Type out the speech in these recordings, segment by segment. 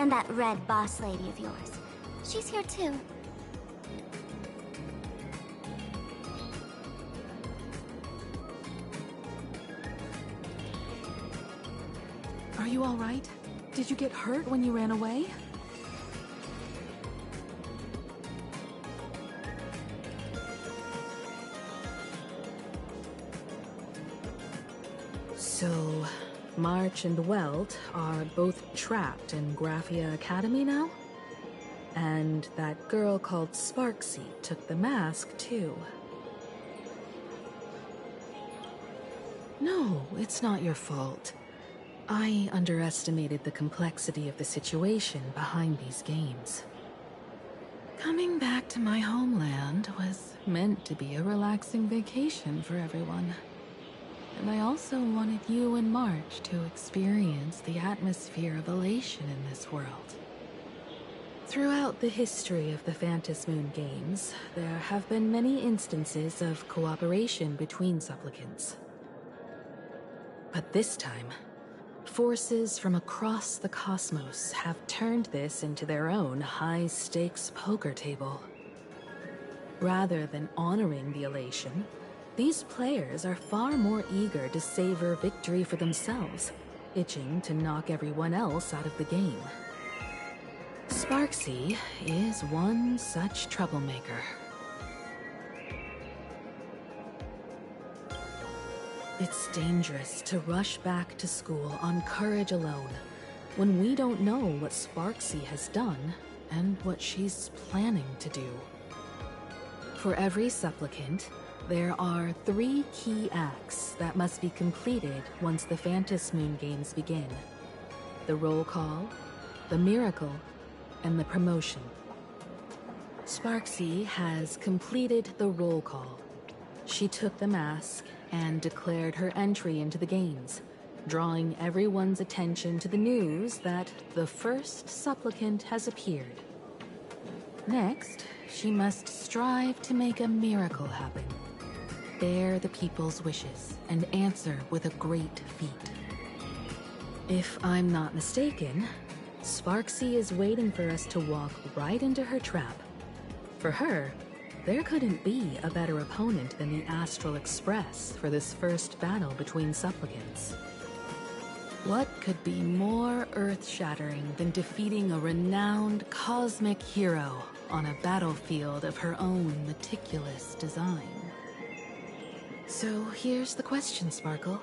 And that red boss lady of yours. She's here too. Are you all right? Did you get hurt when you ran away? So, March and Welt are both trapped in Graphia Academy now? And that girl called Sparksy took the mask, too. No, it's not your fault. I underestimated the complexity of the situation behind these games. Coming back to my homeland was meant to be a relaxing vacation for everyone. And I also wanted you and March to experience the atmosphere of elation in this world. Throughout the history of the Phantom Moon games, there have been many instances of cooperation between supplicants. But this time, forces from across the cosmos have turned this into their own high-stakes poker table. Rather than honoring the elation, these players are far more eager to savor victory for themselves, itching to knock everyone else out of the game. Sparksy is one such troublemaker. It's dangerous to rush back to school on courage alone, when we don't know what Sparksy has done and what she's planning to do. For every supplicant, there are 3 key acts that must be completed once the Phantom Moon games begin. The roll call, the miracle, and the promotion. Sparksy has completed the roll call. She took the mask and declared her entry into the games, drawing everyone's attention to the news that the first supplicant has appeared. Next, she must strive to make a miracle happen. Bear the people's wishes and answer with a great feat. If I'm not mistaken, Sparksy is waiting for us to walk right into her trap. For her, there couldn't be a better opponent than the Astral Express for this first battle between supplicants. What could be more earth-shattering than defeating a renowned cosmic hero on a battlefield of her own meticulous design? So here's the question, Sparkle.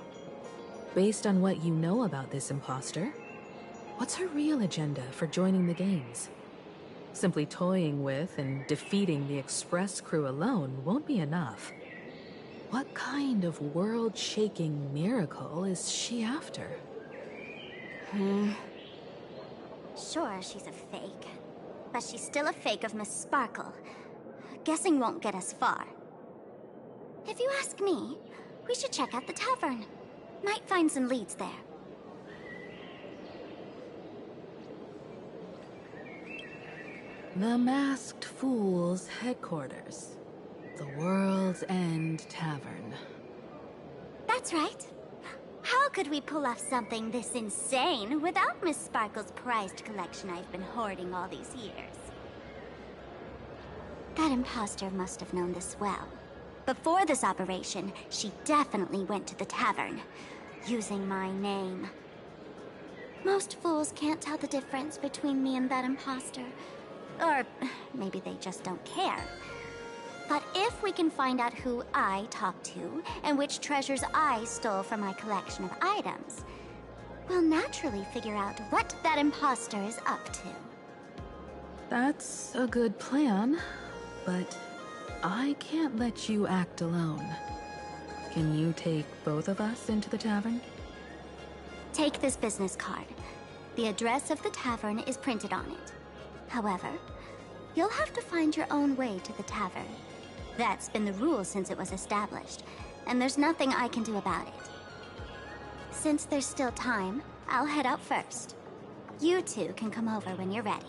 Based on what you know about this imposter, what's her real agenda for joining the games? Simply toying with and defeating the Express crew alone won't be enough. What kind of world-shaking miracle is she after? Sure, she's a fake. But she's still a fake of Miss Sparkle. Guessing won't get us far. If you ask me, we should check out the tavern. Might find some leads there. The Masked Fool's headquarters. The World's End Tavern. That's right. How could we pull off something this insane without Miss Sparkle's prized collection I've been hoarding all these years? That imposter must have known this well. Before this operation, she definitely went to the tavern, using my name. Most fools can't tell the difference between me and that imposter. Or maybe they just don't care. But if we can find out who I talked to, and which treasures I stole from my collection of items, we'll naturally figure out what that imposter is up to. That's a good plan, but I can't let you act alone. Can you take both of us into the tavern? Take this business card. The address of the tavern is printed on it. However, you'll have to find your own way to the tavern. That's been the rule since it was established, and there's nothing I can do about it. Since there's still time, I'll head out first. You two can come over when you're ready.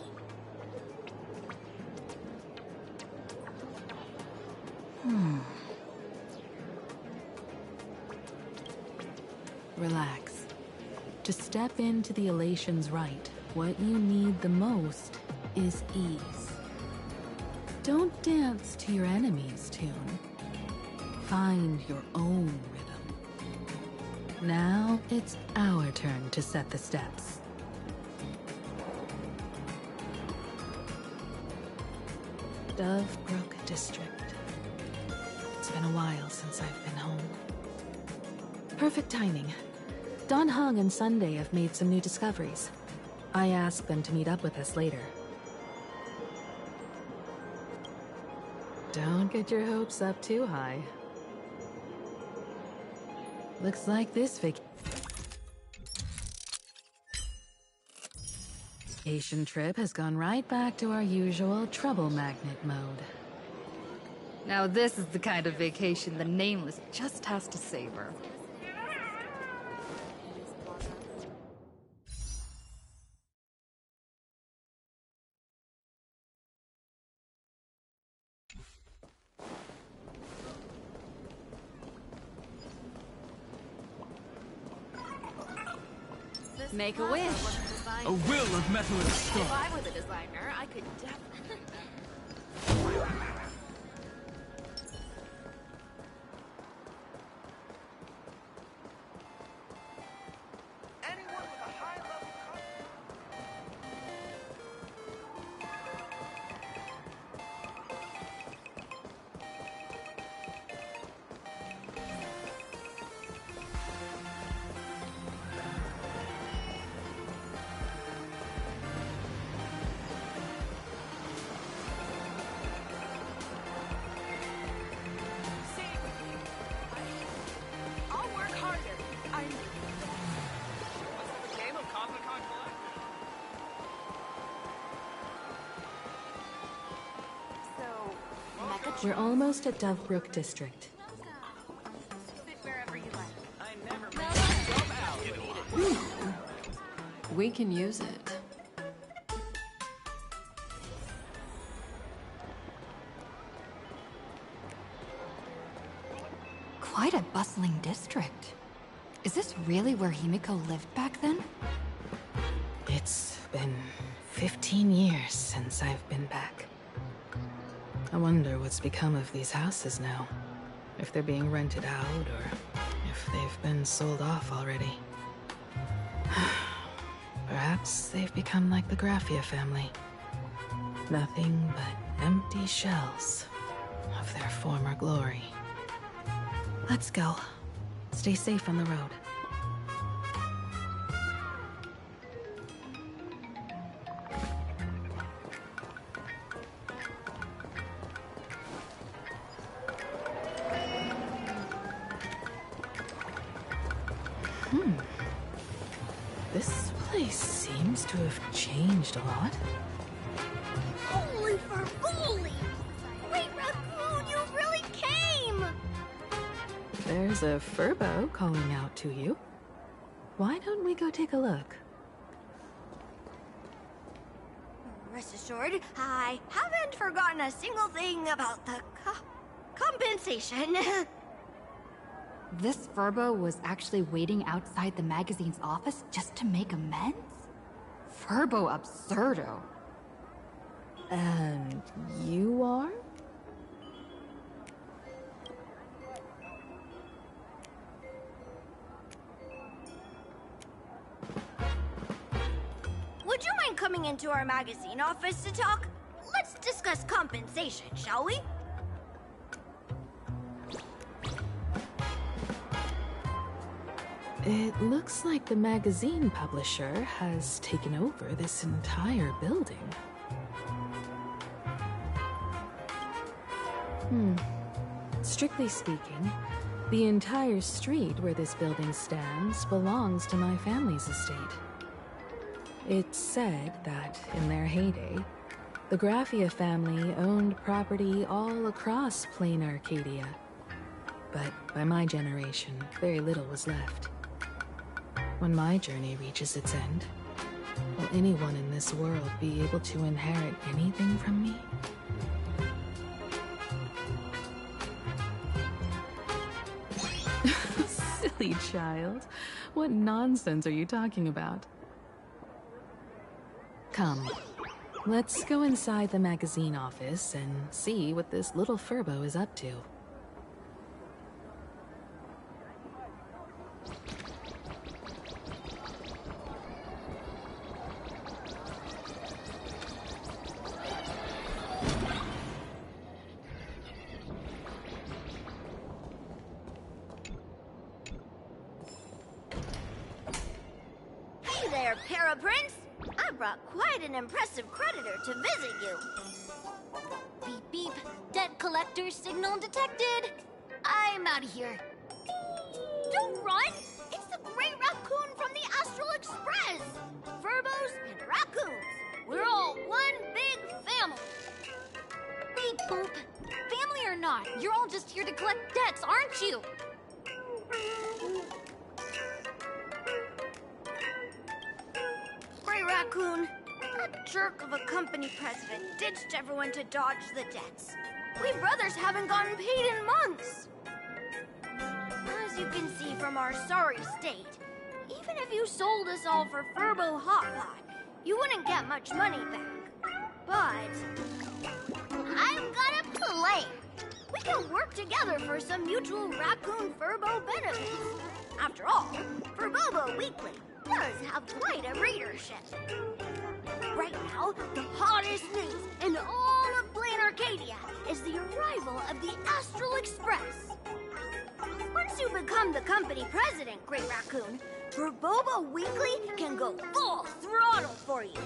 Relax. To step into the Elation's right, What you need the most is ease. Don't dance to your enemy's tune. Find your own rhythm. Now it's our turn to set the steps. Dovebrook District. It's been a while since I've been home. Perfect timing. Don Hung and Sunday have made some new discoveries. I asked them to meet up with us later. Don't get your hopes up too high. Looks like this vacation trip has gone right back to our usual trouble magnet mode. Now this is the kind of vacation the Nameless just has to savor. Make a wish. A will of metal and stone. If I were the designer, I could definitely... Anyone with a high level We're almost at Dovebrook District. We can use it. Quite a bustling district. Is this really where Himiko lived back then? It's been 15 years since I've been back. I wonder what's become of these houses now. If they're being rented out, or if they've been sold off already. Perhaps they've become like the Graffia family. Nothing but empty shells of their former glory. Let's go. Stay safe on the road. This place seems to have changed a lot. Holy for holy! Wait, Raccoon, you really came! There's a Furbo calling out to you. Why don't we go take a look? Rest assured, I haven't forgotten a single thing about the compensation. This Furbo was actually waiting outside the magazine's office just to make amends? Furbo absurdo. And you are? Would you mind coming into our magazine office to talk? Let's discuss compensation, shall we? It looks like the magazine publisher has taken over this entire building. Strictly speaking, the entire street where this building stands belongs to my family's estate. It's said that, in their heyday, the Graffia family owned property all across plain Arcadia. But by my generation, very little was left. When my journey reaches its end, will anyone in this world be able to inherit anything from me? Silly child. What nonsense are you talking about? Come, let's go inside the magazine office and see what this little Furbo is up to. Hey there, Paraprince! I brought quite an impressive creditor to visit you. Beep beep. Debt collector signal detected. I'm out of here. Don't run! It's the Great Raccoon from the Astral Express! Furbos and raccoons. We're all one big family. Beep boop. Family or not, you're all just here to collect debts, aren't you? Great Raccoon, that jerk of a company president ditched everyone to dodge the debts. We brothers haven't gotten paid in months. As you can see from our sorry state, even if you sold us all for Furbo Hot Pot, you wouldn't get much money back. But I've got a plan. We can work together for some mutual raccoon Furbo benefits. After all, Furbobo Weekly does have quite a readership. Right now, the hottest news in all of Blaine Arcadia is the arrival of the Astral Express. Once you become the company president, Great Raccoon, Furbobo Weekly can go full throttle for you,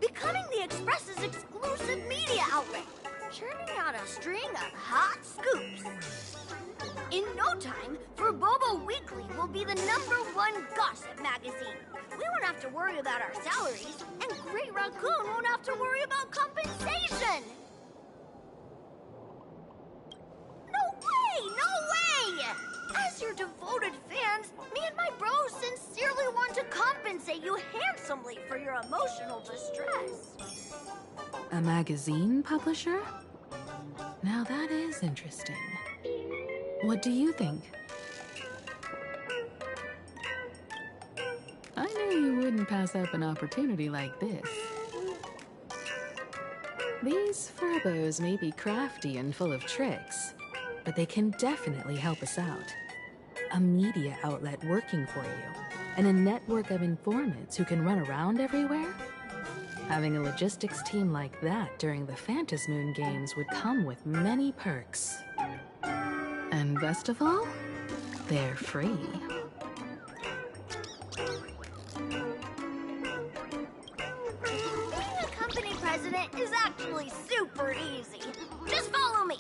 becoming the Express's exclusive media outlet, churning out a string of hot scoops. In no time, Furbobo Weekly will be the #1 gossip magazine. We won't have to worry about our salaries, and Great Raccoon won't have to worry about compensation. No way! No way! As your devoted fans, me and my bros sincerely want to compensate you handsomely for your emotional distress. A magazine publisher? Now that is interesting. What do you think? I knew you wouldn't pass up an opportunity like this. These Furbos may be crafty and full of tricks, but they can definitely help us out. A media outlet working for you, and a network of informants who can run around everywhere? Having a logistics team like that during the Phantasmoon Games would come with many perks. And best of all, they're free. Being a company president is actually super easy. Just follow me.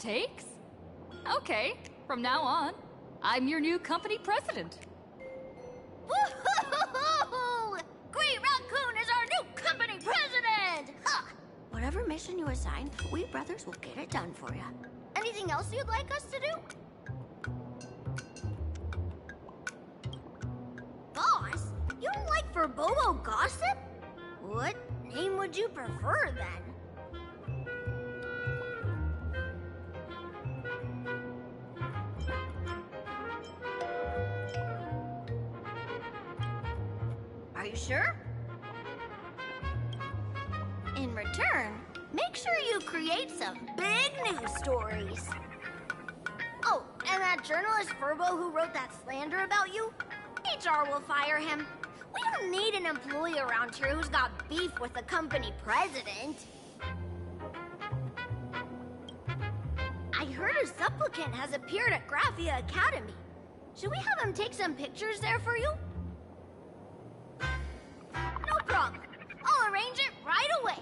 takes? Okay, from now on, I'm your new company president. Woohoo! Green Raccoon is our new company president! Ha! Whatever mission you assign, we brothers will get it done for you. Anything else you'd like us to do? Boss, you don't like Verbobo gossip? What name would you prefer, then? Are you sure? In return, make sure you create some big news stories. Oh, and that journalist Furbo who wrote that slander about you? HR will fire him. We don't need an employee around here who's got beef with the company president. I heard a supplicant has appeared at Graphia Academy. Should we have him take some pictures there for you? No problem. I'll arrange it right away.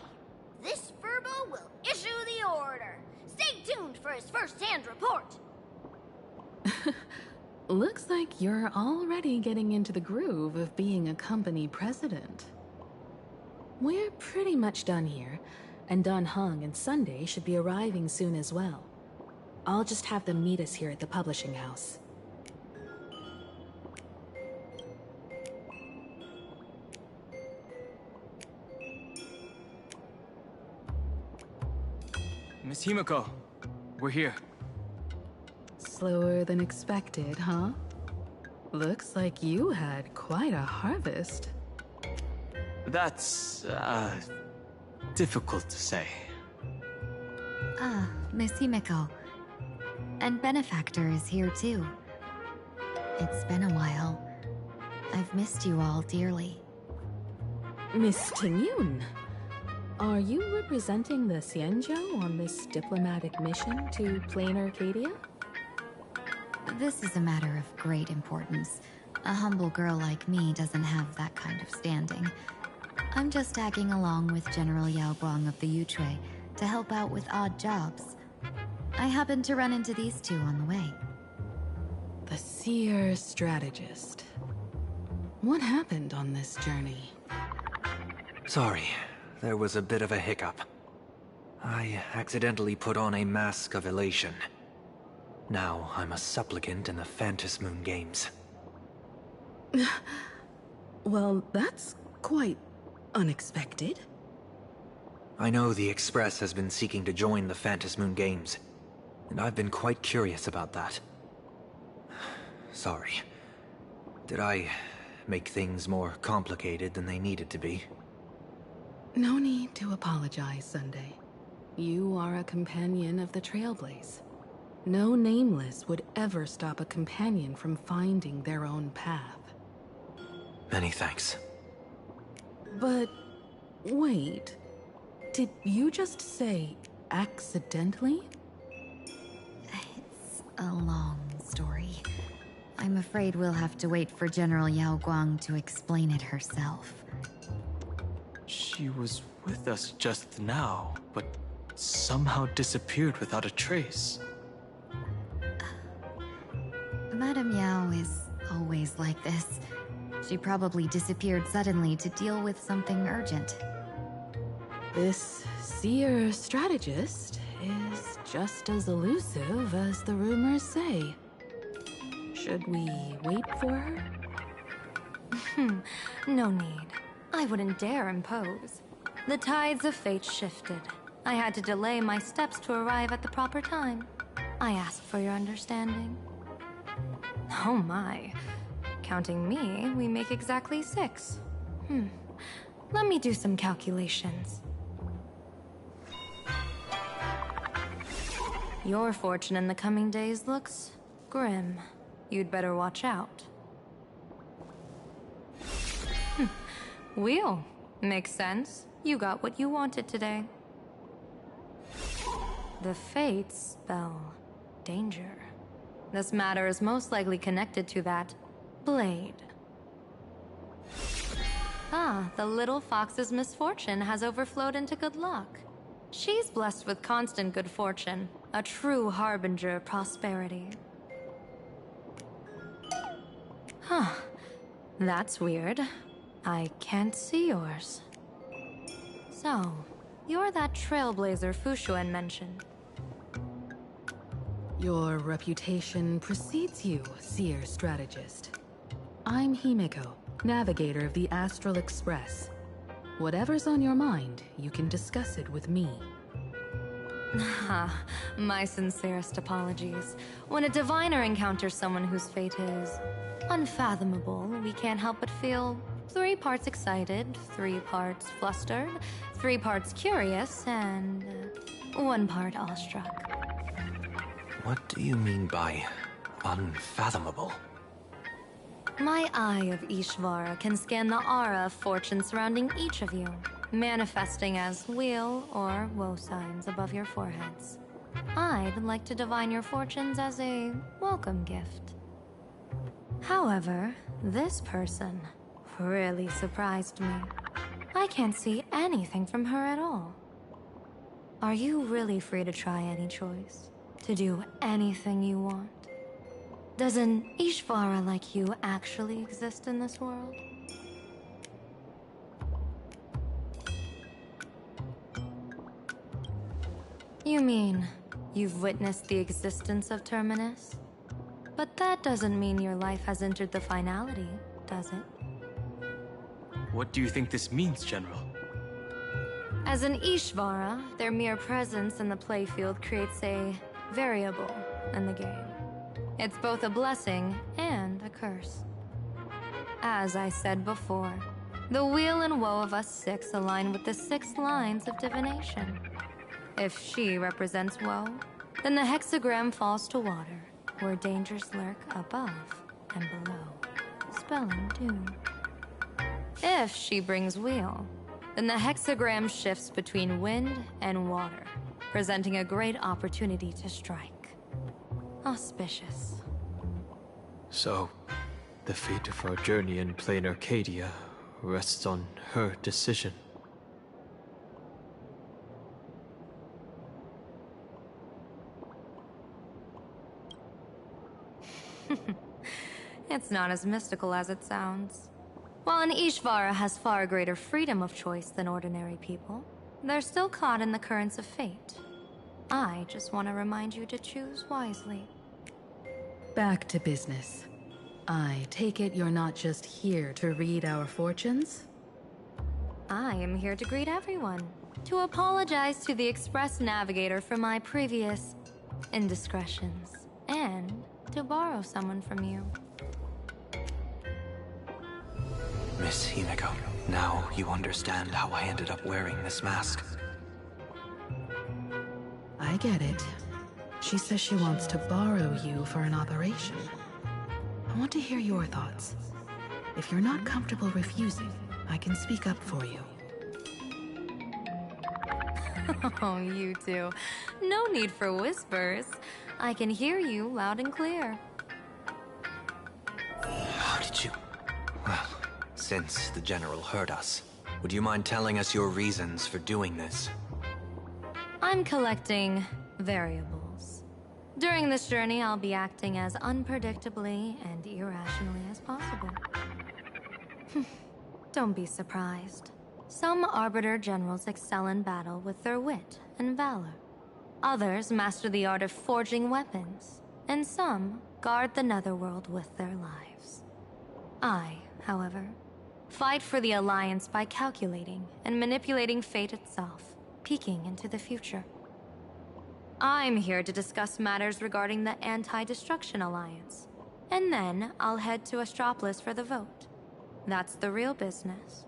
This Furbo will issue the order. Stay tuned for his first-hand report. Looks like you're already getting into the groove of being a company president. We're pretty much done here, and Dan Heng and Sunday should be arriving soon as well. I'll just have them meet us here at the publishing house. Miss Himiko, we're here. Slower than expected, huh? Looks like you had quite a harvest. That's, difficult to say. Ah, Miss Himiko. And Benefactor is here too. It's been a while. I've missed you all dearly. Miss Tingyun, are you representing the Xianzhou on this diplomatic mission to Plain Arcadia? This is a matter of great importance. A humble girl like me doesn't have that kind of standing. I'm just tagging along with General Yao Guang of the Yutui to help out with odd jobs. I happened to run into these two on the way. The seer strategist. What happened on this journey? Sorry, there was a bit of a hiccup. I accidentally put on a mask of elation. Now I'm a supplicant in the Phantom Moon Games. Well, that's quite unexpected. I know the Express has been seeking to join the Phantom Moon Games, and I've been quite curious about that. Sorry. Did I make things more complicated than they needed to be? No need to apologize, Sunday. You are a companion of the Trailblaze. No Nameless would ever stop a companion from finding their own path. Many thanks. But wait, did you just say accidentally? It's a long story. I'm afraid we'll have to wait for General Yao Guang to explain it herself. She was with us just now, but somehow disappeared without a trace. Madame Yao is always like this. She probably disappeared suddenly to deal with something urgent. This seer strategist is just as elusive as the rumors say. Should we wait for her? No need. I wouldn't dare impose. The tides of fate shifted. I had to delay my steps to arrive at the proper time. I ask for your understanding. Oh my. Counting me, we make exactly 6. Let me do some calculations. Your fortune in the coming days looks grim. You'd better watch out. Wheel. Makes sense. You got what you wanted today. The fates spell danger. This matter is most likely connected to that blade. Ah, the little fox's misfortune has overflowed into good luck. She's blessed with constant good fortune, a true harbinger of prosperity. Huh. That's weird. I can't see yours. So, you're that trailblazer Fushuen mentioned. Your reputation precedes you, seer strategist. I'm Himiko, navigator of the Astral Express. Whatever's on your mind, you can discuss it with me. My sincerest apologies. When a diviner encounters someone whose fate is unfathomable, we can't help but feel 3 parts excited, 3 parts flustered, 3 parts curious, and 1 part awestruck. What do you mean by unfathomable? My eye of Ishvara can scan the aura of fortune surrounding each of you, manifesting as weal or woe signs above your foreheads. I'd like to divine your fortunes as a welcome gift. However, this person really surprised me. I can't see anything from her at all. Are you really free to try any choice? To do anything you want? Does an Ishvara like you actually exist in this world? You mean you've witnessed the existence of Terminus? But that doesn't mean your life has entered the finality, does it? What do you think this means, General? As an Ishvara, their mere presence in the playfield creates a variable in the game. It's both a blessing and a curse. As I said before, the weal and woe of us 6 align with the 6 lines of divination. If she represents woe, then the hexagram falls to water, where dangers lurk above and below, spelling doom. If she brings weal, then the hexagram shifts between wind and water, presenting a great opportunity to strike. Auspicious. So, the fate of our journey in plain Arcadia rests on her decision. It's not as mystical as it sounds. While an Ishvara has far greater freedom of choice than ordinary people, they're still caught in the currents of fate. I just want to remind you to choose wisely. Back to business. I take it you're not just here to read our fortunes? I am here to greet everyone, to apologize to the Express Navigator for my previous indiscretions, and to borrow someone from you. Miss Himiko, now you understand how I ended up wearing this mask. I get it. She says she wants to borrow you for an operation. I want to hear your thoughts. If you're not comfortable refusing, I can speak up for you. Oh, you two. No need for whispers. I can hear you loud and clear. How did you... Well, since the General heard us, would you mind telling us your reasons for doing this? I'm collecting variables. During this journey, I'll be acting as unpredictably and irrationally as possible. Don't be surprised. Some Arbiter Generals excel in battle with their wit and valor. Others master the art of forging weapons, and some guard the Netherworld with their lives. I, however, fight for the Alliance by calculating and manipulating fate itself, peeking into the future. I'm here to discuss matters regarding the Anti-Destruction Alliance, and then I'll head to Astropolis for the vote. That's the real business.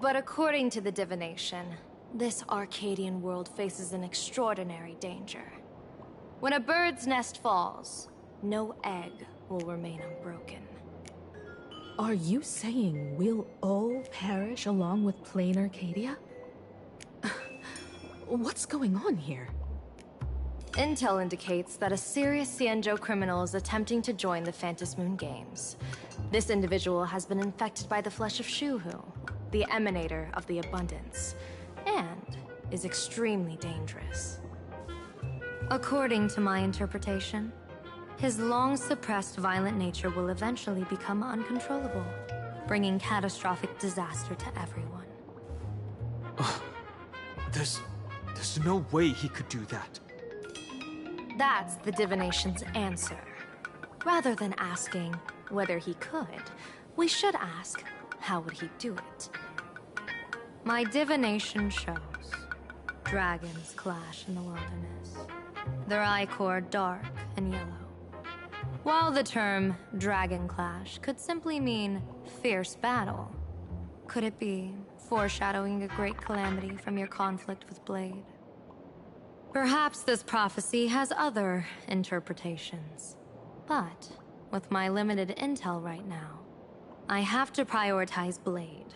But according to the divination, this Arcadian world faces an extraordinary danger. When a bird's nest falls, no egg will remain unbroken. Are you saying we'll all perish along with plain Arcadia? What's going on here? Intel indicates that a serious Xianzhou criminal is attempting to join the Phantasmoon Games. This individual has been infected by the flesh of Shuhu, the emanator of the abundance, and is extremely dangerous. According to my interpretation, his long-suppressed violent nature will eventually become uncontrollable, bringing catastrophic disaster to everyone. There's no way he could do that. That's the divination's answer. Rather than asking whether he could, we should ask, how would he do it? My divination shows dragons clash in the wilderness. Their ichor dark and yellow. While the term dragon clash could simply mean fierce battle, could it be foreshadowing a great calamity from your conflict with Blade? Perhaps this prophecy has other interpretations. But with my limited intel right now, I have to prioritize Blade,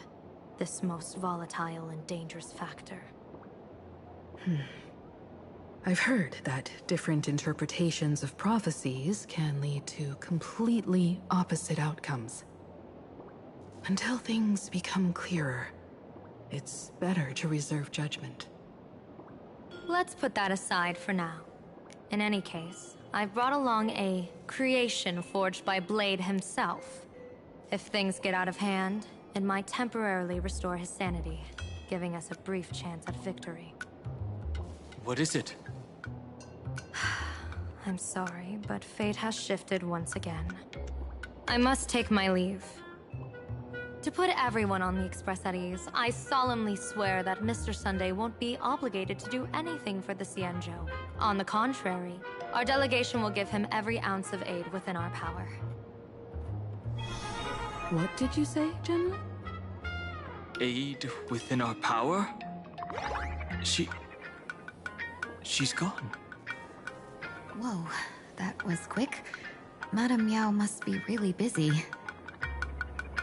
this most volatile and dangerous factor. I've heard that different interpretations of prophecies can lead to completely opposite outcomes. Until things become clearer, it's better to reserve judgment. Let's put that aside for now. In any case, I've brought along a creation forged by Blade himself. If things get out of hand, it might temporarily restore his sanity, giving us a brief chance at victory. What is it? I'm sorry, but fate has shifted once again. I must take my leave. To put everyone on the Express at ease, I solemnly swear that Mr. Sunday won't be obligated to do anything for the Cienjo. On the contrary, our delegation will give him every ounce of aid within our power. What did you say, General? Aid within our power? She's gone. Whoa, that was quick. Madame Yao must be really busy.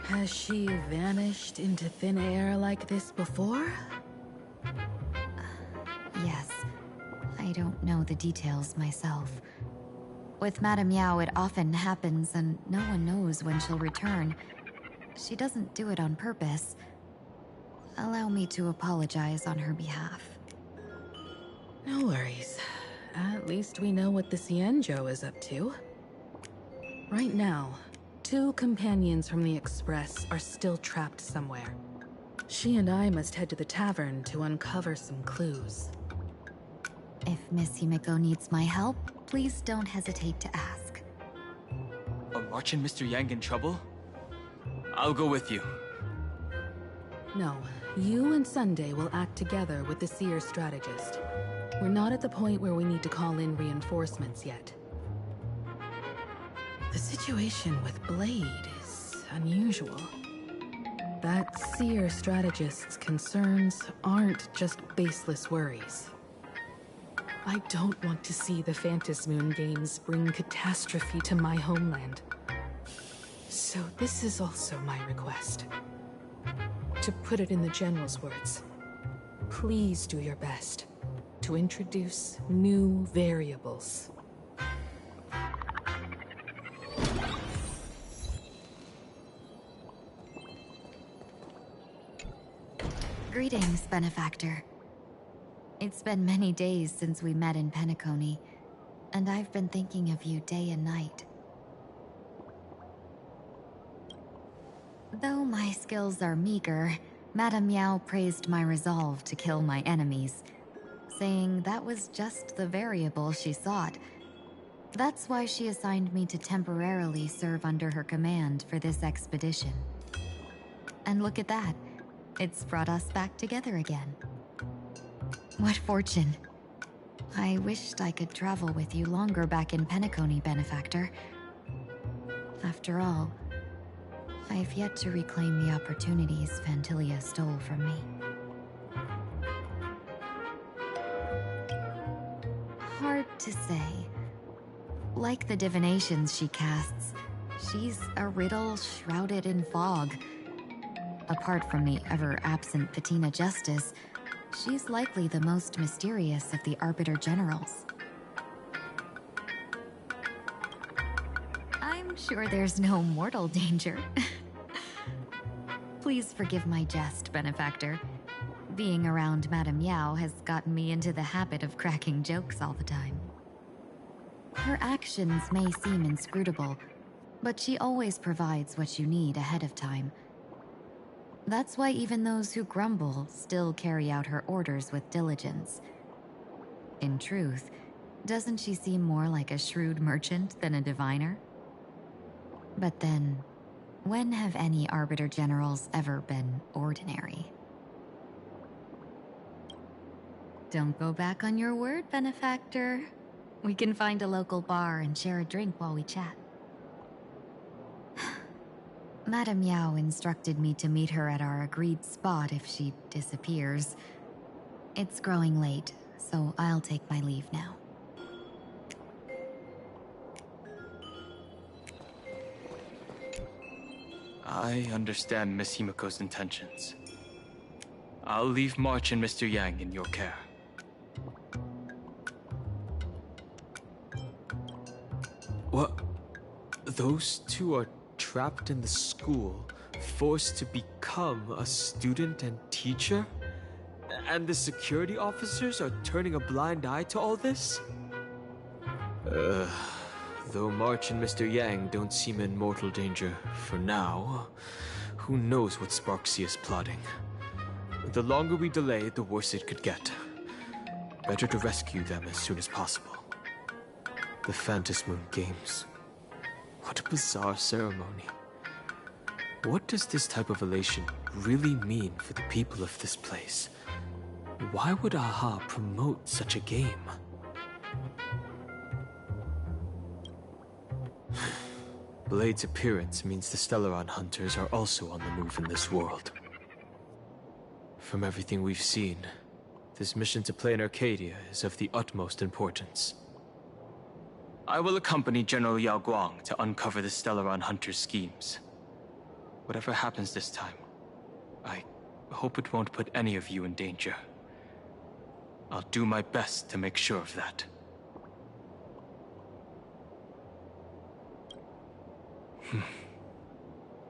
Has she vanished into thin air like this before? Yes. I don't know the details myself. With Madame Yao, it often happens and no one knows when she'll return. She doesn't do it on purpose. Allow me to apologize on her behalf. No worries. At least we know what the Cienjo is up to. Right now, 2 companions from the Express are still trapped somewhere. She and I must head to the tavern to uncover some clues. If Miss Himiko needs my help, please don't hesitate to ask. Are March and Mr. Yang in trouble? I'll go with you. No, you and Sunday will act together with the Seer strategist. We're not at the point where we need to call in reinforcements yet. The situation with Blade is unusual. That Seer strategist's concerns aren't just baseless worries. I don't want to see the Phantasmoon Games bring catastrophe to my homeland. So this is also my request. To put it in the General's words, please do your best to introduce new variables. Greetings, Benefactor. It's been many days since we met in Penacony, and I've been thinking of you day and night. Though my skills are meager, Madame Yao praised my resolve to kill my enemies, saying that was just the variable she sought. That's why she assigned me to temporarily serve under her command for this expedition. And look at that. It's brought us back together again. What fortune. I wished I could travel with you longer back in Penacony, Benefactor. After all, I've yet to reclaim the opportunities Phantilia stole from me. Hard to say. Like the divinations she casts, she's a riddle shrouded in fog. Apart from the ever-absent Patina Justice, she's likely the most mysterious of the Arbiter Generals. I'm sure there's no mortal danger. Please forgive my jest, Benefactor. Being around Madame Yao has gotten me into the habit of cracking jokes all the time. Her actions may seem inscrutable, but she always provides what you need ahead of time. That's why even those who grumble still carry out her orders with diligence. In truth, doesn't she seem more like a shrewd merchant than a diviner? But then, when have any Arbiter Generals ever been ordinary? Don't go back on your word, Benefactor. We can find a local bar and share a drink while we chat. Madame Yao instructed me to meet her at our agreed spot if she disappears. It's growing late, so I'll take my leave now. I understand Miss Himiko's intentions. I'll leave March and Mr. Yang in your care. What? Those two are trapped in the school, forced to become a student and teacher? And the security officers are turning a blind eye to all this? Though March and Mr. Yang don't seem in mortal danger for now, who knows what Sparksea is plotting. The longer we delay, the worse it could get. Better to rescue them as soon as possible. The Phantasmoon Games. What a bizarre ceremony. What does this type of elation really mean for the people of this place? Why would AHA promote such a game? Blade's appearance means the Stellaron hunters are also on the move in this world. From everything we've seen, this mission to play in Arcadia is of the utmost importance. I will accompany General Yao Guang to uncover the Stellaron hunters' schemes. Whatever happens this time, I hope it won't put any of you in danger. I'll do my best to make sure of that.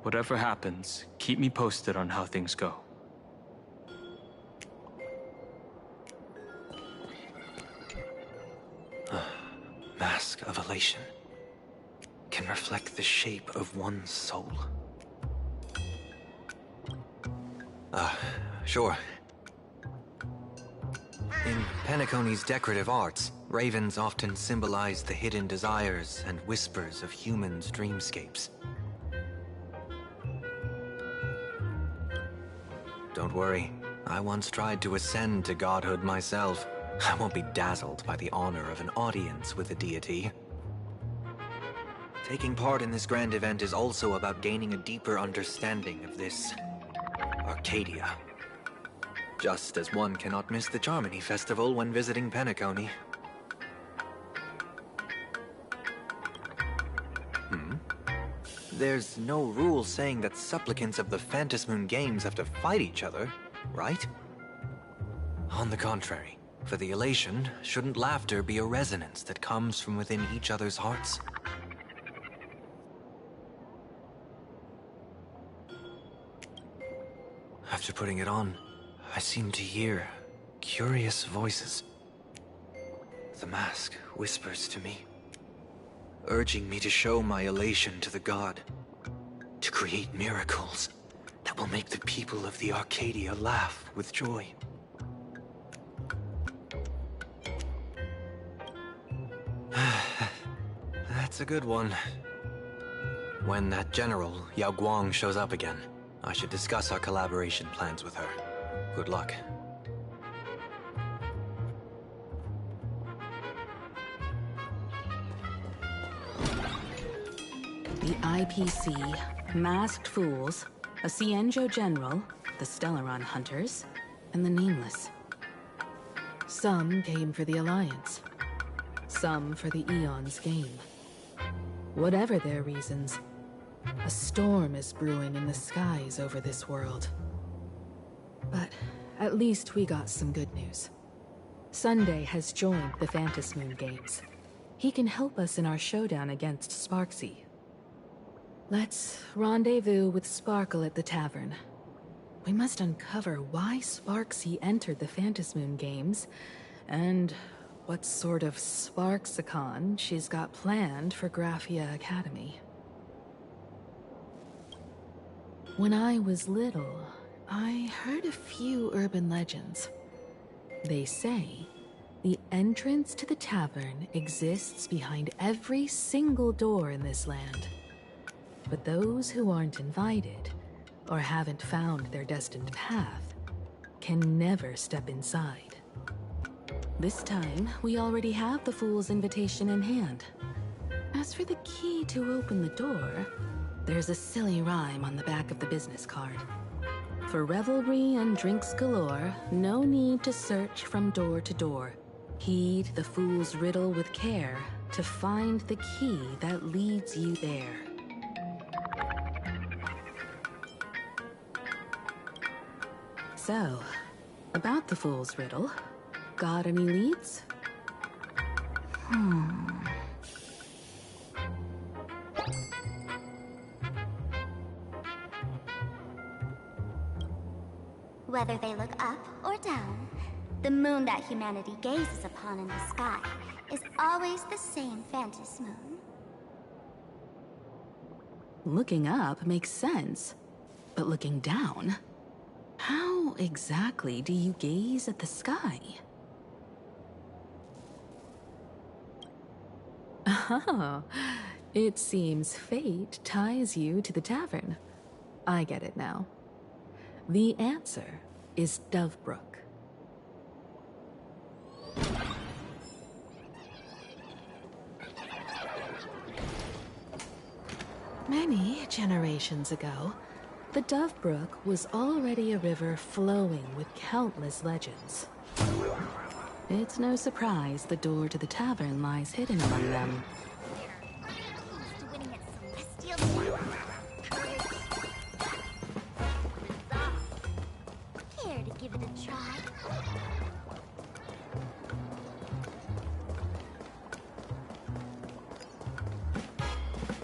Whatever happens, keep me posted on how things go. Mask of elation can reflect the shape of one's soul. Sure. In Penacony's decorative arts, ravens often symbolize the hidden desires and whispers of humans' dreamscapes. Don't worry, I once tried to ascend to godhood myself. I won't be dazzled by the honor of an audience with a deity. Taking part in this grand event is also about gaining a deeper understanding of this Arcadia. Just as one cannot miss the Charmony Festival when visiting Penacony. There's no rule saying that supplicants of the Phantasmoon Games have to fight each other, right? On the contrary, for the elation, shouldn't laughter be a resonance that comes from within each other's hearts? After putting it on, I seem to hear curious voices. The mask whispers to me, urging me to show my elation to the god, to create miracles that will make the people of the Arcadia laugh with joy. That's a good one. When that general, Yao Guang, shows up again, I should discuss our collaboration plans with her. Good luck. The IPC, Masked Fools, a Cienjo General, the Stellaron Hunters, and the Nameless. Some came for the Alliance. Some for the Eon's game. Whatever their reasons, a storm is brewing in the skies over this world. But at least we got some good news. Sunday has joined the Phantasmoon Games. He can help us in our showdown against Sparksea. Let's rendezvous with Sparkle at the tavern. We must uncover why Sparksea entered the Phantasmoon Games, and what sort of Sparksicon she's got planned for Graphia Academy. When I was little, I heard a few urban legends. They say the entrance to the tavern exists behind every single door in this land. But those who aren't invited, or haven't found their destined path, can never step inside. This time, we already have the Fool's invitation in hand. As for the key to open the door, there's a silly rhyme on the back of the business card. For revelry and drinks galore, no need to search from door to door. Heed the Fool's riddle with care to find the key that leads you there. So, about the Fool's riddle, got any leads? Whether they look up or down, the moon that humanity gazes upon in the sky is always the same Phantom moon. Looking up makes sense, but looking down? How exactly do you gaze at the sky? Oh, it seems fate ties you to the tavern. I get it now. The answer is Dovebrook. Many generations ago, the Dovebrook was already a river flowing with countless legends. It's no surprise the door to the tavern lies hidden among them. Care to give it a try?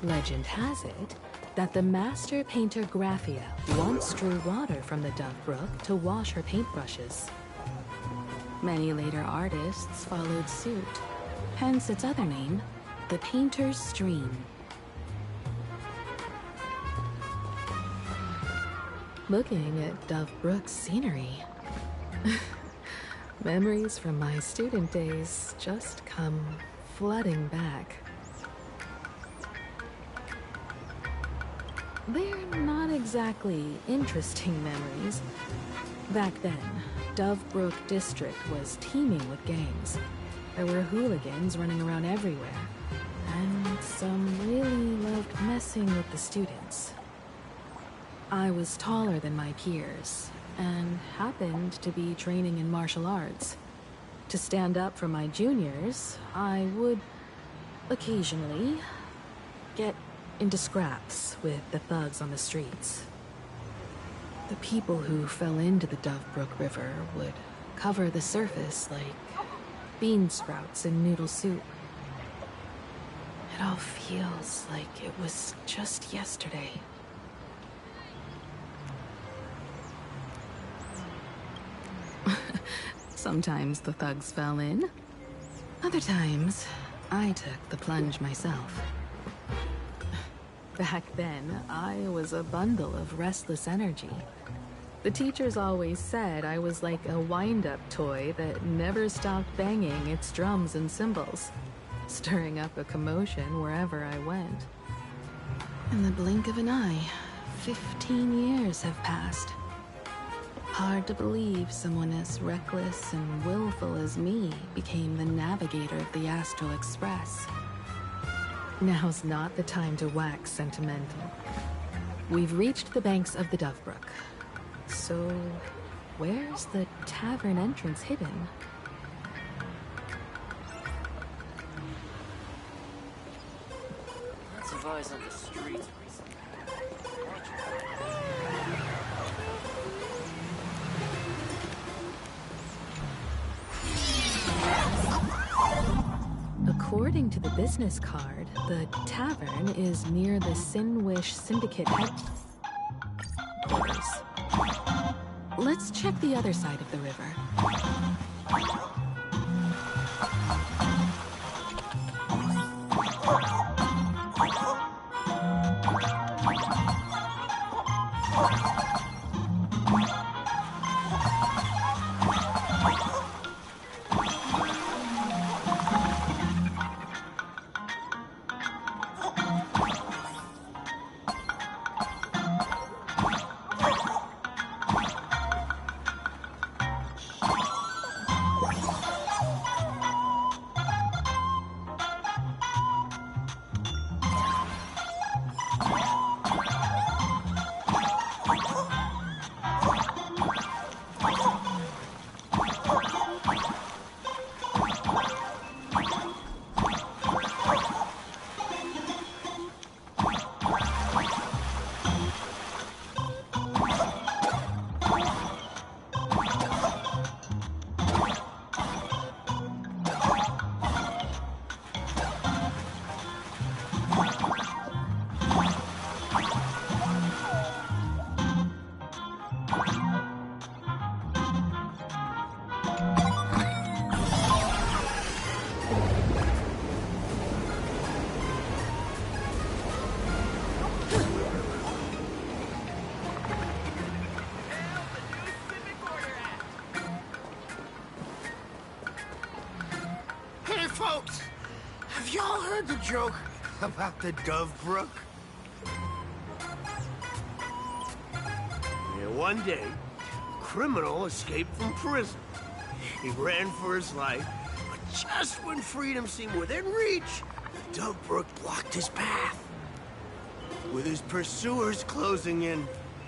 Legend has it that the master painter Graphia once drew water from the Dovebrook to wash her paintbrushes. Many later artists followed suit, hence its other name, the Painter's Stream. Looking at Dovebrook's scenery, memories from my student days just come flooding back. They're not exactly interesting memories. Back then, Dovebrook District was teeming with gangs. There were hooligans running around everywhere, and some really loved messing with the students. I was taller than my peers, and happened to be training in martial arts. To stand up for my juniors, I would occasionally get into scraps with the thugs on the streets. The people who fell into the Dovebrook River would cover the surface like bean sprouts in noodle soup. It all feels like it was just yesterday. Sometimes the thugs fell in. Other times, I took the plunge myself. Back then, I was a bundle of restless energy. The teachers always said I was like a wind-up toy that never stopped banging its drums and cymbals, stirring up a commotion wherever I went. In the blink of an eye, 15 years have passed. Hard to believe someone as reckless and willful as me became the navigator of the Astral Express. Now's not the time to wax sentimental. We've reached the banks of the Dovebrook. So, where's the tavern entrance hidden? Lots of eyes on the streets recently. According to the business card, the tavern is near the Sinwish Syndicate headquarters. Let's check the other side of the river. Hey, folks! Have y'all heard the joke about the Dove Brook? Yeah, one day, a criminal escaped from prison. He ran for his life, but just when freedom seemed within reach, the Dove Brook blocked his path. With his pursuers closing in,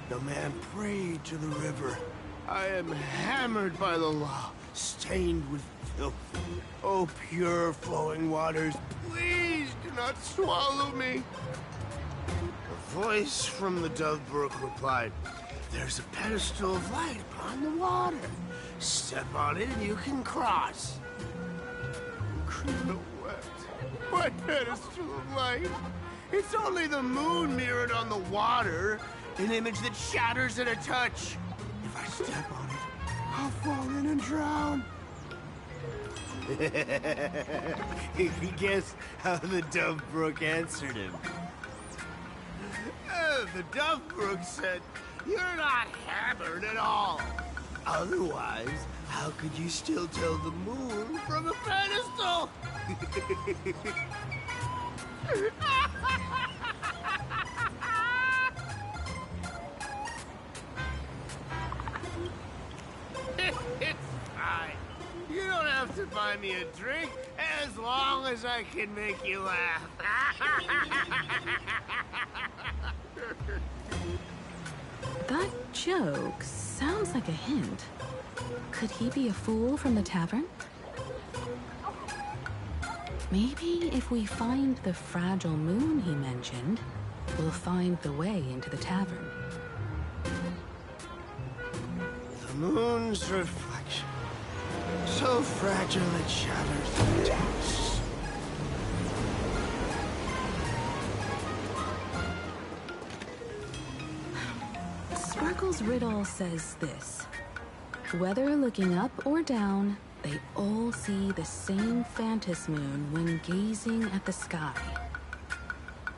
the man prayed to the river. I am hammered by the law, stained with filth. Oh, pure flowing waters, please do not swallow me. A voice from the Dove Brook replied, there's a pedestal of light upon the water. Step on it and you can cross. Criminal wept. What pedestal of light? It's only the moon mirrored on the water, an image that shatters at a touch. If I step on it, I'll fall in and drown. Guess how the Dove Brook answered him. The Dove Brook said, you're not hammered at all. Otherwise, how could you still tell the moon from a pedestal? It's fine. You don't have to buy me a drink as long as I can make you laugh. That joke sounds like a hint. Could he be a fool from the tavern? Maybe if we find the fragile moon he mentioned, we'll find the way into the tavern. The moon's reflection. So fragile it shatters the touch. Sparkle's riddle says this. Whether looking up or down, they all see the same phantom moon when gazing at the sky.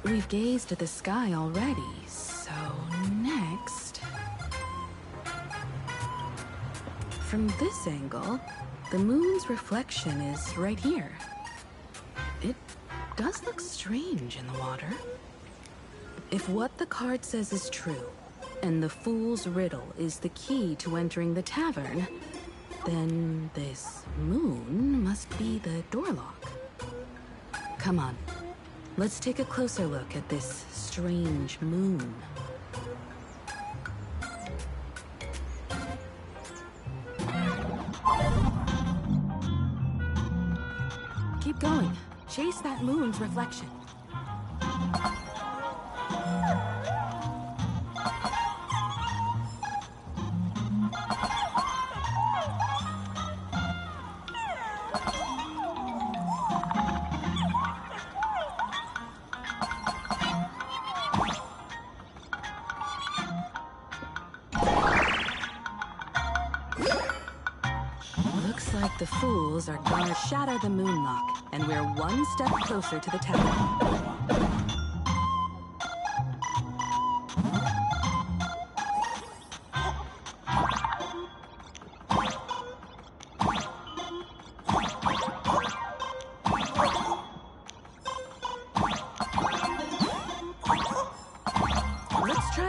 We've gazed at the sky already, so next... From this angle, the moon's reflection is right here. It does look strange in the water. If what the card says is true, and the fool's riddle is the key to entering the tavern, then this moon must be the door lock. Come on, let's take a closer look at this strange moon. Keep going. Chase that moon's reflection. Looks like the fools are gonna shatter the moonlock, and we're one step closer to the tower.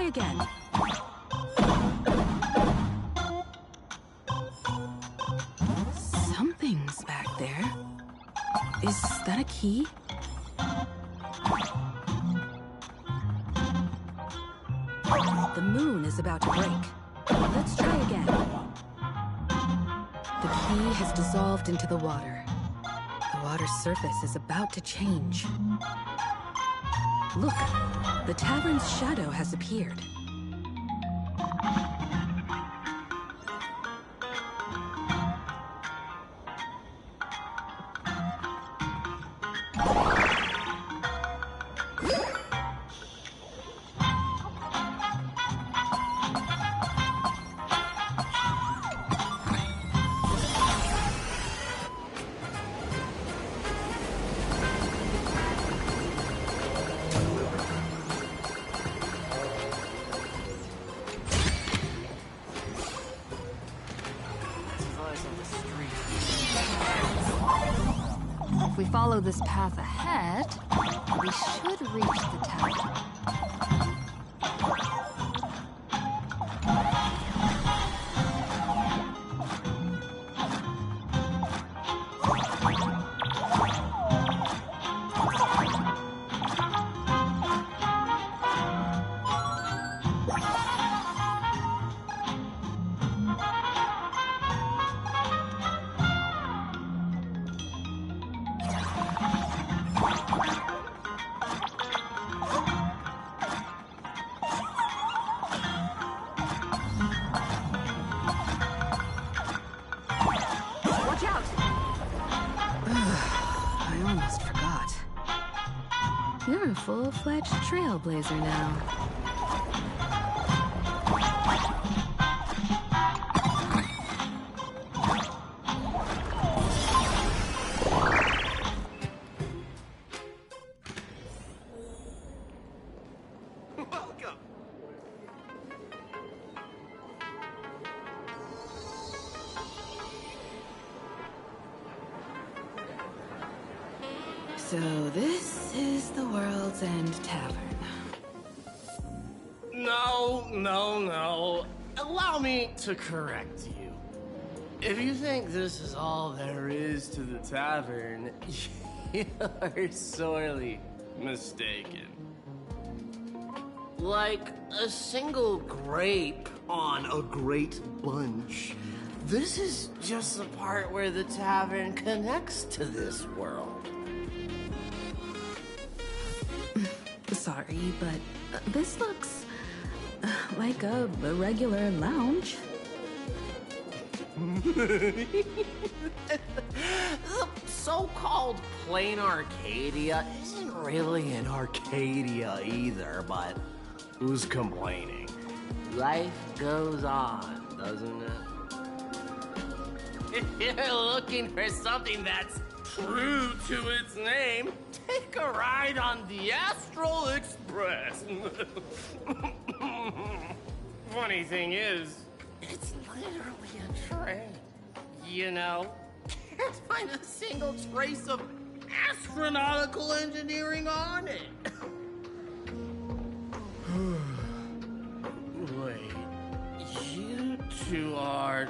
try again. Something's back there. Is that a key? The moon is about to break. Let's try again. The key has dissolved into the water. The water's surface is about to change. Look, the tavern's shadow has appeared. If we follow this path ahead, we should reach the tower. I almost forgot. You're a full-fledged trailblazer now. Welcome. So this is the World's End Tavern. No. Allow me to correct you. If you think this is all there is to the tavern, you're sorely mistaken. Like a single grape on a great bunch, this is just the part where the tavern connects to this world. Sorry, but this looks like a regular lounge. The so-called plain Arcadia isn't really an Arcadia either, but who's complaining? Life goes on, doesn't it? If you're looking for something that's true to its name, take a ride on the Astral Express. Funny thing is, it's literally a train. You know, can't find a single trace of astronautical engineering on it. Wait, you two are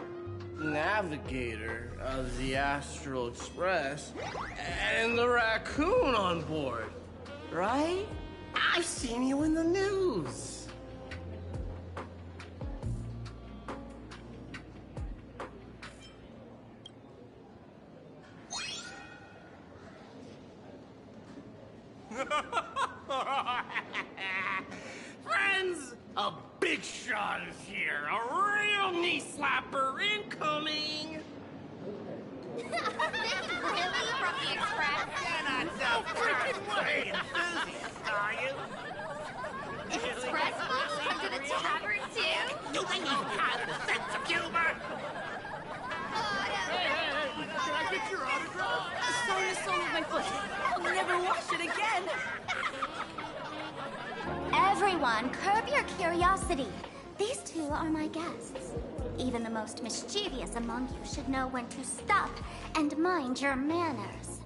navigator of the Astral Express and the raccoon on board, right? I've seen you in the news. Friends, a big shot is here. A real knee slapper incoming. Really? From the Express? You're not so freaking way enthusiast, are you? Express folks come to the tavern too? Do they even have the sense of humor? Can I get your autograph? Soreness on my foot. I'll never wash it again. Everyone, curb your curiosity. These two are my guests. Even the most mischievous among you should know when to stop and mind your manners.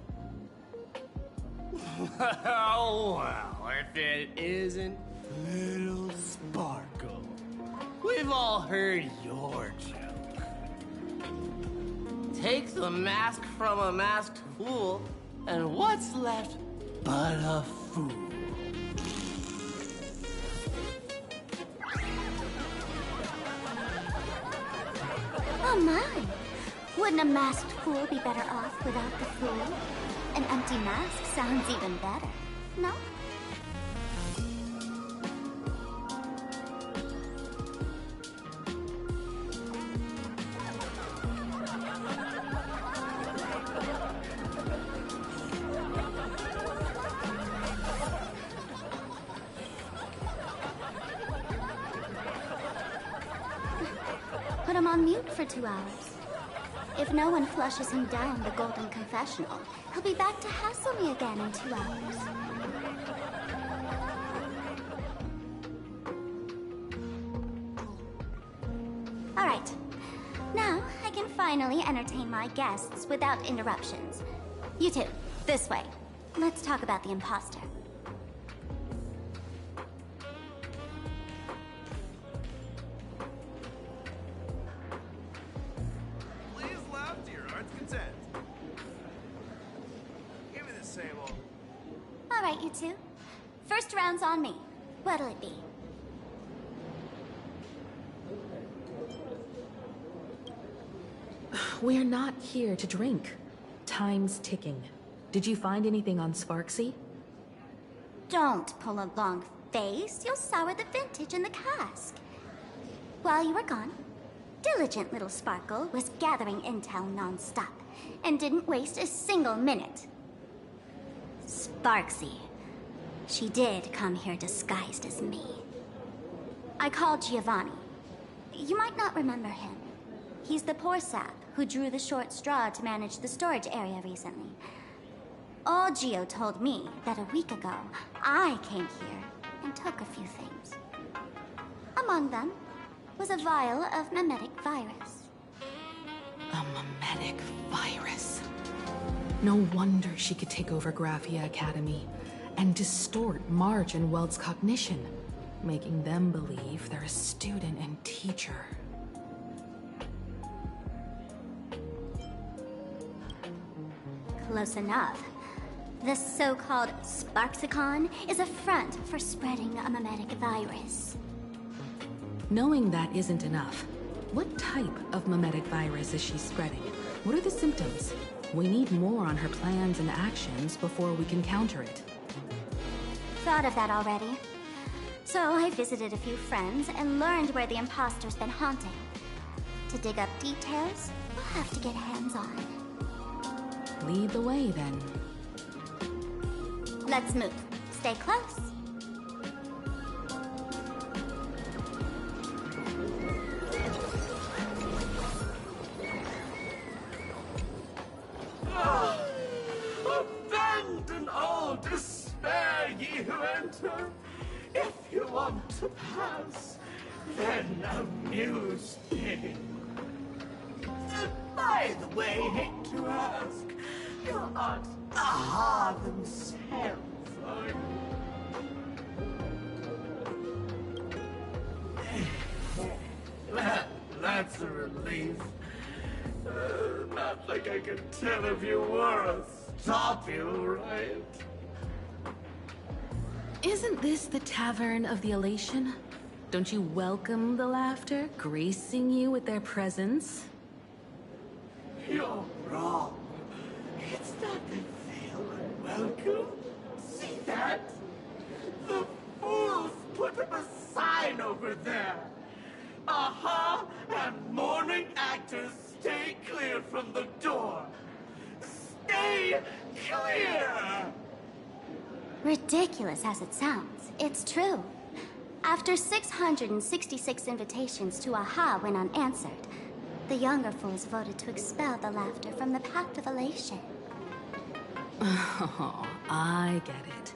Oh, well, if it isn't Little Sparkle. We've all heard your joke. Take the mask from a masked fool, and what's left but a fool? Oh my! Wouldn't a masked fool be better off without the fool? An empty mask sounds even better, no? Put him on mute for 2 hours. If no one flushes him down the golden confessional, he'll be back to hassle me again in 2 hours. All right. Now I can finally entertain my guests without interruptions. You two, this way. Let's talk about the imposter. All right, you two. First round's on me. What'll it be? We're not here to drink. Time's ticking. Did you find anything on Sparksy? Don't pull a long face. You'll sour the vintage in the cask. While you were gone, diligent little Sparkle was gathering intel non-stop and didn't waste a single minute. Sparksy. She did come here disguised as me. I called Giovanni. You might not remember him. He's the poor sap who drew the short straw to manage the storage area recently. Old Gio told me that a week ago, I came here and took a few things. Among them was a vial of mimetic virus. A mimetic virus. No wonder she could take over Graphia Academy and distort March and Weld's cognition, making them believe they're a student and teacher. Close enough. This so-called Sparksicon is a front for spreading a mimetic virus. Knowing that isn't enough, what type of mimetic virus is she spreading? What are the symptoms? We need more on her plans and actions before we can counter it. Thought of that already. So I visited a few friends and learned where the imposter's been haunting. To dig up details, we'll have to get hands-on. Lead the way, then. Let's move. Stay close. Abandon all despair, ye who enter. If you want to pass, then amuse me. By the way, hate to ask, you're not aha themselves, are you? That's a relief. Not like I could tell if you were or stop you, right? Isn't this the Tavern of the Elation? Don't you welcome the laughter, gracing you with their presence? You're wrong. It's not they feel unwelcome. See that? The fools put up a sign over there. Aha! And morning actors stay clear from the door. Stay clear! Ridiculous as it sounds, it's true. After 666 invitations to AHA went unanswered, the younger fools voted to expel the laughter from the Pact of Elation. Oh, I get it.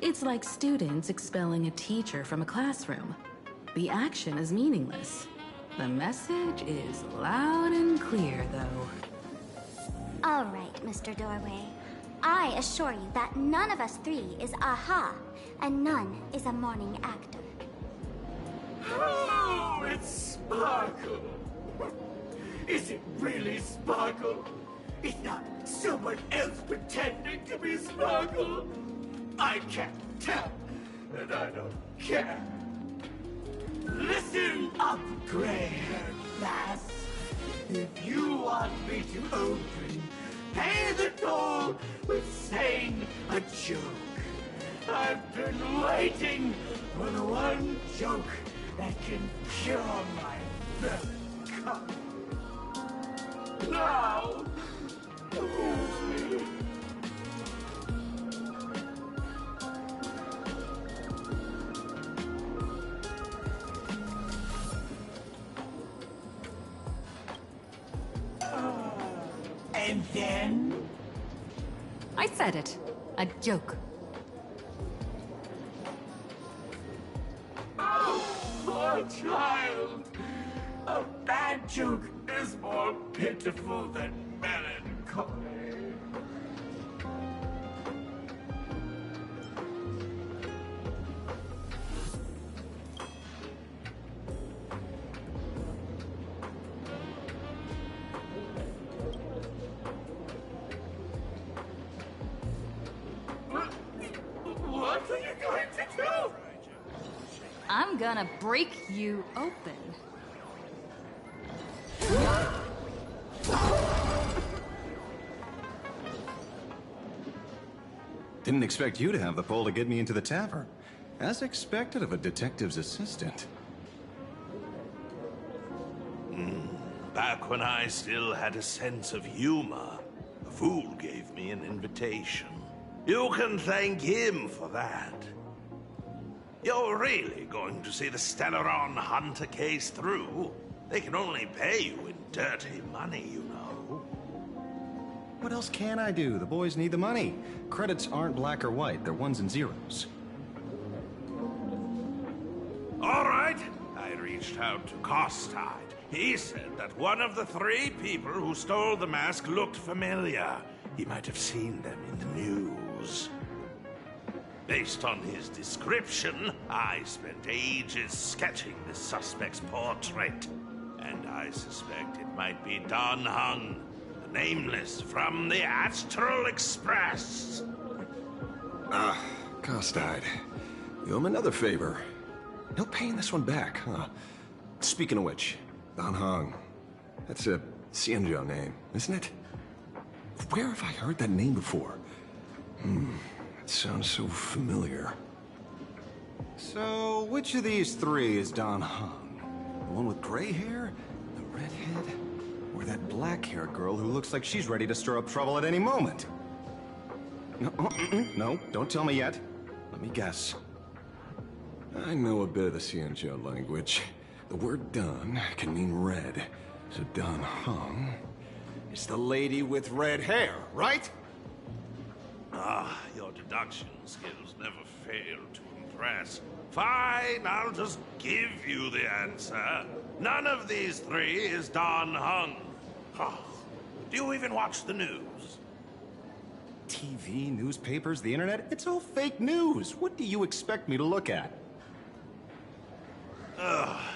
It's like students expelling a teacher from a classroom. The action is meaningless. The message is loud and clear, though. All right, Mr. Doorway. I assure you that none of us three is Aha, and none is a morning actor. Oh, it's Sparkle. Is it really Sparkle? It's not someone else pretending to be Sparkle. I can't tell, and I don't care. Listen up, gray-haired lass. If you want me to open, pay the toll with saying a joke. I've been waiting for the one joke that can cure my melancholy. Now, prove me. And then? I said it. A joke. Oh, poor child. A bad joke is more pitiful than melancholy. What are you going to do? I'm gonna break you open. Didn't expect you to have the pull to get me into the tavern. As expected of a detective's assistant. Back when I still had a sense of humor, a fool gave me an invitation. You can thank him for that. You're really going to see the Stellaron Hunter case through? They can only pay you in dirty money, you know. What else can I do? The boys need the money. Credits aren't black or white, they're ones and zeros. All right. I reached out to Costide. He said that one of the 3 people who stole the mask looked familiar. He might have seen them in the news. Based on his description, I spent ages sketching the suspect's portrait. And I suspect it might be Don Hung, the nameless from the Astral Express. Costide. You owe him another favor. No paying this one back, huh? Speaking of which, Don Hong. That's a Xianzhou name, isn't it? Where have I heard that name before? It sounds so familiar. So, which of these 3 is Don Hong? The one with gray hair? The redhead? Or that black-haired girl who looks like she's ready to stir up trouble at any moment? No, don't tell me yet. Let me guess. I know a bit of the Xianzhou language. The word Don can mean red. So Don Hong is the lady with red hair, right? Your deduction skills never fail to impress. Fine, I'll just give you the answer. None of these 3 is Don Hung. Do you even watch the news? TV, newspapers, the internet, it's all fake news. What do you expect me to look at?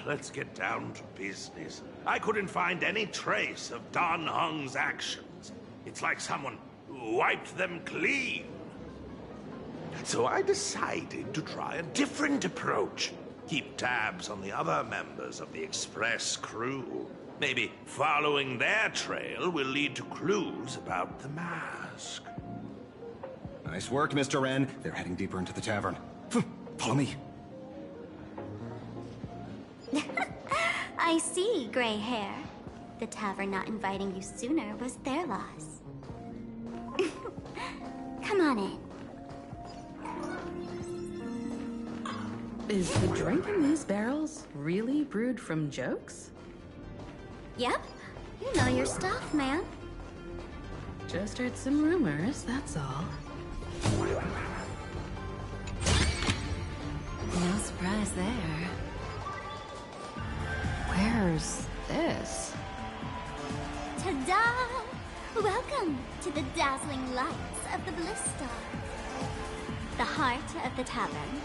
Let's get down to business. I couldn't find any trace of Don Hung's actions. It's like someone wiped them clean. So I decided to try a different approach. Keep tabs on the other members of the Express crew. Maybe following their trail will lead to clues about the mask. Nice work, Mr. Wren. They're heading deeper into the tavern. Follow me. I see, gray hair. The tavern not inviting you sooner was their loss. Come on in. Is the drink in these barrels really brewed from jokes? Yep. You know your stuff, man. Just heard some rumors, that's all. No surprise there. Where's this? Ta-da! Welcome to the dazzling lights of the Blistar. The heart of the tavern,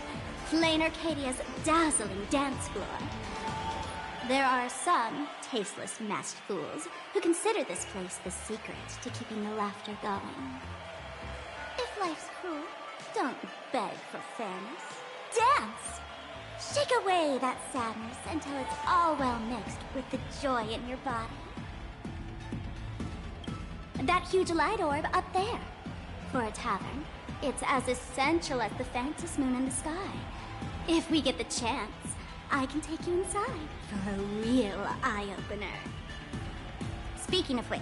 Plain Arcadia's dazzling dance floor. There are some tasteless masked fools who consider this place the secret to keeping the laughter going. If life's cruel, don't beg for fairness. Dance! Shake away that sadness until it's all well mixed with the joy in your body. That huge light orb up there. For a tavern, it's as essential as the phantom moon in the sky. If we get the chance, I can take you inside for a real eye-opener. Speaking of which,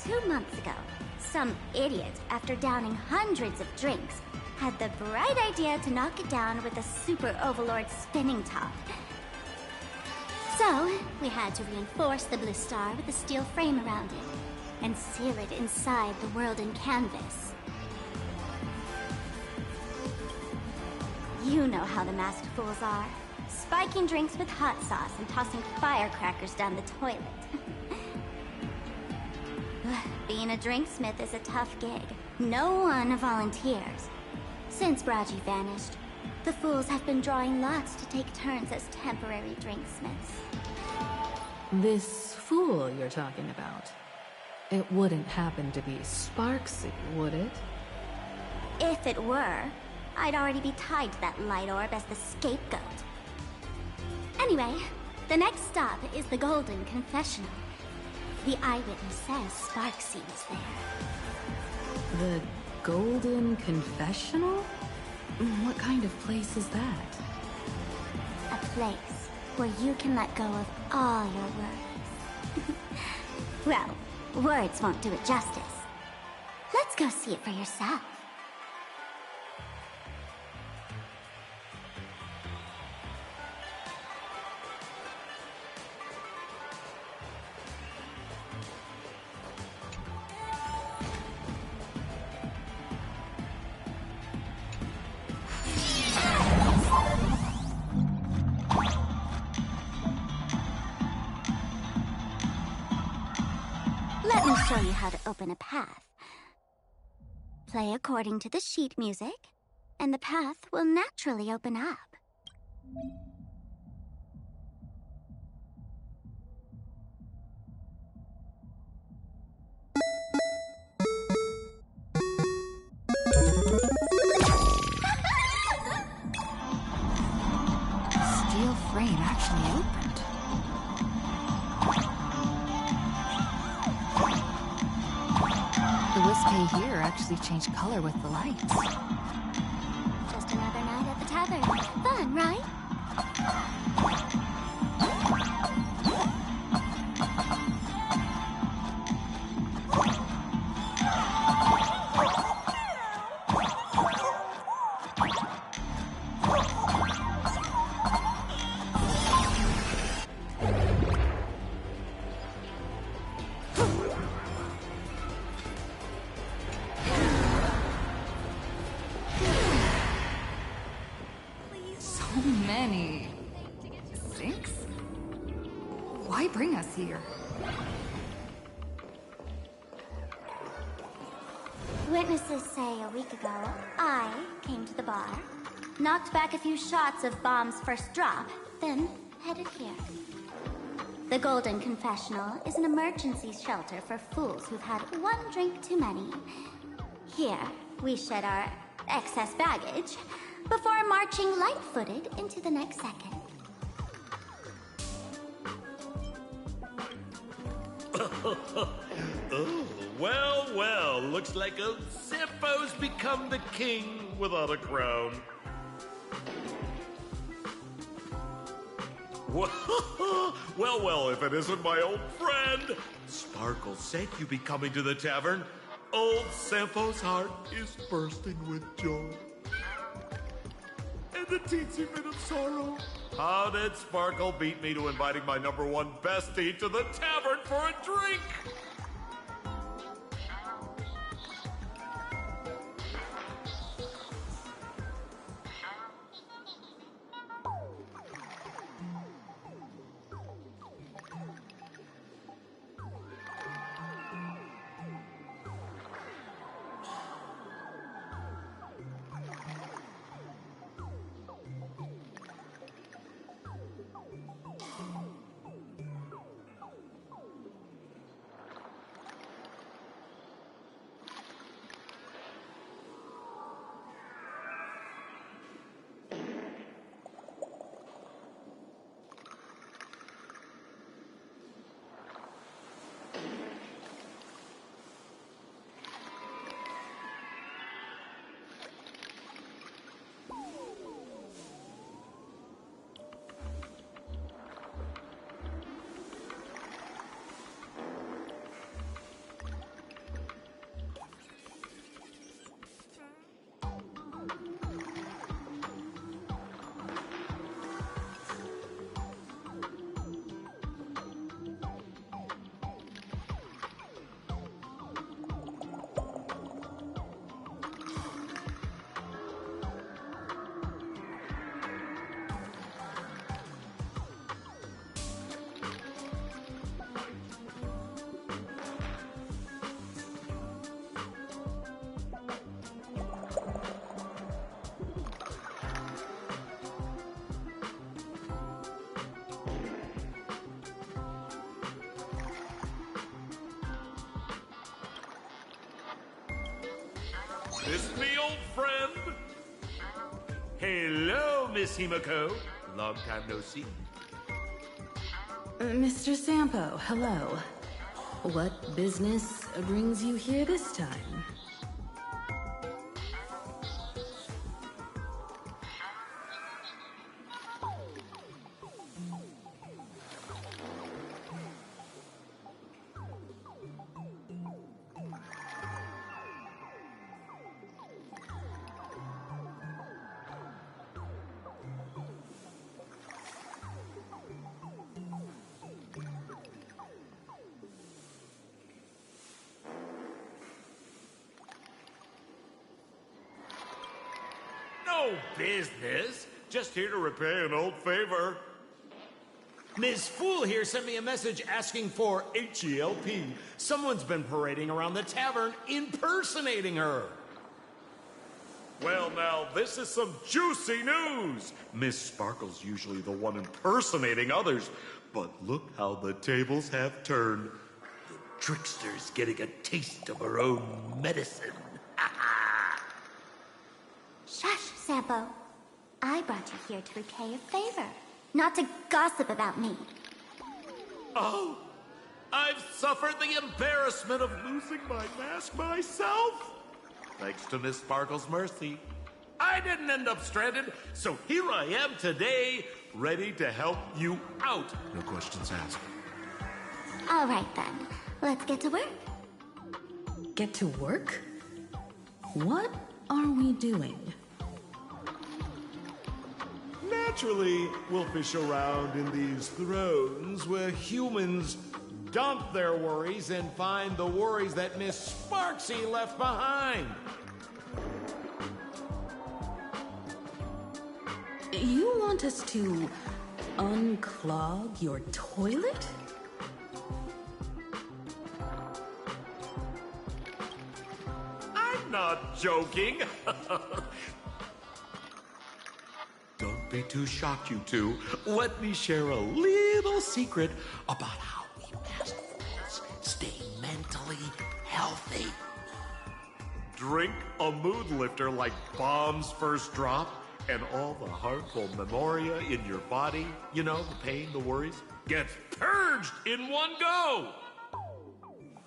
2 months ago, some idiot, after downing hundreds of drinks, had the bright idea to knock it down with a super overlord spinning top. So, we had to reinforce the Blistar with a steel frame around it, and seal it inside the world in canvas. You know how the masked fools are. Spiking drinks with hot sauce and tossing firecrackers down the toilet. Being a drinksmith is a tough gig. No one volunteers. Since Braji vanished, the fools have been drawing lots to take turns as temporary drinksmiths. This fool you're talking about, it wouldn't happen to be Sparksy, would it? If it were, I'd already be tied to that light orb as the scapegoat. Anyway, the next stop is the Golden Confessional. The eyewitness says Sparksy was there. The Golden Confessional? What kind of place is that? A place where you can let go of all your worries. Well, words won't do it justice. Let's go see it for yourself. Let me show you how to open a path. Play according to the sheet music, and the path will naturally open up. Steel frame actually opened. The Wispy here actually changed color with the lights. Just another night at the tavern. Fun, right? Many sinks? Why bring us here? Witnesses say a week ago, I came to the bar, knocked back a few shots of Bomb's first drop, then headed here. The Golden Confessional is an emergency shelter for fools who've had one drink too many. Here, we shed our excess baggage before marching light-footed into the next second. Oh, well, well, looks like old Zeppo's become the king without a crown. Well, well, if it isn't my old friend. Sparkle said you'd be coming to the tavern. Old Zeppo's heart is bursting with joy. And the teensy bit of sorrow. How did Sparkle beat me to inviting my #1 bestie to the tavern for a drink? This me old friend. Hello, Miss Himiko. Long time no see. Mr. Sampo, hello. What business brings you here this time? No business. Just here to repay an old favor. Ms. Fool here sent me a message asking for H-E-L-P. Someone's been parading around the tavern impersonating her. Well, now, this is some juicy news. Miss Sparkle's usually the one impersonating others, but look how the tables have turned. The trickster's getting a taste of her own medicine. Shush, Sampo. I brought you here to repay a favor, not to gossip about me. Oh, I've suffered the embarrassment of losing my mask myself. Thanks to Miss Sparkle's mercy, I didn't end up stranded, so here I am today, ready to help you out. No questions asked. All right, then. Let's get to work. Get to work? What are we doing? Naturally, we'll fish around in these thrones where humans dump their worries and find the worries that Miss Sparksy left behind. You want us to unclog your toilet? I'm not joking. Don't be too shocked, you two. Let me share a little secret about how we masked fools stay mentally healthy. Drink a mood lifter like Bomb's First Drop, and all the harmful memoria in your body, you know, the pain, the worries, gets purged in one go.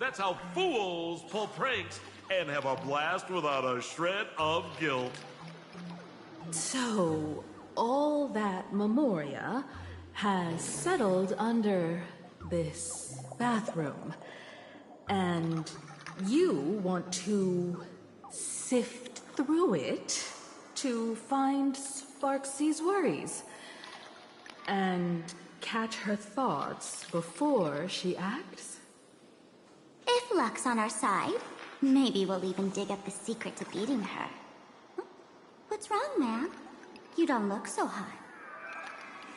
That's how fools pull pranks and have a blast without a shred of guilt. So, all that memoria has settled under this bathroom. And you want to sift through it to find Sparksy's worries and catch her thoughts before she acts? If luck's on our side, maybe we'll even dig up the secret to beating her. What's wrong, ma'am? You don't look so hot.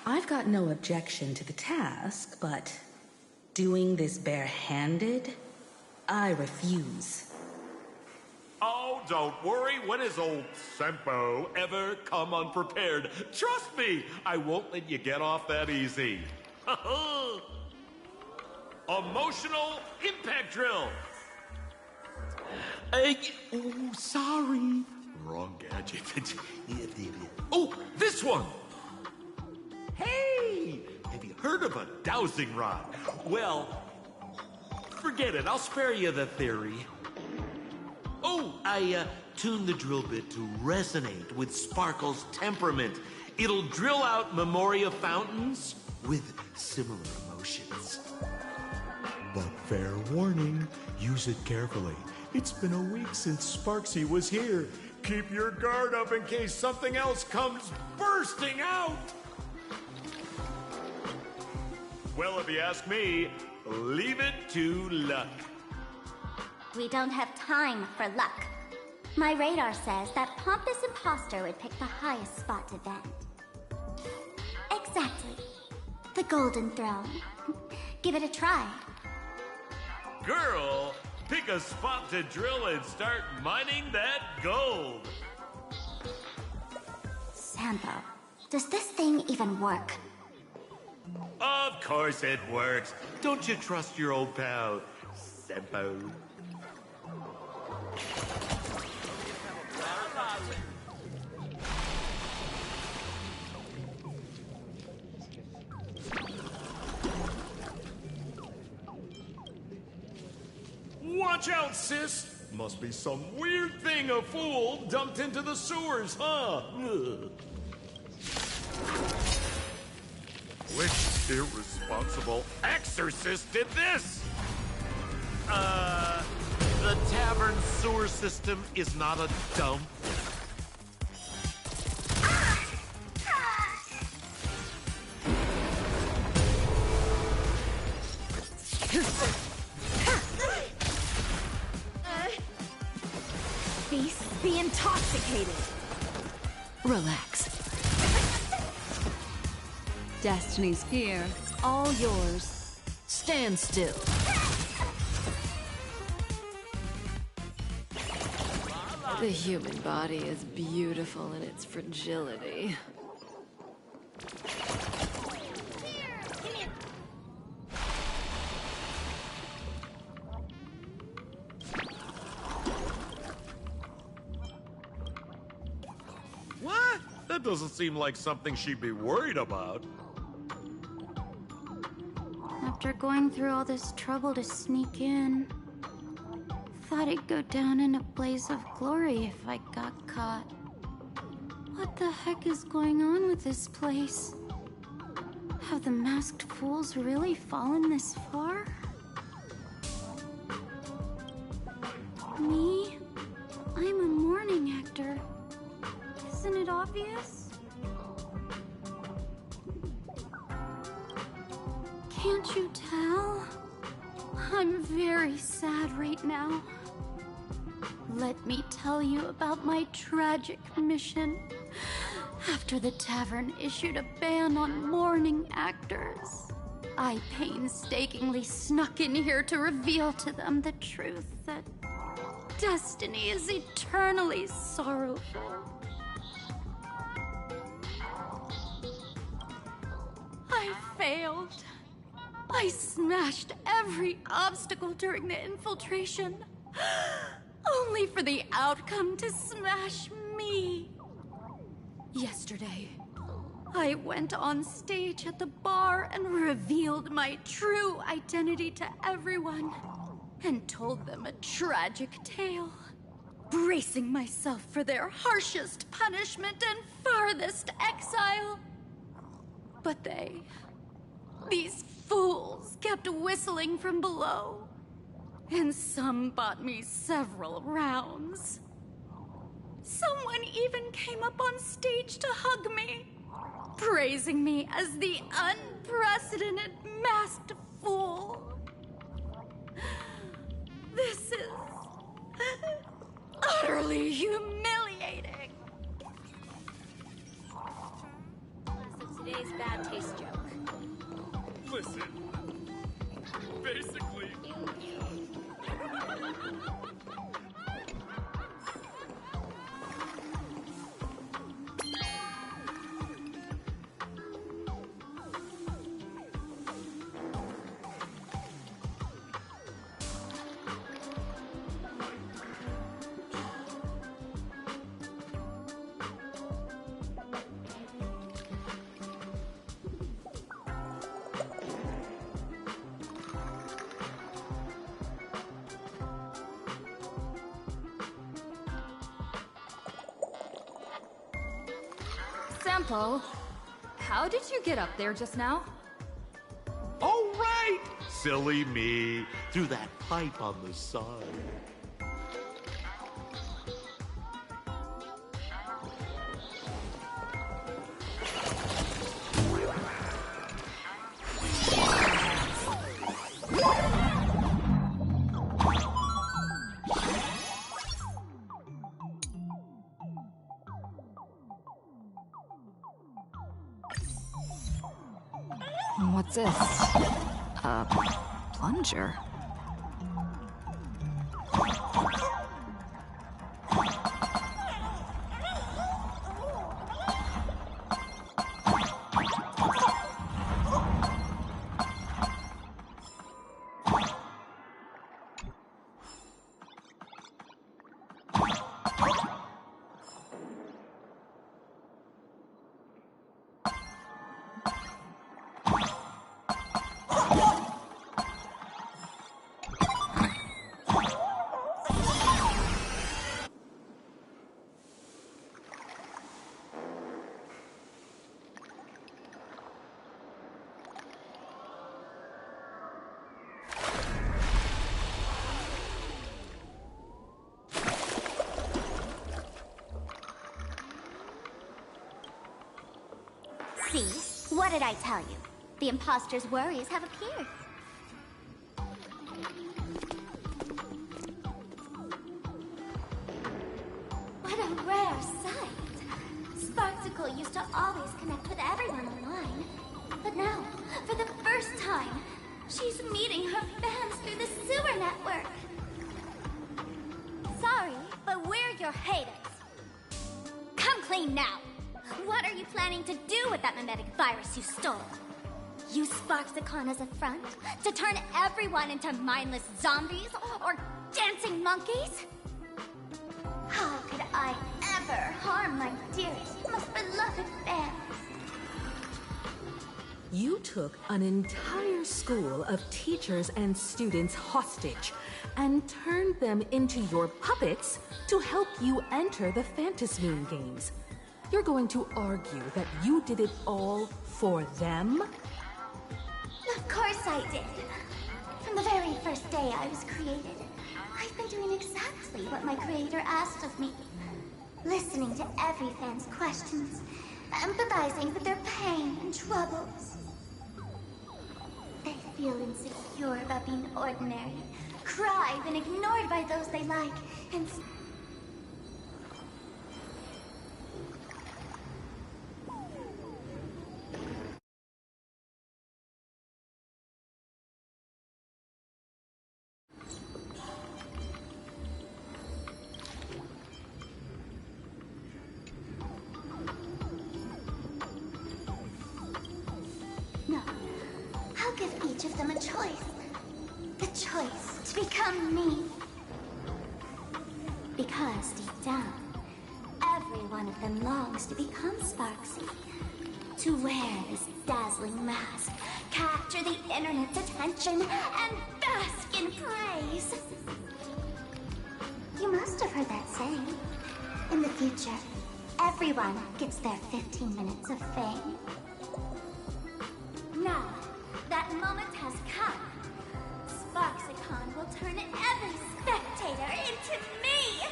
I've got no objection to the task, but doing this barehanded, I refuse. Oh, don't worry. When has old Sempo ever come unprepared? Trust me, I won't let you get off that easy. Emotional impact drill. Oh, sorry. Wrong gadget. Oh, this one. Hey, have you heard of a dowsing rod? Well, forget it. I'll spare you the theory. Oh, I tuned the drill bit to resonate with Sparkle's temperament. It'll drill out memoria fountains with similar emotions. But fair warning, use it carefully. It's been a week since Sparksy was here. Keep your guard up in case something else comes bursting out. Well, if you ask me, leave it to luck. We don't have time for luck. My radar says that pompous imposter would pick the highest spot to vent. Exactly. The Golden Throne. Give it a try. Girl, pick a spot to drill and start mining that gold. Sampo, does this thing even work? Of course it works. Don't you trust your old pal, Sempo? Watch out, sis! Must be some weird thing a fool dumped into the sewers, huh? Ugh. Which irresponsible exorcist did this? The tavern sewer system is not a dump. Feast be intoxicated. Relax. Destiny's here, all yours. Stand still. The human body is beautiful in its fragility. What? That doesn't seem like something she'd be worried about. After going through all this trouble to sneak in, thought I'd go down in a blaze of glory if I got caught. What the heck is going on with this place? Have the masked fools really fallen this far? Me? I'm a morning actor. Isn't it obvious? Can't you tell? I'm very sad right now. Let me tell you about my tragic mission. After the tavern issued a ban on morning actors, I painstakingly snuck in here to reveal to them the truth that destiny is eternally sorrowful. I failed. I smashed every obstacle during the infiltration, only for the outcome to smash me. Yesterday, I went on stage at the bar and revealed my true identity to everyone, and told them a tragic tale, bracing myself for their harshest punishment and farthest exile. But these fools kept whistling from below, and some bought me several rounds. Someone even came up on stage to hug me, praising me as the unprecedented masked fool. This is utterly humiliating. So today's bad taste joke. Listen, basically... Sample, how did you get up there just now? Oh, right! Silly me. Through that pipe on the side. What's this? A plunger? See? What did I tell you? The imposter's worries have appeared. What a rare sight. Sparksicle used to always connect with everyone online. But now, for the first time, she's meeting her fans through the sewer network. Sorry, but we're your haters. Come clean now. What are you planning to do with that mimetic virus you stole? Use Sparksicon as a front to turn everyone into mindless zombies or dancing monkeys? How could I ever harm my dearest, most beloved fans? You took an entire school of teachers and students hostage and turned them into your puppets to help you enter the Phantasmoon games. You're going to argue that you did it all for them? Of course I did. From the very first day I was created, I've been doing exactly what my creator asked of me. Listening to every fan's questions, empathizing with their pain and troubles. They feel insecure about being ordinary, cry when ignored by those they like, and... No. I'll give each of them a choice. The choice to become me. Because deep down, every one of them longs to become Sparksy. To wear this dazzling mask, capture the internet's attention, and bask in praise. You must have heard that saying. In the future, everyone gets their 15 minutes of fame. Now, that moment has come. Sparksicon will turn every spectator into me!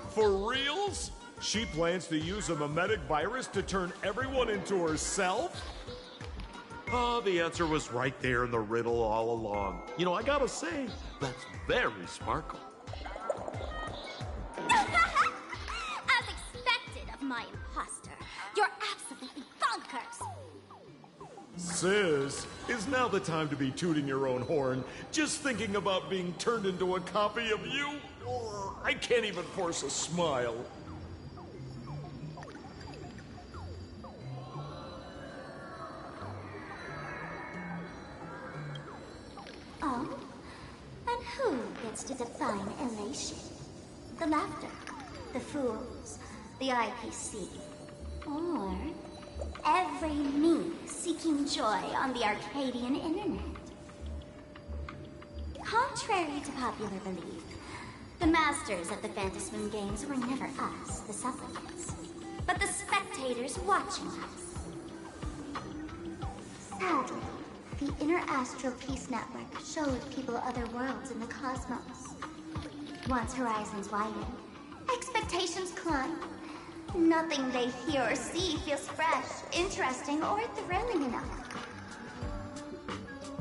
For reals? She plans to use a mimetic virus to turn everyone into herself? Oh, the answer was right there in the riddle all along. You know, I gotta say, that's very Sparkle. As expected of my imposter, you're absolutely bonkers! Sis, is now the time to be tooting your own horn, just thinking about being turned into a copy of you? Or I can't even force a smile. Oh? And who gets to define elation? The laughter, the fools, the IPC, or every me seeking joy on the Arcadian internet? Contrary to popular belief, the masters of the Phantasmoon games were never us, the supplicants, but the spectators watching us. Sadly, the Interastral Peace Network showed people other worlds in the cosmos. Once horizons widen, expectations climb. Nothing they hear or see feels fresh, interesting, or thrilling enough.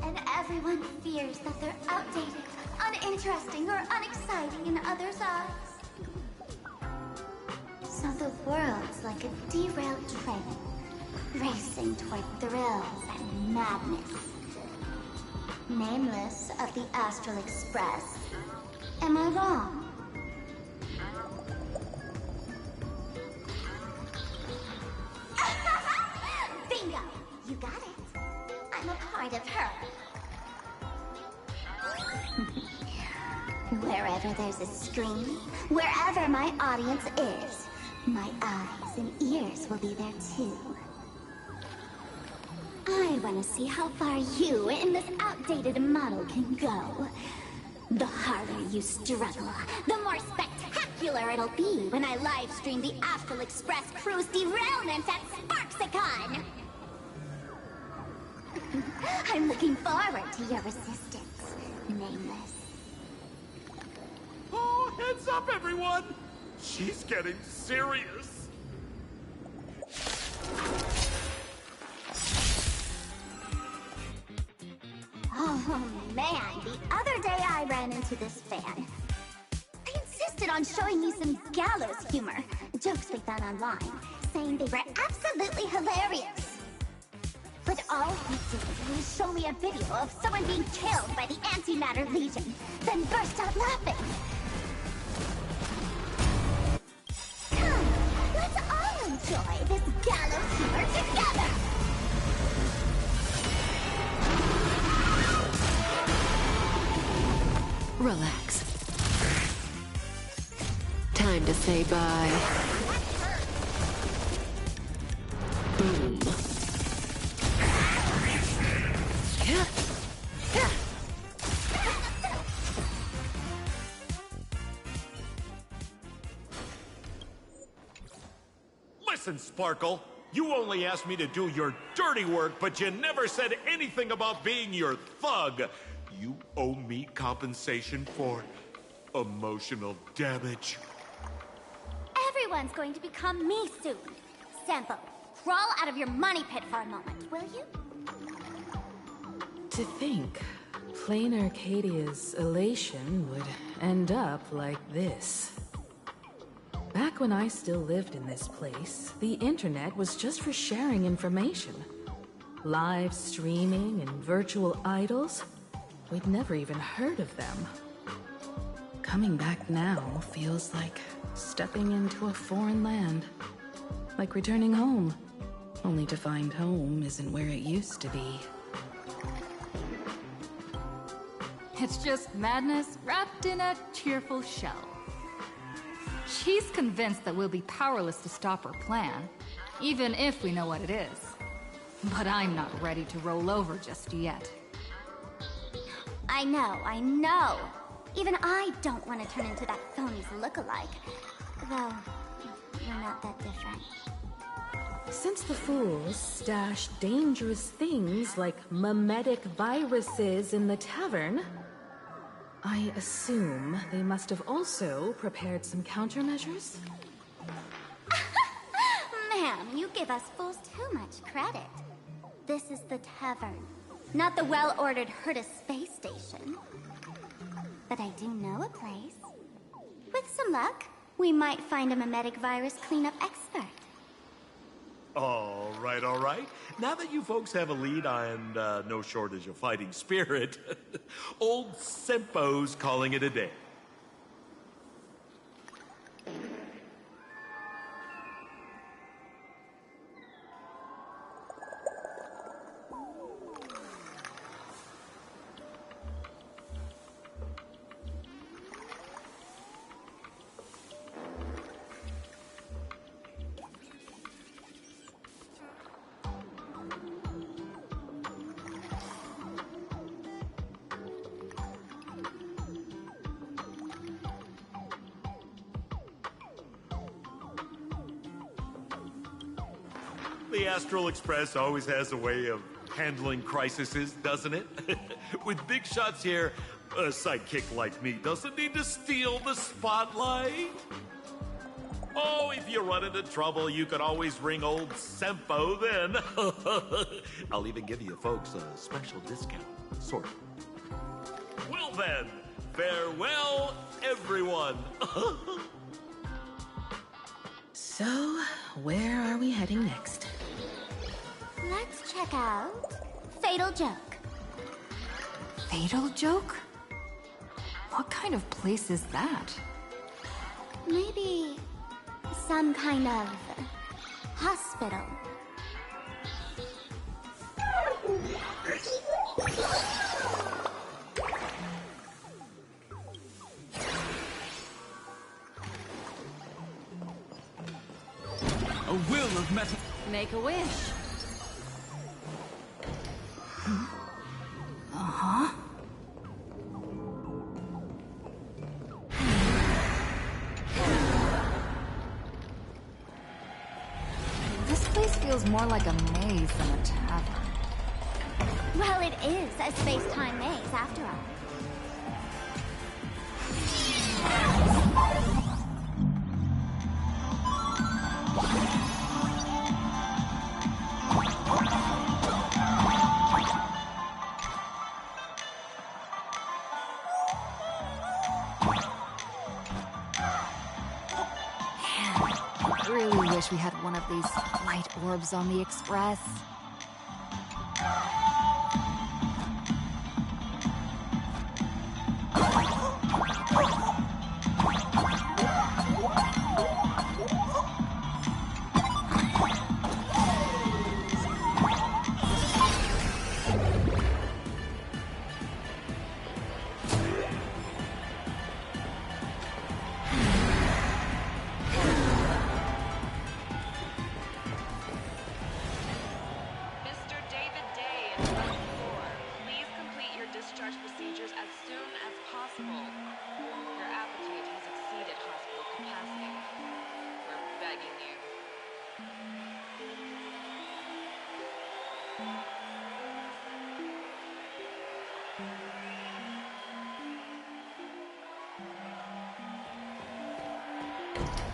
And everyone fears that they're outdated, uninteresting, or unexciting in others' eyes. So the world's like a derailed train, racing toward thrills and madness. Nameless of the Astral Express. Am I wrong? Bingo! You got it. I'm a part of her. Wherever there's a screen, wherever my audience is, my eyes and ears will be there too. I want to see how far you in this outdated model can go. The harder you struggle, the more spectacular it'll be when I live stream the Astral Express crew's derailment at Sparksicon! I'm looking forward to your resistance, Nameless. Oh, heads up, everyone! She's getting serious. Oh man, the other day I ran into this fan. They insisted on showing me some gallows humor, jokes they found online, saying they were absolutely hilarious. But all he did was show me a video of someone being killed by the Antimatter Legion, then burst out laughing. Come, let's all enjoy this gallows humor together! Relax. Time to say bye. Boom. Listen, Sparkle. You only asked me to do your dirty work, but you never said anything about being your thug. You owe me compensation for emotional damage. Everyone's going to become me soon. Sampo, crawl out of your money pit for a moment, will you? To think, plain Arcadia's elation would end up like this. Back when I still lived in this place, the internet was just for sharing information. Live streaming and virtual idols, we'd never even heard of them. Coming back now feels like stepping into a foreign land. Like returning home, only to find home isn't where it used to be. It's just madness wrapped in a cheerful shell. She's convinced that we'll be powerless to stop her plan, even if we know what it is. But I'm not ready to roll over just yet. I know. Even I don't want to turn into that phony's lookalike. Though, we're not that different. Since the fools stash dangerous things like mimetic viruses in the tavern, I assume they must have also prepared some countermeasures? Ma'am, you give us fools too much credit. This is the tavern, not the well-ordered Herta space station. But I do know a place. With some luck, we might find a mimetic virus cleanup expert. All right. Now that you folks have a lead and no shortage of fighting spirit, old Sempo's calling it a day. The Astral Express always has a way of handling crises, doesn't it? With big shots here, a sidekick like me doesn't need to steal the spotlight. Oh, if you run into trouble, you can always ring old Sempo then. I'll even give you folks a special discount, sort of. Well then, farewell, everyone. So, where are we heading next? Let's check out Fatal Joke. Fatal Joke? What kind of place is that? Maybe some kind of hospital. A will of metal. Make a wish. Uh-huh. This place feels more like a maze than a tavern. Well, it is a space-time maze, after all. wish we had one of these light orbs on the Express. Mr. David Day in Level 4, please complete your discharge procedures as soon as possible. Your appetite has exceeded hospital capacity. We're begging you.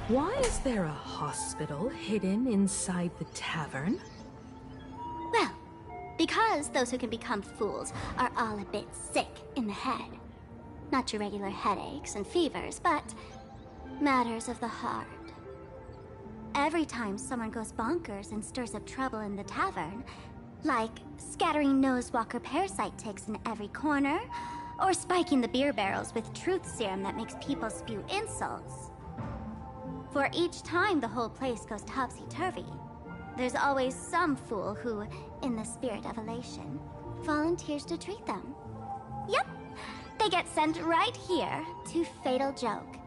Why is there a hospital hidden inside the tavern? Well, because those who can become fools are all a bit sick in the head. Not your regular headaches and fevers, but matters of the heart. Every time someone goes bonkers and stirs up trouble in the tavern, like scattering nosewalker parasite ticks in every corner, or spiking the beer barrels with truth serum that makes people spew insults. For each time the whole place goes topsy-turvy, there's always some fool who, in the spirit of elation, volunteers to treat them. Yep, they get sent right here to Fatal Joke.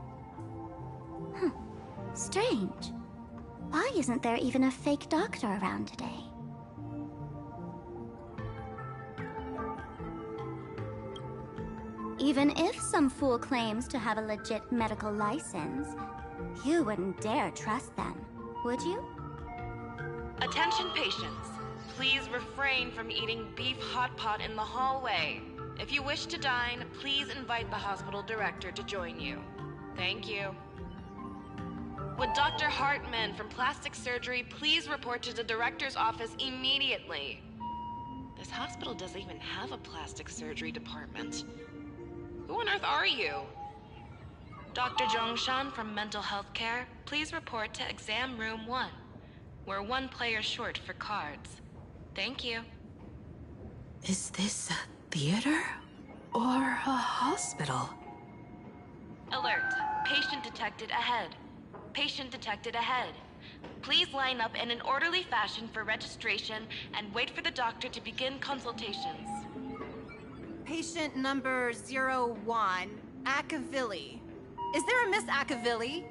Strange. Why isn't there even a fake doctor around today? Even if some fool claims to have a legit medical license, you wouldn't dare trust them, would you? Attention patients. Please refrain from eating beef hot pot in the hallway. If you wish to dine, please invite the hospital director to join you. Thank you. Would Dr. Hartman from Plastic Surgery please report to the director's office immediately? This hospital doesn't even have a plastic surgery department. Who on earth are you? Dr. Zhongshan from Mental Health Care, please report to Exam Room 1. We're one player short for cards. Thank you. Is this a theater or a hospital? Alert. Patient detected ahead. Patient detected ahead. Please line up in an orderly fashion for registration and wait for the doctor to begin consultations. Patient number 01, Akavilli. Is there a Miss Akavilli?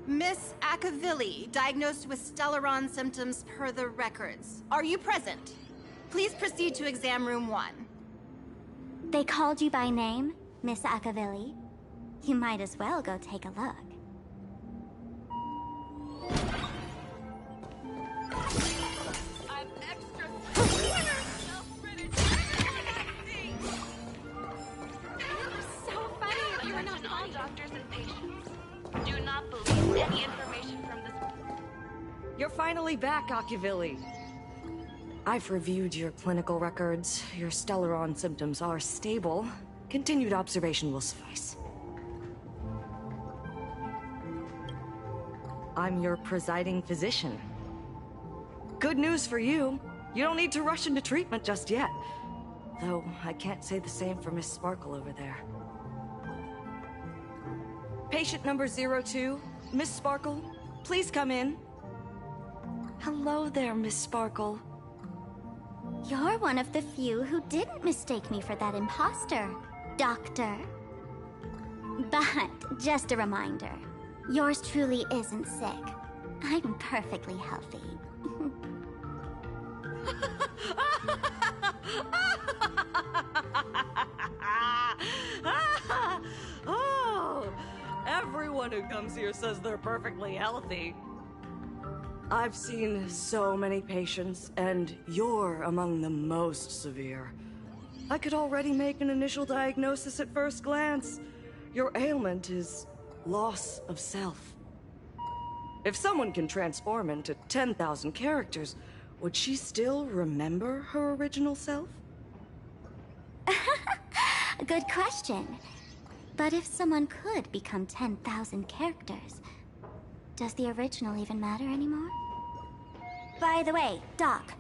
Miss Akavilli, diagnosed with Stellaron symptoms per the records. Are you present? Please proceed to exam room 1. They called you by name, Miss Akavilli. You might as well go take a look. I'm extra So funny if you were not all funny. doctors and patients. Do not believe any information from this. You're finally back, Akavilli. I've reviewed your clinical records. Your Stellaron symptoms are stable. Continued observation will suffice. I'm your presiding physician. Good news for you. You don't need to rush into treatment just yet. Though, I can't say the same for Miss Sparkle over there. Patient number 02, Miss Sparkle, please come in. Hello there, Miss Sparkle. You're one of the few who didn't mistake me for that imposter, Doctor. But, just a reminder, yours truly isn't sick. I'm perfectly healthy. Oh, everyone who comes here says they're perfectly healthy. I've seen so many patients, and you're among the most severe. I could already make an initial diagnosis at first glance. Your ailment is loss of self. If someone can transform into 10,000 characters, would she still remember her original self? Good question. But if someone could become 10,000 characters, Does the original even matter anymore? By the way, Doc,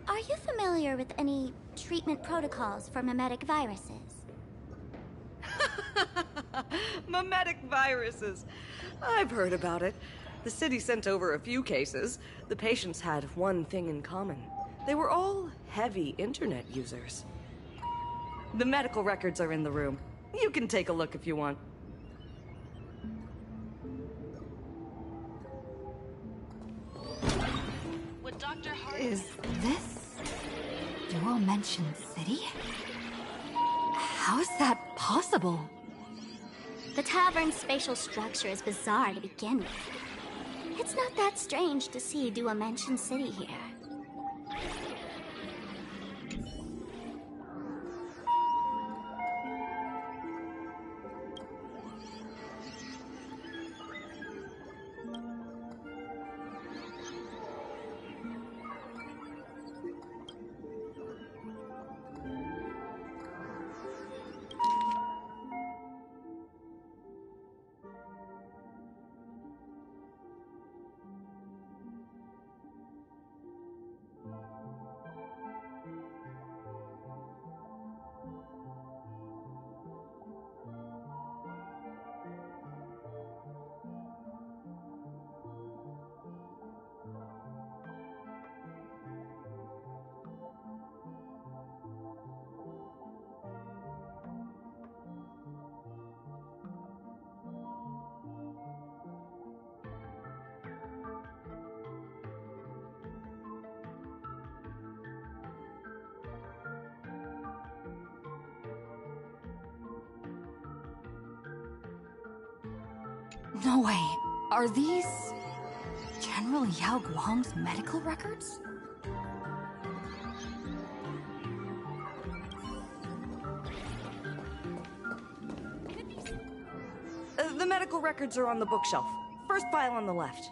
are you familiar with any treatment protocols for mimetic viruses? Mimetic viruses. I've heard about it. The city sent over a few cases. The patients had one thing in common. They were all heavy internet users. The medical records are in the room. You can take a look if you want. Would Dr. Hart... Is this Dual Mention City? How is that possible? The tavern's spatial structure is bizarre to begin with. It's not that strange to see Dual Mention City here. No way. Are these General Yao Guang's medical records? The medical records are on the bookshelf. First file on the left.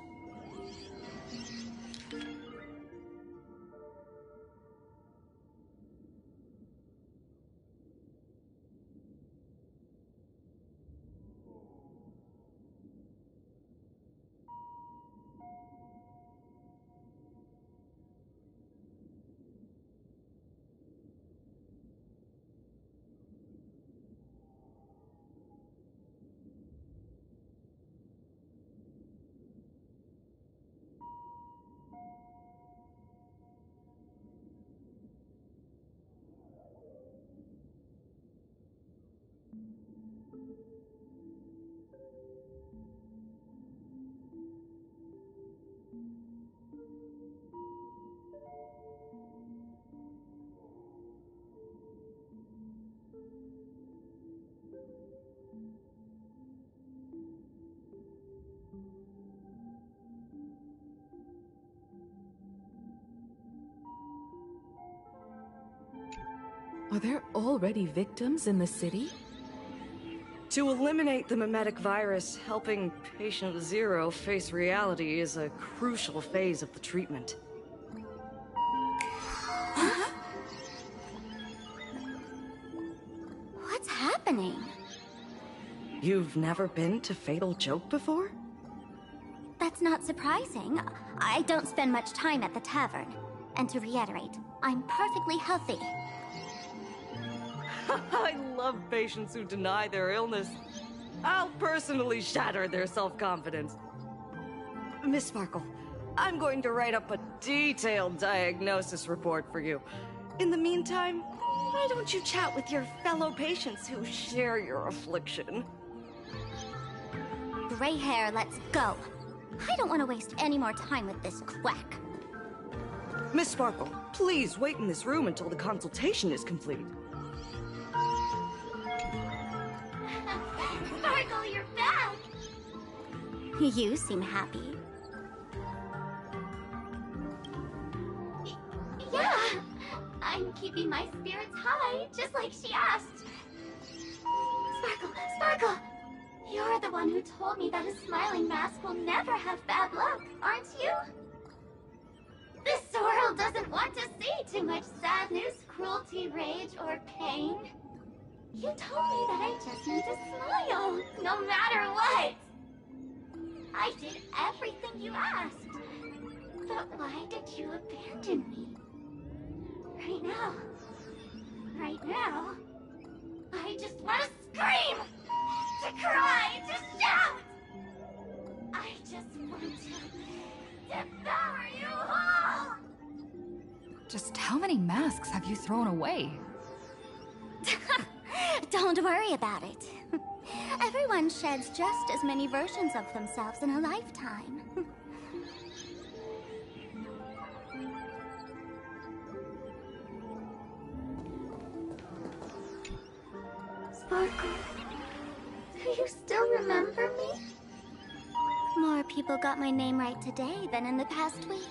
Are there already victims in the city? To eliminate the mimetic virus, helping Patient Zero face reality is a crucial phase of the treatment. What's happening? You've never been to Fatal Joke before? That's not surprising. I don't spend much time at the tavern. And to reiterate, I'm perfectly healthy. I love patients who deny their illness. I'll personally shatter their self-confidence. Miss Sparkle, I'm going to write up a detailed diagnosis report for you. In the meantime, why don't you chat with your fellow patients who share your affliction? Gray hair, let's go. I don't want to waste any more time with this quack. Miss Sparkle, please wait in this room until the consultation is complete. Sparkle, you're back! You seem happy. Yeah, I'm keeping my spirits high, just like she asked. Sparkle, Sparkle! You're the one who told me that a smiling mask will never have bad luck, aren't you? This world doesn't want to see too much sadness, cruelty, rage, or pain. You told me that I just need to smile, no matter what. I did everything you asked. But why did you abandon me? Right now, I just want to scream, to cry, to shout. I just want to devour you all. Just how many masks have you thrown away? Don't worry about it. Everyone sheds just as many versions of themselves in a lifetime. Sparkle, do you still remember me? More people got my name right today than in the past week.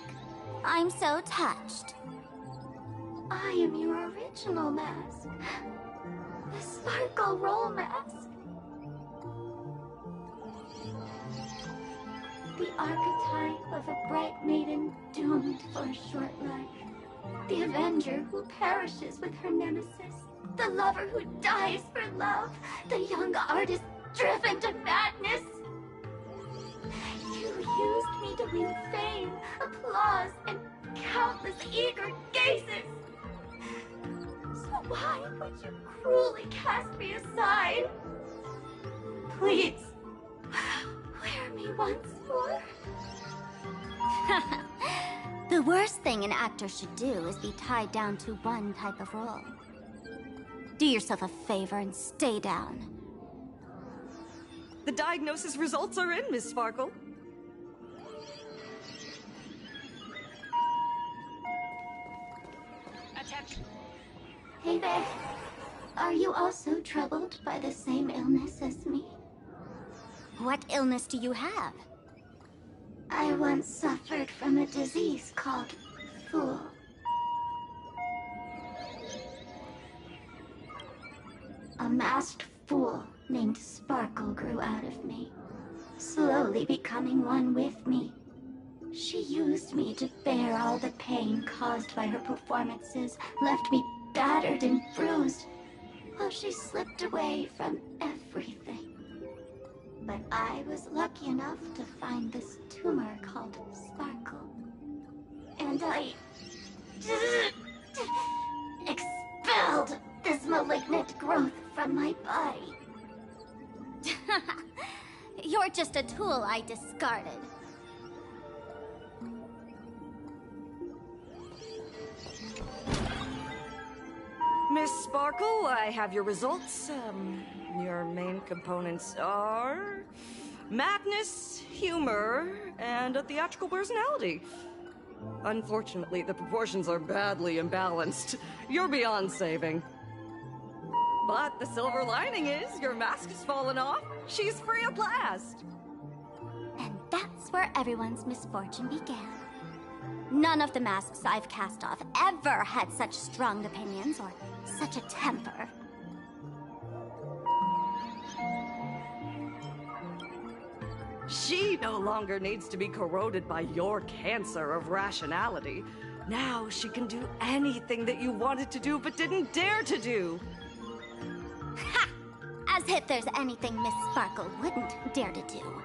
I'm so touched. I am your original mask. The Sparkle Roll mask. The archetype of a bright maiden doomed for a short life. The avenger who perishes with her nemesis. The lover who dies for love. The young artist driven to madness. You used me to win fame, applause, and countless eager gazes. So why would you cruelly cast me aside? Please, wear me once more. The worst thing an actor should do is be tied down to one type of role. Do yourself a favor and stay down. The diagnosis results are in, Miss Sparkle. Attention. Hey there. Are you also troubled by the same illness as me? What illness do you have? I once suffered from a disease called Fool. A masked fool named Sparkle grew out of me, slowly becoming one with me. She used me to bear all the pain caused by her performances, left me battered and bruised, while she slipped away from everything. But I was lucky enough to find this tumor called Sparkle. And I expelled this malignant growth from my body. You're just a tool I discarded. Miss Sparkle, I have your results. Your main components are madness, humor, and a theatrical personality. Unfortunately, the proportions are badly imbalanced. You're beyond saving. But the silver lining is your mask has fallen off. She's free at last. And that's where everyone's misfortune began. None of the masks I've cast off ever had such strong opinions or such a temper. She no longer needs to be corroded by your cancer of rationality. Now she can do anything that you wanted to do but didn't dare to do. Ha! As if there's anything Miss Sparkle wouldn't dare to do.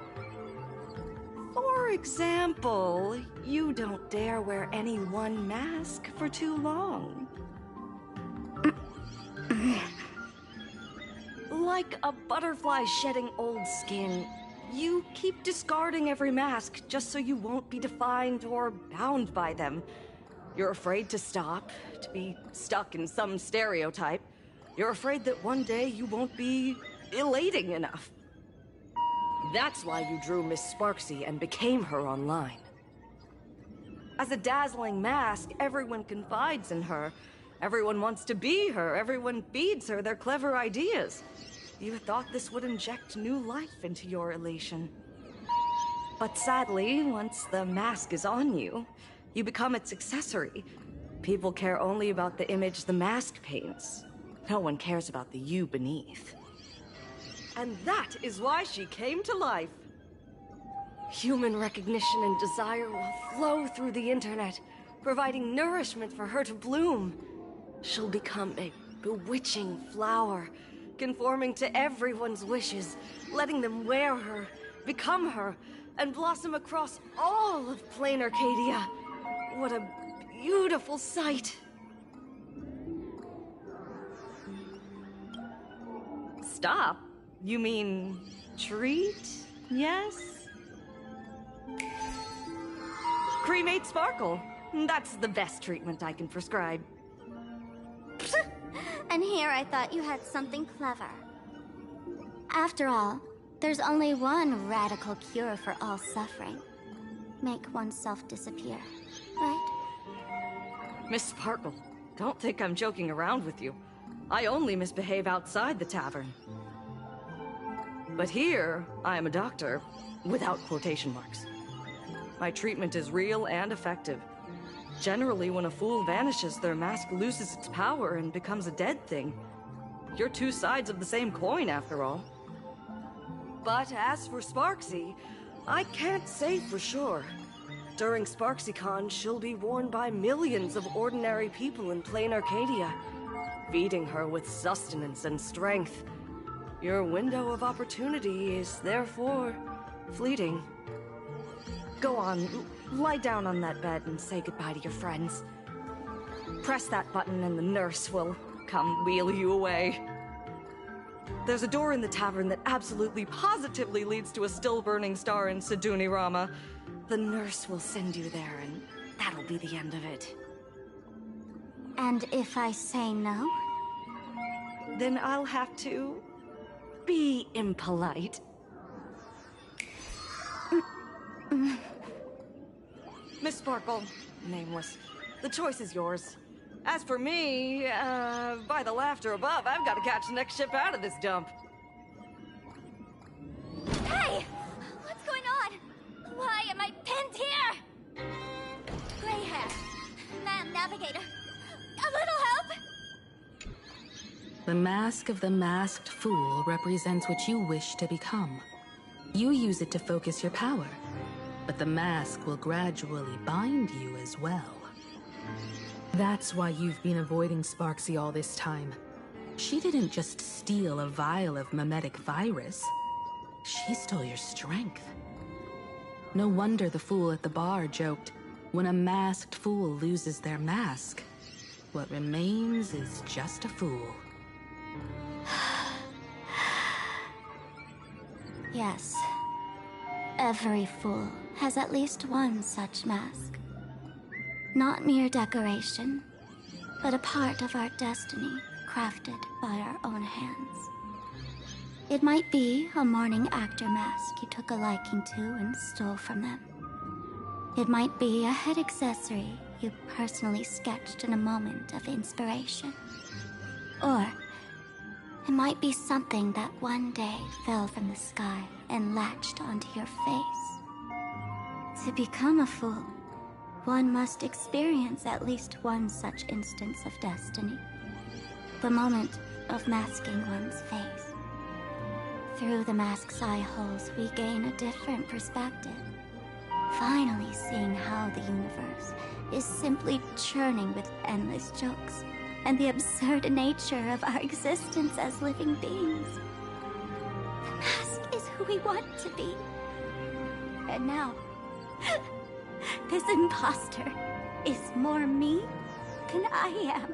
For example, you don't dare wear any one mask for too long. Like a butterfly shedding old skin, you keep discarding every mask just so you won't be defined or bound by them. You're afraid to stop, to be stuck in some stereotype. You're afraid that one day you won't be elating enough. That's why you drew Miss Sparksy and became her online. As a dazzling mask, everyone confides in her. Everyone wants to be her. Everyone feeds her their clever ideas. You thought this would inject new life into your elation. But sadly, once the mask is on you, you become its accessory. People care only about the image the mask paints. No one cares about the you beneath. And that is why she came to life. Human recognition and desire will flow through the internet, providing nourishment for her to bloom. She'll become a bewitching flower, conforming to everyone's wishes, letting them wear her, become her, and blossom across all of plain Arcadia. What a beautiful sight. Stop? You mean treat? Yes? Cremate Sparkle. That's the best treatment I can prescribe. And here I thought you had something clever. After all, there's only one radical cure for all suffering. Make oneself disappear, right? Miss Sparkle, don't think I'm joking around with you. I only misbehave outside the tavern. But here, I am a doctor, without quotation marks. My treatment is real and effective. Generally, when a fool vanishes, their mask loses its power and becomes a dead thing. You're two sides of the same coin, after all. But as for Sparksy, I can't say for sure. During SparksyCon, she'll be worn by millions of ordinary people in plain Arcadia, feeding her with sustenance and strength. Your window of opportunity is therefore fleeting. Go on, lie down on that bed and say goodbye to your friends. Press that button and the nurse will come wheel you away. There's a door in the tavern that absolutely positively leads to a still-burning star in Siduni Rama. The nurse will send you there, and that'll be the end of it. And if I say no? Then I'll have to be impolite. Miss Sparkle, nameless, the choice is yours. As for me, by the laughter above, I've got to catch the next ship out of this dump. Hey! What's going on? Why am I pinned here? Gray hair. Ma'am, navigator. A little help? The mask of the masked fool represents what you wish to become. You use it to focus your power, but the mask will gradually bind you as well. That's why you've been avoiding Sparksy all this time. She didn't just steal a vial of mimetic virus. She stole your strength. No wonder the fool at the bar joked, when a masked fool loses their mask, what remains is just a fool. Yes. Every fool has at least one such mask. Not mere decoration, but a part of our destiny, crafted by our own hands. It might be a morning actor mask you took a liking to and stole from them. It might be a head accessory you personally sketched in a moment of inspiration. Or it might be something that one day fell from the sky and latched onto your face. To become a fool, one must experience at least one such instance of destiny. The moment of masking one's face. Through the mask's eye holes, we gain a different perspective. Finally seeing how the universe is simply churning with endless jokes, and the absurd nature of our existence as living beings. The mask is who we want to be. And now, this imposter is more me than I am.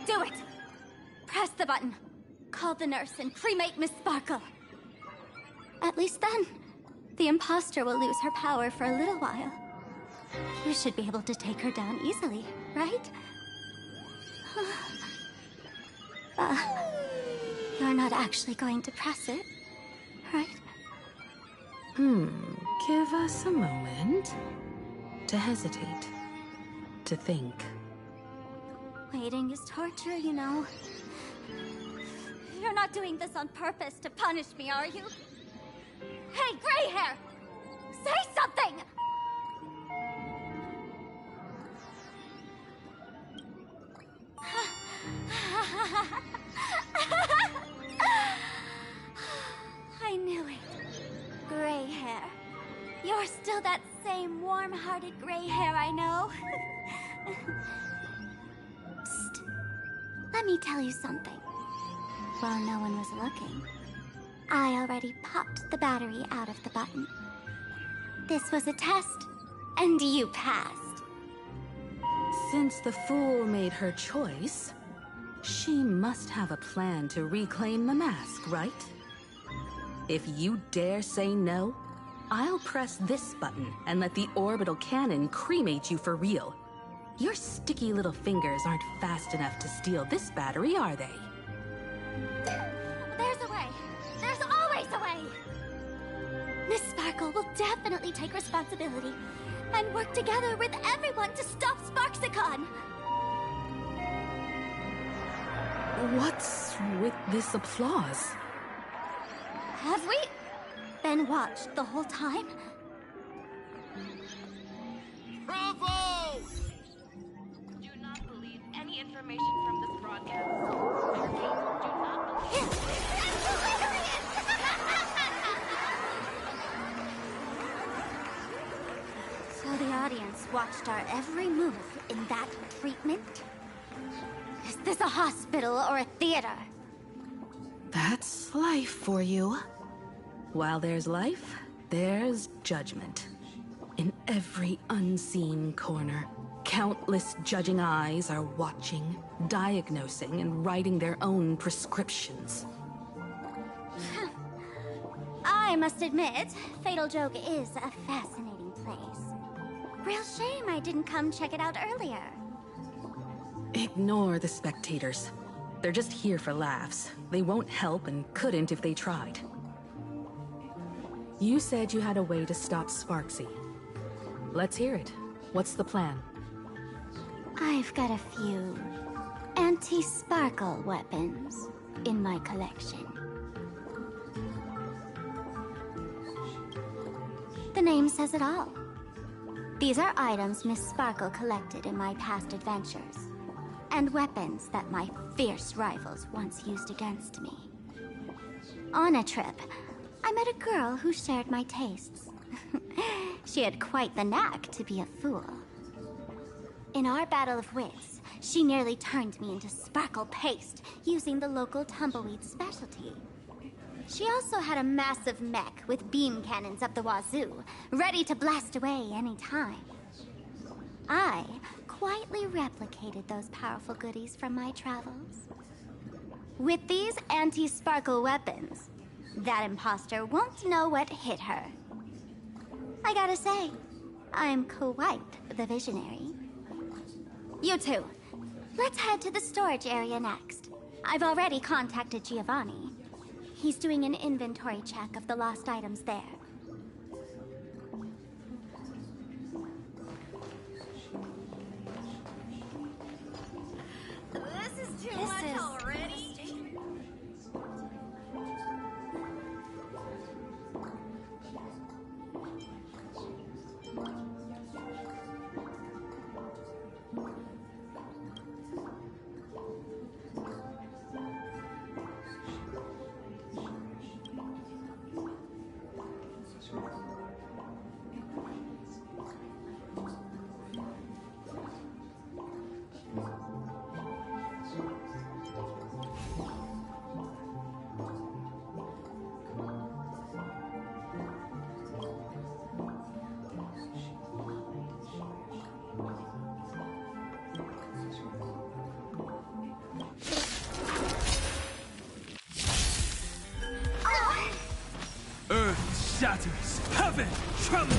Do it! Press the button. Call the nurse and cremate Miss Sparkle. At least then, the imposter will lose her power for a little while. You should be able to take her down easily, right? You're not actually going to press it, right? Give us a moment to hesitate, to think. Waiting is torture, you know. You're not doing this on purpose to punish me, are you? Hey, gray hair! Say something! I knew it. Gray hair. You're still that same warm-hearted gray hair I know. Psst. Let me tell you something. While no one was looking, I already popped the battery out of the button. This was a test, and you passed. Since the fool made her choice, she must have a plan to reclaim the mask, right? If you dare say no, I'll press this button and let the orbital cannon cremate you for real. Your sticky little fingers aren't fast enough to steal this battery, are they? There's a way. There's always a way. Miss Sparkle will definitely take responsibility and work together with everyone to stop Sparksicon. What's with this applause? Have we been watched the whole time? Bravo! Do not believe any information from this broadcast. I repeat, do not believe. So the audience watched our every move in that treatment? Is this a hospital or a theater? That's life for you. While there's life, there's judgment. In every unseen corner, countless judging eyes are watching, diagnosing, and writing their own prescriptions. I must admit, Fatal Joke is a fascinating place. Real shame I didn't come check it out earlier. Ignore the spectators. They're just here for laughs. They won't help and couldn't if they tried. You said you had a way to stop Sparksy. Let's hear it. What's the plan? I've got a few anti-sparkle weapons in my collection. The name says it all. These are items Miss Sparkle collected in my past adventures, and weapons that my fierce rivals once used against me. On a trip, I met a girl who shared my tastes. She had quite the knack to be a fool. In our battle of wits, she nearly turned me into sparkle paste using the local tumbleweed specialty. She also had a massive mech with beam cannons up the wazoo, ready to blast away any time. I quietly replicated those powerful goodies from my travels. With these anti-sparkle weapons, that imposter won't know what hit her. I gotta say, I'm quite the visionary. You two, let's head to the storage area next. I've already contacted Giovanni. He's doing an inventory check of the lost items there. This is too much already. Earth shatters, heaven trembles!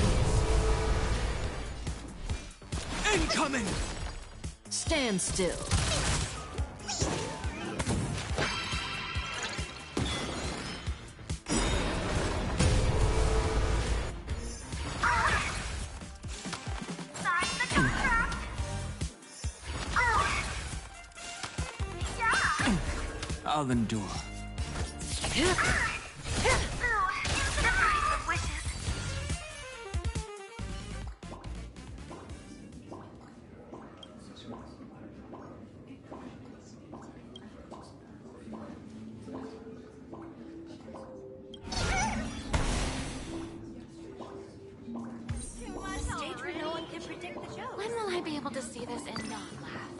Incoming! Stand still. I'll endure. When will I be able to see this and not laugh?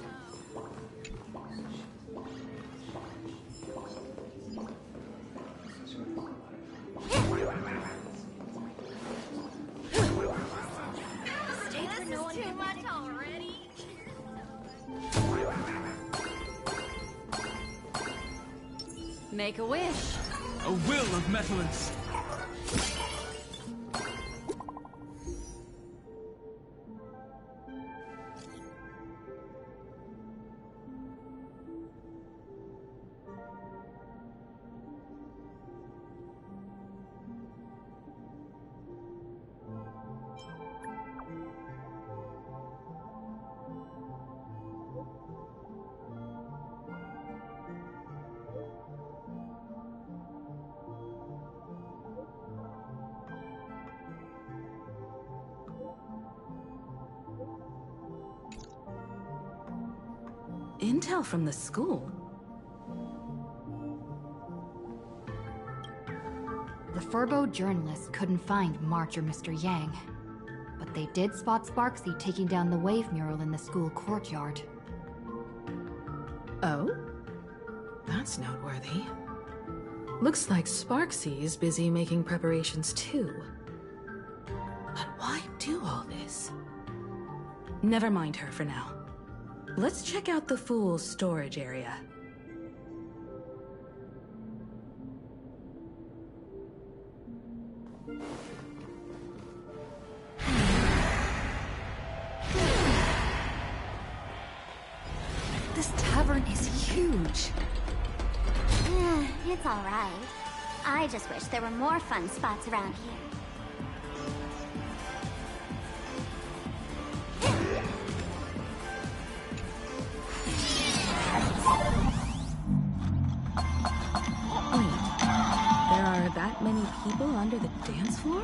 Too much already? Make a wish. A will of metallence. Intel from the school? The Furbo journalists couldn't find March or Mr. Yang, but they did spot Sparksy taking down the wave mural in the school courtyard. Oh? That's noteworthy. Looks like Sparksy's busy making preparations too. But why do all this? Never mind her for now. Let's check out the Fool's storage area. This tavern is huge. It's alright. I just wish there were more fun spots around here. There are that many people under the dance floor?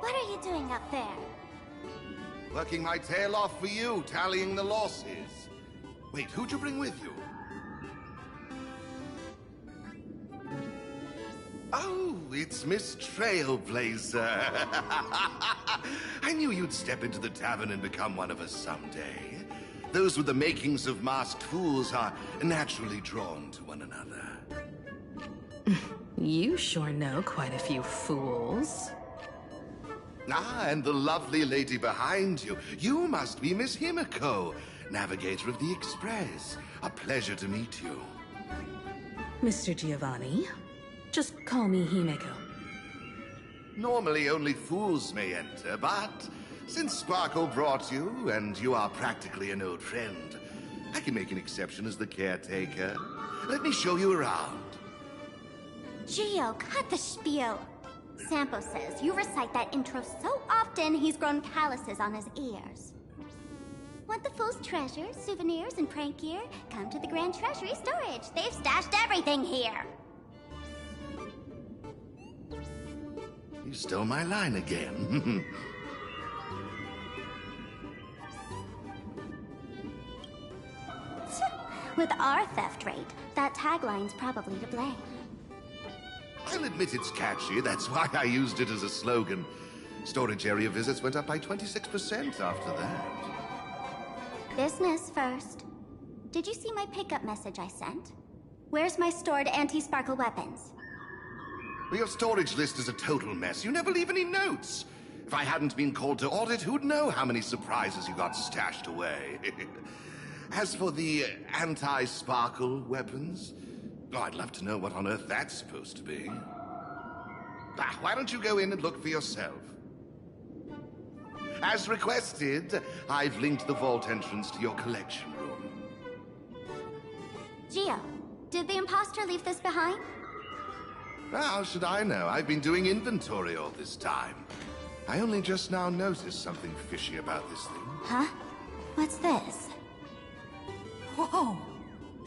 What are you doing up there? Working my tail off for you, tallying the losses. Wait, who'd you bring with you? Oh, it's Miss Trailblazer. I knew you'd step into the tavern and become one of us someday. Those with the makings of masked fools are naturally drawn to one another. You sure know quite a few fools. Ah, and the lovely lady behind you. You must be Miss Himiko, navigator of the Express. A pleasure to meet you. Mr. Giovanni, just call me Himeko. Normally only fools may enter, but since Sparkle brought you, and you are practically an old friend, I can make an exception as the caretaker. Let me show you around. Gio, cut the spiel. Sampo says you recite that intro so often he's grown calluses on his ears. Want the fool's treasures, souvenirs, and prank gear? Come to the Grand Treasury Storage. They've stashed everything here. You stole my line again. With our theft rate, that tagline's probably to blame. I'll admit it's catchy. That's why I used it as a slogan. Storage area visits went up by 26% after that. Business first. Did you see my pickup message I sent? Where's my stored anti-sparkle weapons? Well, your storage list is a total mess. You never leave any notes. If I hadn't been called to audit, who'd know how many surprises you got stashed away? As for the anti-sparkle weapons, oh, I'd love to know what on earth that's supposed to be. Why don't you go in and look for yourself? As requested, I've linked the vault entrance to your collection room. Gio, did the imposter leave this behind? How should I know? I've been doing inventory all this time. I only just now noticed something fishy about this thing. Huh? What's this? Whoa!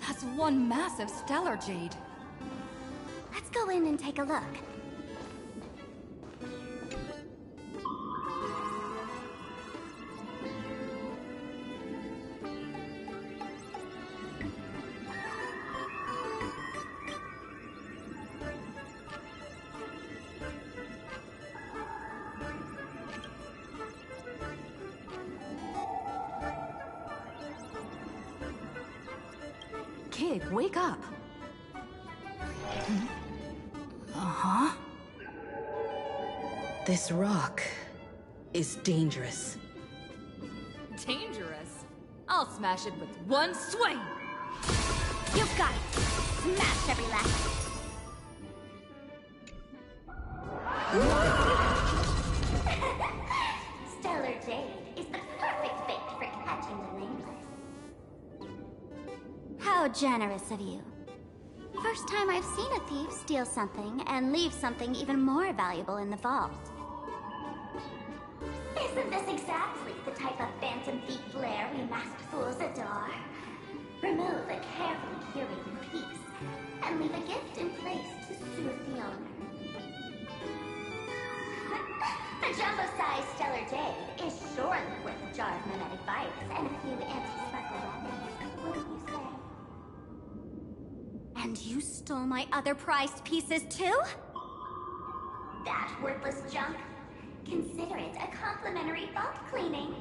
That's one massive stellar jade. Let's go in and take a look. Kid, wake up! Uh-huh. This rock is dangerous. Dangerous? I'll smash it with one swing! You've got it! Smash every last... Stellar Jade is the perfect bait for catching the nameless. How generous of you. First time I've seen a thief steal something and leave something even more valuable in the vault. Isn't this exactly the type of phantom thief flair we masked fools adore? Remove a carefully curated piece and leave a gift in place to soothe the owner. The jumbo-sized Stellar Jade is surely worth a jar of mimetic virus and a few anti-sparkle weapons, wouldn't you say? And you stole my other prized pieces too? That worthless junk? Consider it a complimentary vault cleaning.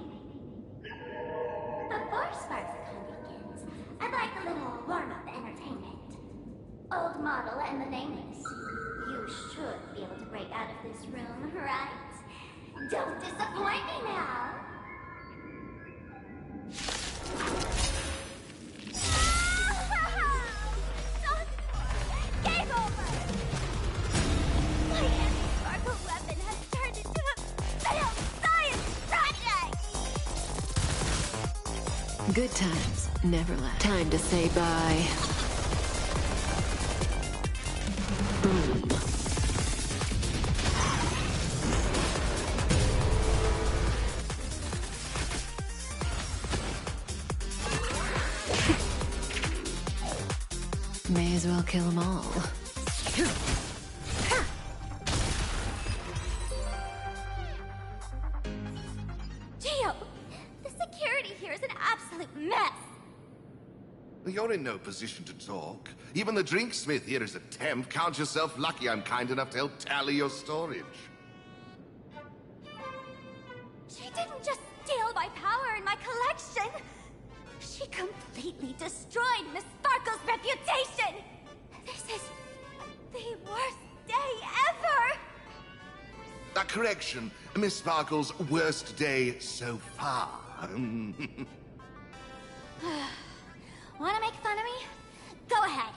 Before SparkleCon begins, I'd like a little warm-up entertainment. Old model and the nameless. You should be able to break out of this room, right? Don't disappoint me now! Game over! My anti-sparkle weapon has turned into a failed science project! Good times never last. Time to say bye. Boom. May as well kill them all. Gio, the security here is an absolute mess! You're in no position to talk. Even the drinksmith here is a temp. Count yourself lucky I'm kind enough to help tally your storage. She didn't just steal my power and my collection! She completely destroyed Miss Sparkle's reputation! This is the worst day ever! A correction. Miss Sparkle's worst day so far. Wanna make fun of me? Go ahead.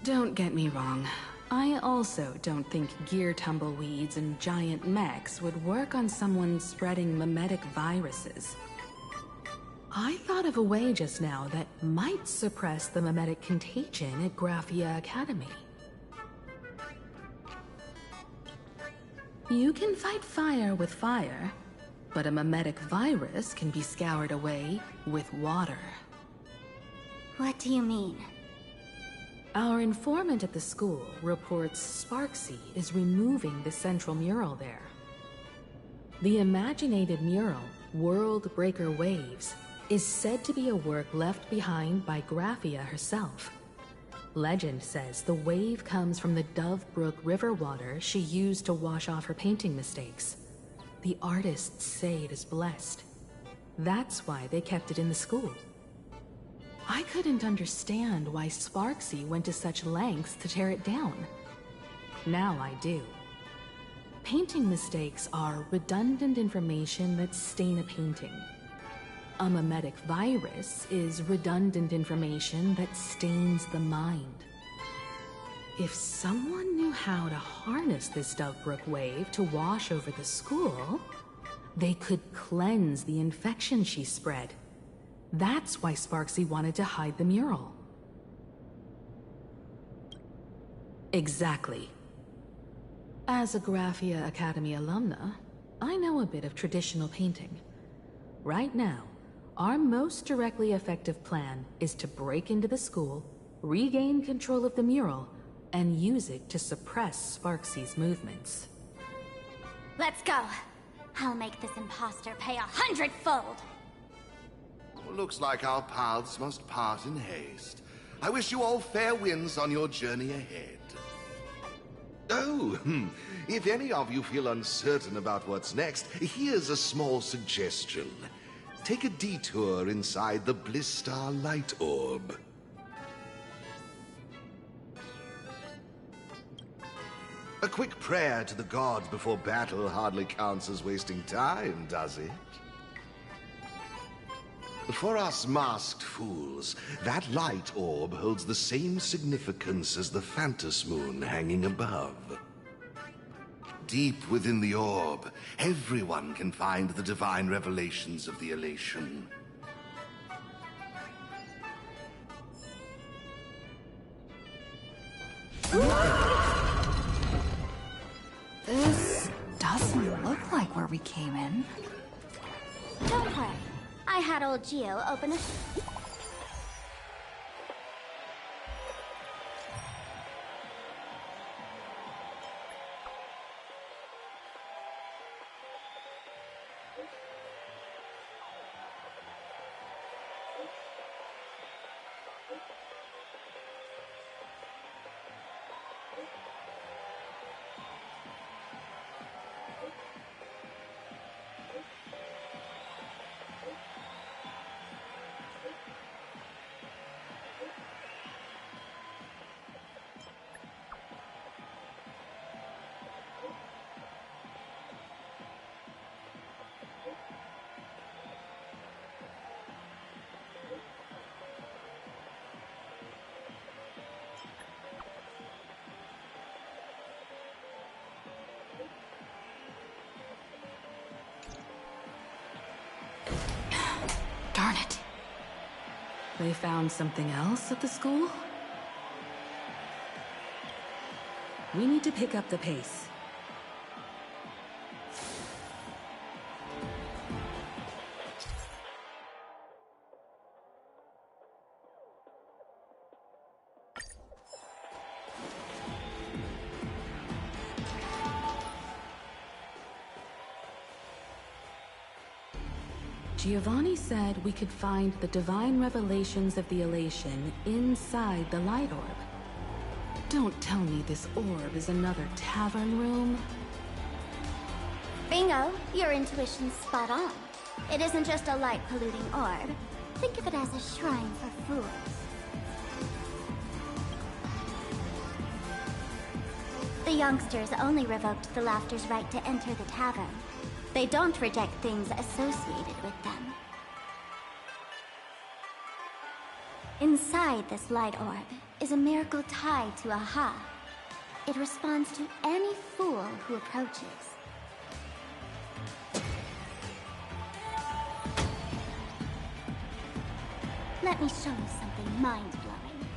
Don't get me wrong. I also don't think gear tumbleweeds and giant mechs would work on someone spreading mimetic viruses. I thought of a way just now that might suppress the mimetic contagion at Graphia Academy. You can fight fire with fire, but a mimetic virus can be scoured away with water. What do you mean? Our informant at the school reports Sparksy is removing the central mural there. The imaginated mural, World Breaker Waves, is said to be a work left behind by Graphia herself. Legend says the wave comes from the Dove Brook river water she used to wash off her painting mistakes. The artists say it is blessed. That's why they kept it in the school. I couldn't understand why Sparksy went to such lengths to tear it down. Now I do. Painting mistakes are redundant information that stain a painting. A mimetic virus is redundant information that stains the mind. If someone knew how to harness this Dovebrook wave to wash over the school, They could cleanse the infection she spread. That's why Sparksy wanted to hide the mural. Exactly. As a Graphia Academy alumna, I know a bit of traditional painting. Right now, our most directly effective plan is to break into the school, regain control of the mural, and use it to suppress Sparksy's movements. Let's go. I'll make this imposter pay 100-fold. Looks like our paths must part in haste. I wish you all fair winds on your journey ahead. Oh, if any of you feel uncertain about what's next, here's a small suggestion. Take a detour inside the Blistar light orb. A quick prayer to the gods before battle hardly counts as wasting time, does it? For us masked fools, that light orb holds the same significance as the Phantos Moon hanging above. Deep within the orb, everyone can find the divine revelations of the elation. This doesn't look like where we came in. Don't worry. I had old Geo open a... Darn it. They found something else at the school? We need to pick up the pace. Giovanni said we could find the divine revelations of the elation inside the light orb. Don't tell me this orb is another tavern room. Bingo, your intuition's spot on. It isn't just a light-polluting orb. Think of it as a shrine for fools. The youngsters only revoked the Laughter's right to enter the tavern. They don't reject things associated with them. Inside this light orb is a miracle tied to Aha. It responds to any fool who approaches. Let me show you something mind-blowing.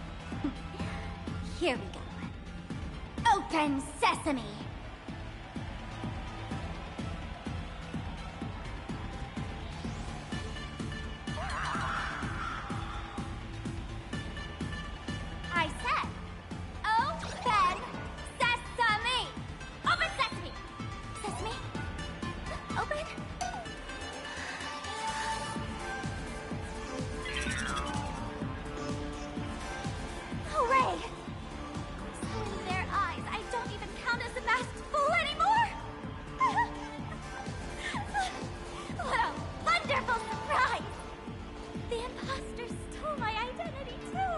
Here we go. Open sesame! I said, open sesame! Open sesame! Sesame? Open? Hooray! So in their eyes, I don't even count as a masked fool anymore! What a wonderful surprise! The imposter stole my identity too!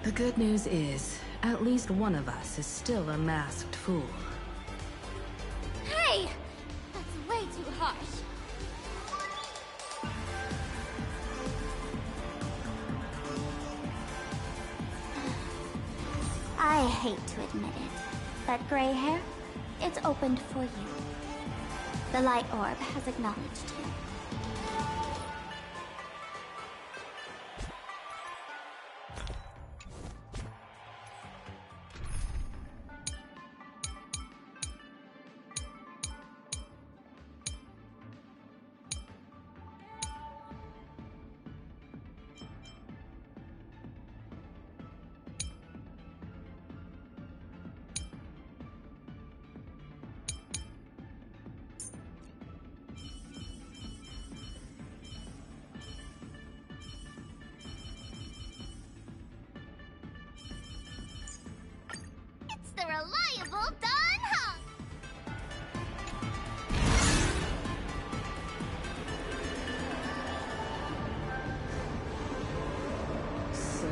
The good news is, At least one of us is still a masked fool. Hey! That's way too harsh. I hate to admit it, but gray hair, it's opened for you. The light orb has acknowledged you. The reliable Don Hung! So,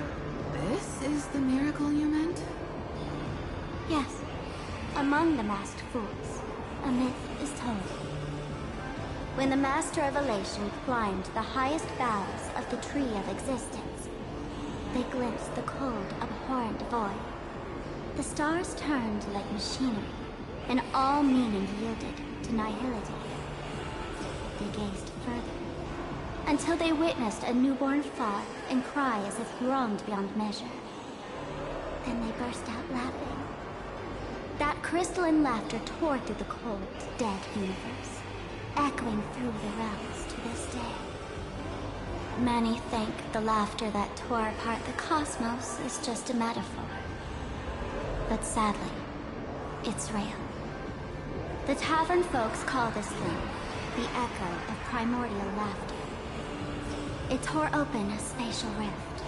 this is the miracle you meant? Yes. Among the masked fools, a myth is told. When the Master of Elation climbed the highest boughs of the Tree of Existence, they glimpsed the cold, abhorrent void. The stars turned like machinery, and all meaning yielded to nihility. They gazed further, until they witnessed a newborn fall and cry as if wronged beyond measure. Then they burst out laughing. That crystalline laughter tore through the cold, dead universe, echoing through the realms to this day. Many think the laughter that tore apart the cosmos is just a metaphor. But sadly, it's real. The tavern folks call this thing the echo of primordial laughter. It tore open a spatial rift.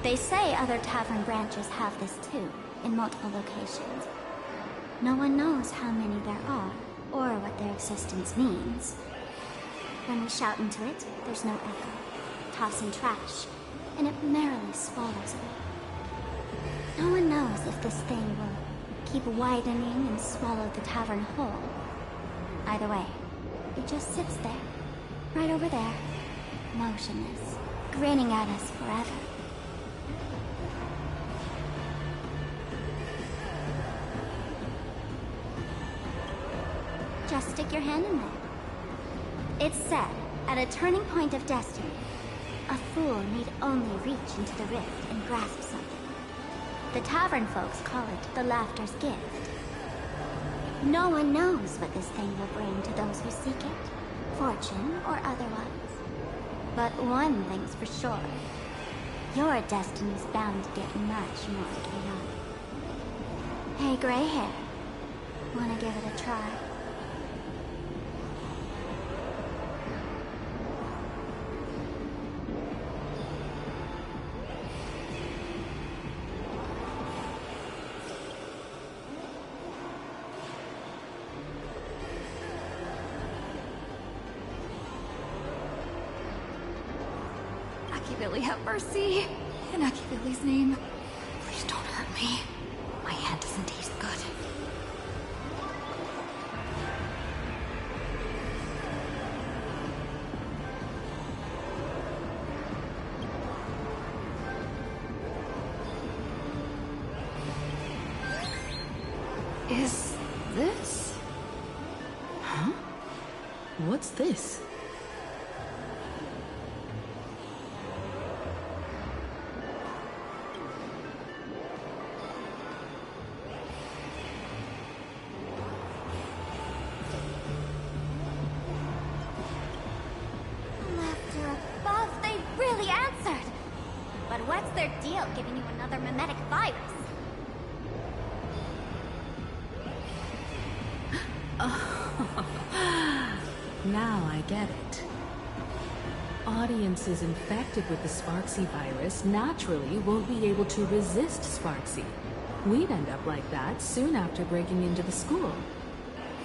They say other tavern branches have this too, in multiple locations. No one knows how many there are, or what their existence means. When we shout into it, there's no echo. Toss in trash, and it merrily swallows away. No one knows if this thing will keep widening and swallow the tavern whole. Either way, it just sits there, right over there, motionless, grinning at us forever. Just stick your hand in there. It's said, at a turning point of destiny, a fool need only reach into the rift and grasp something. The tavern folks call it the laughter's gift. No one knows what this thing will bring to those who seek it, fortune or otherwise. But one thing's for sure. Your destiny's bound to get much more chaotic. Hey, gray hair. Wanna give it a try? Billy, have mercy. In Billy's name. Please don't hurt me. My hand doesn't taste good. Is this? Huh? What's this? What's their deal giving you another mimetic virus? Now I get it. Audiences infected with the Sparksy virus naturally won't be able to resist Sparksy. We'd end up like that soon after breaking into the school.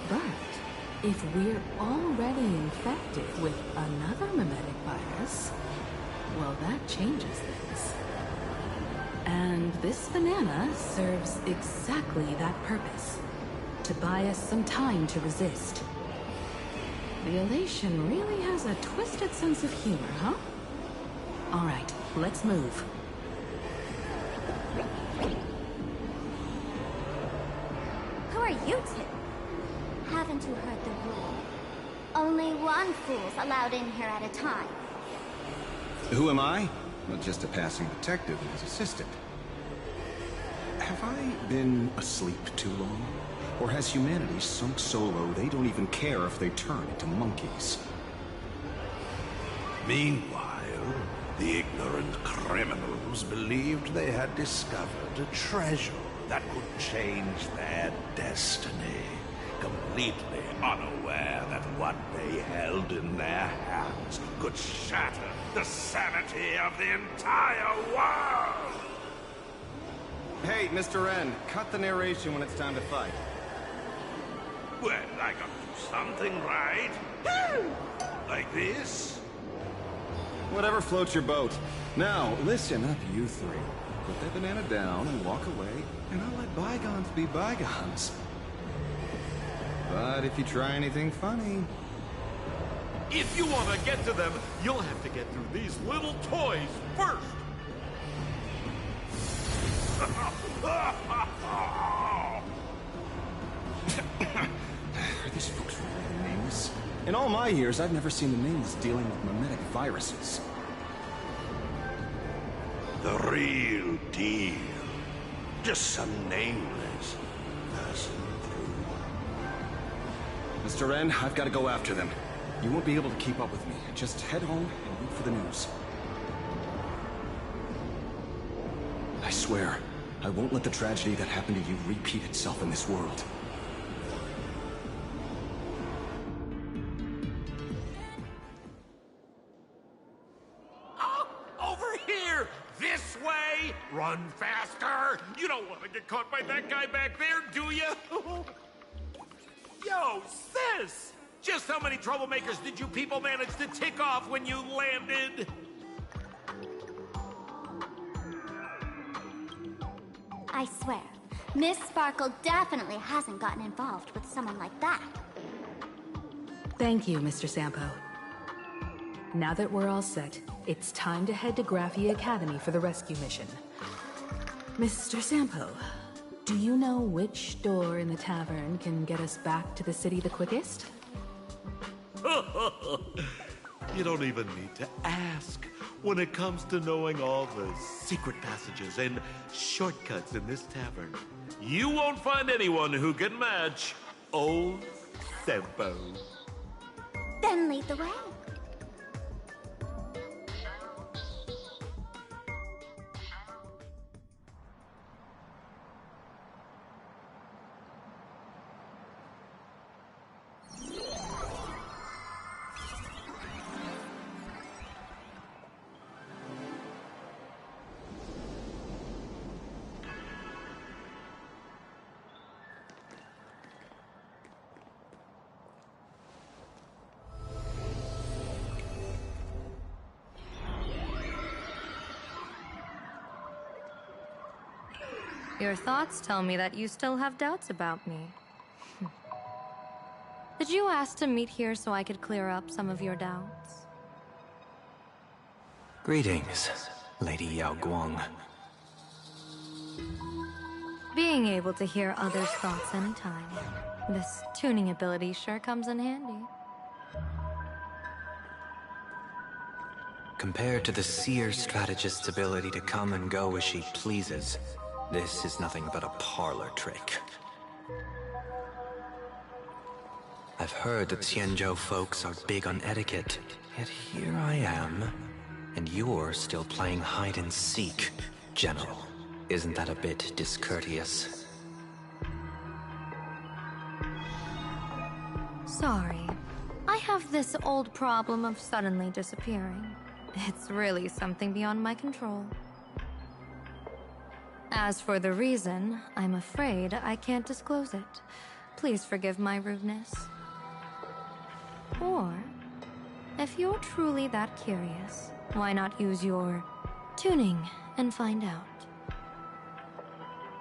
But if we're already infected with another mimetic virus, well, that changes things. And this banana serves exactly that purpose. To buy us some time to resist. The elation really has a twisted sense of humor, huh? All right, let's move. Who are you two? Haven't you heard the rule? Only one fool's allowed in here at a time. Who am I? Well, just a passing detective and his assistant. Have I been asleep too long? Or has humanity sunk so low they don't even care if they turn into monkeys? Meanwhile, the ignorant criminals believed they had discovered a treasure that could change their destiny, completely unaware that what they held in their hands could shatter the sanity of the entire world! Hey, Mr. N, cut the narration when it's time to fight. Well, I got to do something, right? Like this? Whatever floats your boat. Now, listen up, you three. Put that banana down and walk away, and I'll let bygones be bygones. But if you try anything funny... If you want to get to them, you'll have to get through these little toys first! Are these folks really nameless? In all my years, I've never seen the nameless dealing with mimetic viruses. The real deal. Just some nameless person through. Mr. N, I've got to go after them. You won't be able to keep up with me. Just head home and wait for the news. I swear, I won't let the tragedy that happened to you repeat itself in this world. Over here! This way! Run faster! You don't want to get caught by that guy back there, do you? Yo, sis! Just how many troublemakers did you people manage to tick off when you landed? I swear, Miss Sparkle definitely hasn't gotten involved with someone like that. Thank you, Mr. Sampo. Now that we're all set, it's time to head to Graphia Academy for the rescue mission. Mr. Sampo, do you know which door in the tavern can get us back to the city the quickest? You don't even need to ask. When it comes to knowing all the secret passages and shortcuts in this tavern, you won't find anyone who can match old Sampo. Then lead the way. Your thoughts tell me that you still have doubts about me. Did you ask to meet here so I could clear up some of your doubts? Greetings, Lady Yao Guang. Being able to hear others' thoughts anytime. This tuning ability sure comes in handy. Compared to the seer strategist's ability to come and go as she pleases, this is nothing but a parlor trick. I've heard that Xianzhou folks are big on etiquette, yet here I am, and you're still playing hide and seek, General. Isn't that a bit discourteous? Sorry. I have this old problem of suddenly disappearing. It's really something beyond my control. As for the reason, I'm afraid I can't disclose it. Please forgive my rudeness. Or, if you're truly that curious, why not use your tuning and find out?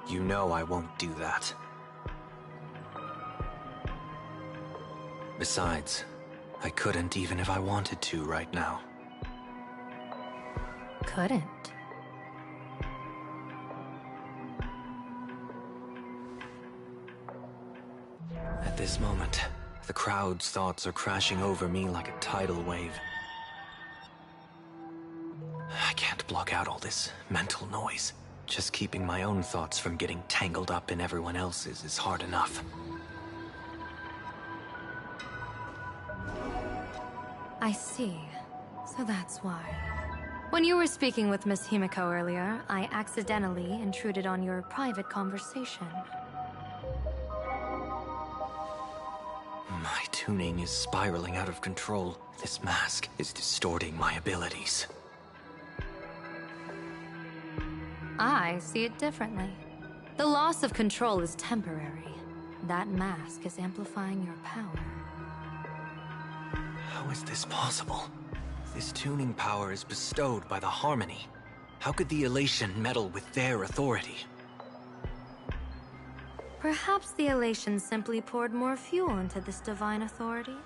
You know I won't do that. Besides, I couldn't even if I wanted to right now. Couldn't? At this moment, the crowd's thoughts are crashing over me like a tidal wave. I can't block out all this mental noise. Just keeping my own thoughts from getting tangled up in everyone else's is hard enough. I see. So that's why. When you were speaking with Miss Himiko earlier, I accidentally intruded on your private conversation. My tuning is spiraling out of control. This mask is distorting my abilities. I see it differently. The loss of control is temporary. That mask is amplifying your power. How is this possible? This tuning power is bestowed by the Harmony. How could the Elation meddle with their authority? Perhaps the Elation simply poured more fuel into this divine authority?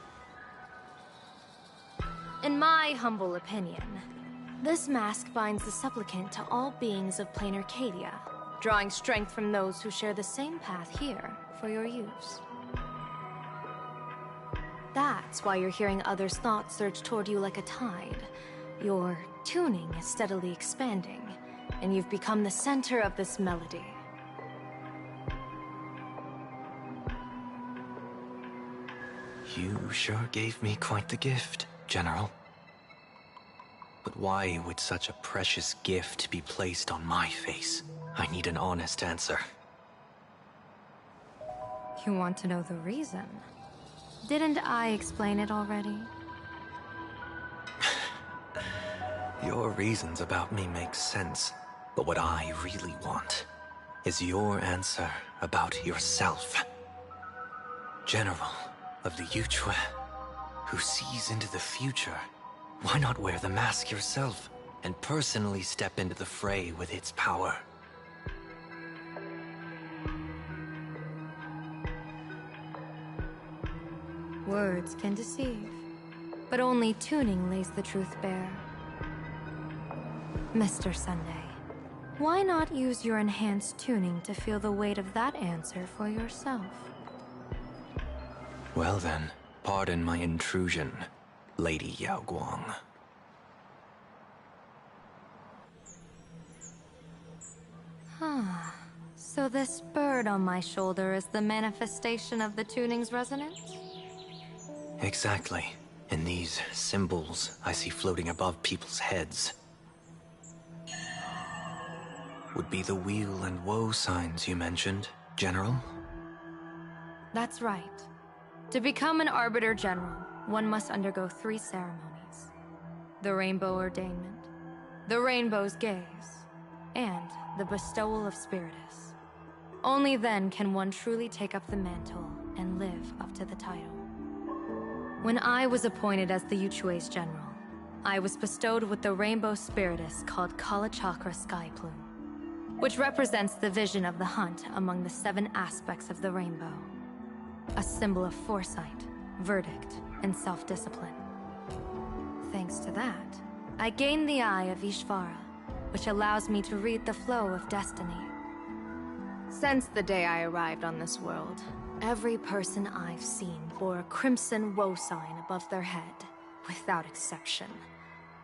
In my humble opinion, this mask binds the supplicant to all beings of plain Arcadia, drawing strength from those who share the same path here for your use. That's why you're hearing others' thoughts surge toward you like a tide. Your tuning is steadily expanding, and you've become the center of this melody. You sure gave me quite the gift, General. But why would such a precious gift be placed on my face? I need an honest answer. You want to know the reason? Didn't I explain it already? Your reasons about me make sense, but what I really want is your answer about yourself. General of the Yuchue, who sees into the future. Why not wear the mask yourself and personally step into the fray with its power? Words can deceive, but only tuning lays the truth bare. Mr. Sunday, why not use your enhanced tuning to feel the weight of that answer for yourself? Well then, pardon my intrusion, Lady Yao Guang. So this bird on my shoulder is the manifestation of the tuning's resonance? Exactly. And these symbols I see floating above people's heads would be the wheel and woe signs you mentioned, General? That's right. To become an Arbiter General, one must undergo 3 ceremonies. The Rainbow Ordainment, the Rainbow's Gaze, and the Bestowal of Spiritus. Only then can one truly take up the mantle and live up to the title. When I was appointed as the Yuchue's general, I was bestowed with the Rainbow Spiritus called Kala Chakra Sky Plume, which represents the vision of the hunt among the 7 aspects of the rainbow. A symbol of foresight, verdict, and self-discipline. Thanks to that, I gained the Eye of Ishvara, which allows me to read the flow of destiny. Since the day I arrived on this world, every person I've seen bore a crimson woe sign above their head, without exception.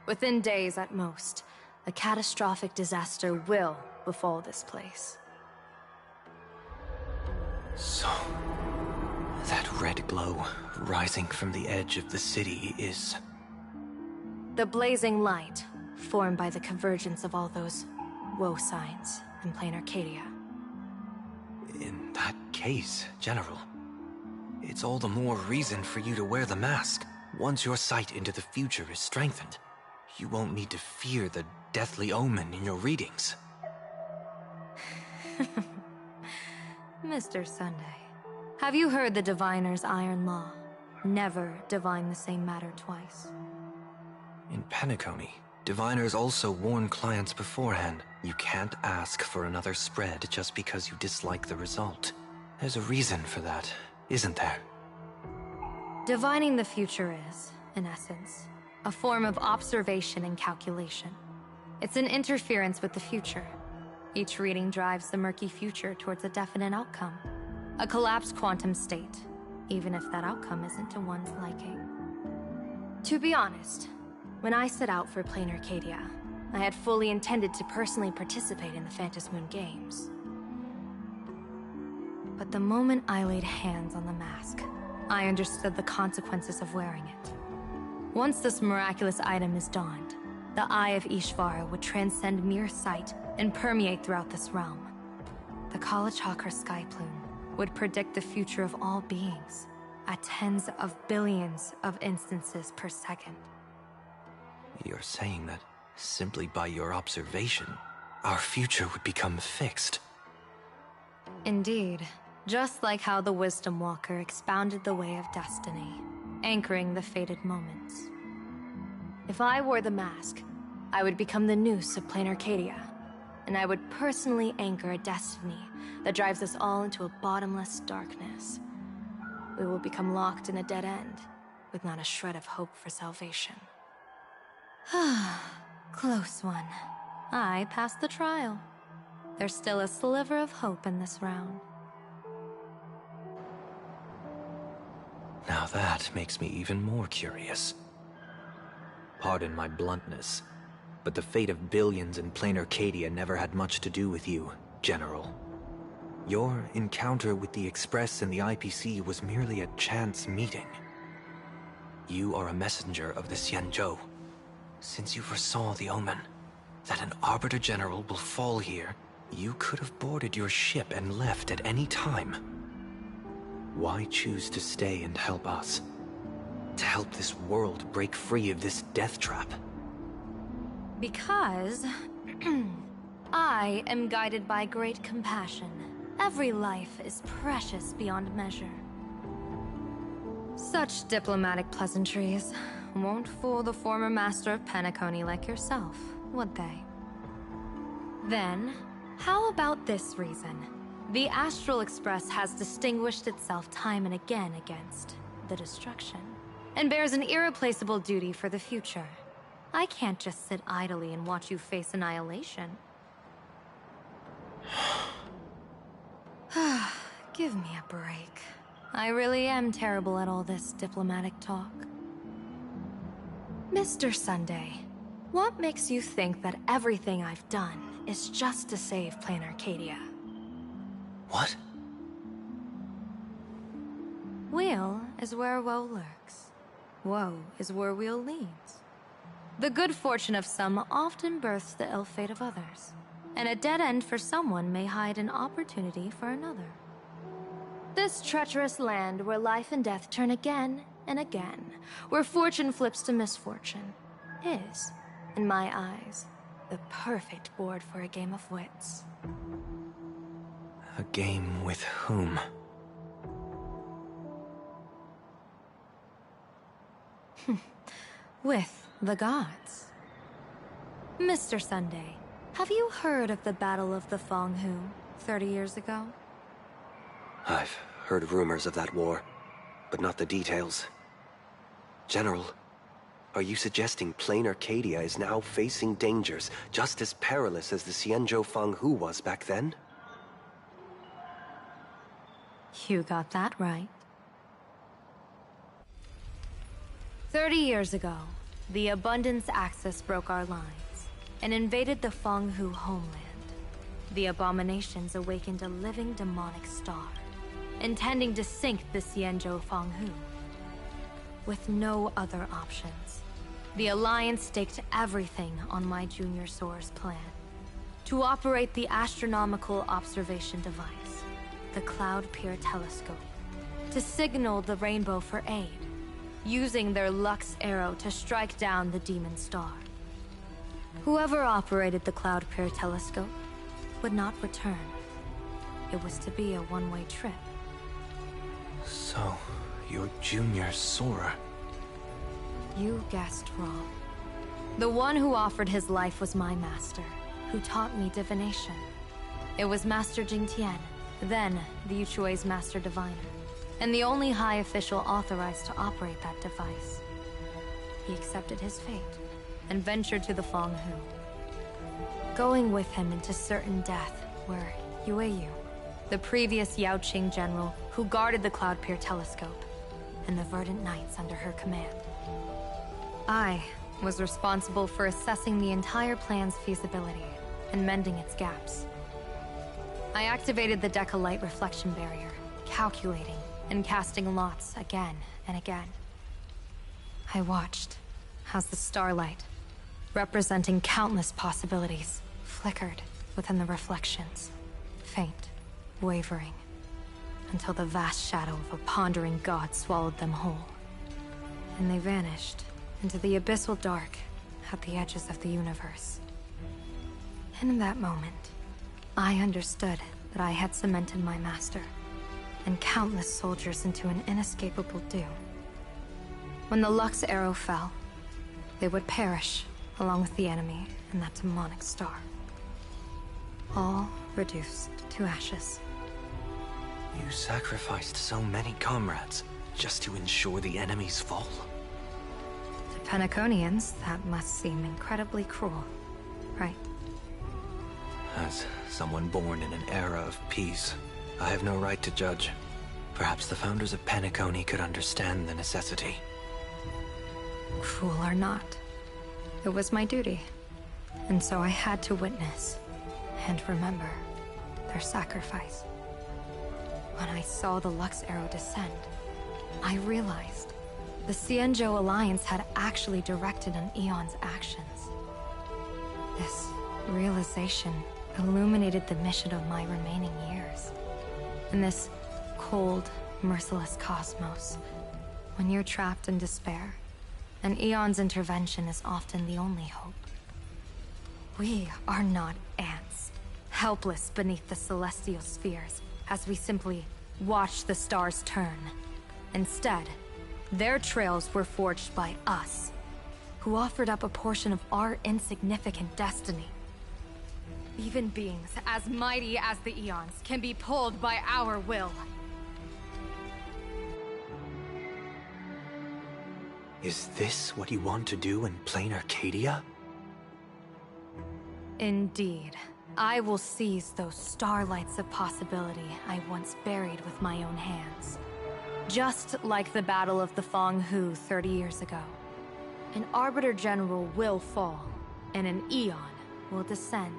Within days at most, a catastrophic disaster will befall this place. So, that red glow rising from the edge of the city is... The blazing light, formed by the convergence of all those woe signs in plain Arcadia. In that case, General, it's all the more reason for you to wear the mask. Once your sight into the future is strengthened, you won't need to fear the deathly omen in your readings. Mr. Sunday, have you heard the diviner's iron law? Never divine the same matter twice. In Penacony, Diviners also warn clients beforehand. You can't ask for another spread just because you dislike the result. There's a reason for that, isn't there? Divining the future is, in essence, a form of observation and calculation. It's an interference with the future. Each reading drives the murky future towards a definite outcome. A collapsed quantum state, even if that outcome isn't to one's liking. To be honest, when I set out for Plain Arcadia, I had fully intended to personally participate in the Phantom Moon Games. But the moment I laid hands on the mask, I understood the consequences of wearing it. Once this miraculous item is donned, the Eye of Ishvara would transcend mere sight and permeate throughout this realm. The Kala Chakra sky plume would predict the future of all beings at tens of billions of instances per second. You're saying that simply by your observation, our future would become fixed. Indeed, just like how the Wisdom Walker expounded the way of destiny, anchoring the fated moments. If I wore the mask, I would become the noose of Plain Arcadia, and I would personally anchor a destiny that drives us all into a bottomless darkness. We will become locked in a dead end, with not a shred of hope for salvation. Close one. I passed the trial. There's still a sliver of hope in this round. Now that makes me even more curious. Pardon my bluntness, but the fate of billions in Plain Arcadia never had much to do with you, General. Your encounter with the Express and the IPC was merely a chance meeting. You are a messenger of the Xianzhou. Since you foresaw the omen, that an Arbiter General will fall here, you could have boarded your ship and left at any time. Why choose to stay and help us? To help this world break free of this death trap? Because I am guided by great compassion. Every life is precious beyond measure. Such diplomatic pleasantries won't fool the former master of Penacony like yourself, would they? Then, how about this reason? The Astral Express has distinguished itself time and again against the destruction, and bears an irreplaceable duty for the future. I can't just sit idly and watch you face annihilation. Give me a break. I really am terrible at all this diplomatic talk. Mr. Sunday, what makes you think that everything I've done is just to save Plain Arcadia? What? Weal is where woe lurks. Woe is where weal leads. The good fortune of some often births the ill fate of others, and a dead end for someone may hide an opportunity for another. This treacherous land where life and death turn again and again, where fortune flips to misfortune, is, in my eyes, the perfect board for a game of wits. A game with whom? With the gods. Mr. Sunday, have you heard of the Battle of the Fonghu 30 years ago? I've heard rumors of that war, but not the details. General, are you suggesting Plain Arcadia is now facing dangers just as perilous as the Xianzhou Fanghu was back then? You got that right. 30 years ago, the Abundance Axis broke our lines and invaded the Fanghu homeland. The abominations awakened a living demonic star, intending to sink the Xianzhou Fanghu. With no other options, the Alliance staked everything on my Junior Soar's plan to operate the astronomical observation device, the Cloud Pier Telescope, to signal the rainbow for aid, using their Lux arrow to strike down the demon star. Whoever operated the Cloud Pier Telescope would not return. It was to be a one-way trip. So, you're Junior Sora. You guessed wrong. The one who offered his life was my master, who taught me divination. It was Master Jingtian, then the Yuchui's master diviner, and the only high official authorized to operate that device. He accepted his fate and ventured to the Fanghu, going with him into certain death were Yueyu, the previous Yaoqing general who guarded the Cloud Pier telescope, and the Verdant Knights under her command. I was responsible for assessing the entire plan's feasibility and mending its gaps. I activated the Decalite reflection barrier, calculating and casting lots again and again. I watched as the starlight, representing countless possibilities, flickered within the reflections, faint, wavering, until the vast shadow of a pondering god swallowed them whole. And they vanished into the abyssal dark at the edges of the universe. And in that moment, I understood that I had cemented my master and countless soldiers into an inescapable doom. When the Lux arrow fell, they would perish along with the enemy and that demonic star. All reduced to ashes. You sacrificed so many comrades just to ensure the enemy's fall? To Penaconians, that must seem incredibly cruel, right? As someone born in an era of peace, I have no right to judge. Perhaps the founders of Penacony could understand the necessity. Cruel or not, it was my duty. And so I had to witness and remember their sacrifice. When I saw the Lux arrow descend, I realized the Xianzhou Alliance had actually directed an Eon's actions. This realization illuminated the mission of my remaining years. In this cold, merciless cosmos, when you're trapped in despair, an Eon's intervention is often the only hope. We are not ants, helpless beneath the celestial spheres, as we simply watch the stars turn. Instead, their trails were forged by us, who offered up a portion of our insignificant destiny. Even beings as mighty as the Eons can be pulled by our will. Is this what you want to do in plain Arcadia? Indeed. I will seize those starlights of possibility I once buried with my own hands. Just like the Battle of the Fanghu 30 years ago. An Arbiter General will fall, and an Eon will descend.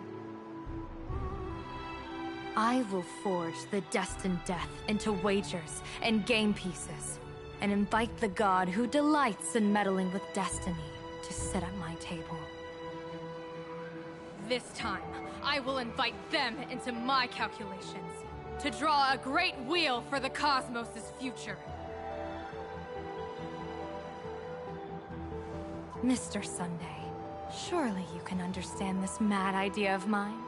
I will forge the destined death into wagers and game pieces, and invite the god who delights in meddling with destiny to sit at my table. This time, I will invite them into my calculations, to draw a great wheel for the cosmos' future. Mr. Sunday, surely you can understand this mad idea of mine,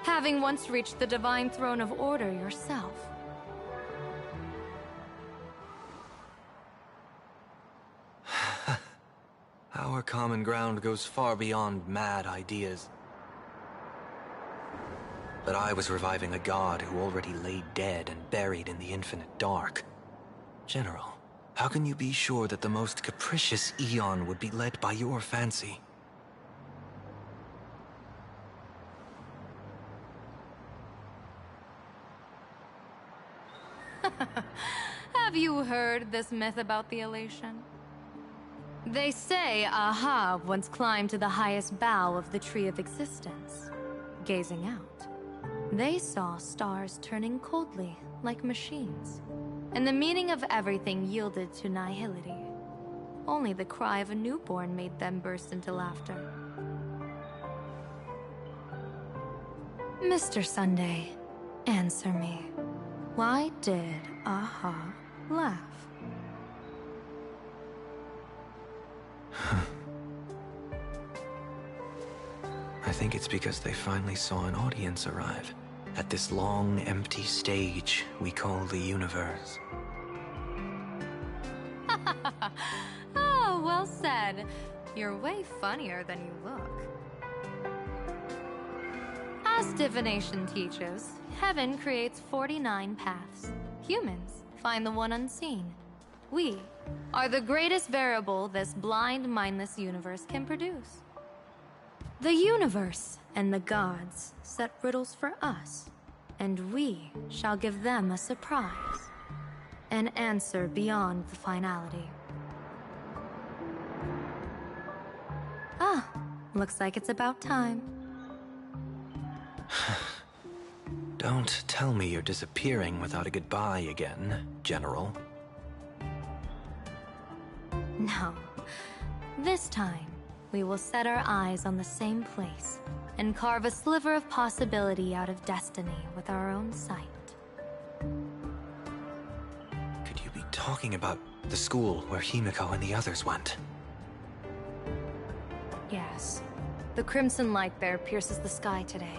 having once reached the divine throne of order yourself. Our common ground goes far beyond mad ideas. But I was reviving a god who already lay dead and buried in the infinite dark. General, how can you be sure that the most capricious Eon would be led by your fancy? Have you heard this myth about the elation? They say Aha once climbed to the highest bough of the Tree of Existence. Gazing out, they saw stars turning coldly like machines, and the meaning of everything yielded to nihility. Only the cry of a newborn made them burst into laughter. Mr. Sunday, answer me. Why did Aha laugh? I think it's because they finally saw an audience arrive at this long, empty stage we call the universe. Oh, well said. You're way funnier than you look. As divination teaches, heaven creates 49 paths. Humans find the one unseen. We are the greatest variable this blind, mindless universe can produce. The universe and the gods set riddles for us, and we shall give them a surprise. An answer beyond the finality. Ah, looks like it's about time. Don't tell me you're disappearing without a goodbye again, General. No. This time, we will set our eyes on the same place and carve a sliver of possibility out of destiny with our own sight. Could you be talking about the school where Himiko and the others went? Yes. The crimson light there pierces the sky today,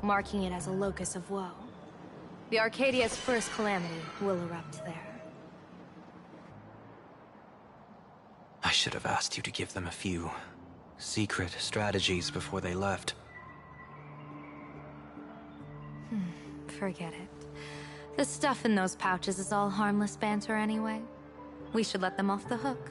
marking it as a locus of woe. The Arcadia's first calamity will erupt there. I should have asked you to give them a few secret strategies before they left. Forget it. The stuff in those pouches is all harmless banter anyway. We should let them off the hook.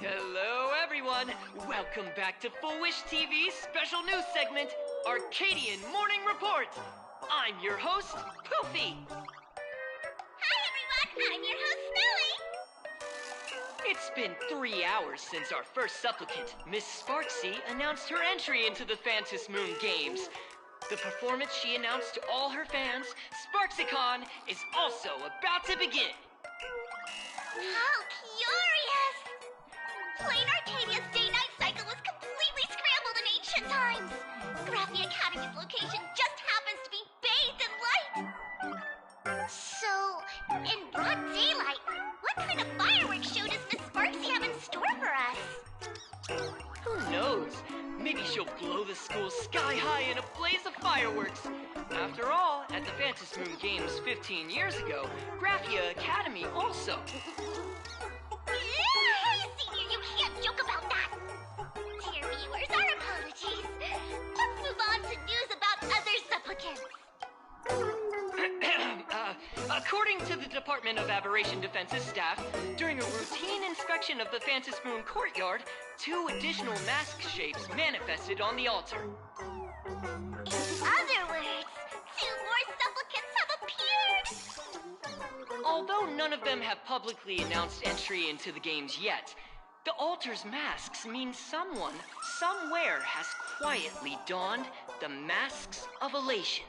Hello, everyone. Welcome back to Full Wish TV's special news segment, Arcadian Morning Report. I'm your host, Poofy. Hi, everyone. I'm your host, Snowy. It's been 3 hours since our first supplicant, Miss Sparksy, announced her entry into the Phantom Moon Games. The performance she announced to all her fans, SparksyCon, is also about to begin. How curious! Plain Arcadia's day-night cycle was completely scrambled in ancient times. Graphia Academy's location just happens to be bathed in light. So, in broad daylight, what kind of fireworks show does Miss Sparksy have in store for us? Who knows? Maybe she'll blow the school sky high in a blaze of fireworks. After all, at the Phantom Moon Games 15 years ago, Graphia Academy also. Senior, you can't joke about that. Dear viewers, our apologies. Let's move on to news about other supplicants. According to the Department of Aberration Defense's staff, during a routine inspection of the Phantom Moon courtyard, 2 additional mask shapes manifested on the altar. In other words, 2 more supplicants have appeared! Although none of them have publicly announced entry into the games yet, the altar's masks mean someone, somewhere has quietly donned the masks of elation.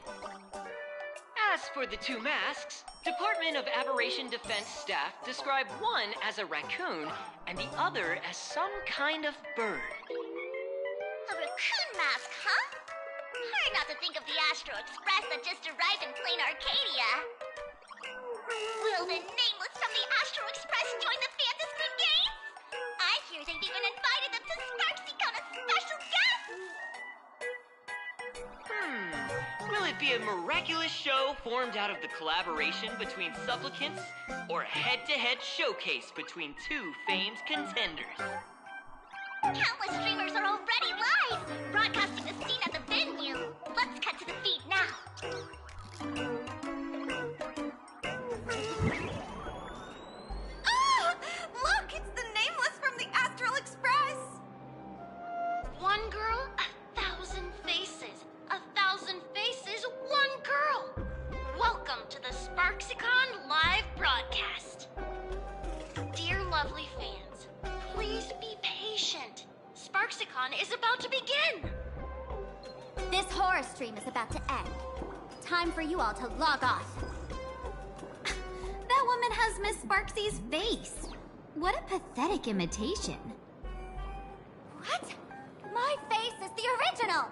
As for the 2 masks, Department of Aberration Defense staff describe one as a raccoon and the other as some kind of bird. A raccoon mask, huh? Hard not to think of the Astro Express that just arrived in plain Arcadia. Will the nameless from the Astro Express join the Phantom Moon Games? I hear they've even invited them to SparksyCon as special guests! Will it be a miraculous show formed out of the collaboration between supplicants, or a head-to-head showcase between 2 famed contenders? Countless streamers are already live, broadcasting the scene at the venue. Let's cut to the feed now. Oh! Look, it's the nameless from the Astral Express! One girl, 1,000 faces. 1,000 faces, one girl. Welcome to the SparksyCon live broadcast. Dear lovely fans, please be patient. SparksyCon is about to begin. This horror stream is about to end. Time for you all to log off. That woman has Miss Sparksy's face. What a pathetic imitation. What? My face is the original!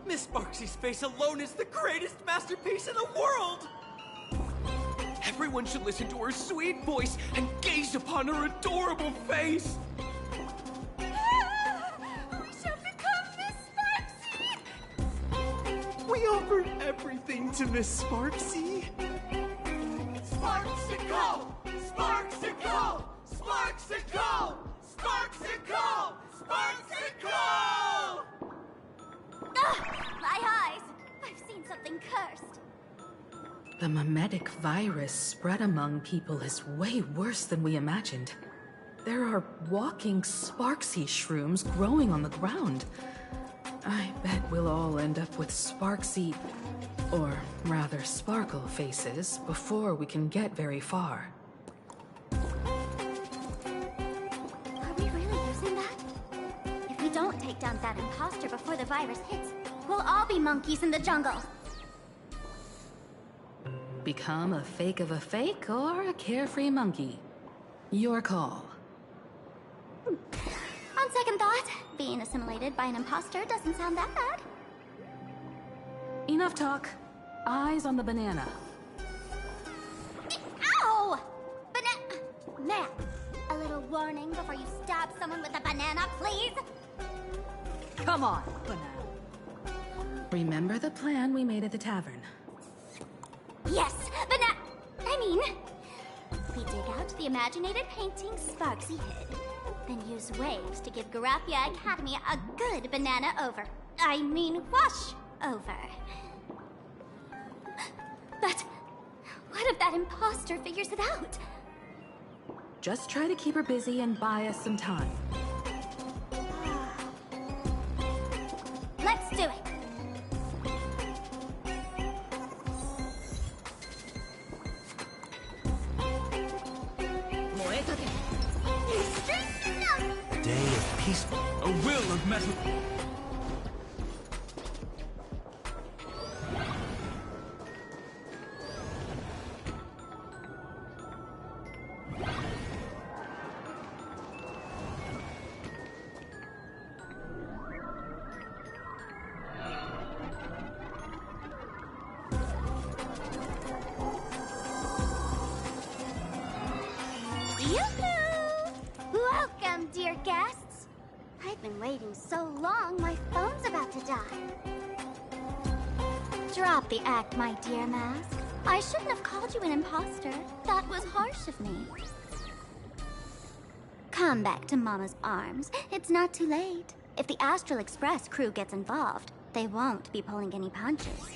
Miss Sparksy's face alone is the greatest masterpiece in the world! Everyone should listen to her sweet voice and gaze upon her adorable face! We shall become Miss Sparksy! We offered everything to Miss Sparksy. Sparksicle! Sparksicle! Sparksicle! Sparksicle! Sparksicle! My eyes! I've seen something cursed. The mimetic virus spread among people is way worse than we imagined. There are walking Sparksy shrooms growing on the ground. I bet we'll all end up with Sparksy, or rather Sparkle faces before we can get very far. Are we really using that? If we don't take down that imposter before the virus hits, we'll all be monkeys in the jungle. Become a fake of a fake or a carefree monkey. Your call. On second thought, being assimilated by an imposter doesn't sound that bad. Enough talk. Eyes on the banana. Ow! Ma'am, a little warning before you stab someone with a banana, please? Come on, banana. Remember the plan we made at the tavern? Yes, we dig out the imaginated painting Sparksy hid, then use waves to give Garapia Academy a good banana wash over. But what if that imposter figures it out? Just try to keep her busy and buy us some time. Let's do it. A day of peaceful. A will of metal. Welcome, dear guests. I've been waiting so long, my phone's about to die. Drop the act, my dear Mask. I shouldn't have called you an imposter. That was harsh of me. Come back to Mama's arms. It's not too late. If the Astral Express crew gets involved, they won't be pulling any punches.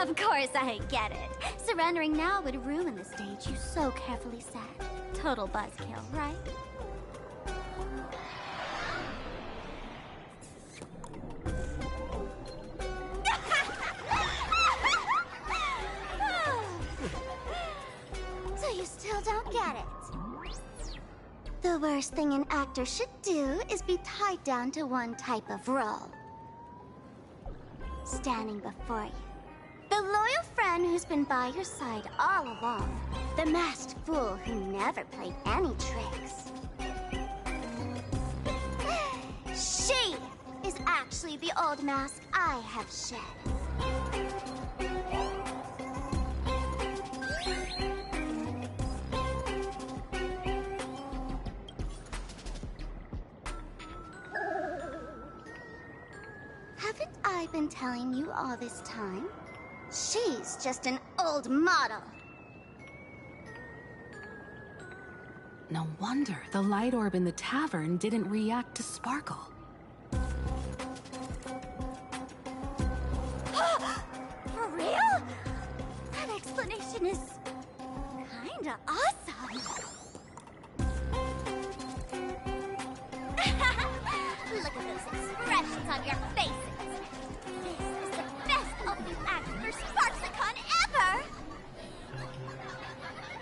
Of course I get it. Surrendering now would ruin the stage you so carefully set. Total buzzkill, right? So you still don't get it? The worst thing an actor should do is be tied down to one type of role. Standing before you, the loyal friend who's been by your side all along. The masked fool who never played any tricks. She is actually the old mask I have shed. Haven't I been telling you all this time? She's just an old model. No wonder the light orb in the tavern didn't react to Sparkle. For real? That explanation is kinda awesome. Look at those expressions on your faces. This is the best opening act for Sparksicon ever!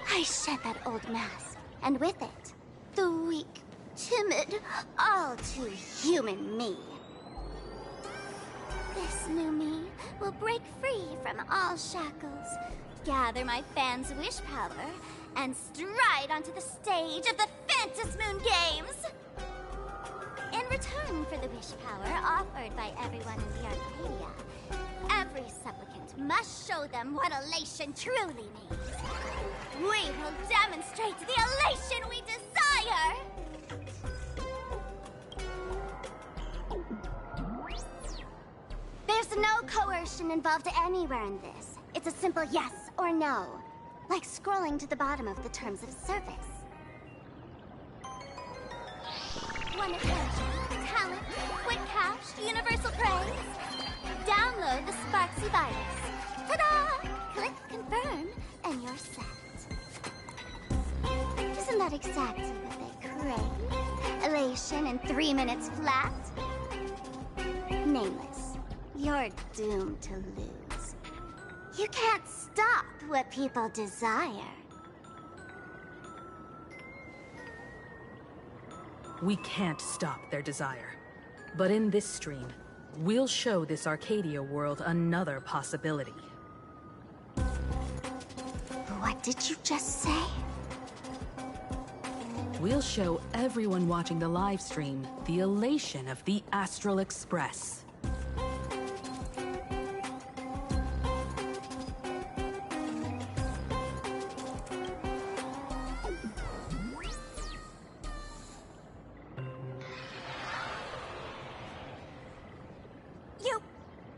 I shed that old mask, and with it, the weak, timid, all too human me. This new me will break free from all shackles, gather my fans' wish power, and stride onto the stage of the Fantasmoon Games! In return for the wish power offered by everyone in the Arcadia, every supplicant must show them what elation truly means. We will demonstrate the elation we desire! There's no coercion involved anywhere in this. It's a simple yes or no, like scrolling to the bottom of the terms of service. Want attention, talent, quick cash, universal praise? Download the Sparksy virus. Ta-da! Click confirm, and you're set. Isn't that exactly what they crave? Elation in 3 minutes flat? Nameless, you're doomed to lose. You can't stop what people desire. We can't stop their desire. But in this stream, we'll show this Arcadia world another possibility. What did you just say? We'll show everyone watching the live stream the elation of the Astral Express. You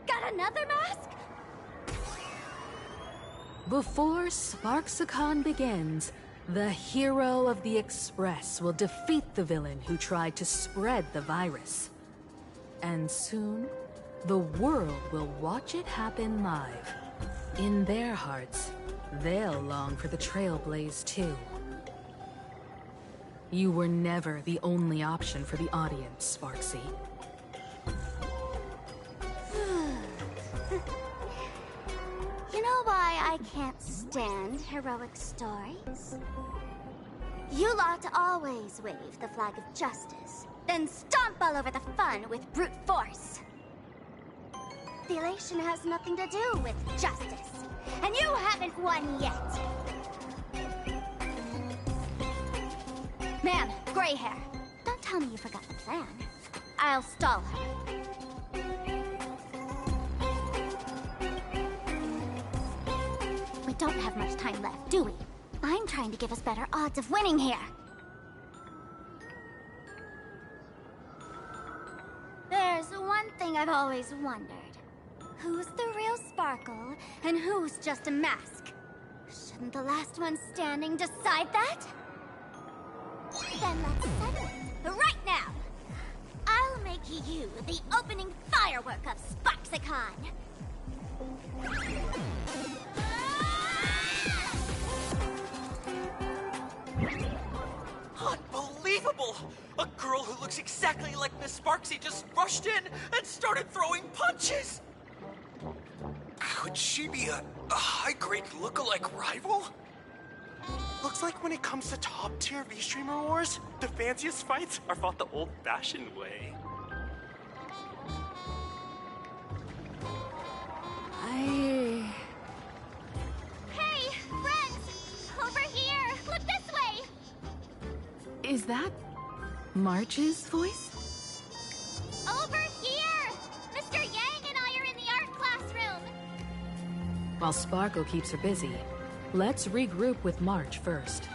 got another mask? Before Sparksicon begins, the hero of the Express will defeat the villain who tried to spread the virus. And soon, the world will watch it happen live. In their hearts, they'll long for the Trailblaze too. You were never the only option for the audience, Sparksy. You know why I can't stand heroic stories? You lot always wave the flag of justice, then stomp all over the fun with brute force. The elation has nothing to do with justice, and you haven't won yet. Man, gray hair, don't tell me you forgot the plan. I'll stall her. We don't have much time left, do we? I'm trying to give us better odds of winning here. There's one thing I've always wondered. Who's the real Sparkle, and who's just a mask? Shouldn't the last one standing decide that? Then let's settle it, right now! I'll make you the opening firework of Sparksicon! Unbelievable! A girl who looks exactly like Miss Sparksy just rushed in and started throwing punches! Could she be a high-grade look-alike rival? Looks like when it comes to top-tier V-Streamer wars, the fanciest fights are fought the old-fashioned way. Hey, friends! Over here! Look this way! Is that March's voice? Over here! Mr. Yang and I are in the art classroom! While Sparkle keeps her busy, let's regroup with March first.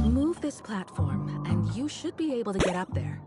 Move this platform, and you should be able to get up there.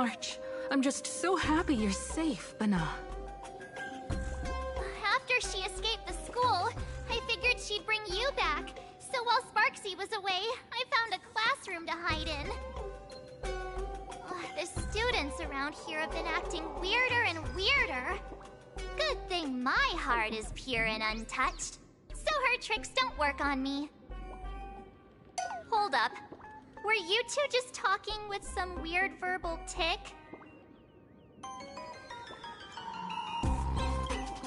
March. I'm just so happy you're safe, Bana. After she escaped the school, I figured she'd bring you back. So while Sparksy was away, I found a classroom to hide in. The students around here have been acting weirder and weirder. Good thing my heart is pure and untouched, so her tricks don't work on me. Hold up. Were you two just talking with some weird verbal tick?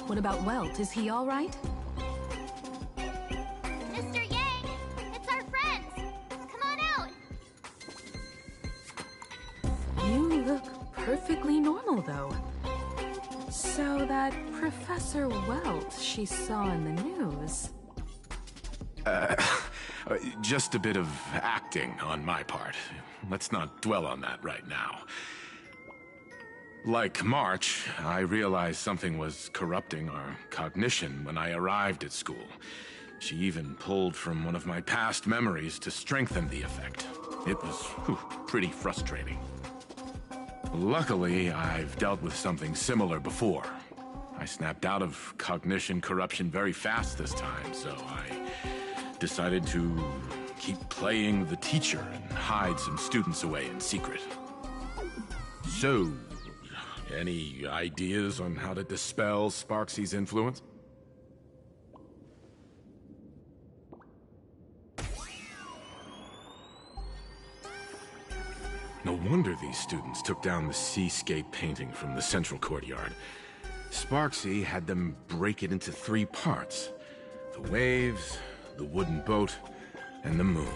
What about Welt? Is he all right? Mr. Yang, it's our friends. Come on out. You look perfectly normal, though. So that Professor Welt she saw in the news... Just a bit of acting on my part. Let's not dwell on that right now. Like March, I realized something was corrupting our cognition when I arrived at school. She even pulled from one of my past memories to strengthen the effect. It was pretty frustrating. Luckily, I've dealt with something similar before. I snapped out of cognition corruption very fast this time, so I decided to keep playing the teacher and hide some students away in secret. So, any ideas on how to dispel Sparksy's influence? No wonder these students took down the seascape painting from the central courtyard. Sparksy had them break it into 3 parts. The waves, the wooden boat, and the moon.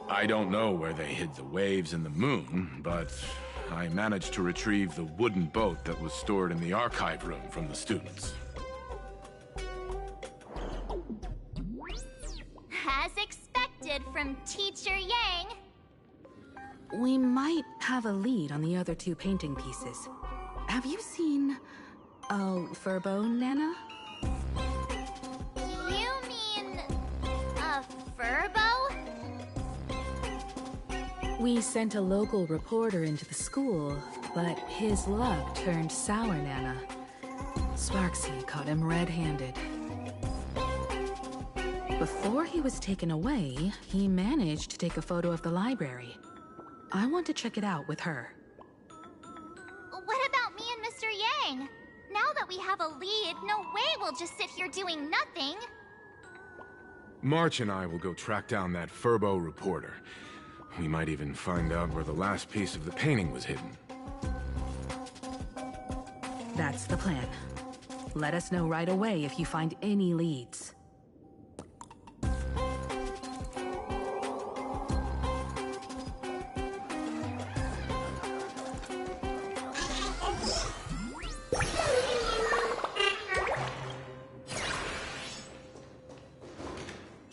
I don't know where they hid the waves and the moon, but I managed to retrieve the wooden boat that was stored in the archive room from the students. As expected from Teacher Yang. We might have a lead on the other 2 painting pieces. Have you seen... Furbo, Nana? You mean... a Furbo? We sent a local reporter into the school, but his luck turned sour, Nana. Sparksy caught him red-handed. Before he was taken away, he managed to take a photo of the library. I want to check it out with her. What about me and Mr. Yang? Now that we have a lead, no way we'll just sit here doing nothing. March and I will go track down that Furbo reporter. We might even find out where the last piece of the painting was hidden. That's the plan. Let us know right away if you find any leads.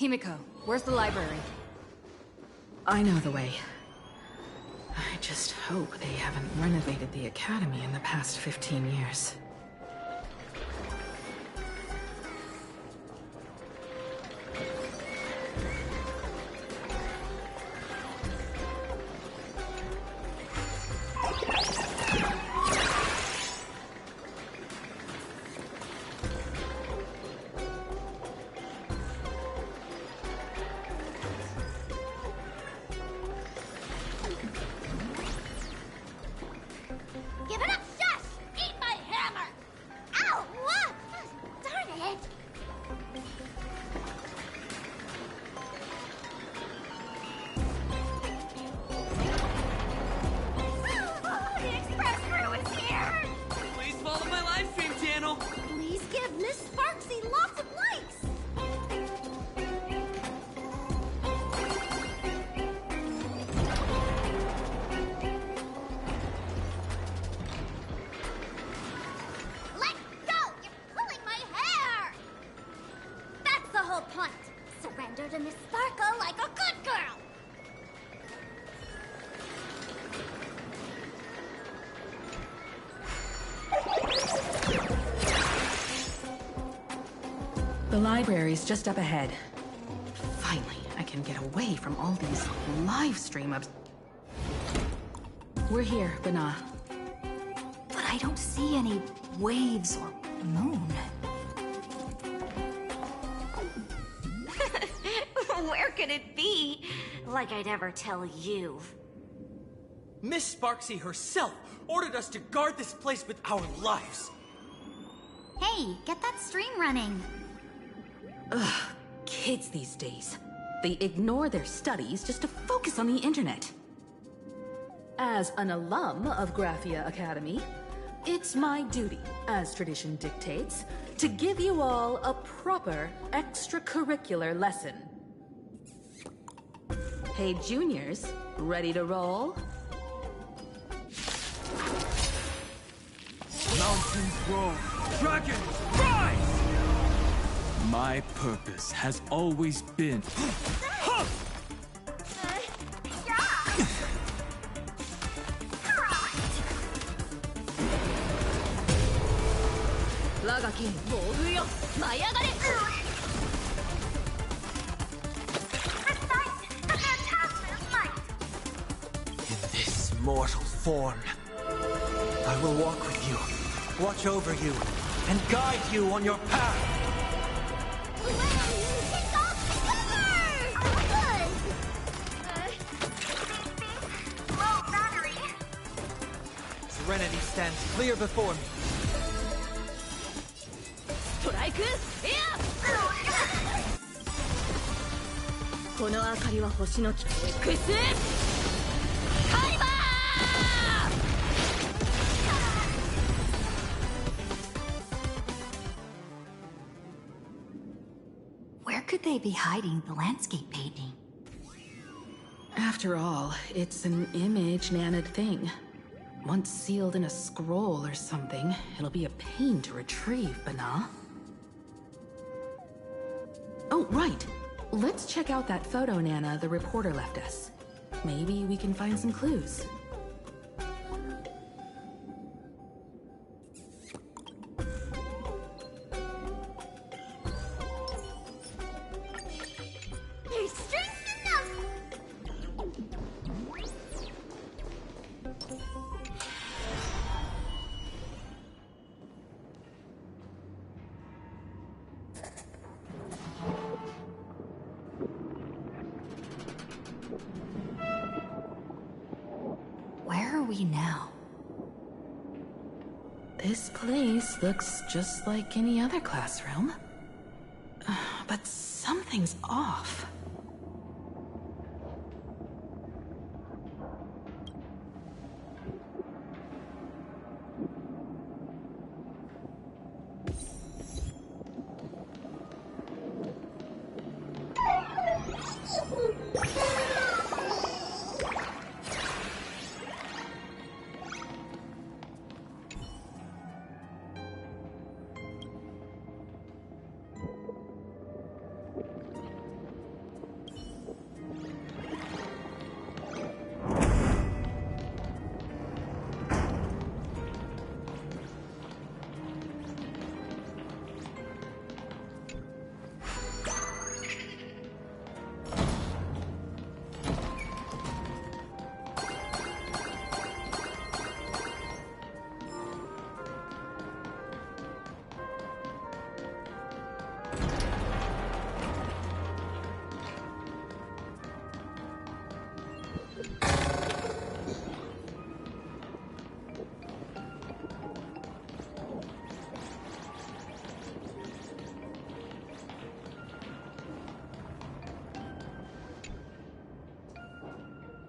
Himiko, where's the library? I know the way. I just hope they haven't renovated the academy in the past 15 years. Give it up, shush! Eat my hammer! Ow! What? Darn it! Oh, the express crew is here! Please follow my live stream channel. Please give Miss Sparksy lots of likes! Let go! You're pulling my hair! That's the whole point. Surrender to Miss Sparkle like a good girl! The library's just up ahead. Finally, I can get away from all these live stream ups. We're here, Bana. But I don't see any waves or moon. Where could it be? Like I'd ever tell you. Miss Sparksy herself ordered us to guard this place with our lives. Hey, get that stream running. Ugh, kids these days. They ignore their studies just to focus on the internet. As an alum of Graphia Academy, it's my duty, as tradition dictates, to give you all a proper extracurricular lesson. Hey, juniors, ready to roll? Mountains roll, dragons rise! My purpose has always been... In this mortal form, I will walk with you, watch over you, and guide you on your path. Serenity stands clear before me. Where could they be hiding the landscape painting? After all, it's an image Nana'd thing. Once sealed in a scroll or something, it'll be a pain to retrieve, Bana. Oh, right. Let's check out that photo Nana the reporter left us. Maybe we can find some clues. There's strength enough! Where are we now? This place looks just like any other classroom. But something's off.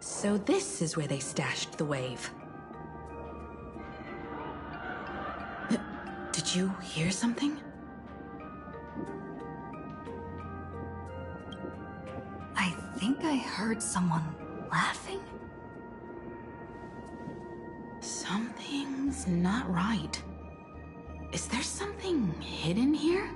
So this is where they stashed the wave. Did you hear something? I think I heard someone laughing. Something's not right. Is there something hidden here?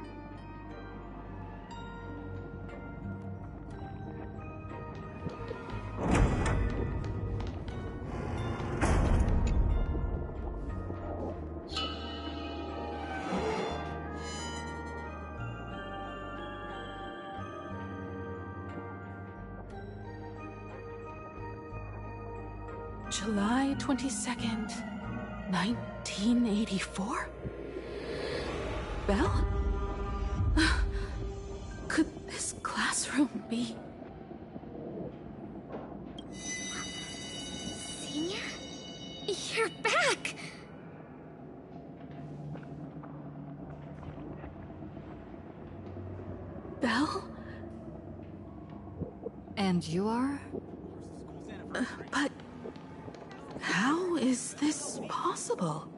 July 22nd, 1984? Belle? Could this classroom be... Senior? You're back! Belle? And you are? But... how is this possible?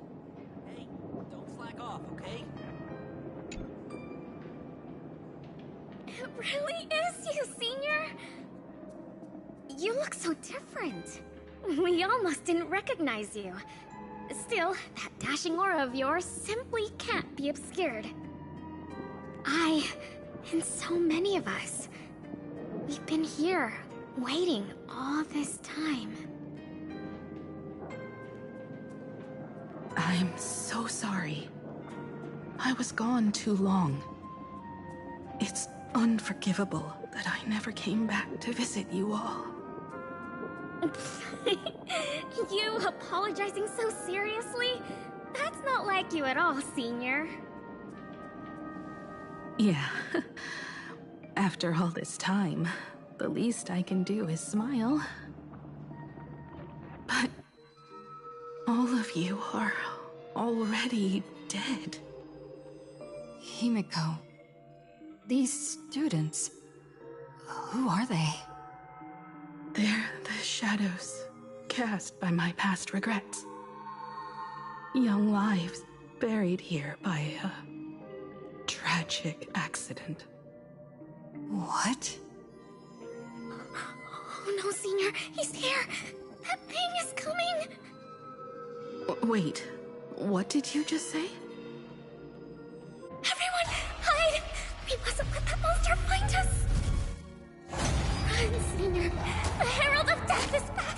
Hey, don't slack off, okay? It really is you, Senior! You look so different. We almost didn't recognize you. Still, that dashing aura of yours simply can't be obscured. And so many of us, we've been here, waiting all this time. I'm so sorry. I was gone too long. It's unforgivable that I never came back to visit you all. You apologizing so seriously? That's not like you at all, Senior. Yeah. After all this time, the least I can do is smile. But all of you are already dead. Himiko, these students, who are they? They're the shadows cast by my past regrets. Young lives buried here by a tragic accident. What? Oh no, Senior, he's here! That thing is coming! Wait, what did you just say? Everyone, hide! We mustn't let that monster find us! Run, Senior! The Herald of Death is back!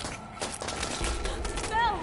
Belle!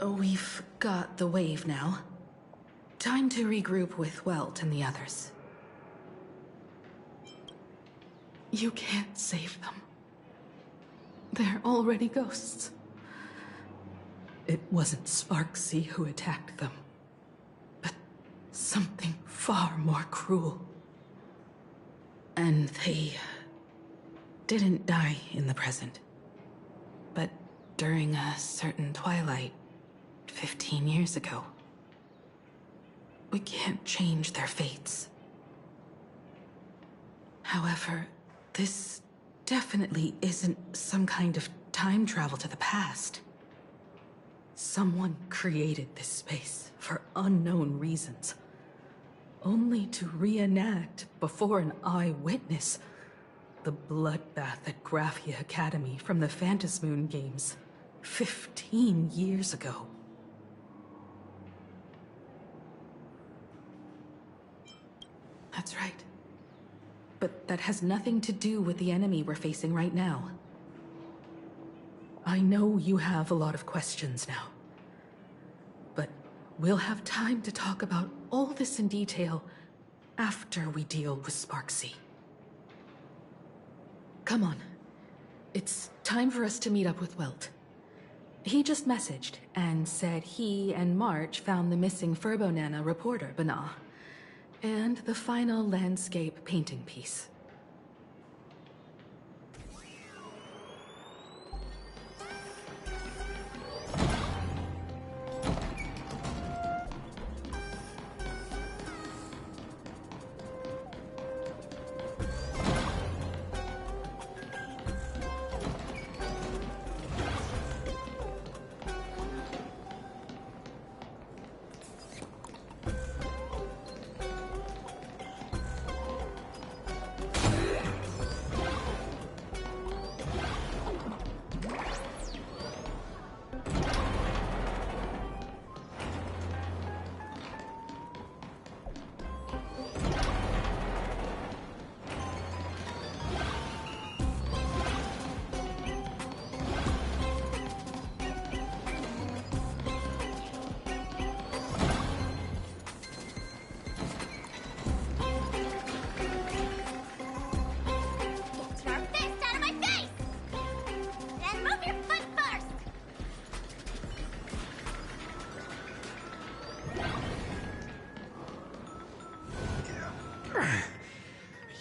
We've got the wave now. Time to regroup with Welt and the others. You can't save them. They're already ghosts. It wasn't Sparksy who attacked them, but something far more cruel. And they didn't die in the present, but during a certain twilight 15 years ago. We can't change their fates. However, this definitely isn't some kind of time travel to the past. Someone created this space for unknown reasons, only to reenact before an eyewitness the bloodbath at Graphia Academy from the Phantasmoon games 15 years ago. That's right. But that has nothing to do with the enemy we're facing right now. I know you have a lot of questions now. But we'll have time to talk about all this in detail after we deal with Sparksy. Come on. It's time for us to meet up with Welt. He just messaged and said he and March found the missing Furbonana reporter, Bana, and the final landscape painting piece.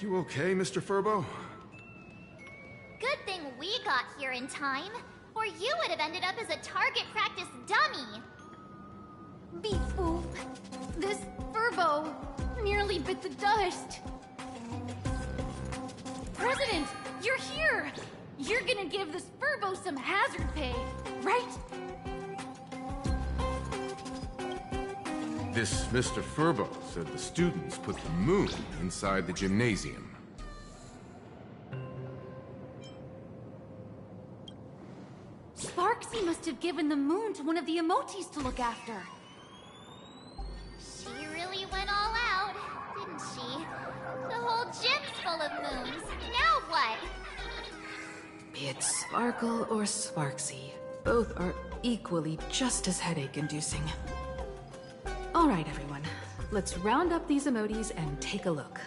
You okay, Mr. Furbo? Good thing we got here in time, or you would have ended up as a target practice dummy. Beep-boop. This Furbo nearly bit the dust. President, you're here! You're gonna give this Furbo some hazard pay, right? This Mr. Furbo said the students put the moon inside the gymnasium. Sparksy must have given the moon to one of the emotis to look after. She really went all out, didn't she? The whole gym's full of moons. Now what? Be it Sparkle or Sparksy, both are equally just as headache-inducing. All right, everyone. Let's round up these emotis and take a look.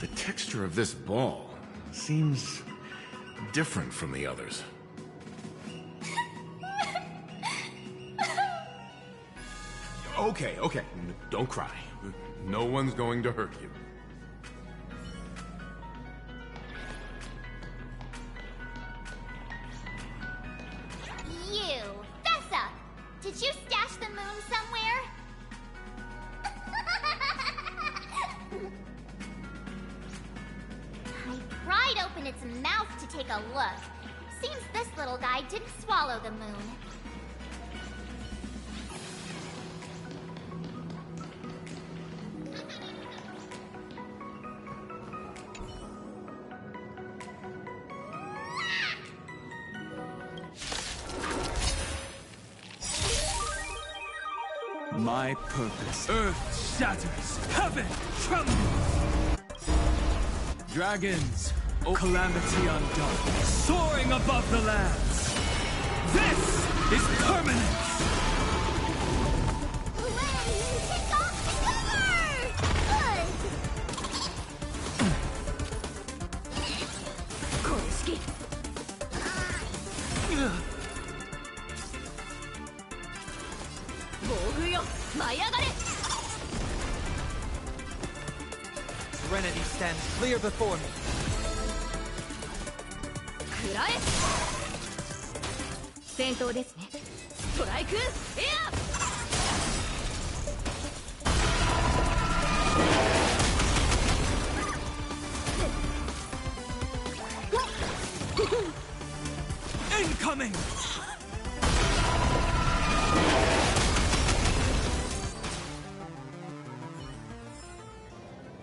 The texture of this ball seems different from the others. Okay, okay. Don't cry. No one's going to hurt you. You! Fess up! Did you stash the moon somewhere? I pried open its mouth to take a look. Seems this little guy didn't swallow the moon. My purpose. Earth shatters. Heaven trembles. Dragons, oh calamity undone, soaring above the lands. This is permanence. Serenity stands clear before me. Incoming!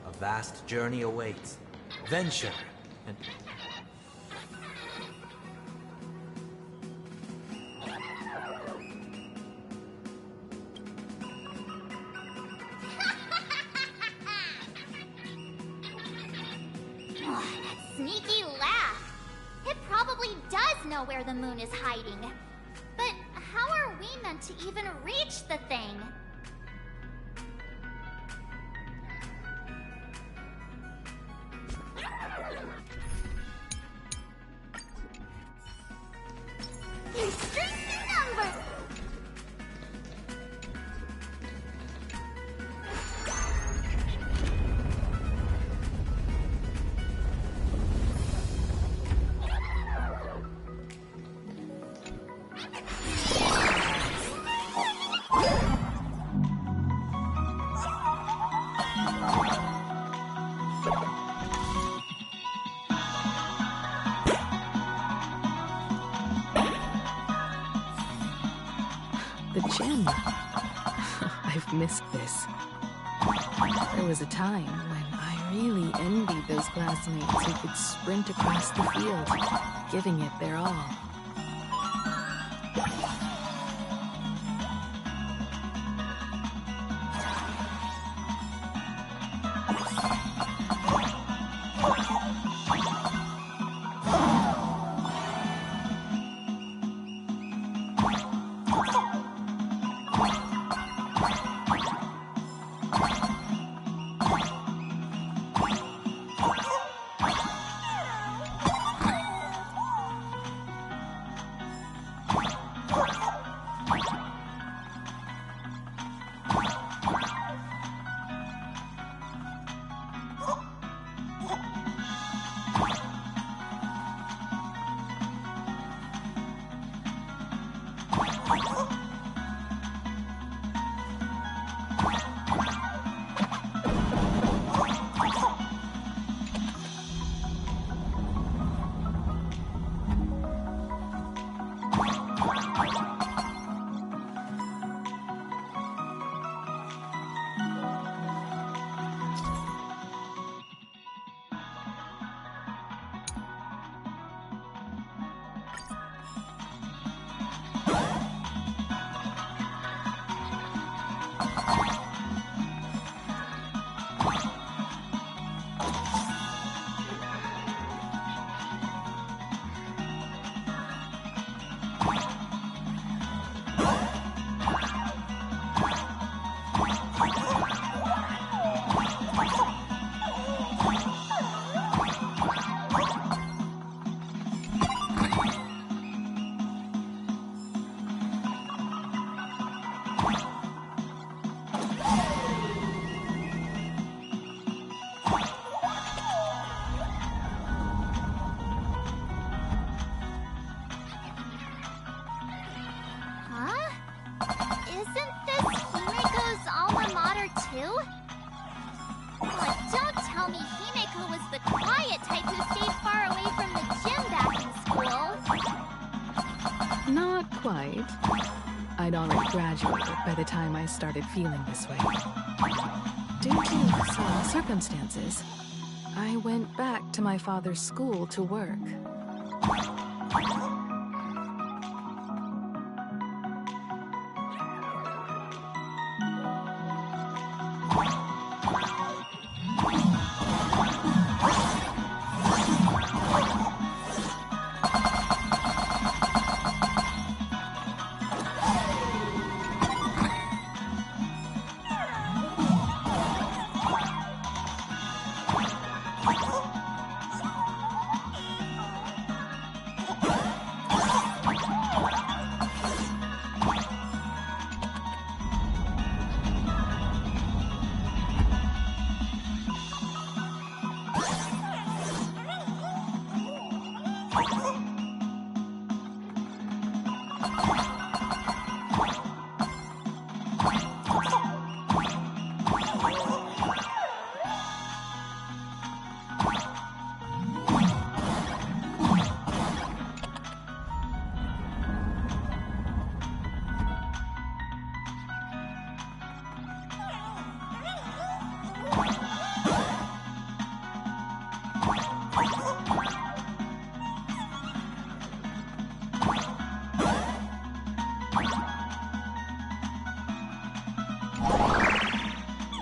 A vast journey awaits. Venture and... Sneaky laugh. It probably does know where the moon is hiding. But how are we meant to even reach the thing? Number! The gym. I've missed this. There was a time when I really envied those classmates who could sprint across the field, giving it their all. graduated by the time I started feeling this way. Due to some circumstances, I went back to my father's school to work.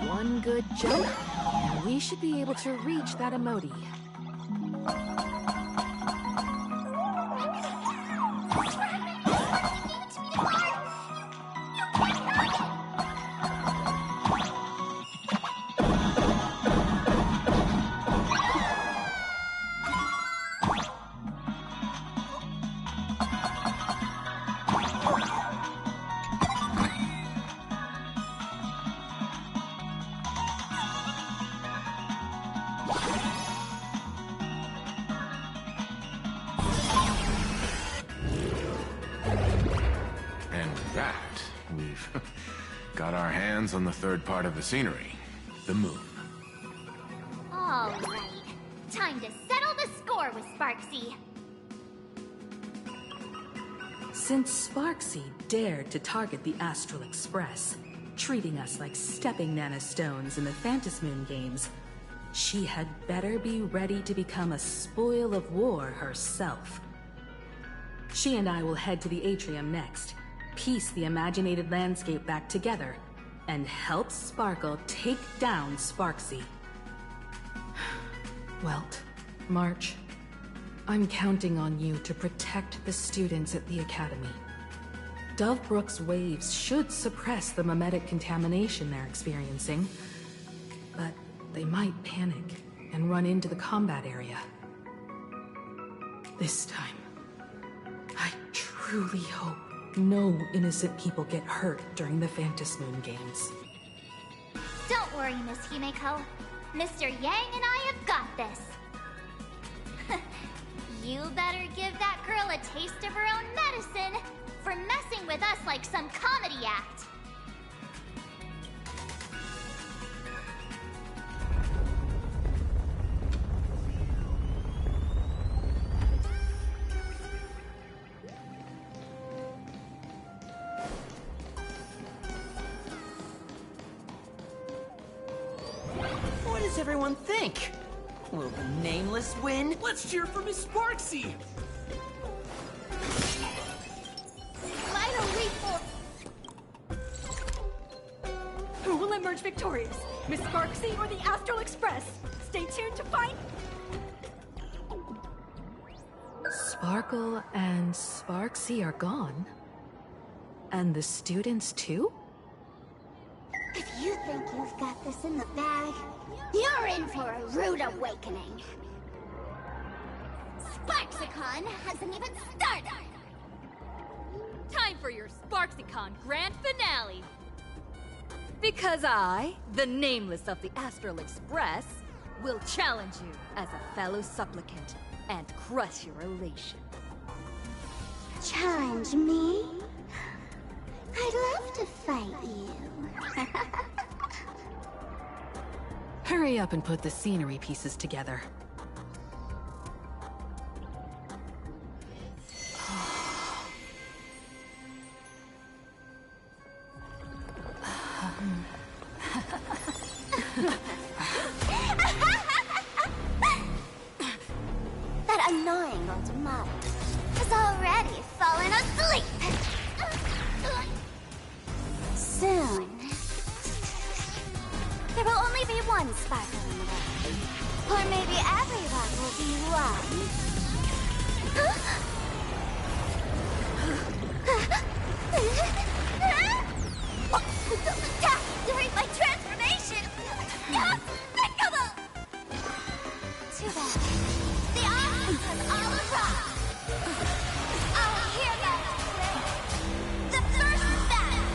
One good jump, and we should be able to reach that emoji. Got our hands on the third part of the scenery, the moon. All right. Time to settle the score with Sparksy. Since Sparksy dared to target the Astral Express, treating us like stepping nanostones in the Phantasmoon games, she had better be ready to become a spoil of war herself. She and I will head to the atrium next, piece the imaginated landscape back together, and help Sparkle take down Sparksy. Welt, March, I'm counting on you to protect the students at the Academy. Dovebrook's waves should suppress the mimetic contamination they're experiencing, but they might panic and run into the combat area. This time, I truly hope no innocent people get hurt during the Phantasmoon games. Don't worry, Miss Himeko. Mr. Yang and I have got this. You better give that girl a taste of her own medicine for messing with us like some comedy act. What does everyone think? Will the Nameless win? Let's cheer for Miss Sparksy! Final report! Who will emerge victorious? Miss Sparksy or the Astral Express? Stay tuned to find... Sparkle and Sparksy are gone. And the students too? If you think you've got this in the bag, you're in for a rude awakening. Sparksicon hasn't even started! Time for your Sparksicon grand finale! Because I, the Nameless of the Astral Express, will challenge you as a fellow supplicant and crush your elation. Challenge me? I'd love to fight you. Hurry up and put the scenery pieces together. That annoying old model has already fallen asleep. Soon, there will only be one sparkle in the world. Or maybe everyone will be one. During my transformation! Despicable! Too bad. The options have all arrived. Our heroes today. The first battle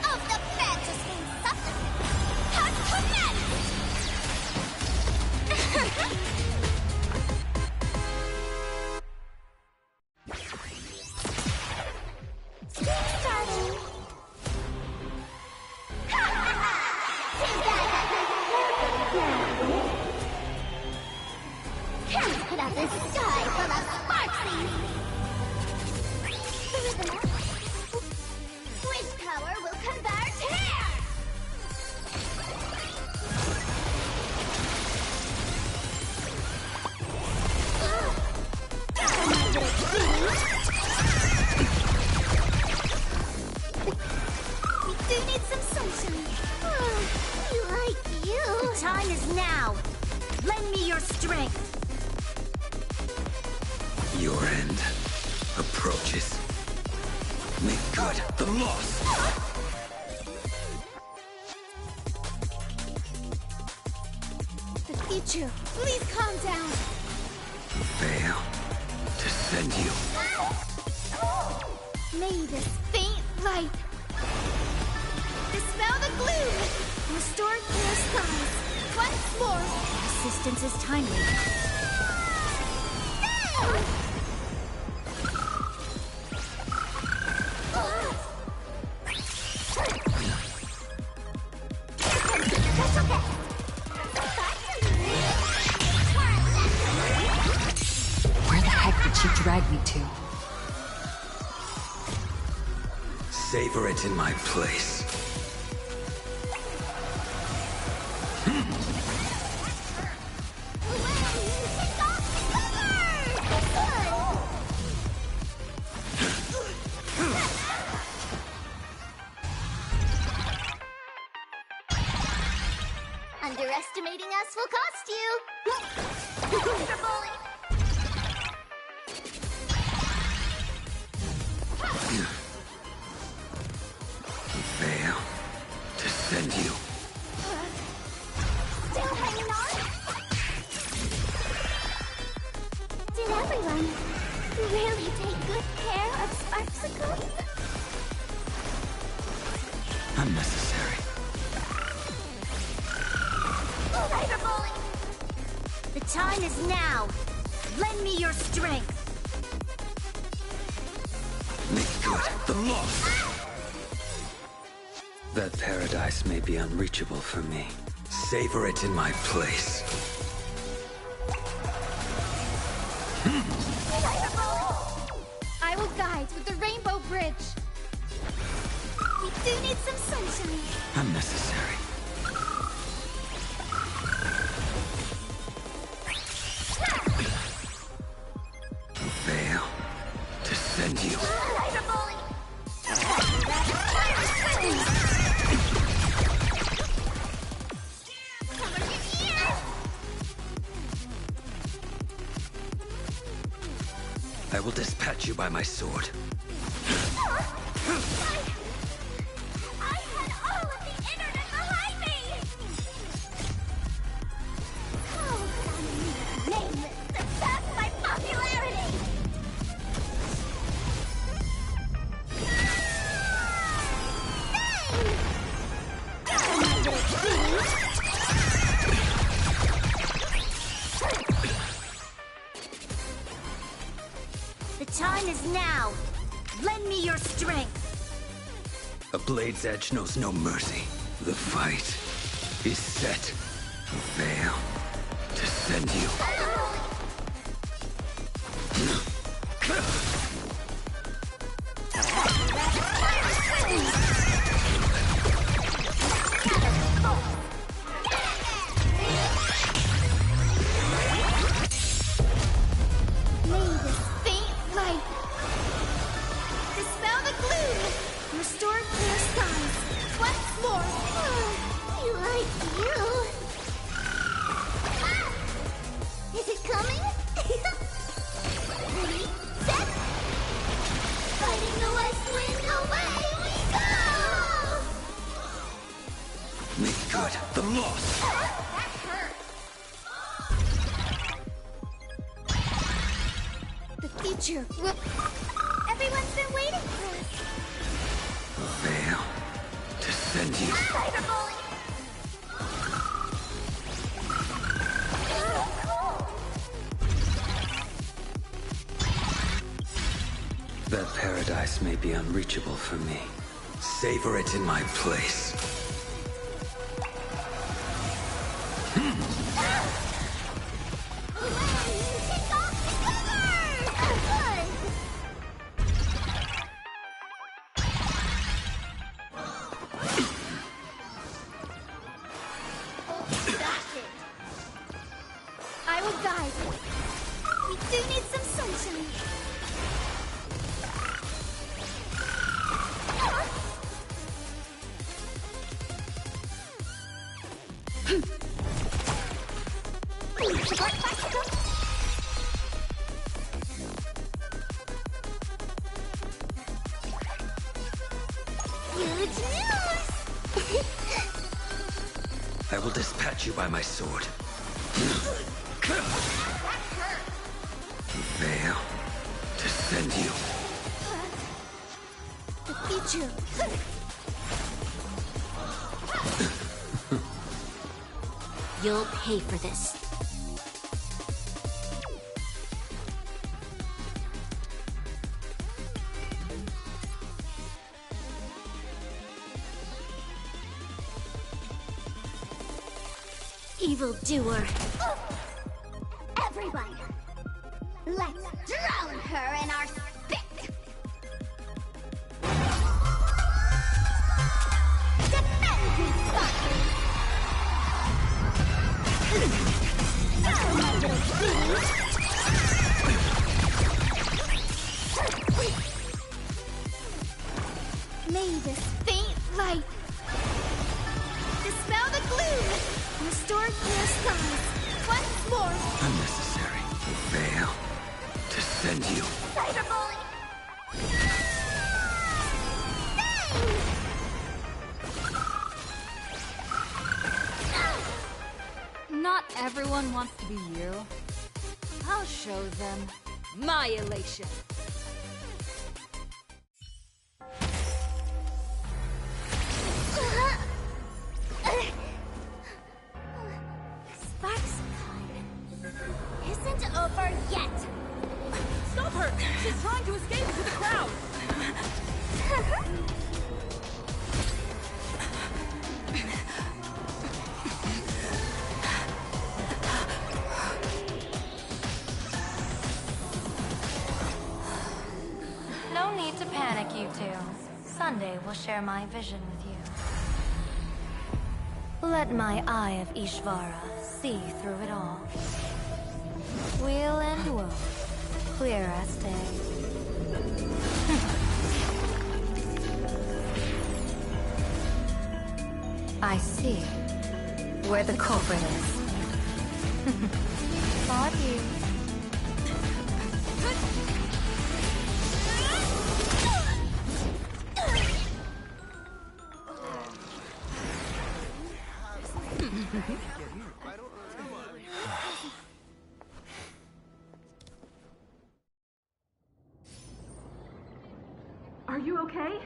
of the fantasy supplement has commenced! Starting. Can't put up this sky full of sparksy! Wind power will convert here! We do need some sunshine. Like you. The time is now. Lend me your strength. Your end approaches. Make good the loss. The future. Please calm down. Fail to send you. May this faint light dispel the gloom. Restore clear skies. Once more. Assistance is timely. That's okay. Where the heck did she drag me to? Savor it in my place. Underestimating us will cost you. Fail to send you. Still hanging on? Did everyone really take good care of Sparksicle? Unnecessary. The time is now. Lend me your strength. Make good the loss. That paradise may be unreachable for me. Savor it in my place. I will guide with the Rainbow Bridge. We do need some sunshine. Unnecessary. Fail to send you. I will dispatch you by my sword. I had all of the internet behind me! How could I name it to pass my popularity? The time is now. Lend me your strength. A blade's edge knows no mercy. The fight is set. Fail to send you. Make good the loss. That hurt. The future will... Everyone's been waiting for us. Veil. Descend you. That paradise may be unreachable for me. Savor it in my place. I will guide. We do need some sunshine. Huge news! I will dispatch you by my sword. Veil. Descend you. The future. You'll pay for this. Evildoer. Everyone, let's drown her in our spit. Defend me, Sparky. Oh, my little fiend. May this faint light dispel the gloom. Restore clear skies. Once more. Unnecessary. Veil. Descend you. Cyberbully. Not everyone wants to be you. I'll show them my elation. Sparks isn't over yet. Stop her! She's trying to escape into the crowd! No need to panic, you two. Sunday will share my vision with you. Let my eye of Ishvara see through it all. Weal and woe, clear as day. I see where the culprit is. Not you. Are you okay?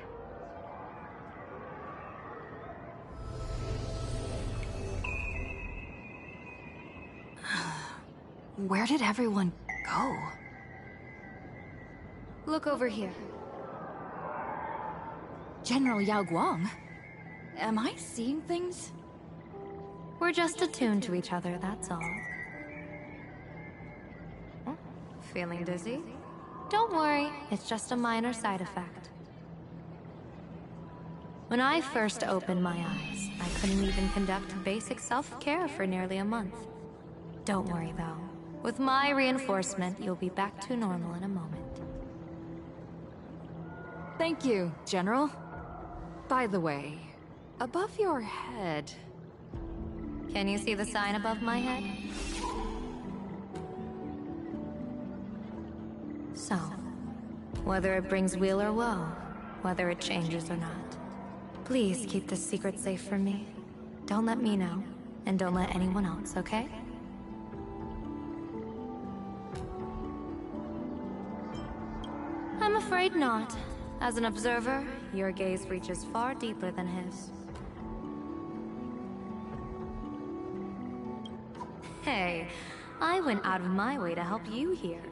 Where did everyone go? Look over here. General Yao Guang? Am I seeing things? We're just attuned to each other, that's all. Oh, feeling dizzy? Don't worry, it's just a minor side effect. When I first opened my eyes, I couldn't even conduct basic self-care for nearly a month. Don't worry, though. With my reinforcement, you'll be back to normal in a moment. Thank you, General. By the way, above your head... Can you see the sign above my head? So, whether it brings weal or woe, whether it changes or not, please keep this secret safe from me. Don't let me know, and don't let anyone else, okay? I'm afraid not. As an observer, your gaze reaches far deeper than his. Hey, I went out of my way to help you here.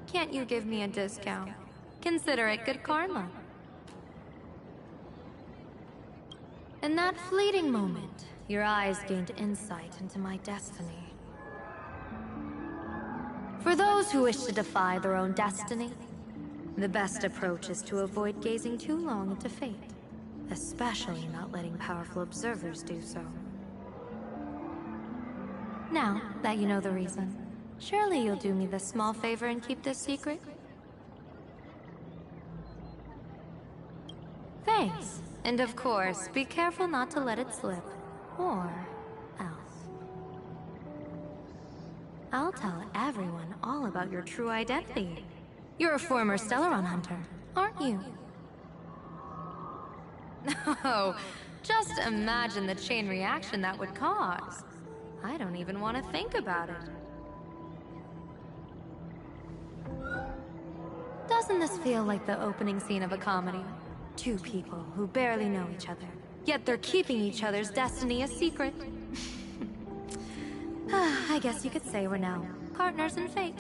Can't you give me a discount? Consider it good karma. In that fleeting moment, your eyes gained insight into my destiny. For those who wish to defy their own destiny, the best approach is to avoid gazing too long into fate, especially not letting powerful observers do so. Now that you know the reason, surely you'll do me this small favor and keep this secret? Thanks. And of course, be careful not to let it slip. Or else. I'll tell everyone all about your true identity. You're a former Stellaron hunter, aren't you? Oh, just imagine the chain reaction that would cause. I don't even want to think about it. Doesn't this feel like the opening scene of a comedy? Two people who barely know each other, yet they're keeping each other's destiny a secret. I guess you could say we're now partners in fate.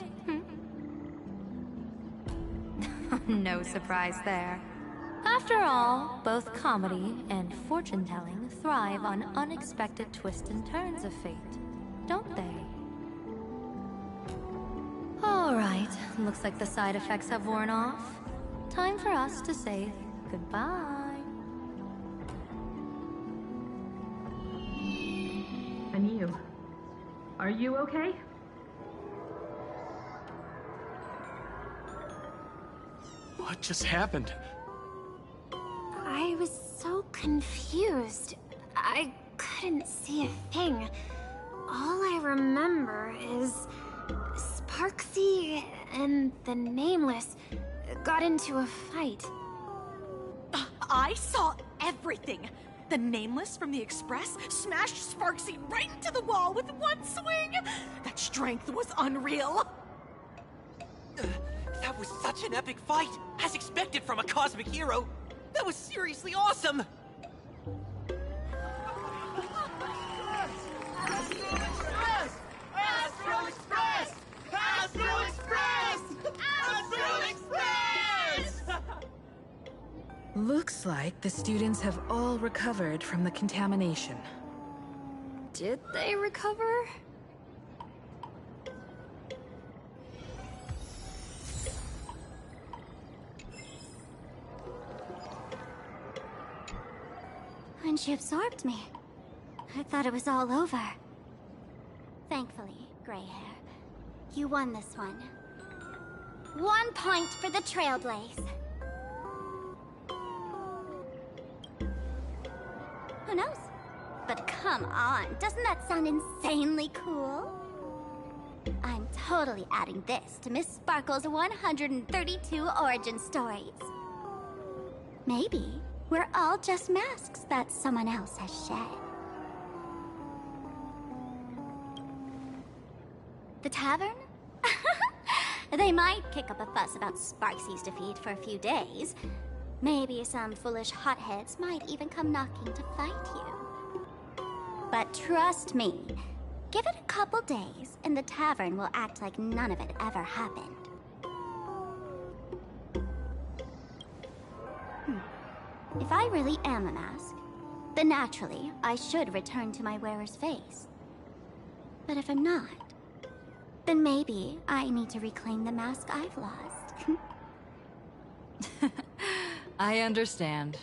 No surprise there. After all, both comedy and fortune-telling thrive on unexpected twists and turns of fate, don't they? All right, looks like the side effects have worn off. Time for us to say goodbye. And you? Are you okay? What just happened? I was so confused. I couldn't see a thing. All I remember is Sparksy and the Nameless got into a fight. I saw everything. The Nameless from the Express smashed Sparksy right into the wall with one swing. That strength was unreal. That was such an epic fight, as expected from a cosmic hero. That was seriously awesome. Astral Express! Astral Express! Astral Express! Looks like the students have all recovered from the contamination. Did they recover? When she absorbed me, I thought it was all over. Thankfully, Grey Hair, you won this one. 1 point for the Trailblaze. Who knows? But come on, doesn't that sound insanely cool? I'm totally adding this to Miss Sparkle's 132 origin stories. Maybe we're all just masks that someone else has shed. The tavern? They might kick up a fuss about Sparksy's defeat for a few days. Maybe some foolish hotheads might even come knocking to fight you. But trust me, give it a couple days and the tavern will act like none of it ever happened. If I really am a mask, then naturally I should return to my wearer's face. But if I'm not, then maybe I need to reclaim the mask I've lost. I understand.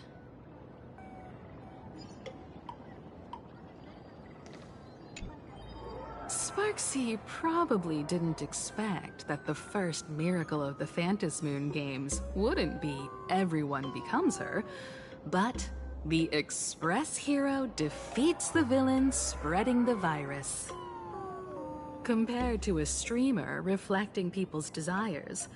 Sparksy probably didn't expect that the first miracle of the Phantasmoon games wouldn't be everyone becomes her, but the Express hero defeats the villain spreading the virus. Compared to a streamer reflecting people's desires,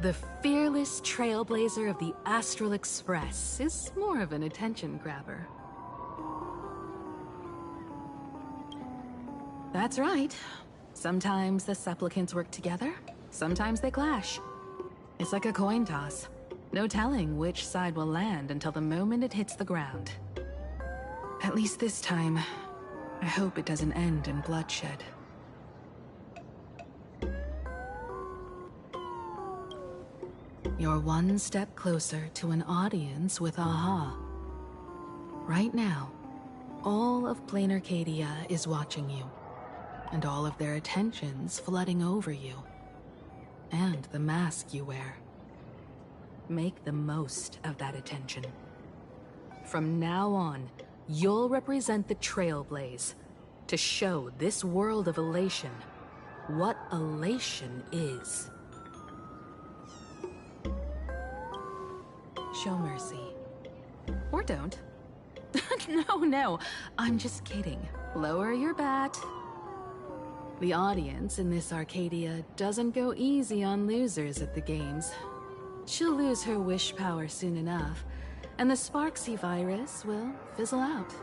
the fearless trailblazer of the Astral Express is more of an attention grabber. That's right. Sometimes the supplicants work together, sometimes they clash. It's like a coin toss. No telling which side will land until the moment it hits the ground. At least this time, I hope it doesn't end in bloodshed. You're one step closer to an audience with Aha. Right now, all of Plain Arcadia is watching you, and all of their attention's flooding over you. And the mask you wear. Make the most of that attention. From now on, you'll represent the Trailblaze to show this world of elation what elation is. Show mercy. Or don't. No, I'm just kidding. Lower your bat. The audience in this Arcadia doesn't go easy on losers at the games. She'll lose her wish power soon enough, and the Sparksy virus will fizzle out.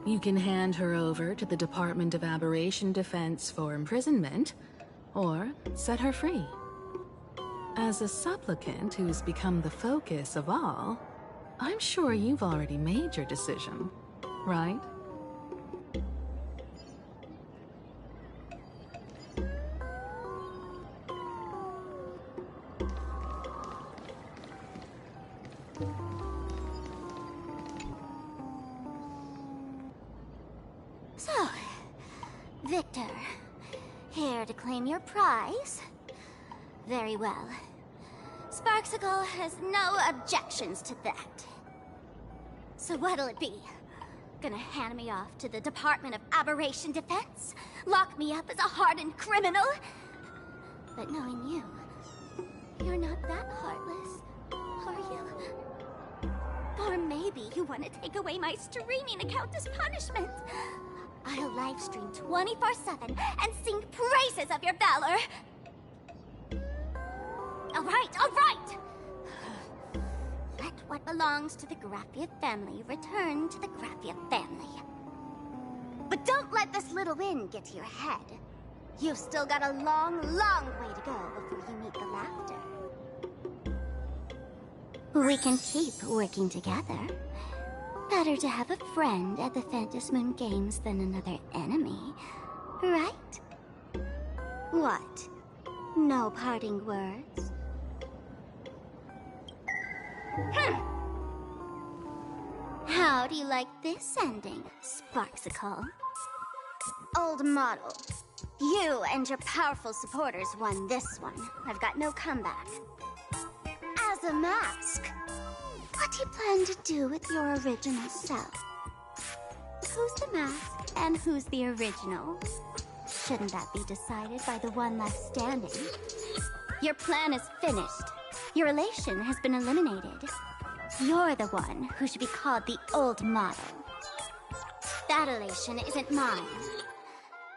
You can hand her over to the Department of Aberration Defense for imprisonment, or set her free. As a supplicant who's become the focus of all, I'm sure you've already made your decision, right? So, Victor, here to claim your prize? Very well. Sparksicle has no objections to that. So what'll it be? Gonna hand me off to the Department of Aberration Defense? Lock me up as a hardened criminal? But knowing you, you're not that heartless, are you? Or maybe you want to take away my streaming account as punishment. I'll livestream 24/7 and sing praises of your valor. All right! Let what belongs to the Graffia family return to the Graffia family. But don't let this little win get to your head. You've still got a long, long way to go before you meet the laughter. We can keep working together. Better to have a friend at the Phantom Moon Games than another enemy, right? What? No parting words? How do you like this ending, Sparksicle? Old model. You and your powerful supporters won this one. I've got no comeback. As a mask, what do you plan to do with your original self? Who's the mask and who's the original? Shouldn't that be decided by the one left standing? Your plan is finished. Your elation has been eliminated. You're the one who should be called the old model. That elation isn't mine.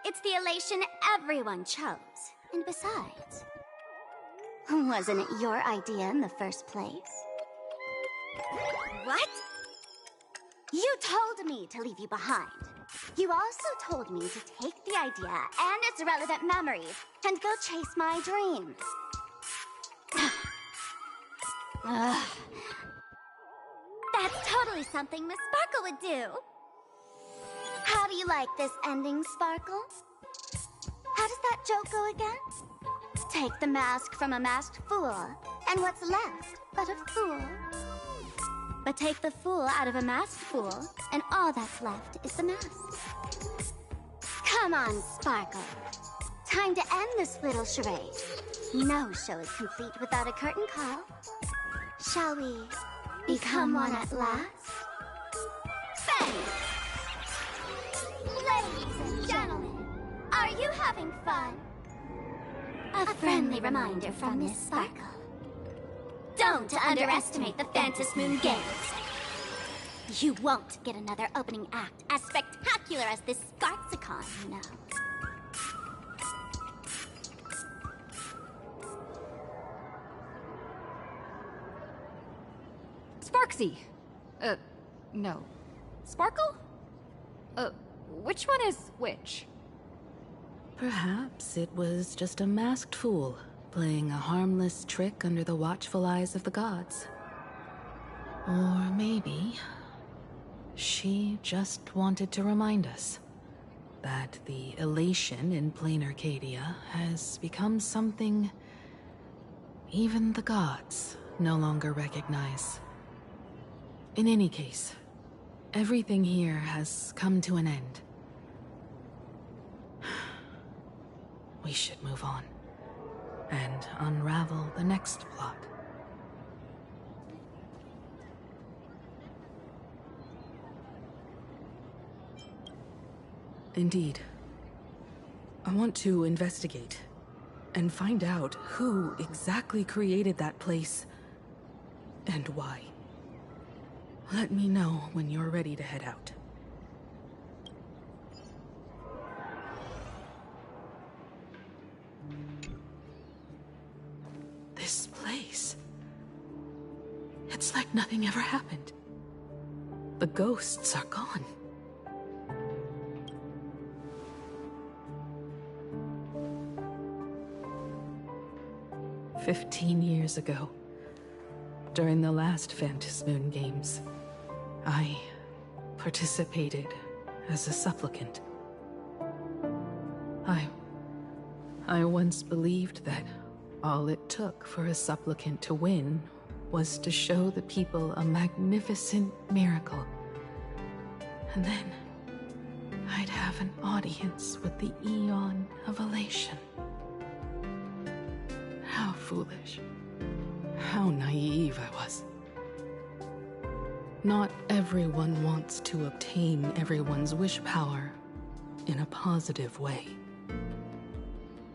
It's the elation everyone chose. And besides, wasn't it your idea in the first place? What? You told me to leave you behind. You also told me to take the idea and its relevant memories and go chase my dreams. That's totally something Miss Sparkle would do. How do you like this ending, Sparkle? How does that joke go again? Take the mask from a masked fool, and what's left but a fool? But take the fool out of a masked fool, and all that's left is the mask. Come on, Sparkle. Time to end this little charade. No show is complete without a curtain call. Shall we become one at last? Bang! Ladies and gentlemen, are you having fun? A friendly reminder from Miss Sparkle. Don't underestimate the Phantom Moon Games. You won't get another opening act as spectacular as this Sparksicon, you know. Sparksy! No. Sparkle? Which one is which? Perhaps it was just a masked fool, playing a harmless trick under the watchful eyes of the gods. Or maybe she just wanted to remind us that the elation in plain Arcadia has become something even the gods no longer recognize. In any case, everything here has come to an end. We should move on and unravel the next plot. Indeed. I want to investigate and find out who exactly created that place and why. Let me know when you're ready to head out. This place... it's like nothing ever happened. The ghosts are gone. "15 years ago, during the last Phantasmoon Games, I participated as a supplicant. I once believed that all it took for a supplicant to win was to show the people a magnificent miracle. And then I'd have an audience with the Eon of Elation. How foolish. How naive I was. Not everyone wants to obtain everyone's wish power in a positive way.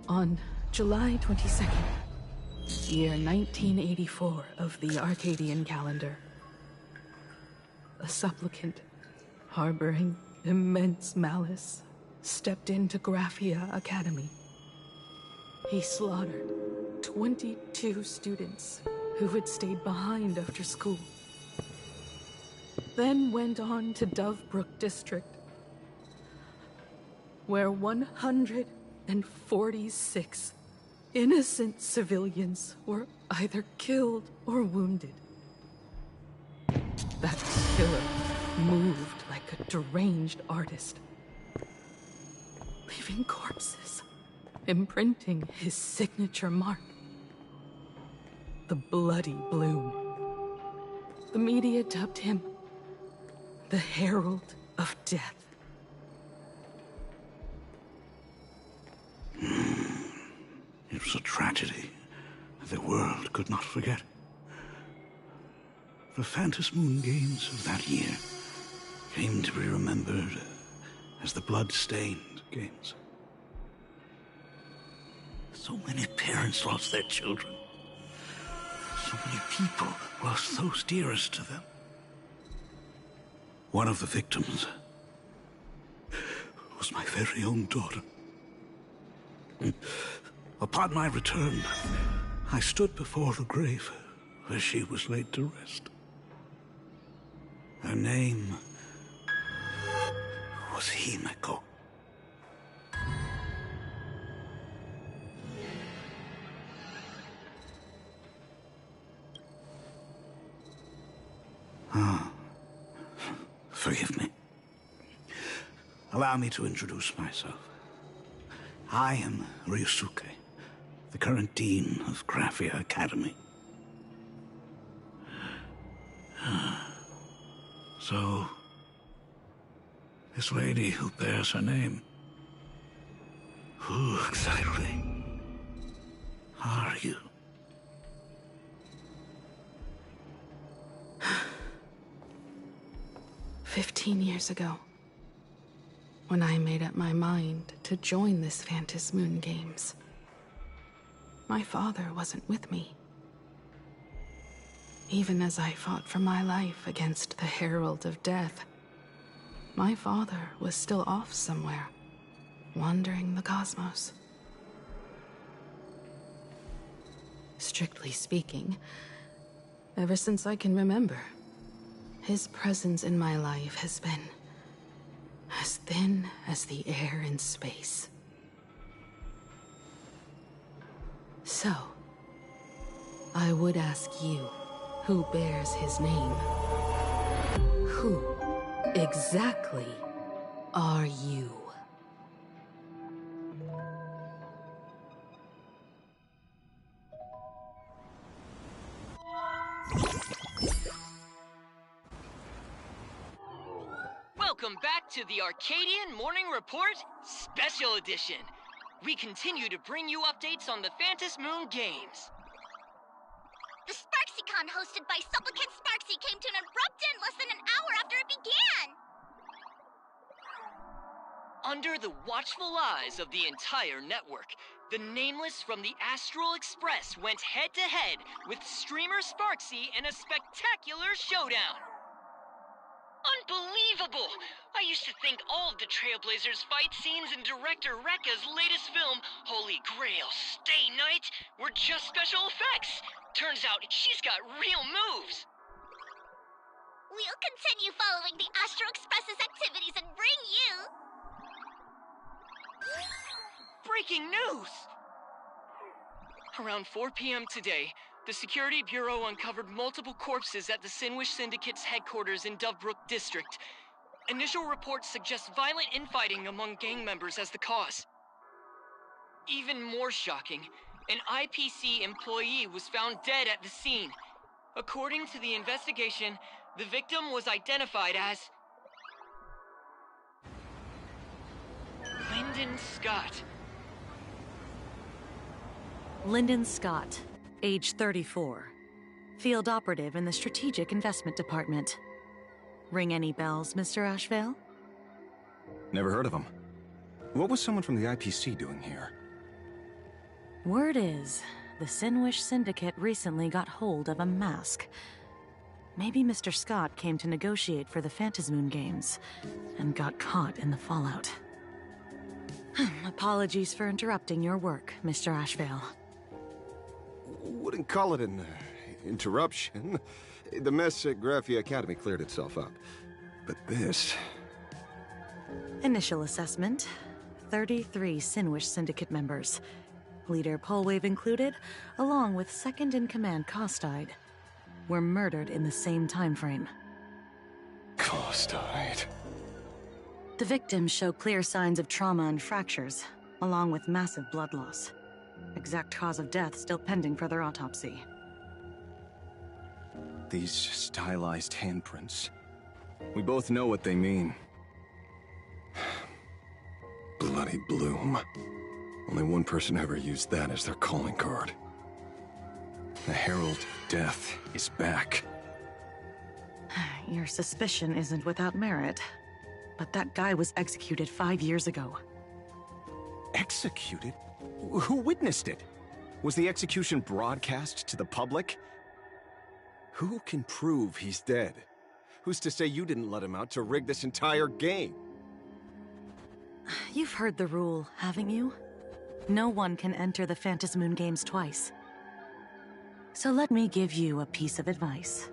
On July 22nd, year 1984 of the Arcadian calendar, a supplicant harboring immense malice stepped into Graphia Academy. He slaughtered 22 students who had stayed behind after school. Then went on to Dovebrook District, where 146 innocent civilians were either killed or wounded. That killer moved like a deranged artist, leaving corpses, imprinting his signature mark. The Bloody Bloom. The media dubbed him the Herald of Death. It was a tragedy that the world could not forget. The Phantasmoon Games of that year came to be remembered as the Blood-Stained Games. So many parents lost their children. So many people lost those dearest to them. One of the victims was my very own daughter. Upon my return, I stood before the grave where she was laid to rest. Her name was Himeko. Forgive me. Allow me to introduce myself. I am Ryusuke, the current dean of Graphia Academy. So, this lady who bears her name, who exactly are you? "15 years ago, when I made up my mind to join this Phantasmoon Games, my father wasn't with me. Even as I fought for my life against the Herald of Death, my father was still off somewhere, wandering the cosmos. Strictly speaking, ever since I can remember, his presence in my life has been as thin as the air in space. So, I would ask you, who bears his name? Who exactly are you? Welcome back to the Arcadian Morning Report Special Edition. We continue to bring you updates on the Phantom Moon games. The SparksyCon hosted by Supplicant Sparksy came to an abrupt end less than an hour after it began! Under the watchful eyes of the entire network, the Nameless from the Astral Express went head-to-head with streamer Sparksy in a spectacular showdown. Unbelievable! I used to think all of the Trailblazers fight scenes in director Rekka's latest film, Holy Grail Stay Night, were just special effects. Turns out she's got real moves. We'll continue following the Astro Express's activities and bring you... Breaking news! Around 4 p.m. today, the Security Bureau uncovered multiple corpses at the Sinwish Syndicate's headquarters in Dovebrook District. Initial reports suggest violent infighting among gang members as the cause. Even more shocking, an IPC employee was found dead at the scene. According to the investigation, the victim was identified as... Lyndon Scott. Lyndon Scott, age 34. Field operative in the Strategic Investment Department. Ring any bells, Mr. Ashvale? Never heard of him. What was someone from the IPC doing here? Word is, the Sinwish Syndicate recently got hold of a mask. Maybe Mr. Scott came to negotiate for the Phantasmoon games, and got caught in the fallout. Apologies for interrupting your work, Mr. Ashvale. Wouldn't call it an interruption. The mess at Graphia Academy cleared itself up. But this... Initial assessment. 33 Sinwish Syndicate members. Leader Polwave included, along with second-in-command Costide, were murdered in the same time frame. Costide. The victims show clear signs of trauma and fractures, along with massive blood loss. Exact cause of death still pending further autopsy. These stylized handprints. We both know what they mean. Bloody Bloom. Only one person ever used that as their calling card. The Herald of Death is back. Your suspicion isn't without merit, but that guy was executed 5 years ago. Executed? Who witnessed it? Was the execution broadcast to the public? Who can prove he's dead? Who's to say you didn't let him out to rig this entire game? You've heard the rule, haven't you? No one can enter the Phantasmoon games twice. So let me give you a piece of advice.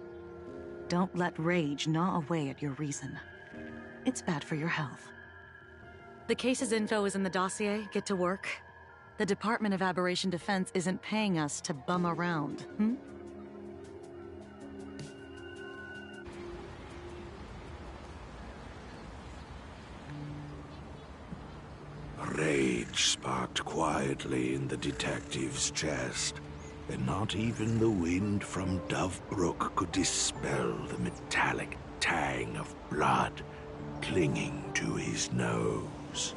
Don't let rage gnaw away at your reason. It's bad for your health. The case's info is in the dossier. Get to work. The Department of Aberration Defense isn't paying us to bum around, Rage sparked quietly in the detective's chest, and not even the wind from Dovebrook could dispel the metallic tang of blood clinging to his nose.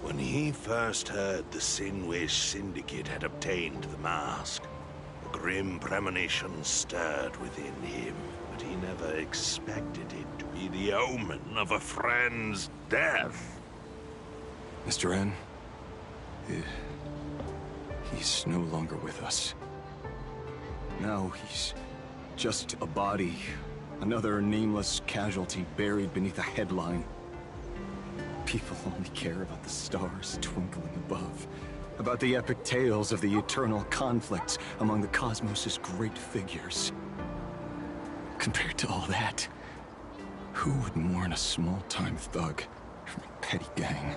When he first heard the Sinwish Syndicate had obtained the mask, a grim premonition stirred within him, but he never expected it to be the omen of a friend's death. Mr. N, he's no longer with us. Now he's just a body, another nameless casualty buried beneath a headline. People only care about the stars twinkling above, about the epic tales of the eternal conflicts among the cosmos's great figures. Compared to all that, who would mourn a small-time thug from a petty gang?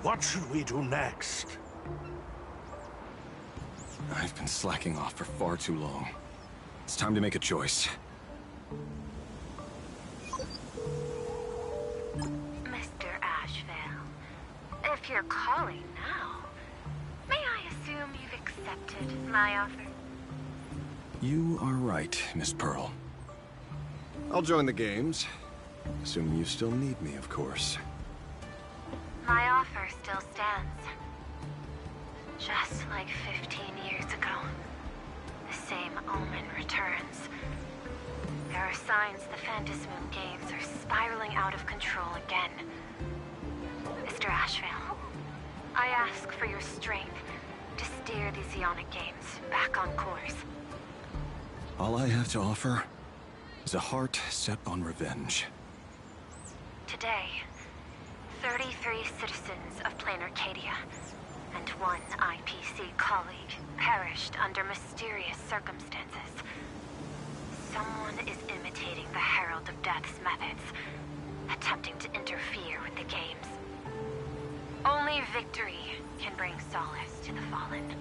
What should we do next? I've been slacking off for far too long. It's time to make a choice. Mr. Ashvale, if you're calling now, may I assume you've accepted my offer? You are right, Miss Pearl. I'll join the games. Assuming you still need me, of course. My offer still stands. Just like 15 years ago, the same omen returns. There are signs the Phantasmoon Games are spiraling out of control again. Mr. Ashvale, I ask for your strength to steer the Zeonic Games back on course. All I have to offer is a heart set on revenge. Today, 33 citizens of Plain Arcadia and one IPC colleague perished under mysterious circumstances. Someone is imitating the Herald of Death's methods, attempting to interfere with the games. Only victory can bring solace to the fallen.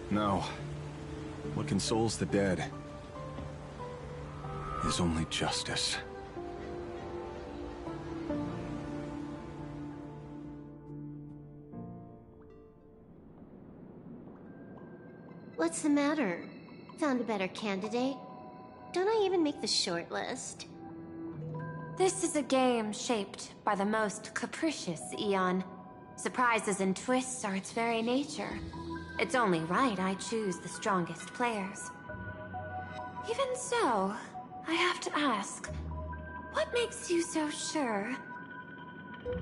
No. What consoles the dead is only justice. What's the matter? Found a better candidate? Don't I even make the short list? This is a game shaped by the most capricious Eon. Surprises and twists are its very nature. It's only right I choose the strongest players. Even so, I have to ask, what makes you so sure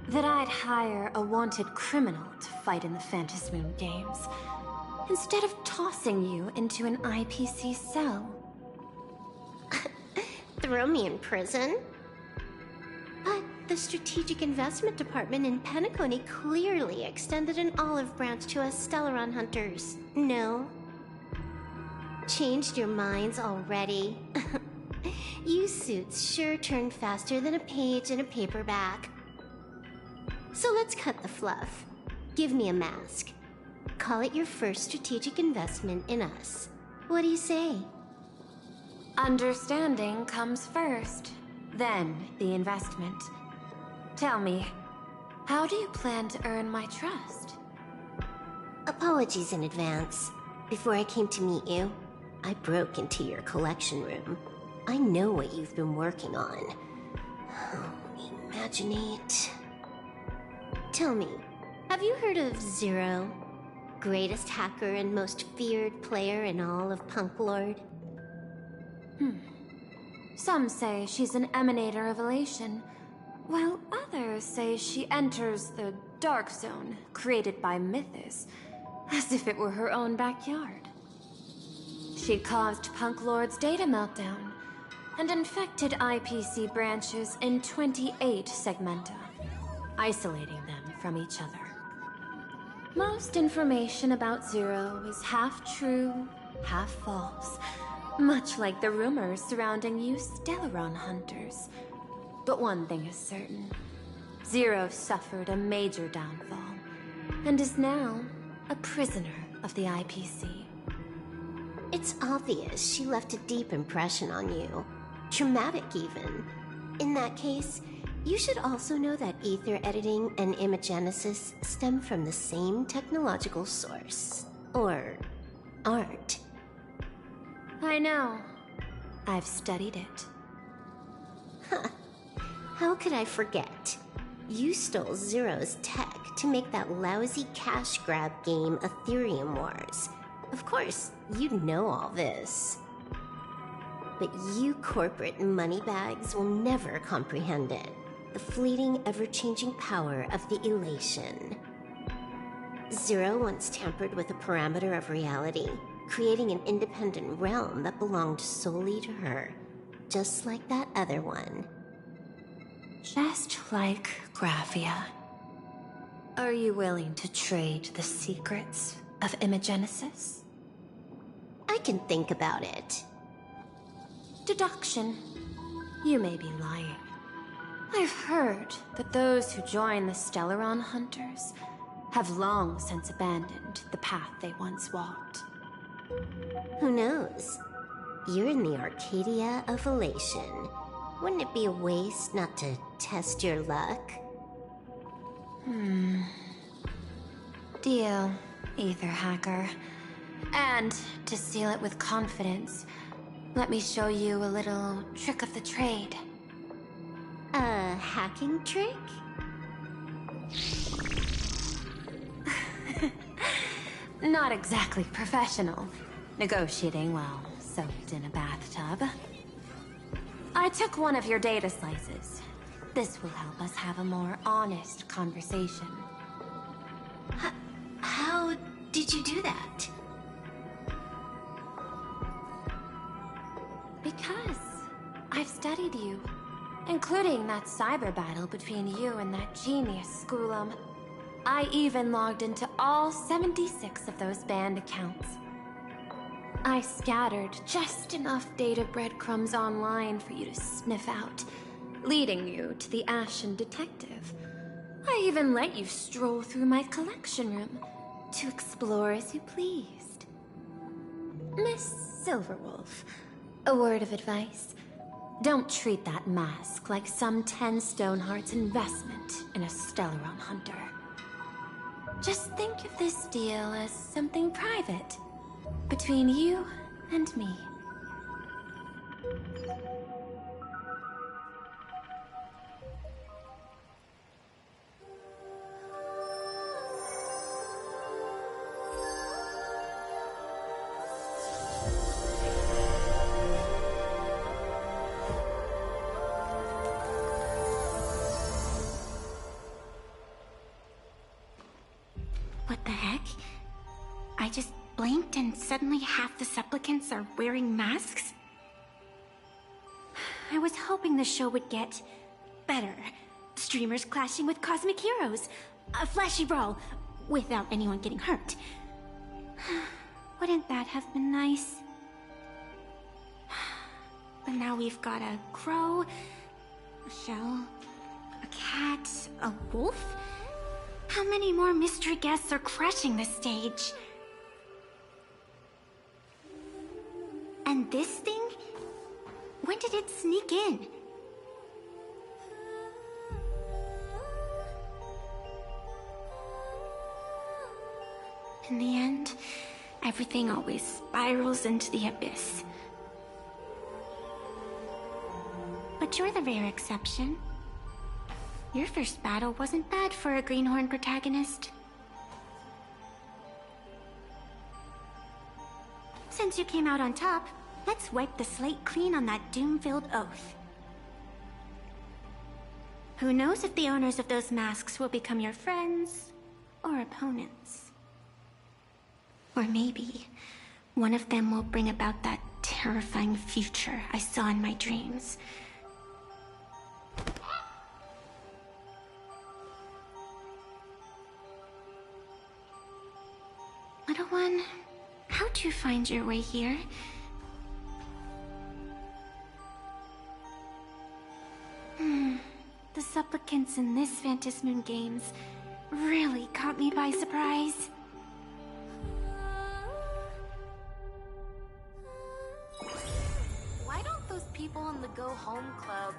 that I'd hire a wanted criminal to fight in the Phantasmoon Games, instead of tossing you into an IPC cell? Throw me in prison? But the Strategic Investment Department in Penacony clearly extended an olive branch to us Stellaron hunters. No? Changed your minds already? You suits sure turn faster than a page in a paperback. So let's cut the fluff. Give me a mask. Call it your first strategic investment in us. What do you say? Understanding comes first, then the investment. Tell me, how do you plan to earn my trust? Apologies in advance. Before I came to meet you, I broke into your collection room. I know what you've been working on. Imaginate. Tell me, have you heard of Zero? Greatest hacker and most feared player in all of Punk Lord? Some say she's an emanator of elation, while others say she enters the dark zone created by Mythos, as if it were her own backyard. She caused Punk Lord's data meltdown and infected IPC branches in 28 segmenta, isolating them from each other. Most information about Zero is half true, half false, much like the rumors surrounding you Stellaron hunters. But one thing is certain. Zero suffered a major downfall, and is now a prisoner of the IPC. It's obvious she left a deep impression on you. Traumatic, even. In that case, you should also know that ether editing and imagenesis stem from the same technological source. Or aren't. I know. I've studied it. Huh. How could I forget? You stole Zero's tech to make that lousy cash grab game Ethereum Wars. Of course, you know all this. But you corporate moneybags will never comprehend it. The fleeting, ever-changing power of the elation. Zero once tampered with a parameter of reality, creating an independent realm that belonged solely to her, just like that other one. Just like Graphia. Are you willing to trade the secrets of imagenesis? I can think about it. Deduction. You may be lying. I've heard that those who join the Stellaron Hunters have long since abandoned the path they once walked. Who knows? You're in the Arcadia of Elation. Wouldn't it be a waste not to test your luck? Deal, Ether Hacker. And to seal it with confidence, let me show you a little trick of the trade. A hacking trick? Not exactly professional. Negotiating while soaked in a bathtub. I took one of your data slices. This will help us have a more honest conversation. How did you do that? Because I've studied you, including that cyber battle between you and that genius Schoolum. I even logged into all 76 of those banned accounts. I scattered just enough data breadcrumbs online for you to sniff out, leading you to the Ashen Detective. I even let you stroll through my collection room to explore as you pleased. Miss Silverwolf, a word of advice. Don't treat that mask like some 10 Stonehearts investment in a Stellaron hunter. Just think of this deal as something private, between you and me. What the heck? I just blinked and suddenly half the supplicants are wearing masks? I was hoping the show would get better. Streamers clashing with cosmic heroes. A flashy brawl without anyone getting hurt. Wouldn't that have been nice? But now we've got a crow, a shell, a cat, a wolf? How many more mystery guests are crashing the stage? And this thing? When did it sneak in? In the end, everything always spirals into the abyss. But you're the rare exception. Your first battle wasn't bad for a greenhorn protagonist. Since you came out on top, let's wipe the slate clean on that doom-filled oath. Who knows if the owners of those masks will become your friends or opponents? Or maybe one of them will bring about that terrifying future I saw in my dreams. Little one, how'd you find your way here? The supplicants in this Phantasmoon Games really caught me by surprise. Why don't those people in the Go Home Club...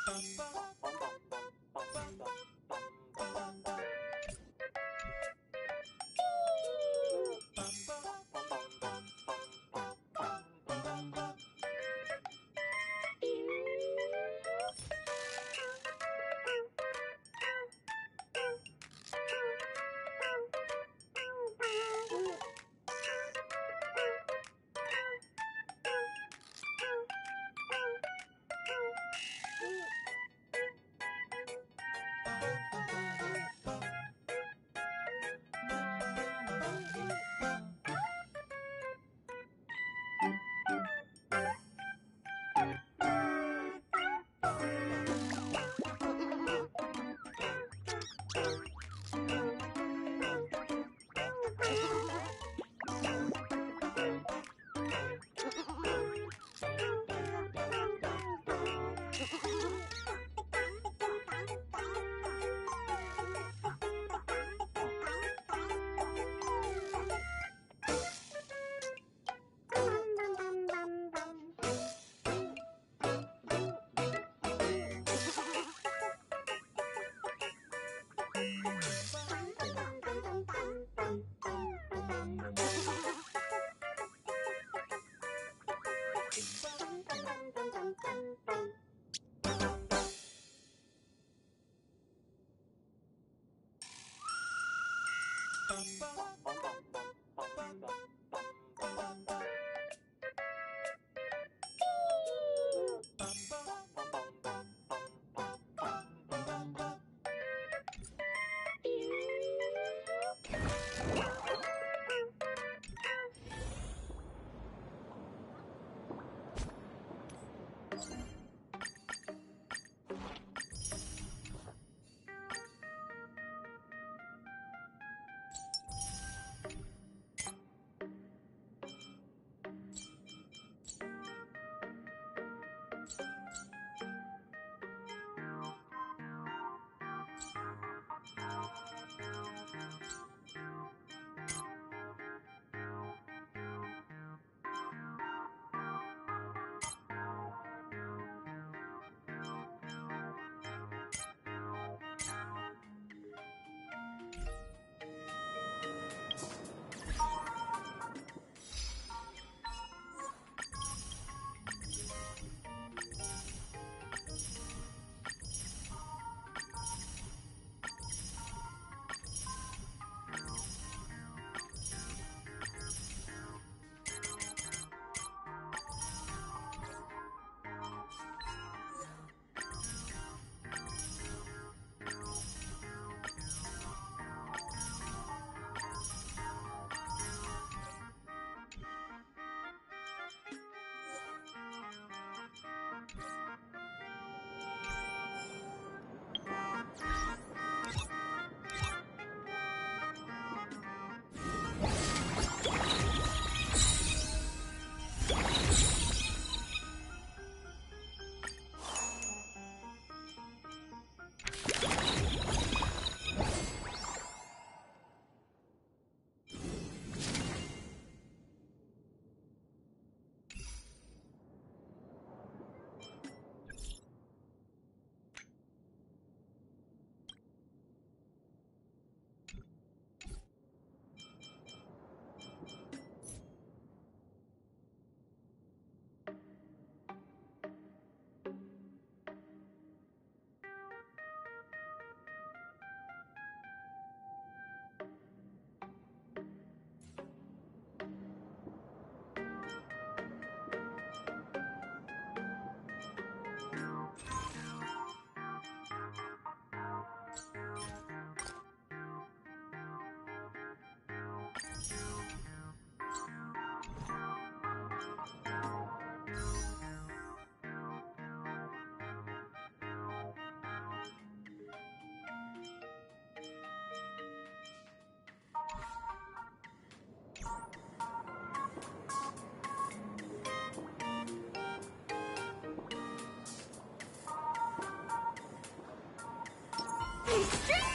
String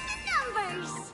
the numbers!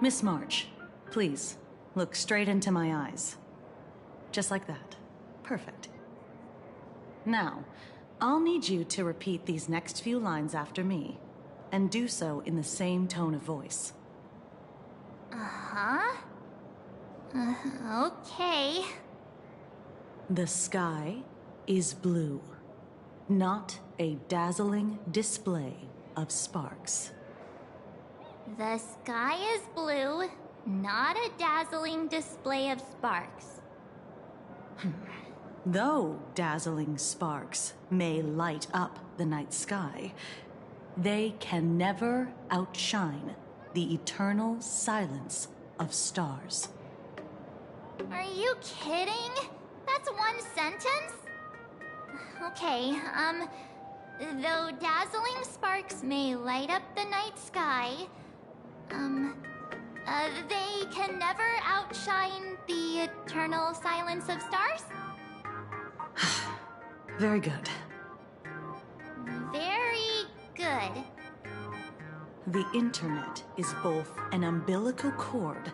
Miss March, please, look straight into my eyes. Just like that. Perfect. Now, I'll need you to repeat these next few lines after me, and do so in the same tone of voice. Uh-huh. Okay. The sky is blue, not a dazzling display of sparks. The sky is blue, not a dazzling display of sparks. Though dazzling sparks may light up the night sky, they can never outshine the eternal silence of stars. Are you kidding? That's one sentence? Okay, though dazzling sparks may light up the night sky, they can never outshine the eternal silence of stars? Very good. Very good. The internet is both an umbilical cord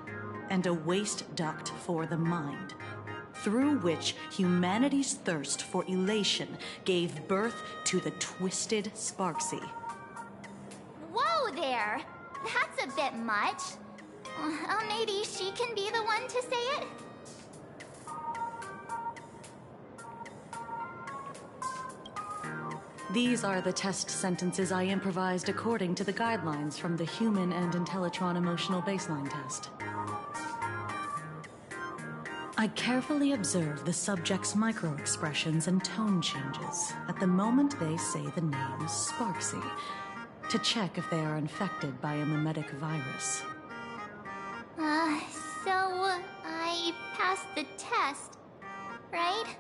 and a waste duct for the mind, through which humanity's thirst for elation gave birth to the twisted Sparksy. Whoa there! That's a bit much. Maybe she can be the one to say it? These are the test sentences I improvised according to the guidelines from the Human and Intellitron Emotional Baseline Test. I carefully observe the subject's micro-expressions and tone changes at the moment they say the name Sparksy, to check if they are infected by a mimetic virus. So I passed the test, right?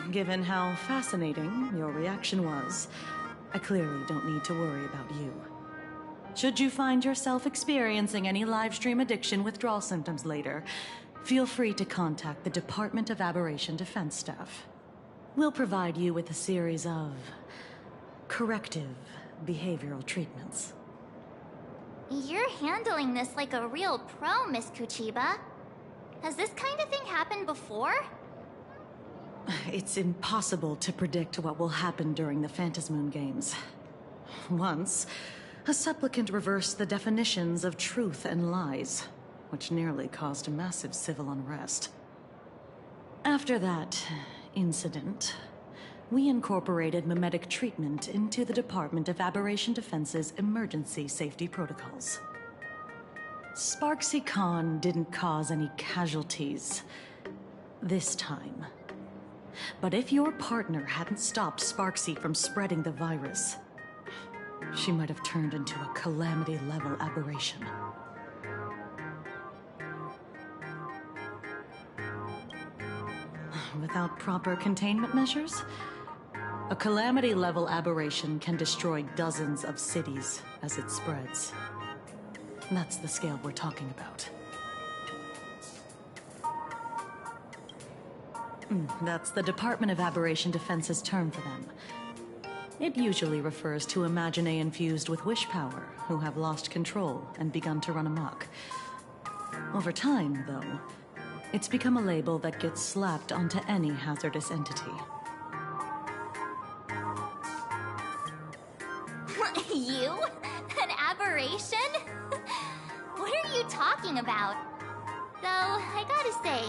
Given how fascinating your reaction was, I clearly don't need to worry about you. Should you find yourself experiencing any livestream addiction withdrawal symptoms later, feel free to contact the Department of Aberration Defense staff. We'll provide you with a series of corrective behavioral treatments. You're handling this like a real pro, Miss Kuchiba. Has this kind of thing happened before? It's impossible to predict what will happen during the Phantasmoon Games. Once, a supplicant reversed the definitions of truth and lies, which nearly caused a massive civil unrest. After that incident, we incorporated mimetic treatment into the Department of Aberration Defense's emergency safety protocols. Sparksy Khan didn't cause any casualties this time. But if your partner hadn't stopped Sparksy from spreading the virus, she might have turned into a calamity-level aberration. Without proper containment measures, a calamity-level aberration can destroy dozens of cities as it spreads. That's the scale we're talking about. That's the Department of Aberration Defense's term for them. It usually refers to Imaginae infused with wish power who have lost control and begun to run amok. Over time, though, it's become a label that gets slapped onto any hazardous entity. You? An aberration? What are you talking about? Though, I gotta say,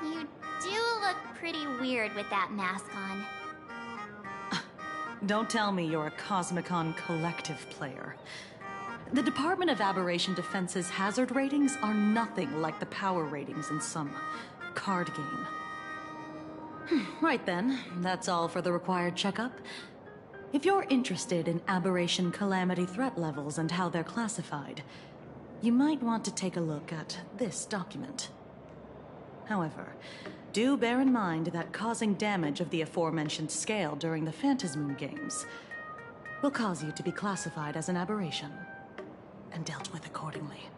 you do look pretty weird with that mask on. Don't tell me you're a Cosmicon collective player. The Department of Aberration Defense's hazard ratings are nothing like the power ratings in some card game. Right then, that's all for the required checkup. If you're interested in aberration calamity threat levels and how they're classified, you might want to take a look at this document. However, do bear in mind that causing damage of the aforementioned scale during the Phantasmoon Games will cause you to be classified as an aberration and dealt with accordingly.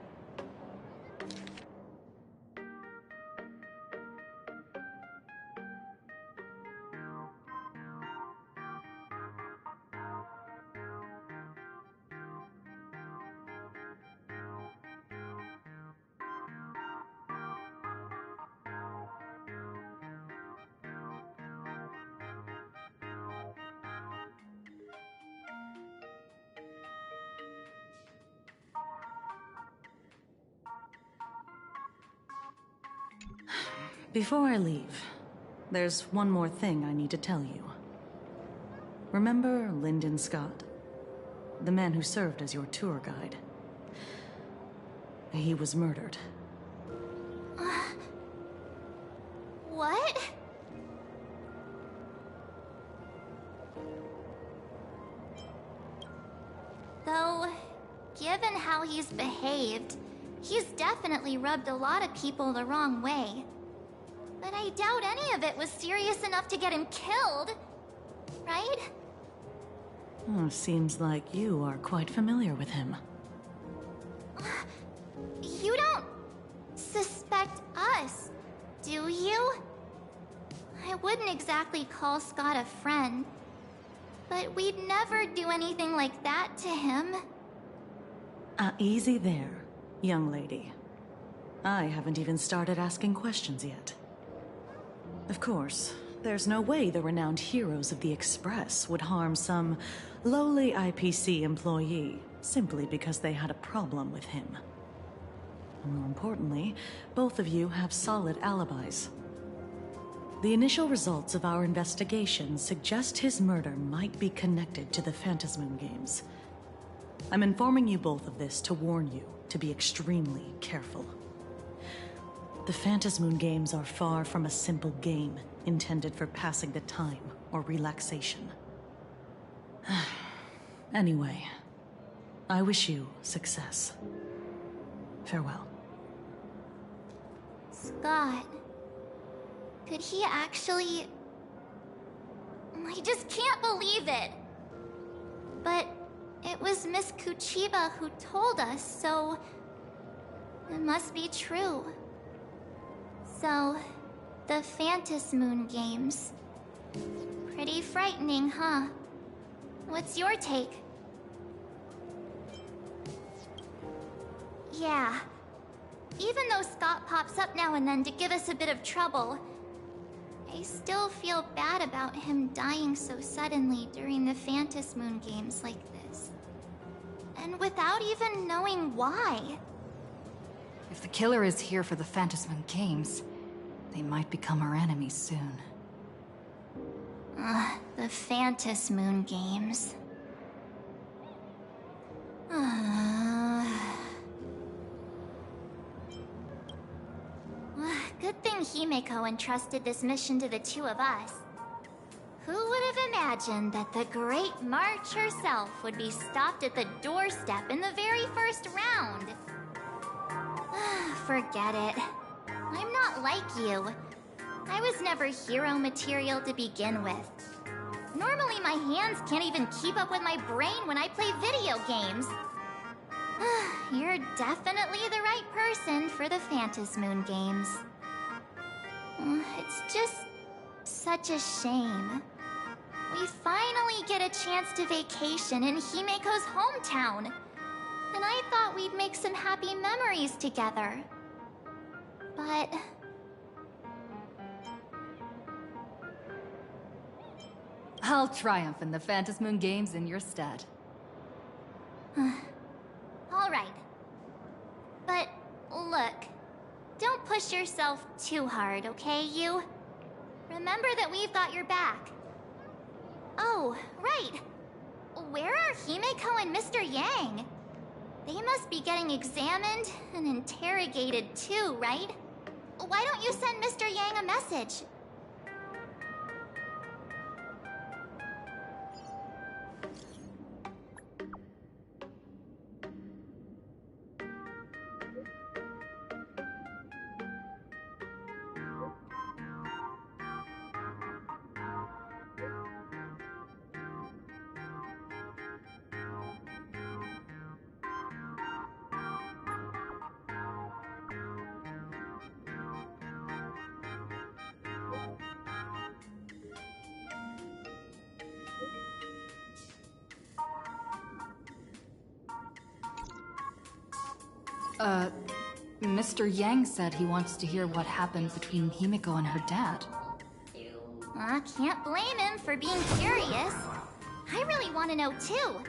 Before I leave, there's one more thing I need to tell you. Remember Lyndon Scott? The man who served as your tour guide. He was murdered. What? Though, given how he's behaved, he's definitely rubbed a lot of people the wrong way. But I doubt any of it was serious enough to get him killed. Right? Oh, seems like you are quite familiar with him. You don't suspect us, do you? I wouldn't exactly call Scott a friend, but we'd never do anything like that to him. Easy there, young lady. I haven't even started asking questions yet. Of course, there's no way the renowned heroes of the Express would harm some lowly IPC employee simply because they had a problem with him. More importantly, both of you have solid alibis. The initial results of our investigation suggest his murder might be connected to the Phantasmoon Games. I'm informing you both of this to warn you to be extremely careful. The Phantasmoon Games are far from a simple game intended for passing the time or relaxation. Anyway, I wish you success. Farewell. Scott... could he actually... I just can't believe it! But it was Miss Kuchiba who told us, so... it must be true. So, the Phantasmoon Games. Pretty frightening, huh? What's your take? Yeah. Even though Scott pops up now and then to give us a bit of trouble, I still feel bad about him dying so suddenly during the Phantasmoon Games like this. And without even knowing why. If the killer is here for the Phantasmoon Games, they might become our enemies soon. The Phantasmoon Games. Good thing Himeko entrusted this mission to the two of us. Who would have imagined that the Great March herself would be stopped at the doorstep in the very first round? Forget it. I'm not like you. I was never hero material to begin with. Normally my hands can't even keep up with my brain when I play video games. You're definitely the right person for the Phantasmoon Games. It's just such a shame. We finally get a chance to vacation in Himeko's hometown. And I thought we'd make some happy memories together. But... I'll triumph in the Phantasmoon Games in your stead. Alright. But, look. Don't push yourself too hard, okay, you? Remember that we've got your back. Oh, right. Where are Himeko and Mr. Yang? They must be getting examined and interrogated too, right? Why don't you send Mr. Yang a message? Mr. Yang said he wants to hear what happened between Himeko and her dad. I can't blame him for being curious. I really want to know too.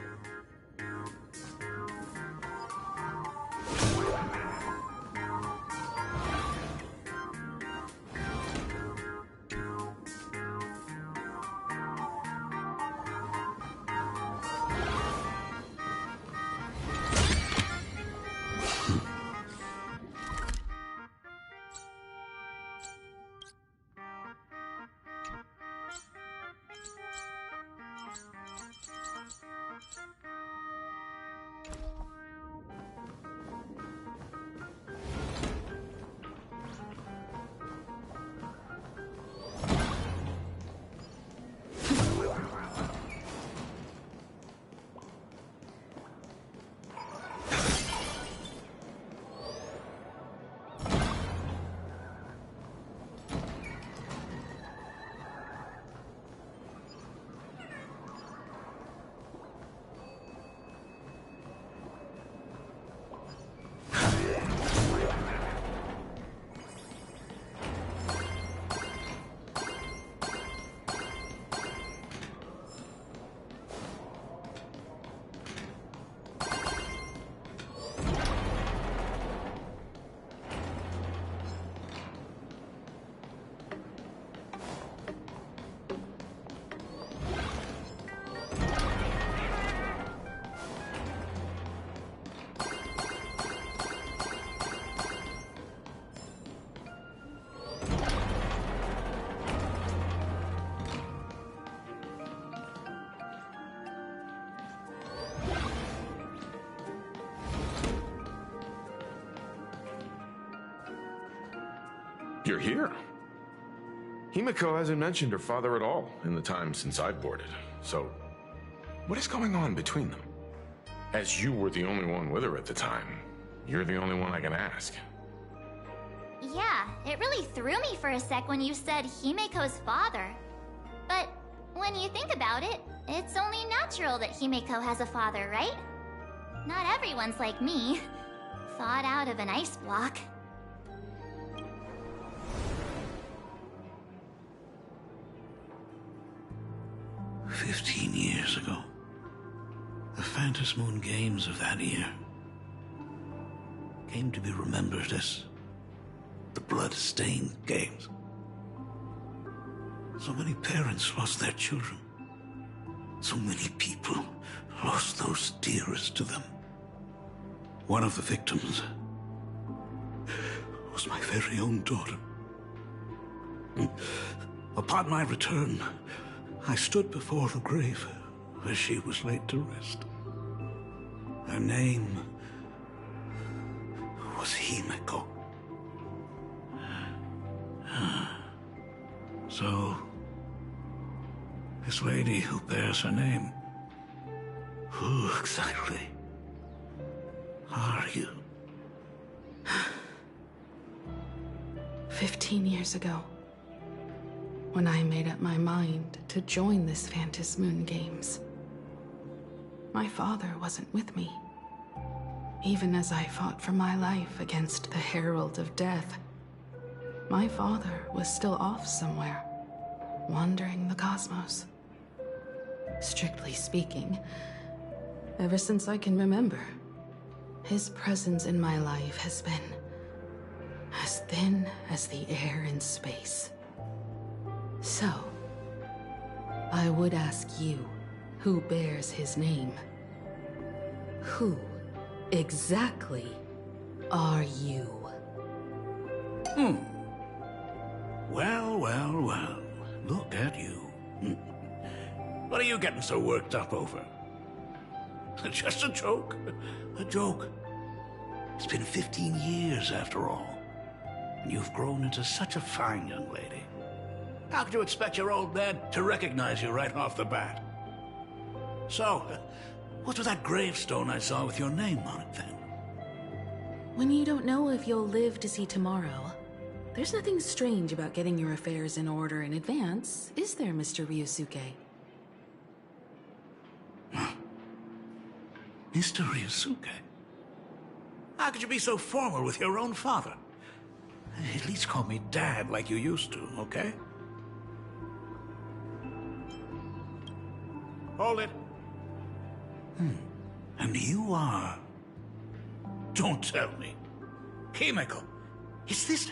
You're here. Himiko hasn't mentioned her father at all in the time since I've boarded. So, what is going on between them? As you were the only one with her at the time, you're the only one I can ask. Yeah, it really threw me for a sec when you said Himiko's father. But when you think about it, it's only natural that Himiko has a father, right? Not everyone's like me, thawed out of an ice block. "15 years ago, the Phantom Moon Games of that year came to be remembered as the Blood-Stained Games. So many parents lost their children. So many people lost those dearest to them. One of the victims was my very own daughter. Upon my return, I stood before the grave where she was laid to rest. Her name was Himiko. So, this lady who bears her name, who exactly are you? 15 years ago, when I made up my mind to join this Phantom Moon Games, my father wasn't with me. Even as I fought for my life against the Herald of Death, my father was still off somewhere, wandering the cosmos. Strictly speaking, ever since I can remember, his presence in my life has been as thin as the air in space. So, I would ask you, who bears his name, who exactly are you? Well, look at you. What are you getting so worked up over? Just a joke. A joke. It's been 15 years after all, and you've grown into such a fine young lady. How could you expect your old man to recognize you right off the bat? So, what's with that gravestone I saw with your name on it then? When you don't know if you'll live to see tomorrow, there's nothing strange about getting your affairs in order in advance, is there, Mr. Ryusuke? Mr. Ryusuke? How could you be so formal with your own father? At least call me Dad like you used to, okay? Hold it. And you are... Don't tell me. Himiko, is this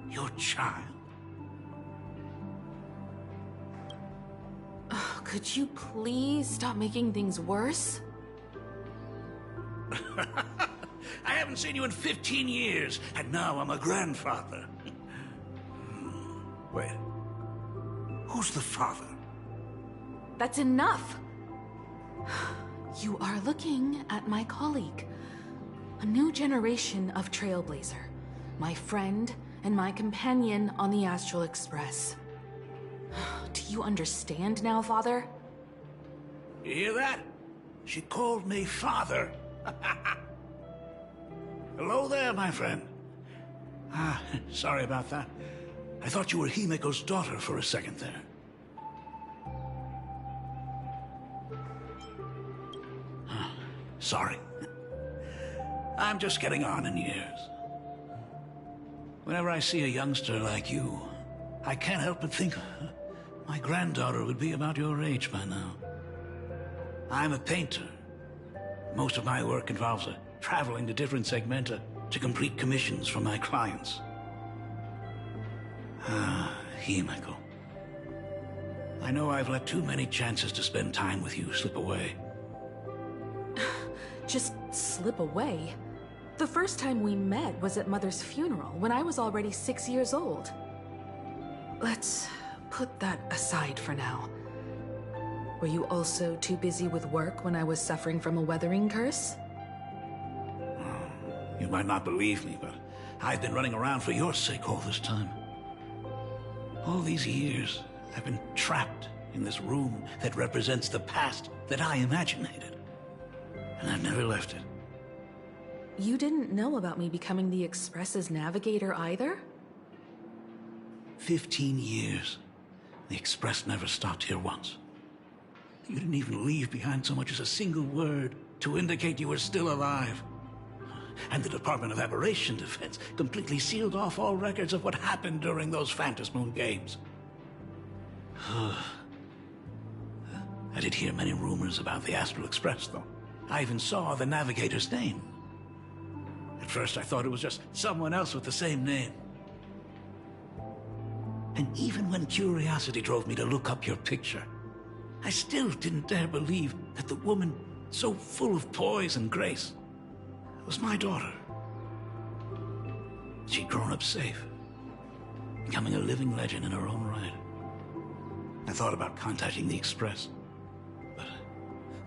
your child? Oh, could you please stop making things worse? I haven't seen you in 15 years, and now I'm a grandfather. Wait. Who's the father? That's enough! You are looking at my colleague. A new generation of Trailblazer. My friend and my companion on the Astral Express. Do you understand now, Father? You hear that? She called me father. Hello there, my friend. Sorry about that. I thought you were Himiko's daughter for a second there. Sorry. I'm just getting on in years. Whenever I see a youngster like you, I can't help but think my granddaughter would be about your age by now. I'm a painter. Most of my work involves traveling to different segmenta to complete commissions for my clients. Himiko. I know I've let too many chances to spend time with you slip away. Just slip away? The first time we met was at Mother's funeral, when I was already 6 years old. Let's put that aside for now. Were you also too busy with work when I was suffering from a weathering curse? You might not believe me, but I've been running around for your sake all this time. All these years, I've been trapped in this room that represents the past that I imaginated. And I've never left it. You didn't know about me becoming the Express's navigator either? 15 years. The Express never stopped here once. You didn't even leave behind so much as a single word to indicate you were still alive. And the Department of Aberration Defense completely sealed off all records of what happened during those Phantasmoon games. I did hear many rumors about the Astral Express, though. I even saw the navigator's name. At first, I thought it was just someone else with the same name. And even when curiosity drove me to look up your picture, I still didn't dare believe that the woman so full of poise and grace was my daughter. She'd grown up safe, becoming a living legend in her own right. I thought about contacting the Express,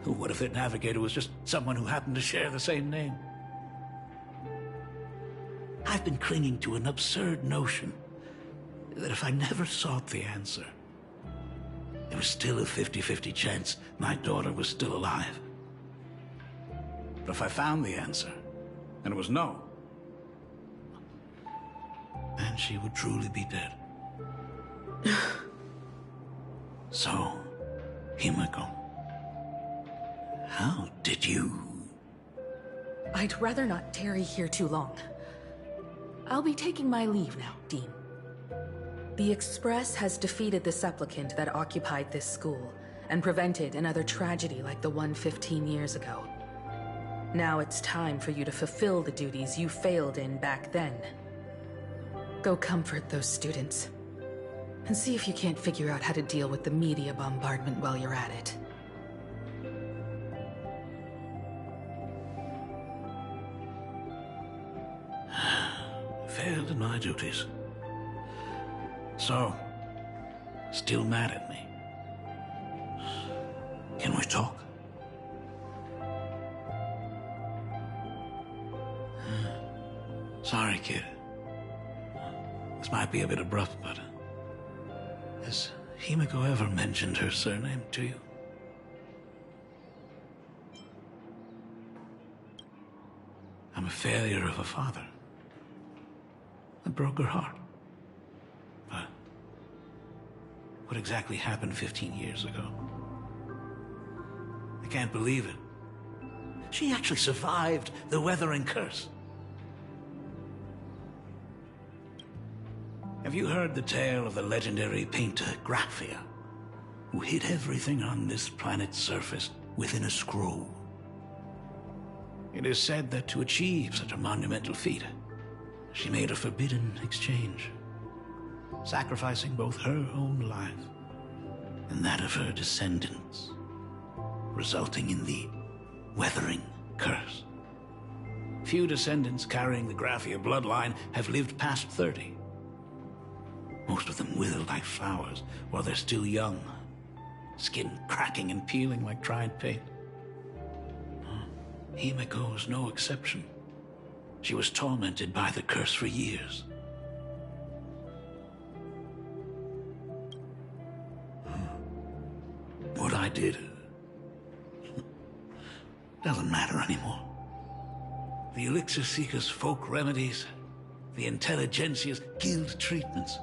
but what if their navigator was just someone who happened to share the same name? I've been clinging to an absurd notion that if I never sought the answer, there was still a 50-50 chance my daughter was still alive. But if I found the answer, and it was no, then she would truly be dead. So, Himiko, how did you... I'd rather not tarry here too long. I'll be taking my leave now, Dean. The Express has defeated the supplicant that occupied this school and prevented another tragedy like the one 15 years ago. Now it's time for you to fulfill the duties you failed in back then. Go comfort those students, and see if you can't figure out how to deal with the media bombardment while you're at it. Failed in my duties. So, still mad at me. Can we talk? Sorry, kid. This might be a bit abrupt, but... has Himiko ever mentioned her surname to you? I'm a failure of a father. I broke her heart. But what exactly happened 15 years ago? I can't believe it. She actually survived the weathering curse. Have you heard the tale of the legendary painter Graphia, who hid everything on this planet's surface within a scroll? It is said that to achieve such a monumental feat, she made a forbidden exchange, sacrificing both her own life and that of her descendants, resulting in the weathering curse. Few descendants carrying the Graphia bloodline have lived past 30. Most of them wither like flowers while they're still young, skin cracking and peeling like dried paint. Himiko was no exception. She was tormented by the curse for years. What I did doesn't matter anymore. The Elixir Seekers' folk remedies, the Intelligentsia's guild treatments,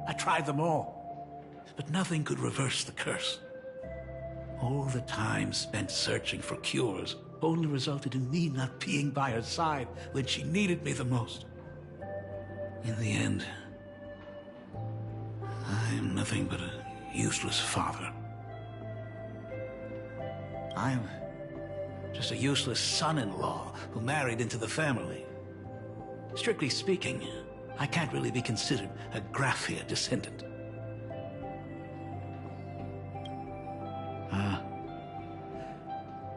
I tried them all, but nothing could reverse the curse. All the time spent searching for cures only resulted in me not being by her side when she needed me the most. In the end, I am nothing but a useless father. I'm just a useless son-in-law who married into the family. Strictly speaking, I can't really be considered a Graphia descendant.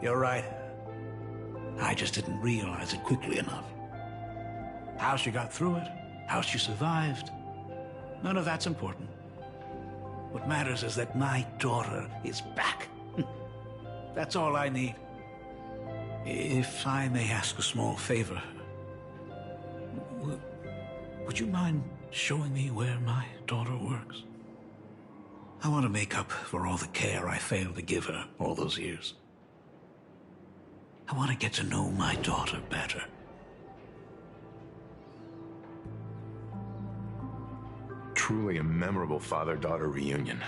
You're right. I just didn't realize it quickly enough. How she got through it, how she survived, none of that's important. What matters is that my daughter is back. That's all I need. If I may ask a small favor, would you mind showing me where my daughter works? I want to make up for all the care I failed to give her all those years. I want to get to know my daughter better. Truly a memorable father-daughter reunion.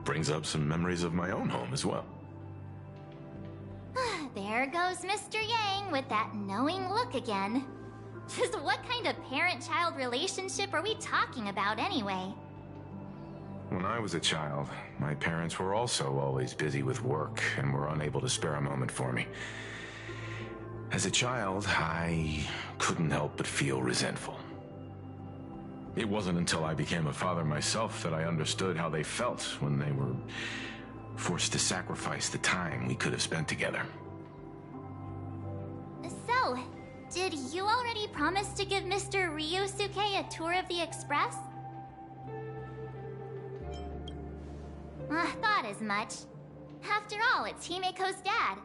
Brings up some memories of my own home as well. There goes Mr. Yang with that knowing look again. Just what kind of parent-child relationship are we talking about anyway? When I was a child, my parents were also always busy with work and were unable to spare a moment for me. As a child, I couldn't help but feel resentful. It wasn't until I became a father myself that I understood how they felt when they were forced to sacrifice the time we could have spent together. So, did you already promise to give Mr. Ryusuke a tour of the Express? Thought as much. After all, it's Himeko's dad.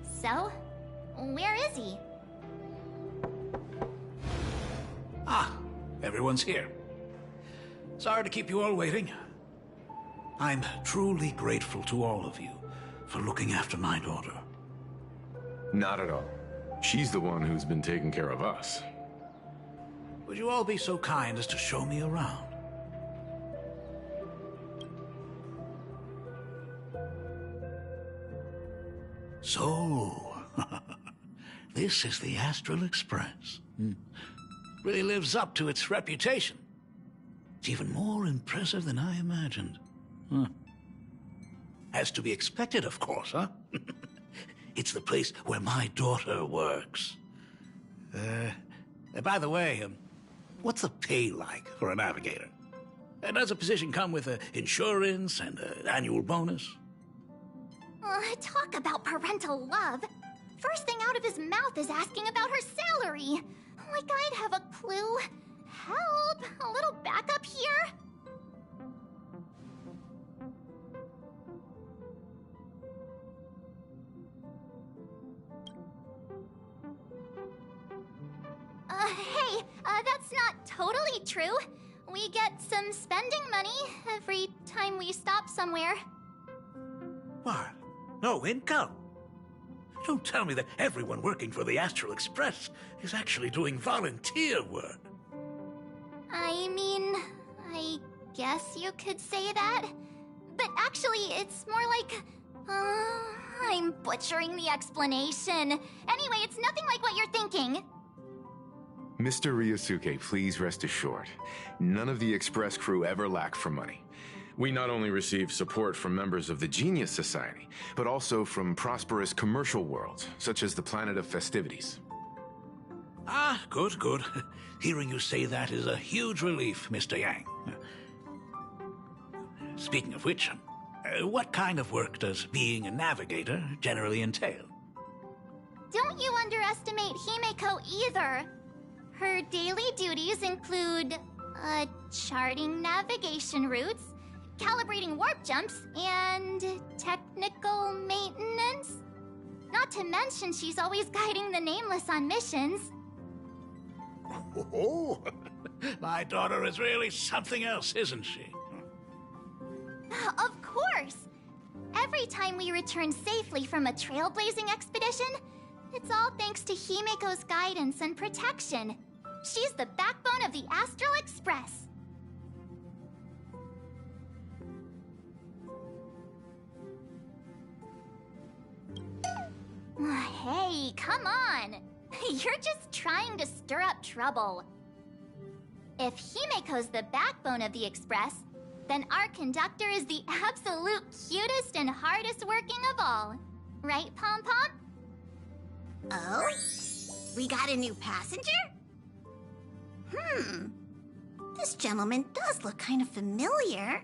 So, where is he? Ah, everyone's here. Sorry to keep you all waiting. I'm truly grateful to all of you for looking after my daughter. Not at all. She's the one who's been taking care of us. Would you all be so kind as to show me around? So, this is the Astral Express. Really lives up to its reputation. It's even more impressive than I imagined. As to be expected, of course, huh? It's the place where my daughter works. By the way, what's the pay like for a navigator? Does a position come with insurance and an annual bonus? Talk about parental love. First thing out of his mouth is asking about her salary. Like I'd have a clue. Help! A little backup here? Hey, that's not totally true. We get some spending money every time we stop somewhere. What? No income? Don't tell me that everyone working for the Astral Express is actually doing volunteer work. I mean, I guess you could say that. But actually, it's more like... I'm butchering the explanation. Anyway, it's nothing like what you're thinking. Mr. Ryusuke, please rest assured. None of the Express crew ever lack for money. We not only receive support from members of the Genius Society, but also from prosperous commercial worlds, such as the Planet of Festivities. Ah, good, good. Hearing you say that is a huge relief, Mr. Yang. Speaking of which, what kind of work does being a navigator generally entail? Don't you underestimate Himeko either. Her daily duties include, charting navigation routes, calibrating warp jumps, and technical maintenance. Not to mention she's always guiding the Nameless on missions. Oh, my daughter is really something else, isn't she? Of course! Every time we return safely from a trailblazing expedition, it's all thanks to Himeko's guidance and protection. She's the backbone of the Astral Express. Hey, come on! You're just trying to stir up trouble. If Himeko's the backbone of the Express, then our conductor is the absolute cutest and hardest working of all. Right, Pom Pom? Oh? We got a new passenger? This gentleman does look kind of familiar.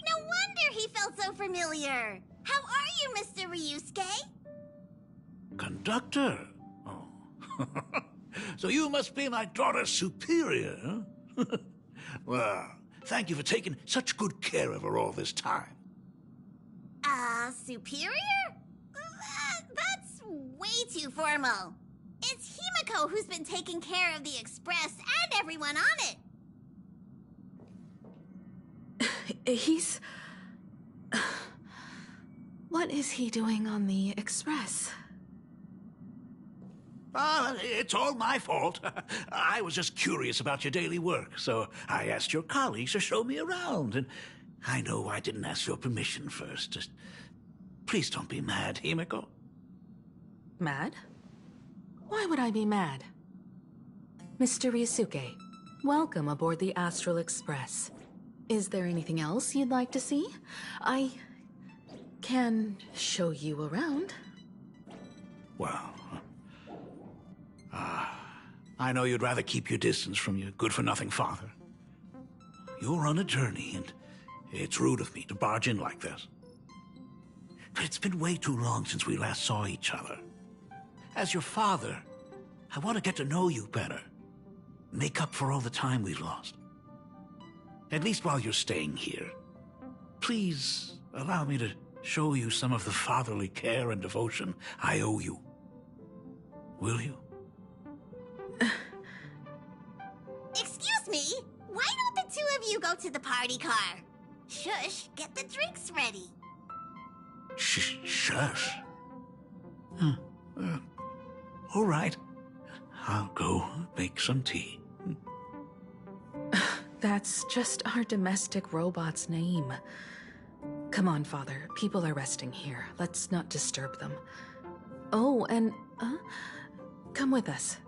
No wonder he felt so familiar. How are you, Mr. Ryusuke? Conductor? Oh. So you must be my daughter's superior, huh? Well, thank you for taking such good care of her all this time. Superior? That's way too formal. It's Himiko who's been taking care of the Express and everyone on it. He's... What is he doing on the Express? It's all my fault. I was just curious about your daily work, so I asked your colleagues to show me around. And I know I didn't ask your permission first. Just please don't be mad, Himiko. Mad? Why would I be mad? Mr. Ryusuke, welcome aboard the Astral Express. Is there anything else you'd like to see? I can show you around. Well, I know you'd rather keep your distance from your good-for-nothing father. You're on a journey, and it's rude of me to barge in like this. But it's been way too long since we last saw each other. As your father, I want to get to know you better. Make up for all the time we've lost. At least while you're staying here. Please allow me to show you some of the fatherly care and devotion I owe you. Will you? Excuse me? Why don't the two of you go to the party car? Shush, get the drinks ready. Shush. All right. I'll go make some tea. That's just our domestic robot's name. Come on, Father. People are resting here. Let's not disturb them. Oh, and, come with us.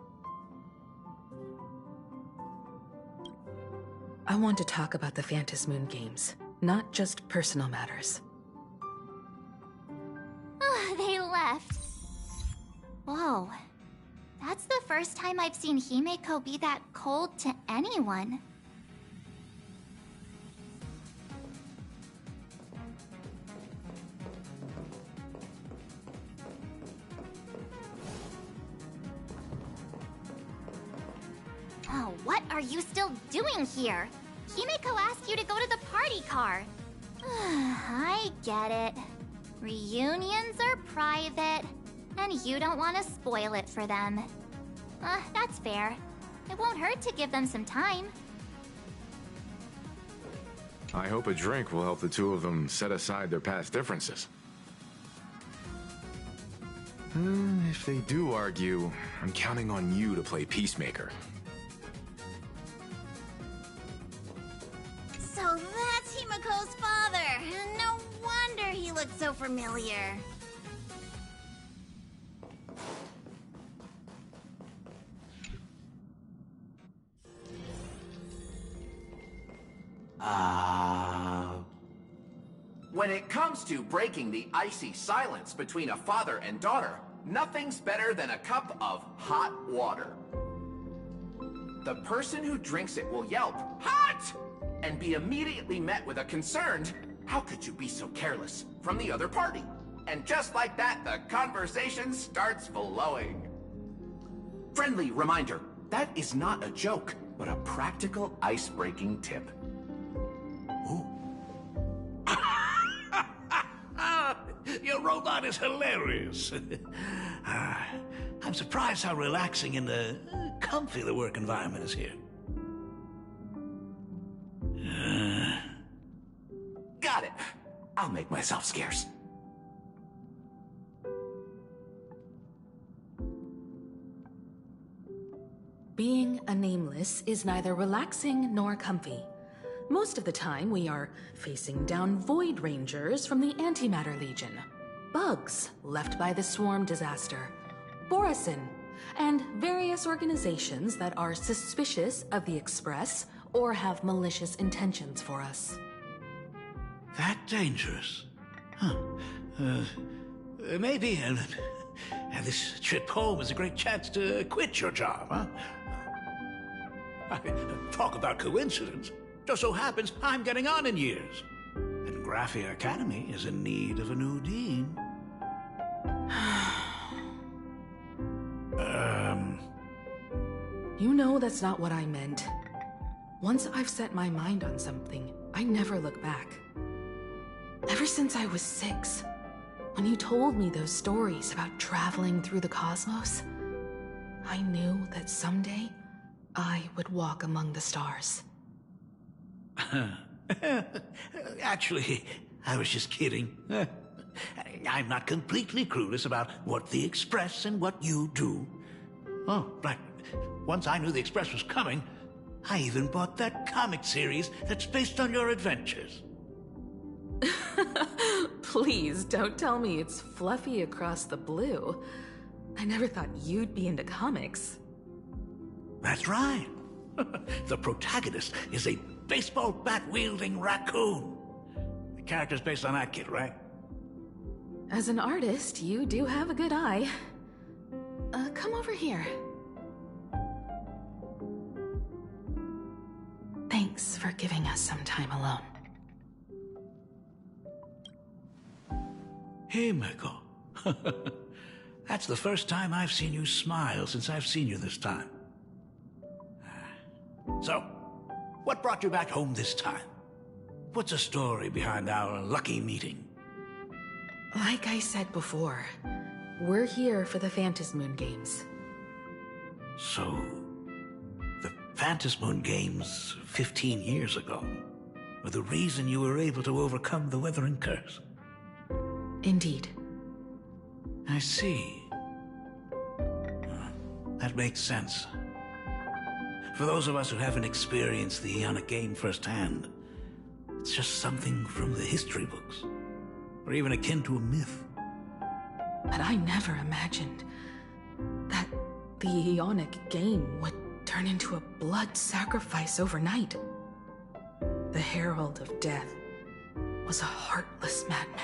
I want to talk about the Phantasmoon games, not just personal matters. They left. Whoa. That's the first time I've seen Himiko be that cold to anyone. Oh, what are you still doing here? Himiko asked you to go to the party car. I get it. Reunions are private, and you don't want to spoil it for them. That's fair. It won't hurt to give them some time. I hope a drink will help the two of them set aside their past differences. If they do argue, I'm counting on you to play peacemaker. So that's Himiko's father. No wonder he looked so familiar. When it comes to breaking the icy silence between a father and daughter, nothing's better than a cup of hot water. The person who drinks it will yelp, "Hot!" and be immediately met with a concerned, "How could you be so careless?" from the other party. And just like that, the conversation starts flowing. Friendly reminder, that is not a joke, but a practical ice-breaking tip. Your robot is hilarious. I'm surprised how relaxing and comfy the work environment is here. Got it. I'll make myself scarce. Being a nameless is neither relaxing nor comfy. Most of the time, we are facing down Void Rangers from the Antimatter Legion, bugs left by the Swarm disaster, Borisin, and various organizations that are suspicious of the Express or have malicious intentions for us. That dangerous? Huh. Maybe this trip home is a great chance to quit your job, huh? Talk about coincidence. Just so happens I'm getting on in years. And Graphia Academy is in need of a new dean. You know that's not what I meant. Once I've set my mind on something, I never look back. Ever since I was 6, when you told me those stories about traveling through the cosmos, I knew that someday I would walk among the stars. Actually, I was just kidding. I'm not completely clueless about what the Express and what you do. Oh, right. Once I knew the Express was coming, I even bought that comic series that's based on your adventures. Please don't tell me it's fluffy across the blue. I never thought you'd be into comics. That's right. The protagonist is a baseball bat-wielding raccoon. The character's based on that kid, right? As an artist, you do have a good eye. Come over here. Thanks for giving us some time alone. Hey, Miko. That's the first time I've seen you smile since I've seen you this time. So, what brought you back home this time? What's the story behind our lucky meeting? Like I said before, we're here for the Phantasmoon Games. So, the Phantasmoon Games 15 years ago were the reason you were able to overcome the Weathering Curse? Indeed. I see. That makes sense. For those of us who haven't experienced the Ionic game firsthand, it's just something from the history books, or even akin to a myth. But I never imagined that the Ionic game would turn into a blood sacrifice overnight. The Herald of Death was a heartless madman.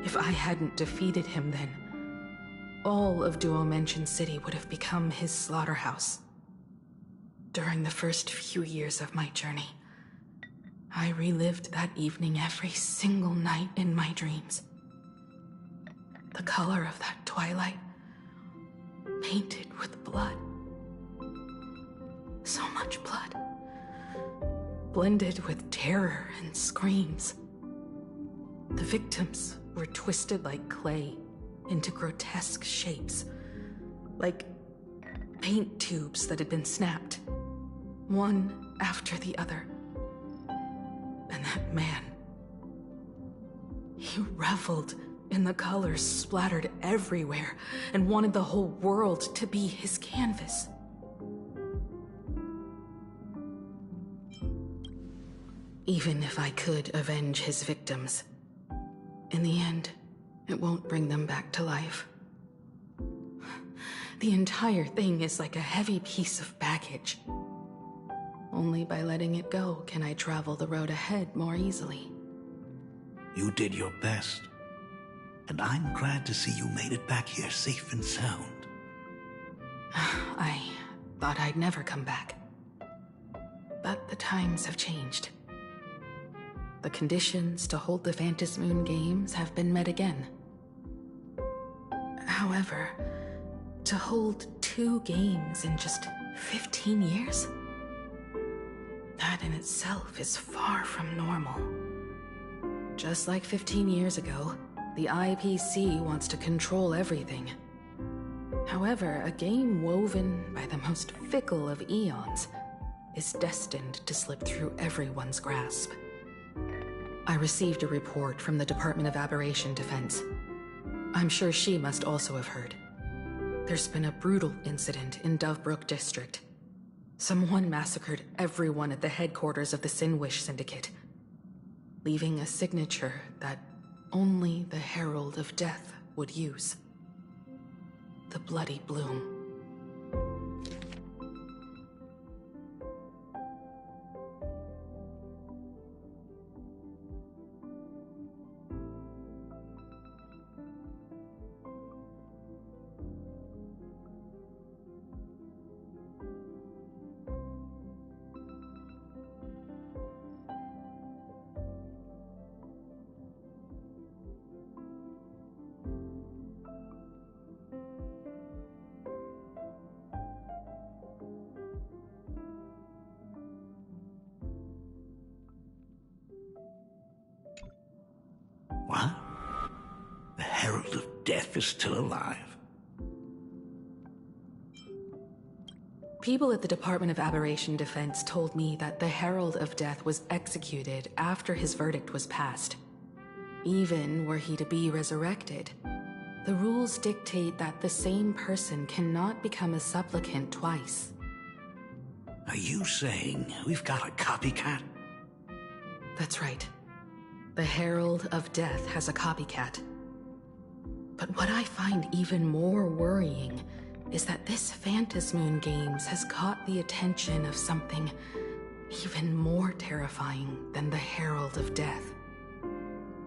If I hadn't defeated him then, all of Duomension City would have become his slaughterhouse. During the first few years of my journey, I relived that evening every single night in my dreams. The color of that twilight, painted with blood. So much blood, blended with terror and screams. The victims were twisted like clay into grotesque shapes, like paint tubes that had been snapped, one after the other. And that man, he reveled in the colors splattered everywhere and wanted the whole world to be his canvas. Even if I could avenge his victims, in the end, it won't bring them back to life. The entire thing is like a heavy piece of baggage. Only by letting it go can I travel the road ahead more easily. You did your best, and I'm glad to see you made it back here safe and sound. I thought I'd never come back. But the times have changed. The conditions to hold the Phantasmoon Games have been met again. However, to hold 2 games in just 15 years? That in itself is far from normal. Just like 15 years ago, the IPC wants to control everything. However, a game woven by the most fickle of eons is destined to slip through everyone's grasp. I received a report from the Department of Aberration Defense. I'm sure she must also have heard. There's been a brutal incident in Dovebrook District. Someone massacred everyone at the headquarters of the Sinwish Syndicate, leaving a signature that only the Herald of Death would use. The Bloody Bloom. What? The Herald of Death is still alive? People at the Department of Aberration Defense told me that the Herald of Death was executed after his verdict was passed. Even were he to be resurrected, the rules dictate that the same person cannot become a supplicant twice. Are you saying we've got a copycat? That's right. The Herald of Death has a copycat. But what I find even more worrying is that this Phantasmoon Games has caught the attention of something even more terrifying than the Herald of Death.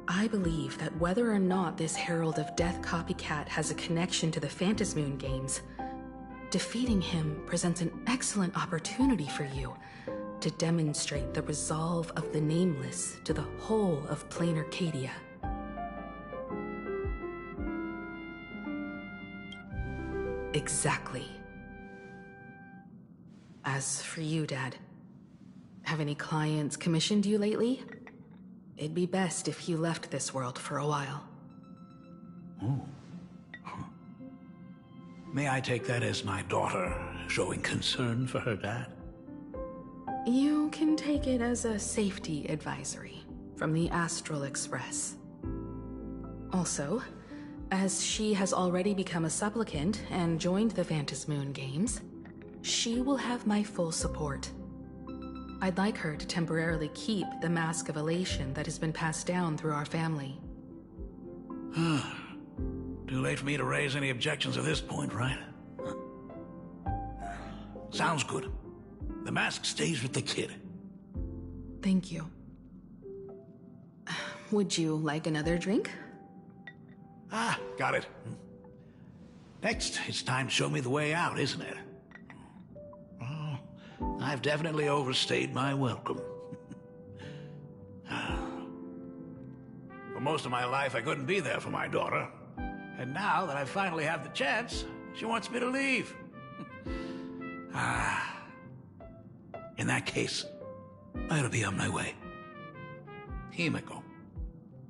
I believe that whether or not this Herald of Death copycat has a connection to the Phantasmoon Games, defeating him presents an excellent opportunity for you to demonstrate the resolve of the Nameless to the whole of plain Arcadia. Exactly. As for you, Dad, have any clients commissioned you lately? It'd be best if you left this world for a while. Oh. May I take that as my daughter showing concern for her dad? You can take it as a safety advisory from the Astral Express. Also, as she has already become a supplicant and joined the Phantasmoon Games, she will have my full support. I'd like her to temporarily keep the Mask of Elation that has been passed down through our family. Too late for me to raise any objections at this point, right? Sounds good. The mask stays with the kid. Thank you. Would you like another drink? Ah, got it. Next, it's time to show me the way out, isn't it? Oh, I've definitely overstayed my welcome. For most of my life, I couldn't be there for my daughter. And now that I finally have the chance, she wants me to leave. In that case, I ought to be on my way. Himiko.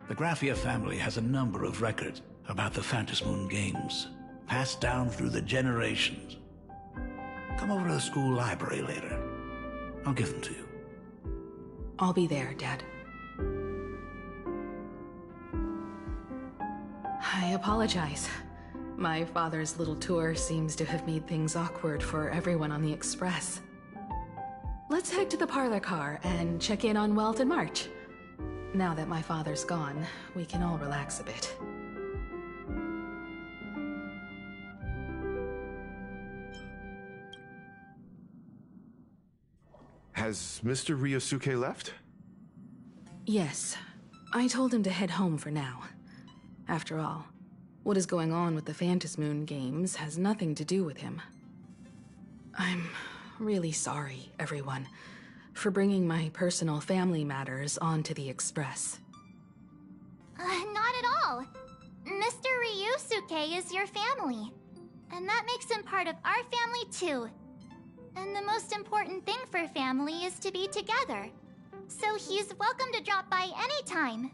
The Graphia family has a number of records about the Phantasmoon Games, passed down through the generations. Come over to the school library later. I'll give them to you. I'll be there, Dad. I apologize. My father's little tour seems to have made things awkward for everyone on the Express. Let's head to the parlor car and check in on Welt and March. Now that my father's gone, we can all relax a bit. Has Mr. Ryosuke left? Yes. I told him to head home for now. After all, what is going on with the Phantasmoon Games has nothing to do with him. I'm really sorry, everyone, for bringing my personal family matters onto the Express. Not at all. Mr. Ryusuke is your family. And that makes him part of our family too. And the most important thing for family is to be together. So he's welcome to drop by anytime.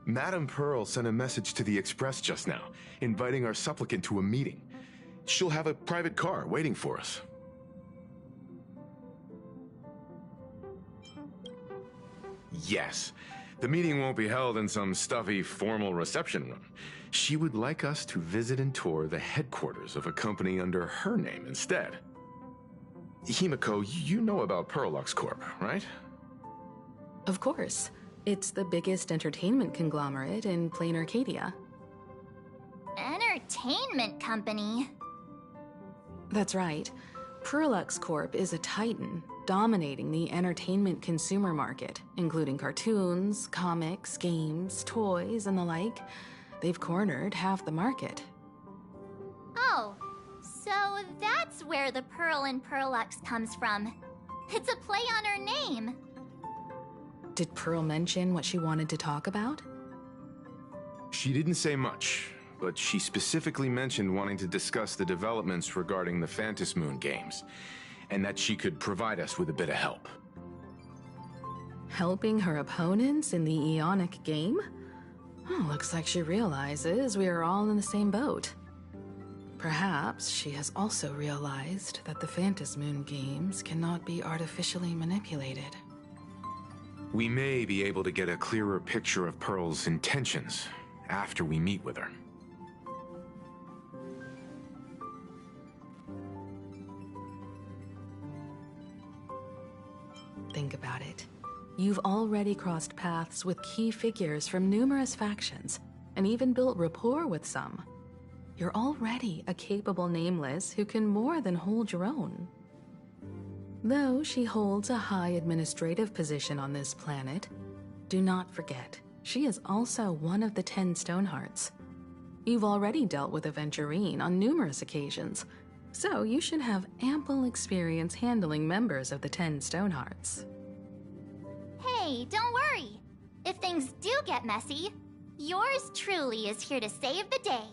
Madame Pearl sent a message to the Express just now, inviting our supplicant to a meeting. She'll have a private car waiting for us. Yes. The meeting won't be held in some stuffy, formal reception room. She would like us to visit and tour the headquarters of a company under her name instead. Himiko, you know about Perlux Corp, right? Of course. It's the biggest entertainment conglomerate in plain Arcadia. Entertainment company? That's right. Perlux Corp is a titan, dominating the entertainment consumer market, including cartoons, comics, games, toys, and the like. They've cornered half the market. Oh, so that's where the Pearl in Perlux comes from. It's a play on her name. Did Pearl mention what she wanted to talk about? She didn't say much, but she specifically mentioned wanting to discuss the developments regarding the Phantasmoon Games, and that she could provide us with a bit of help. Helping her opponents in the Ionic game? Oh, looks like she realizes we are all in the same boat. Perhaps she has also realized that the Phantasmoon games cannot be artificially manipulated. We may be able to get a clearer picture of Pearl's intentions after we meet with her. Think about it. You've already crossed paths with key figures from numerous factions, and even built rapport with some. You're already a capable Nameless who can more than hold your own. Though she holds a high administrative position on this planet, do not forget, she is also one of the 10 Stonehearts. You've already dealt with Aventurine on numerous occasions, so you should have ample experience handling members of the 10 Stonehearts. Hey, don't worry. If things do get messy, yours truly is here to save the day.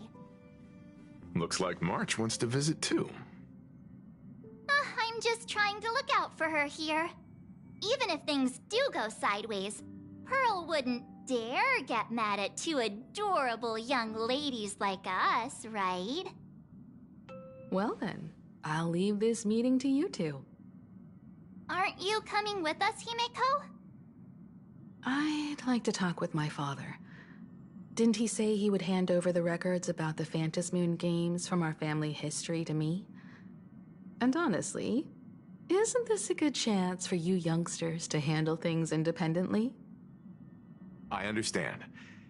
Looks like March wants to visit too. I'm just trying to look out for her here. Even if things do go sideways, Pearl wouldn't dare get mad at two adorable young ladies like us, right? Well then, I'll leave this meeting to you two. Aren't you coming with us, Himeko? I'd like to talk with my father. Didn't he say he would hand over the records about the Phantasmoon games from our family history to me? And honestly, isn't this a good chance for you youngsters to handle things independently? I understand.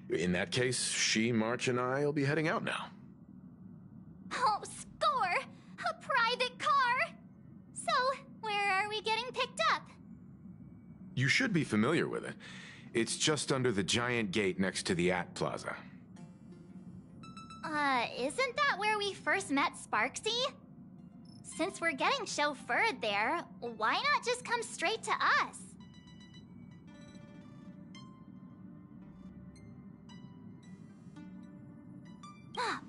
In that case, she, March, and I will be heading out now. Oh, score! A private car! So, where are we getting picked up? You should be familiar with it. It's just under the giant gate next to the AT Plaza. Isn't that where we first met Sparksy? Since we're getting chauffeured there, why not just come straight to us?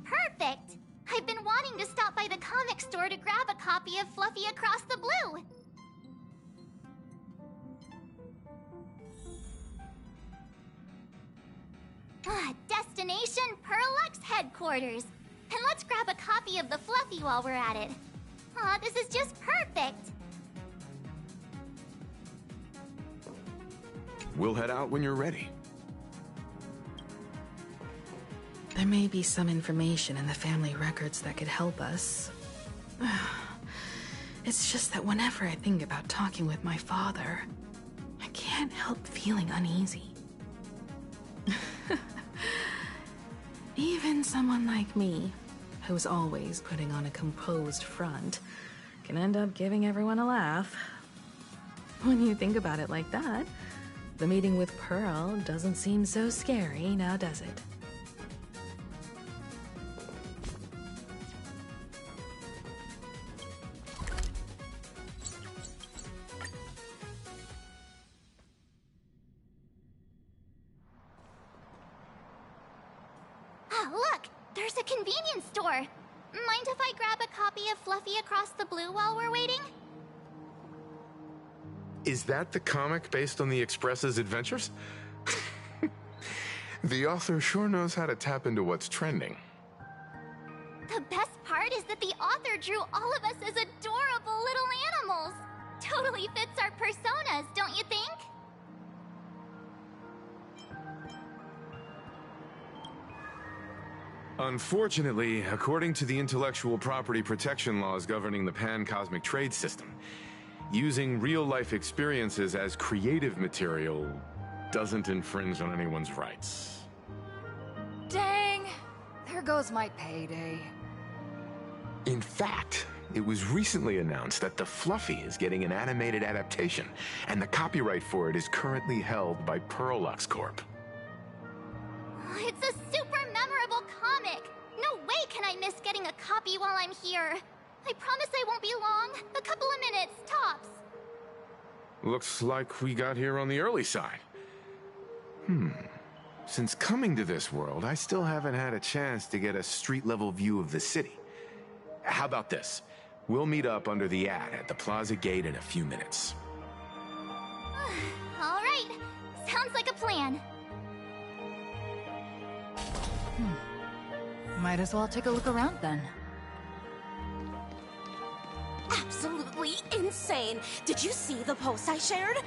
Perfect! I've been wanting to stop by the comic store to grab a copy of Fluffy Across the Blue. Destination Perlux headquarters. And let's grab a copy of the Fluffy while we're at it. Aw, this is just perfect. We'll head out when you're ready. There may be some information in the family records that could help us. It's just that whenever I think about talking with my father, I can't help feeling uneasy. Even someone like me, who's always putting on a composed front, can end up giving everyone a laugh. When you think about it like that, the meeting with Pearl doesn't seem so scary, now does it? Look! There's a convenience store! Mind if I grab a copy of Fluffy Across the Blue while we're waiting? Is that the comic based on the Express's adventures? The author sure knows how to tap into what's trending. The best part is that the author drew all of us as adorable little animals. Totally fits our personas, don't you think? Unfortunately, according to the intellectual property protection laws governing the pan-cosmic trade system, using real-life experiences as creative material doesn't infringe on anyone's rights. Dang! There goes my payday. In fact, it was recently announced that the Fluffy is getting an animated adaptation, and the copyright for it is currently held by Perlux Corp. It's a super memorable comic! No way can I miss getting a copy while I'm here. I promise I won't be long. A couple of minutes, tops. Looks like we got here on the early side. Since coming to this world, I still haven't had a chance to get a street-level view of the city. How about this? We'll meet up under the at the plaza gate in a few minutes. All right. Sounds like a plan. Might as well take a look around then. absolutely insane. Did you see the post I shared?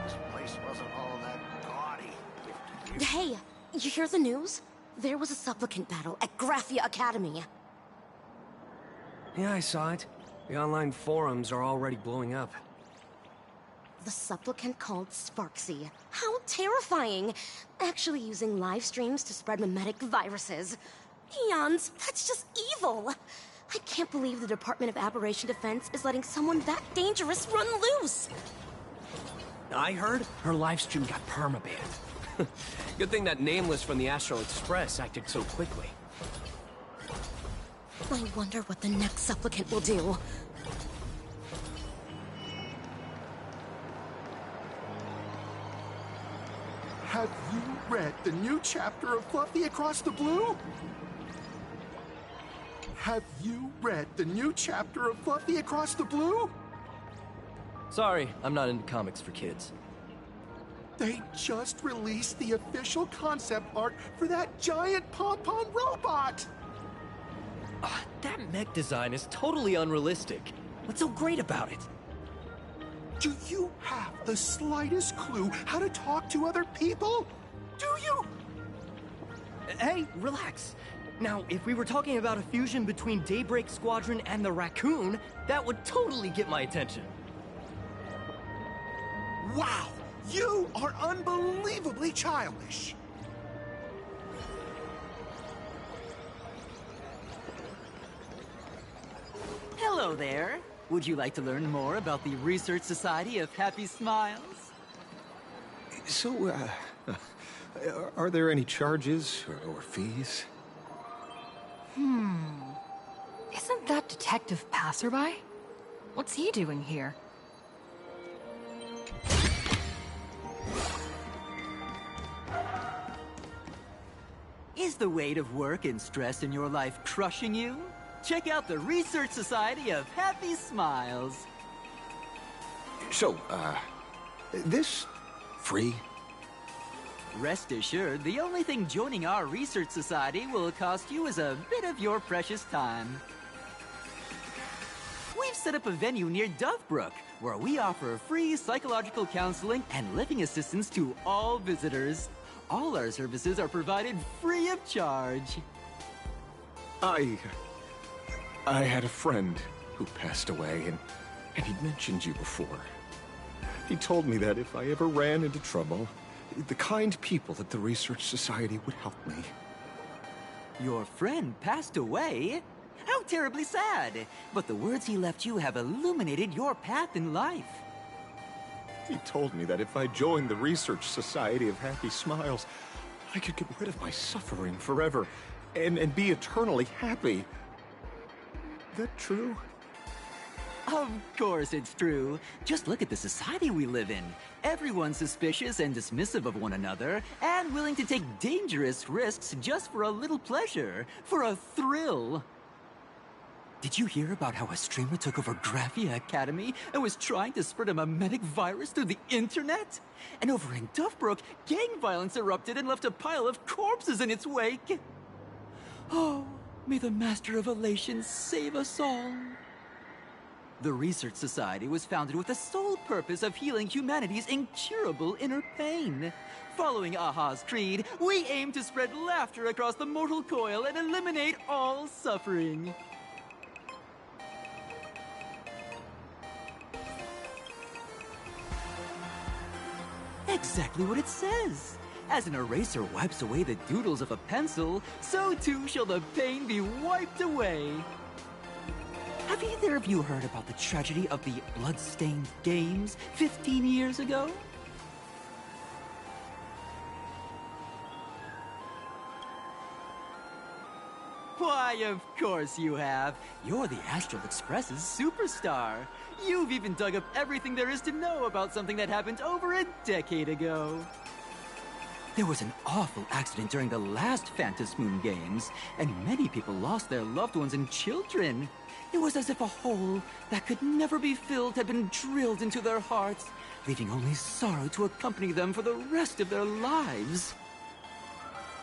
This place wasn't all that gaudy 50 years. Hey, you hear the news? There was a supplicant battle at Graphia Academy. Yeah, I saw it. The online forums are already blowing up. The supplicant called Sparksy. How terrifying! Actually using live streams to spread mimetic viruses. Eons, that's just evil! I can't believe the Department of Aberration Defense is letting someone that dangerous run loose! I heard her livestream got permabanned. Good thing that Nameless from the Astral Express acted so quickly. I wonder what the next supplicant will do. Have you read the new chapter of Fluffy Across the Blue? Have you read the new chapter of Fluffy Across the Blue? Sorry, I'm not into comics for kids. They just released the official concept art for that giant pom-pom robot! That mech design is totally unrealistic. What's so great about it? Do you have the slightest clue how to talk to other people? Do you? Hey, relax. Now, if we were talking about a fusion between Daybreak Squadron and the Raccoon, that would totally get my attention. Wow! You are unbelievably childish! Hello there. Would you like to learn more about the Research Society of Happy Smiles? So, are there any charges or fees? Isn't that Detective Passerby? What's he doing here? Is the weight of work and stress in your life crushing you? Check out the Research Society of Happy Smiles. So, this free? Rest assured, the only thing joining our Research Society will cost you is a bit of your precious time. We've set up a venue near Dovebrook, where we offer free psychological counseling and living assistance to all visitors. All our services are provided free of charge. I had a friend who passed away, and he'd mentioned you before. He told me that if I ever ran into trouble, the kind people at the Research Society would help me. Your friend passed away? How terribly sad! But the words he left you have illuminated your path in life. He told me that if I joined the Research Society of Happy Smiles, I could get rid of my suffering forever and be eternally happy. That true? Of course it's true. Just look at the society we live in. Everyone's suspicious and dismissive of one another, and willing to take dangerous risks just for a little pleasure, for a thrill. Did you hear about how a streamer took over Graphia Academy and was trying to spread a mimetic virus through the internet? And over in Dovebrook, gang violence erupted and left a pile of corpses in its wake. Oh, may the Master of Elation save us all. The Research Society was founded with the sole purpose of healing humanity's incurable inner pain. Following Aha's creed, we aim to spread laughter across the mortal coil and eliminate all suffering. Exactly what it says. As an eraser wipes away the doodles of a pencil, so too shall the pain be wiped away. Have either of you heard about the tragedy of the Bloodstained Games 15 years ago? Why, of course you have. You're the Astral Express's superstar. You've even dug up everything there is to know about something that happened over a decade ago. There was an awful accident during the last Phantom Moon Games, and many people lost their loved ones and children. It was as if a hole that could never be filled had been drilled into their hearts, leaving only sorrow to accompany them for the rest of their lives.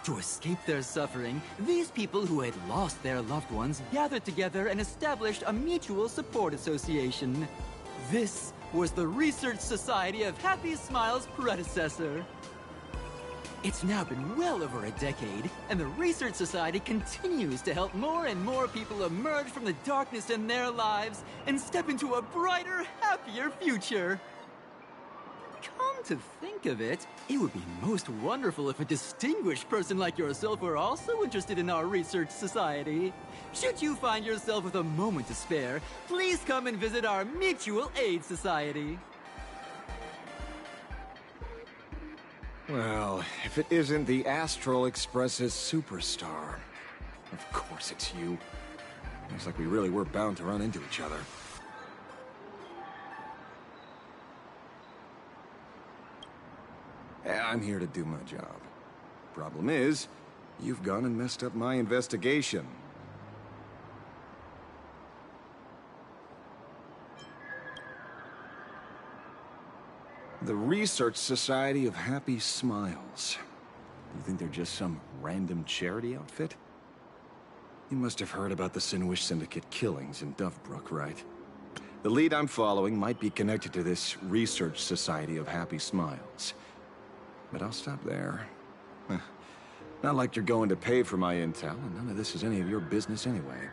To escape their suffering, these people who had lost their loved ones gathered together and established a mutual support association. This was the Research Society of Happy Smiles' predecessor. It's now been well over a decade, and the Research Society continues to help more and more people emerge from the darkness in their lives and step into a brighter, happier future. Come to think of it, it would be most wonderful if a distinguished person like yourself were also interested in our Research Society. Should you find yourself with a moment to spare, please come and visit our Mutual Aid Society. Well, if it isn't the Astral Express's superstar. Of course it's you. Looks like we really were bound to run into each other. I'm here to do my job. Problem is, you've gone and messed up my investigation. The Research Society of Happy Smiles. You think they're just some random charity outfit? You must have heard about the Sinuish Syndicate killings in Dovebrook, right? The lead I'm following might be connected to this Research Society of Happy Smiles. But I'll stop there. Not like you're going to pay for my intel, and none of this is any of your business anyway.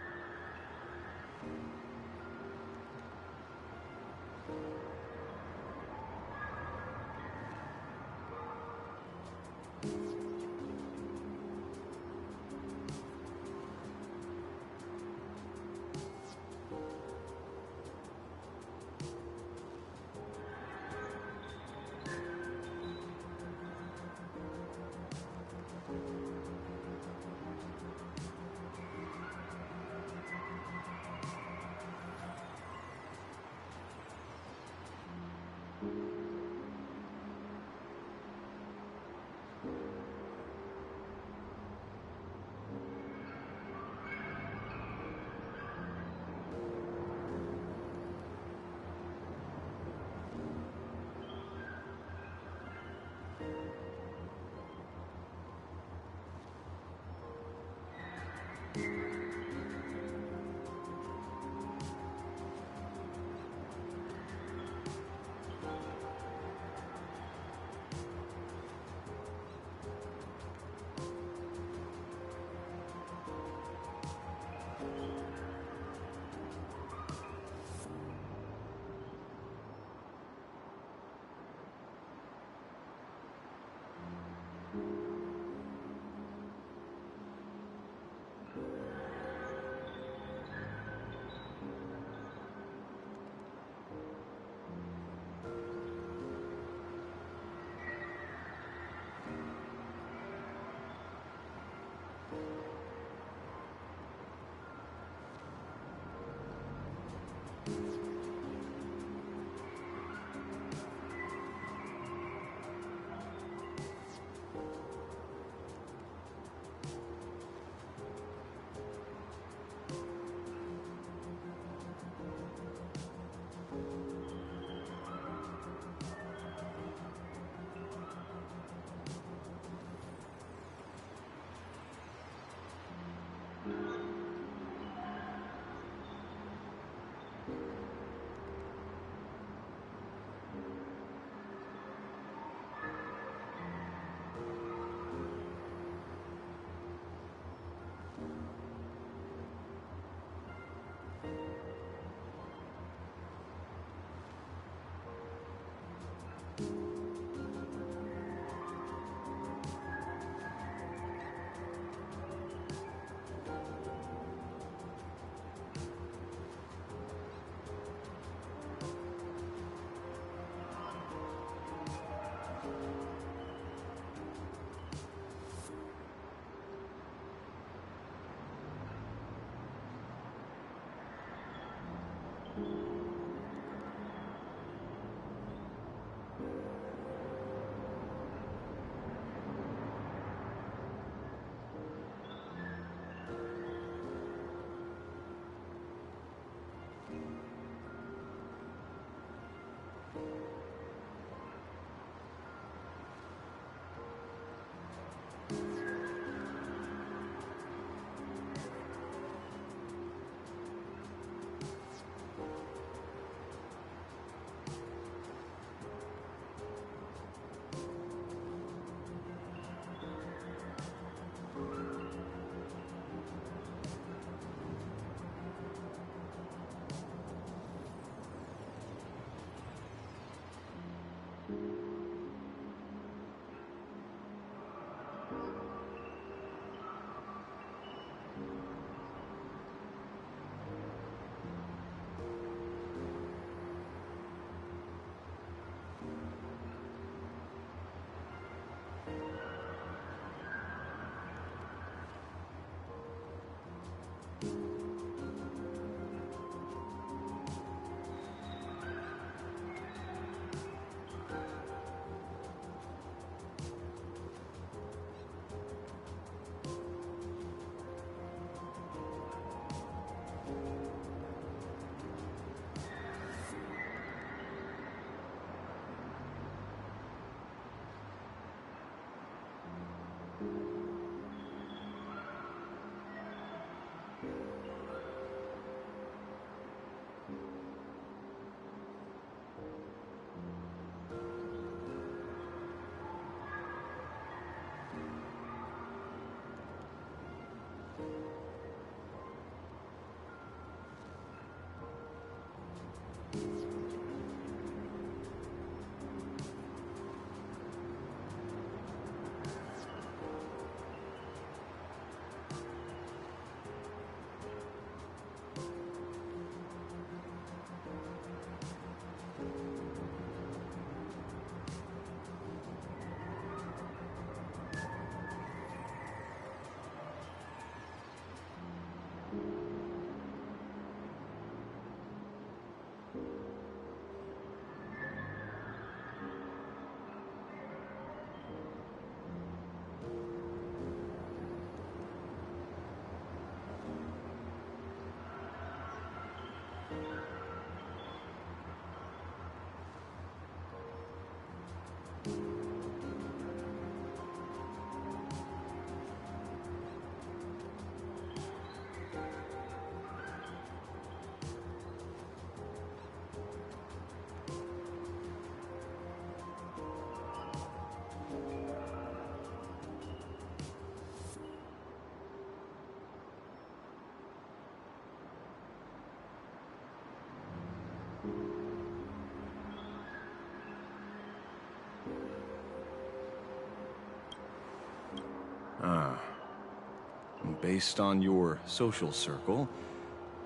Based on your social circle,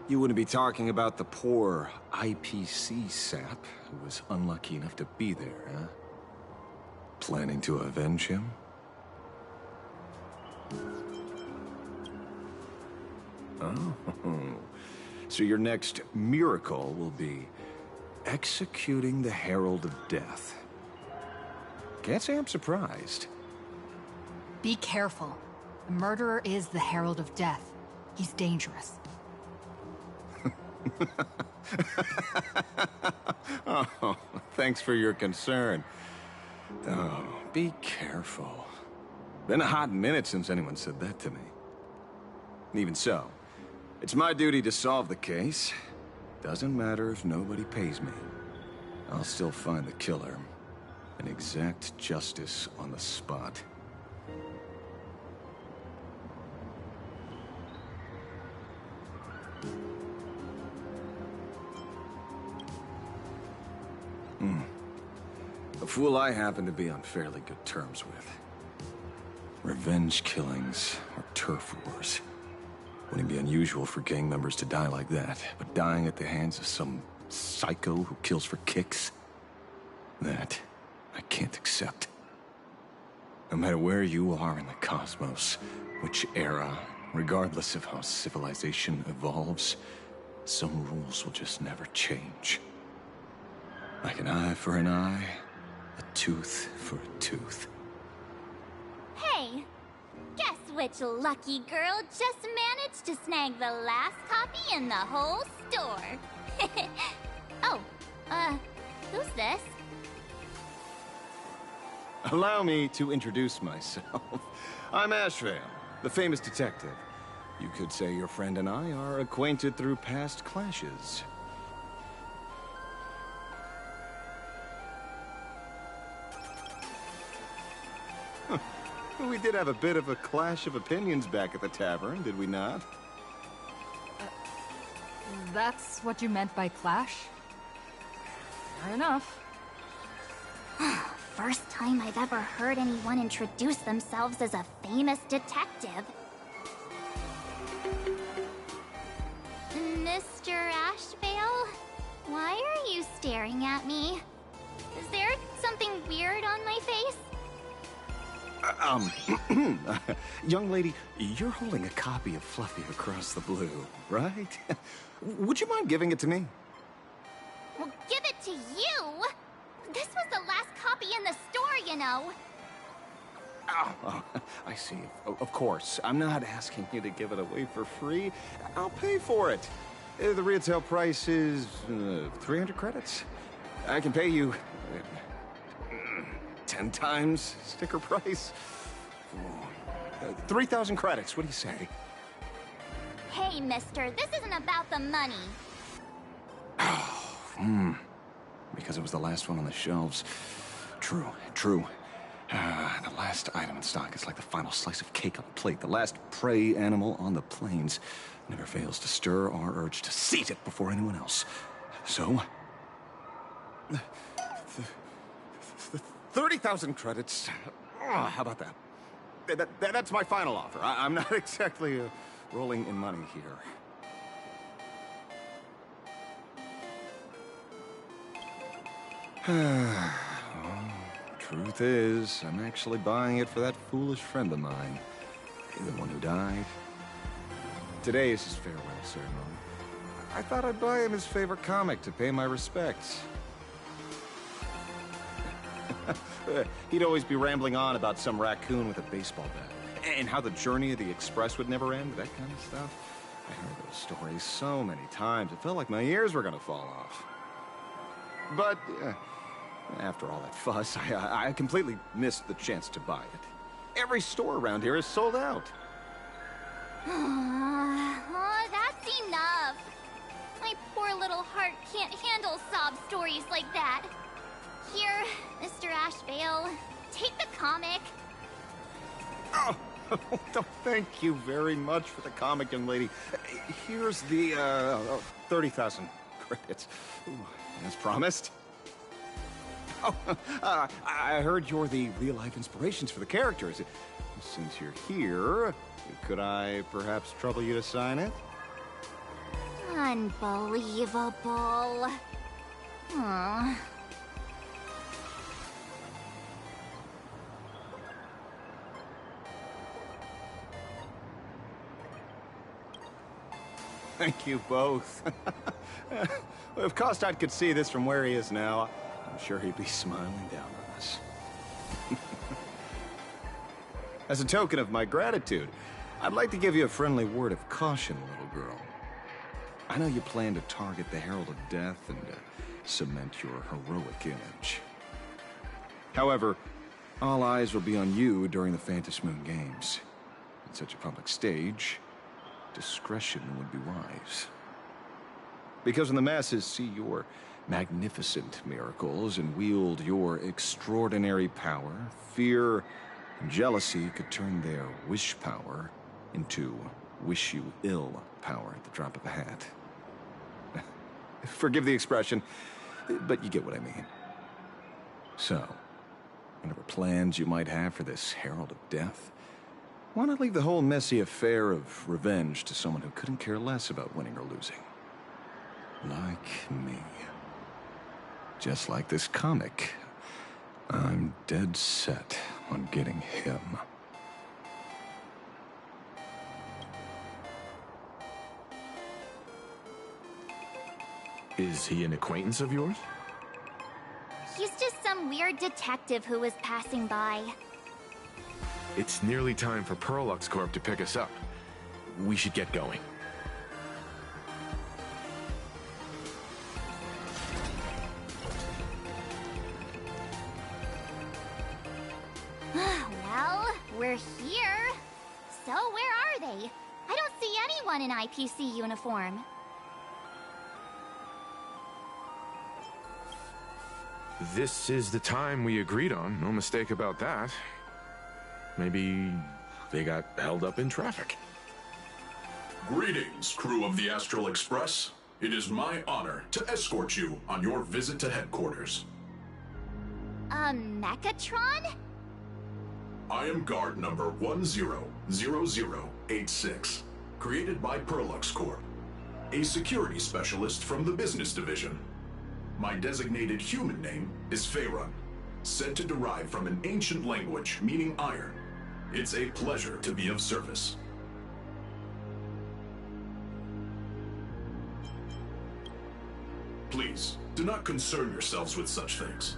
you wouldn't be talking about the poor IPC sap who was unlucky enough to be there, huh? Planning to avenge him? Oh, so your next miracle will be executing the Herald of Death. Can't say I'm surprised. Be careful. The murderer is the Herald of Death. He's dangerous. Oh, thanks for your concern. Oh, be careful. Been a hot minute since anyone said that to me. Even so, it's my duty to solve the case. Doesn't matter if nobody pays me. I'll still find the killer and exact justice on the spot. A fool I happen to be on fairly good terms with. Revenge killings or turf wars. Wouldn't be unusual for gang members to die like that, but dying at the hands of some psycho who kills for kicks? That I can't accept. No matter where you are in the cosmos, which era, regardless of how civilization evolves, some rules will just never change. Like an eye for an eye, a tooth for a tooth. Hey, guess which lucky girl just managed to snag the last copy in the whole store? Oh, who's this? Allow me to introduce myself. I'm Ashvale, the famous detective. You could say your friend and I are acquainted through past clashes. We did have a bit of a clash of opinions back at the tavern, did we not? That's what you meant by clash? Fair enough. First time I've ever heard anyone introduce themselves as a famous detective. Mr. Ashvale? Why are you staring at me? Is there something weird on my face? Young lady, you're holding a copy of Fluffy Across the Blue, right? Would you mind giving it to me? Well, give it to you? This was the last copy in the store, you know. Oh, I see. Of course. I'm not asking you to give it away for free. I'll pay for it. The retail price is 300 credits. I can pay you 10 times sticker price. 3,000 credits. What do you say? Hey, mister, this isn't about the money. Because it was the last one on the shelves. True. The last item in stock is like the final slice of cake on a plate. The last prey animal on the plains never fails to stir our urge to seize it before anyone else. So, 30,000 credits. How about that? That's my final offer. I'm not exactly rolling in money here. Truth is, I'm actually buying it for that foolish friend of mine. The one who died. Today is his farewell ceremony. I thought I'd buy him his favorite comic to pay my respects. He'd always be rambling on about some raccoon with a baseball bat. And how the journey of the Express would never end, that kind of stuff. I heard those stories so many times, it felt like my ears were gonna fall off. But, after all that fuss, I completely missed the chance to buy it. Every store around here is sold out. Oh, that's enough. My poor little heart can't handle sob stories like that. Here, Mr. Ashvale, take the comic. Oh, thank you very much for the comic, young lady. Here's the 30,000 credits. Ooh, as promised. Oh, I heard you're the real-life inspirations for the characters. Since you're here, could I perhaps trouble you to sign it? Unbelievable. Aw. Thank you both. If Kostad could see this from where he is now, I'm sure he'd be smiling down on us. As a token of my gratitude, I'd like to give you a friendly word of caution, little girl. I know you plan to target the Herald of Death and cement your heroic image. However, all eyes will be on you during the Phantom Moon Games. On such a public stage, discretion would be wise. Because when the masses see your magnificent miracles and wield your extraordinary power, fear and jealousy could turn their wish power into wish you ill power at the drop of a hat. Forgive the expression, but you get what I mean. So, whatever plans you might have for this Herald of Death, why not leave the whole messy affair of revenge to someone who couldn't care less about winning or losing? Like me. Just like this comic, I'm dead set on getting him. Is he an acquaintance of yours? He's just some weird detective who was passing by. It's nearly time for Perlux Corp to pick us up. We should get going. Well, we're here. So where are they? I don't see anyone in IPC uniform. This is the time we agreed on, no mistake about that. Maybe they got held up in traffic. Greetings, crew of the Astral Express. It is my honor to escort you on your visit to headquarters. Mechatron? I am guard number 100086, created by Perlux Corp, a security specialist from the business division. My designated human name is Faerun, said to derive from an ancient language meaning iron. It's a pleasure to be of service. Please, do not concern yourselves with such things.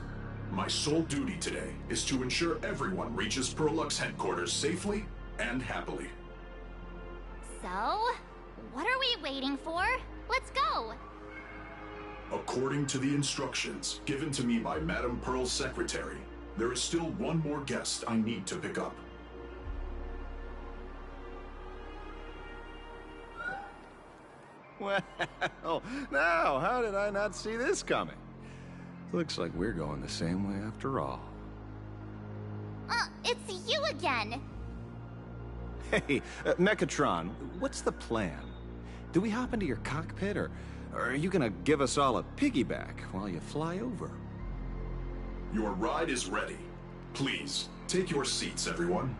My sole duty today is to ensure everyone reaches Perlux headquarters safely and happily. So, what are we waiting for? Let's go! According to the instructions given to me by Madame Pearl's secretary, there is still one more guest I need to pick up. Well, now, how did I not see this coming? Looks like we're going the same way after all. It's you again! Hey, Mechatron, what's the plan? Do we hop into your cockpit, or are you gonna give us all a piggyback while you fly over? Your ride is ready. Please, take your seats, everyone.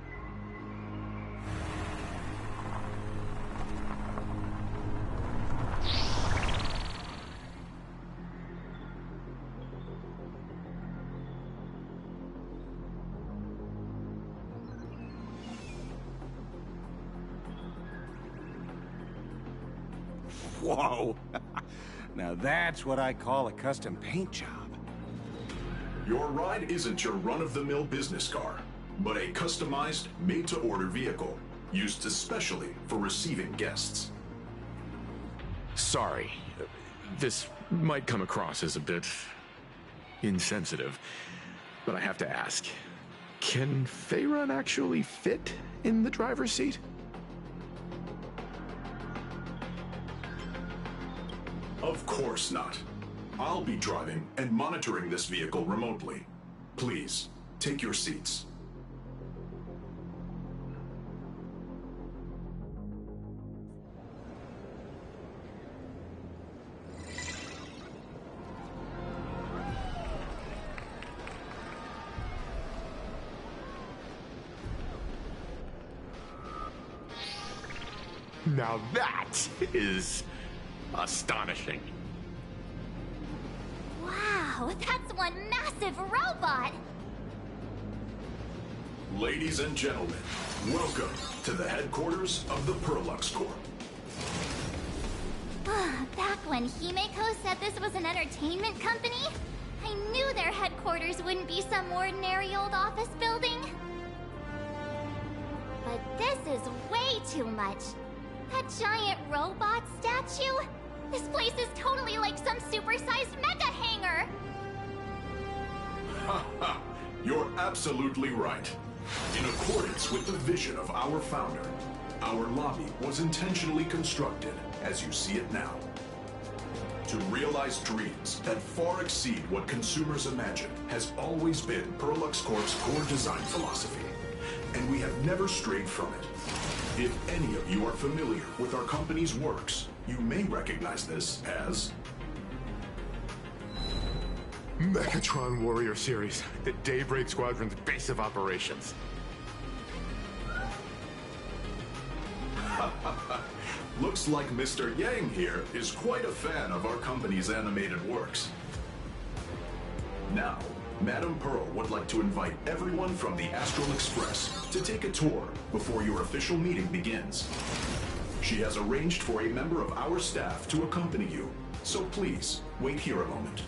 Whoa! Now that's what I call a custom paint job. Your ride isn't your run-of-the-mill business car, but a customized, made-to-order vehicle, used especially for receiving guests. Sorry. This might come across as a bit insensitive, but I have to ask. Can Faerun actually fit in the driver's seat? Of course not. I'll be driving and monitoring this vehicle remotely. Please, take your seats. Now that is astonishing. Wow, that's one massive robot! Ladies and gentlemen, welcome to the headquarters of the Perlux Corp. Back when Himeko said this was an entertainment company, I knew their headquarters wouldn't be some ordinary old office building. But this is way too much. That giant robot statue? This place is totally like some supersized mega hangar! Ha ha! You're absolutely right. In accordance with the vision of our founder, our lobby was intentionally constructed as you see it now. To realize dreams that far exceed what consumers imagine has always been Perlux Corp's core design philosophy, and we have never strayed from it. If any of you are familiar with our company's works, you may recognize this as Mechatron Warrior Series, the Daybreak Squadron's base of operations. Looks like Mr. Yang here is quite a fan of our company's animated works. Now, Madame Pearl would like to invite everyone from the Astral Express to take a tour before your official meeting begins. She has arranged for a member of our staff to accompany you, so please, wait here a moment.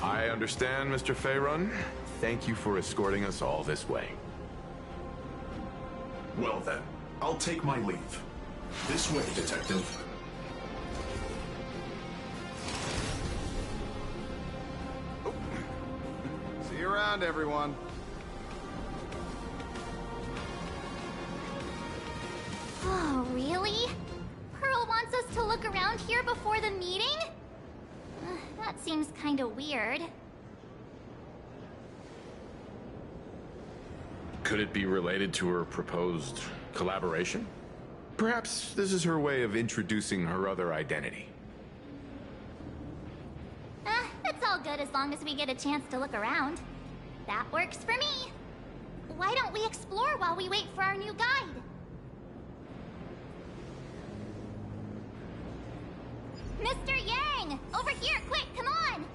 I understand, Mr. Faerun. Thank you for escorting us all this way. Well then, I'll take my leave. This way, Detective. Oh. See you around, everyone. Oh, really? Pearl wants us to look around here before the meeting? That seems kinda weird. Could it be related to her proposed collaboration? Perhaps this is her way of introducing her other identity. It's all good as long as we get a chance to look around. That works for me. Why don't we explore while we wait for our new guide? Mr. Yang! Over here, quick, come on!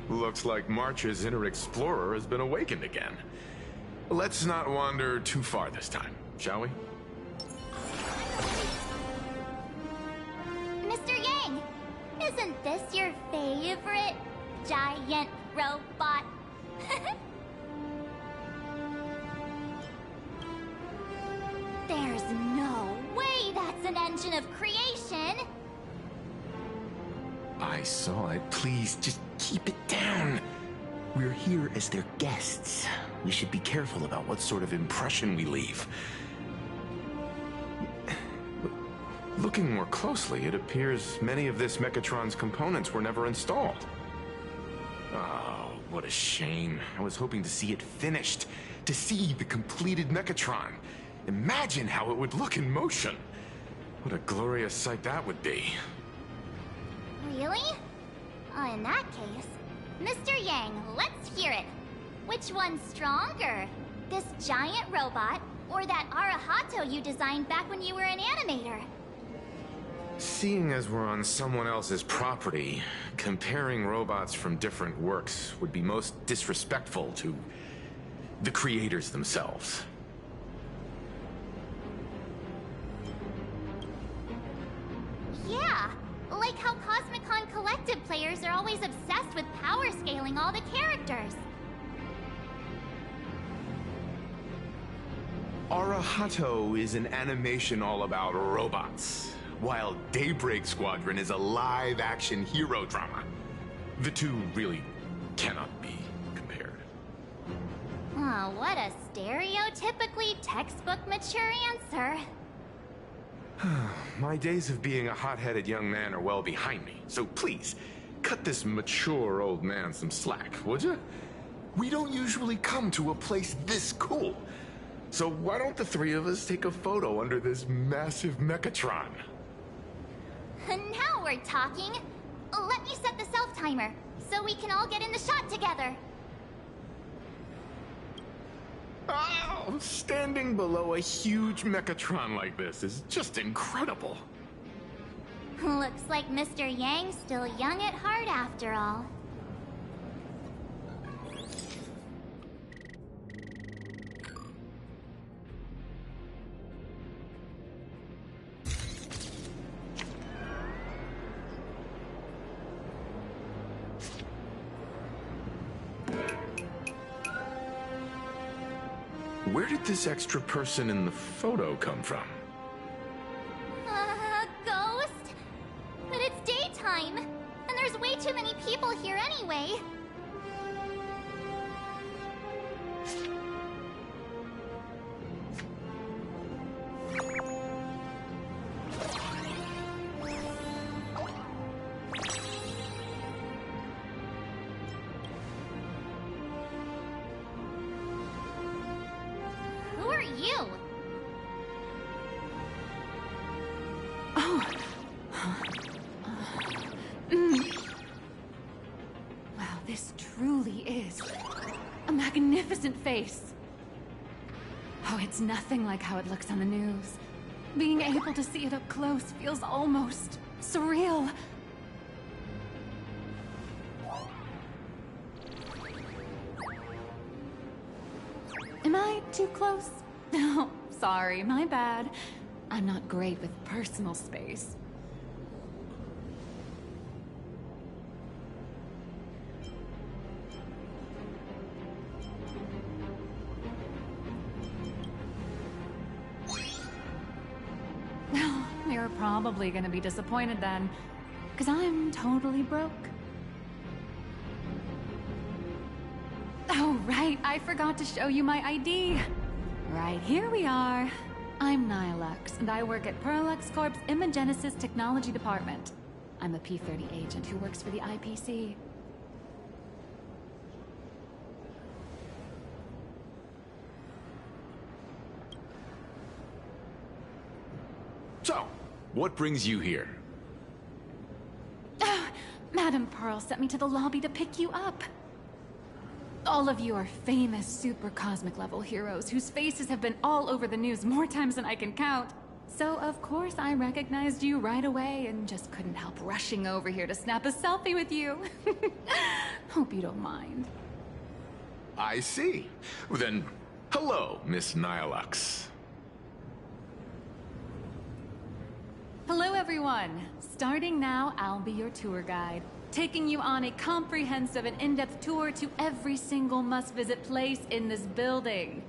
Looks like March's inner explorer has been awakened again. Let's not wander too far this time, shall we? Mr. Yang! Isn't this your favorite giant robot? There's no way that's an engine of creation! I saw it. Please, just keep it down. We're here as their guests. We should be careful about what sort of impression we leave. Looking more closely, it appears many of this Mechatron's components were never installed. Oh, what a shame. I was hoping to see it finished, to see the completed Mechatron. Imagine how it would look in motion. What a glorious sight that would be. Really? In that case, Mr. Yang, let's hear it. Which one's stronger? This giant robot, or that Arahato you designed back when you were an animator? Seeing as we're on someone else's property, comparing robots from different works would be most disrespectful to the creators themselves. Yeah, like how Cosmicon Collective players are always obsessed with power scaling all the characters. Arahato is an animation all about robots, while Daybreak Squadron is a live-action hero drama. The two really cannot be compared. Oh, what a stereotypically textbook mature answer. My days of being a hot-headed young man are well behind me, so please, cut this mature old man some slack, would you? We don't usually come to a place this cool. So why don't the three of us take a photo under this massive Mechatron? Now we're talking. Let me set the self-timer, so we can all get in the shot together. Oh, standing below a huge Mechatron like this is just incredible. Looks like Mr. Yang's still young at heart after all. Where did this extra person in the photo come from? Ghost? But it's daytime, and there's way too many people here anyway. Who are you? Oh. Wow, this truly is a magnificent face. Oh, it's nothing like how it looks on the news. Being able to see it up close feels almost surreal. Am I too close? Oh, sorry, my bad. I'm not great with personal space. You're probably gonna be disappointed then, because I'm totally broke. Oh, right, I forgot to show you my ID. Right, here we are. I'm Nihilux, and I work at Parallax Corp's Imagenesis Technology Department. I'm a P-30 agent who works for the IPC. So, what brings you here? Madam Pearl sent me to the lobby to pick you up. All of you are famous super cosmic level heroes whose faces have been all over the news more times than I can count. So of course I recognized you right away and just couldn't help rushing over here to snap a selfie with you. Hope you don't mind. I see. Well, then, hello, Miss Nihilux. Hello everyone! Starting now, I'll be your tour guide, taking you on a comprehensive and in-depth tour to every single must-visit place in this building.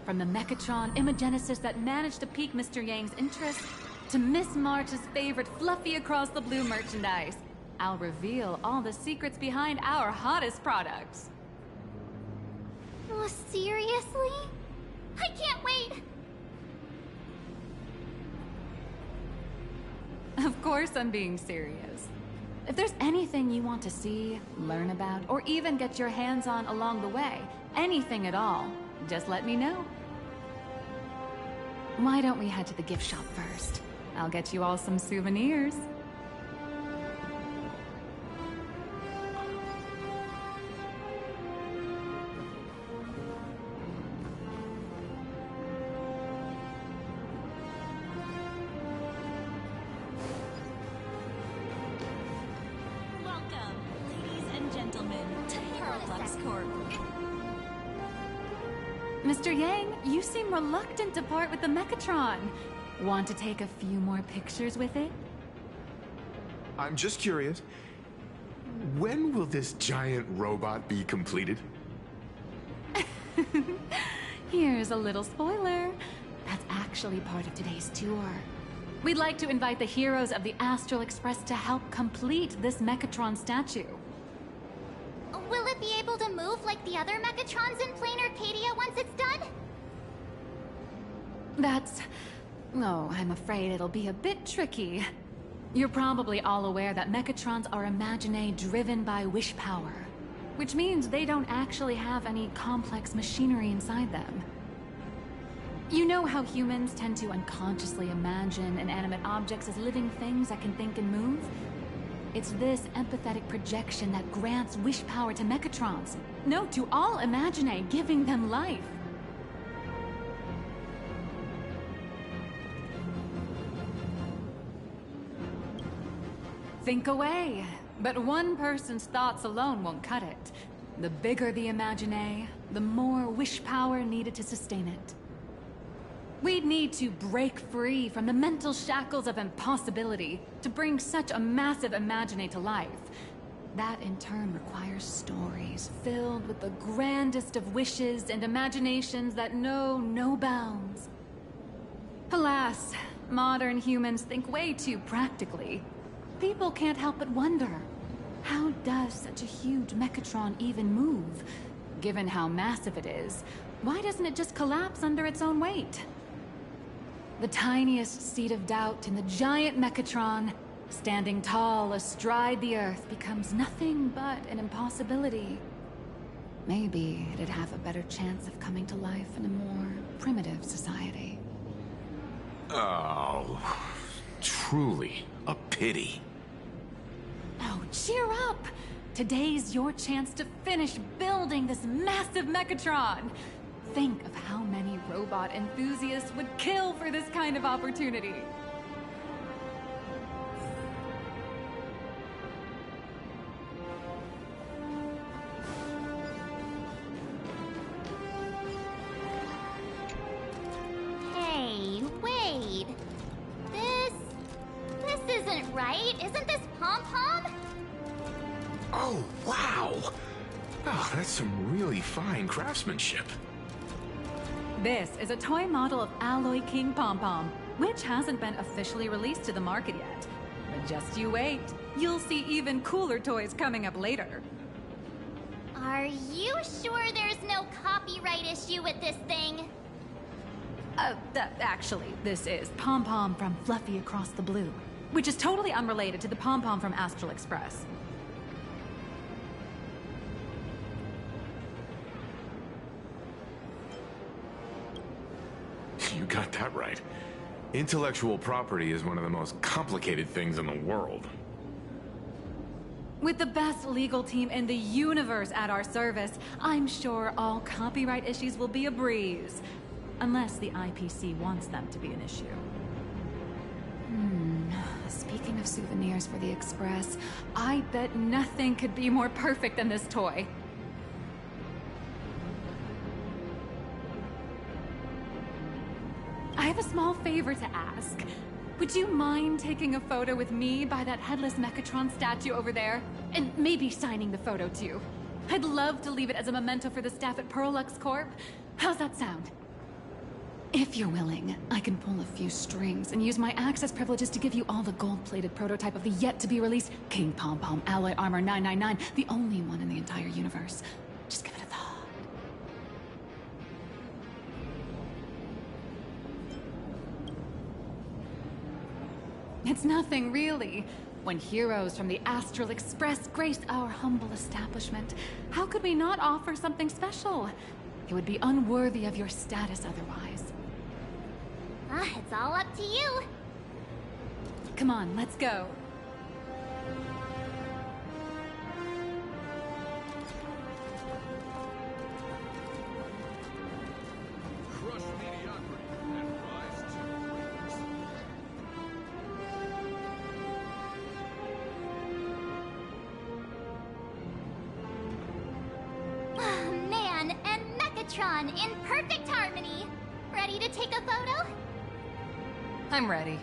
From the Mechatron Imagenesis that managed to pique Mr. Yang's interest, to Miss March's favorite fluffy across the blue merchandise, I'll reveal all the secrets behind our hottest products. Oh, seriously? I can't wait! Of course I'm being serious. If there's anything you want to see, learn about, or even get your hands on along the way, anything at all, just let me know. Why don't we head to the gift shop first? I'll get you all some souvenirs. Welcome, ladies and gentlemen, to Parallax Corp. Mr. Yang, you seem reluctant to part with the Mechatron. Want to take a few more pictures with it? I'm just curious. When will this giant robot be completed? Here's a little spoiler. That's actually part of today's tour. We'd like to invite the heroes of the Astral Express to help complete this Mechatron statue. Will it be able to move like the other Mechatrons in Plain Arcadia once it's done? That's... oh, I'm afraid it'll be a bit tricky. You're probably all aware that Mechatrons are imaginae driven by wish power, which means they don't actually have any complex machinery inside them. You know how humans tend to unconsciously imagine inanimate objects as living things that can think and move? It's this empathetic projection that grants wish power to Mechatrons. No, to all Imaginae, giving them life. Think away. But one person's thoughts alone won't cut it. The bigger the Imaginae, the more wish power needed to sustain it. We'd need to break free from the mental shackles of impossibility to bring such a massive Imaginae to life. That in turn requires stories filled with the grandest of wishes and imaginations that know no bounds. Alas, modern humans think way too practically. People can't help but wonder, how does such a huge Mechatron even move? Given how massive it is, why doesn't it just collapse under its own weight? The tiniest seed of doubt in the giant Mechatron, standing tall astride the Earth, becomes nothing but an impossibility. Maybe it'd have a better chance of coming to life in a more primitive society. Oh, truly a pity. Oh, cheer up! Today's your chance to finish building this massive Mechatron! Think of how many robot enthusiasts would kill for this kind of opportunity. Hey, wait. This isn't right. Isn't this Pom-Pom? Oh, wow! Oh, that's some really fine craftsmanship. This is a toy model of Alloy King Pom-Pom, which hasn't been officially released to the market yet. But just you wait. You'll see even cooler toys coming up later. Are you sure there's no copyright issue with this thing? Actually, this is Pom-Pom from Fluffy Across the Blue, which is totally unrelated to the Pom-Pom from Astral Express. You got that right. Intellectual property is one of the most complicated things in the world. With the best legal team in the universe at our service, I'm sure all copyright issues will be a breeze. Unless the IPC wants them to be an issue. Speaking of souvenirs for the Express, I bet nothing could be more perfect than this toy. I have a small favor to ask. Would you mind taking a photo with me by that headless Mechatron statue over there? And maybe signing the photo too. I'd love to leave it as a memento for the staff at Perlux Corp. How's that sound? If you're willing, I can pull a few strings and use my access privileges to give you all the gold-plated prototype of the yet-to-be-released King Pom-Pom Alloy Armor 999, the only one in the entire universe. Just give it a thought. It's nothing, really. When heroes from the Astral Express grace our humble establishment, how could we not offer something special? It would be unworthy of your status otherwise. It's all up to you. Come on, let's go. Crush mediocrity and rise to greatness. Man and Mechatron in perfect harmony. Ready to take a photo? I'm ready.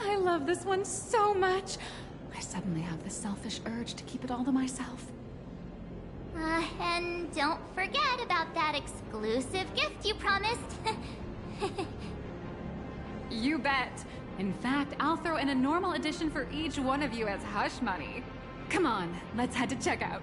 I love this one so much. I suddenly have the selfish urge to keep it all to myself. And don't forget about that exclusive gift you promised. You bet. In fact, I'll throw in a normal edition for each one of you as hush money. Come on, let's head to checkout.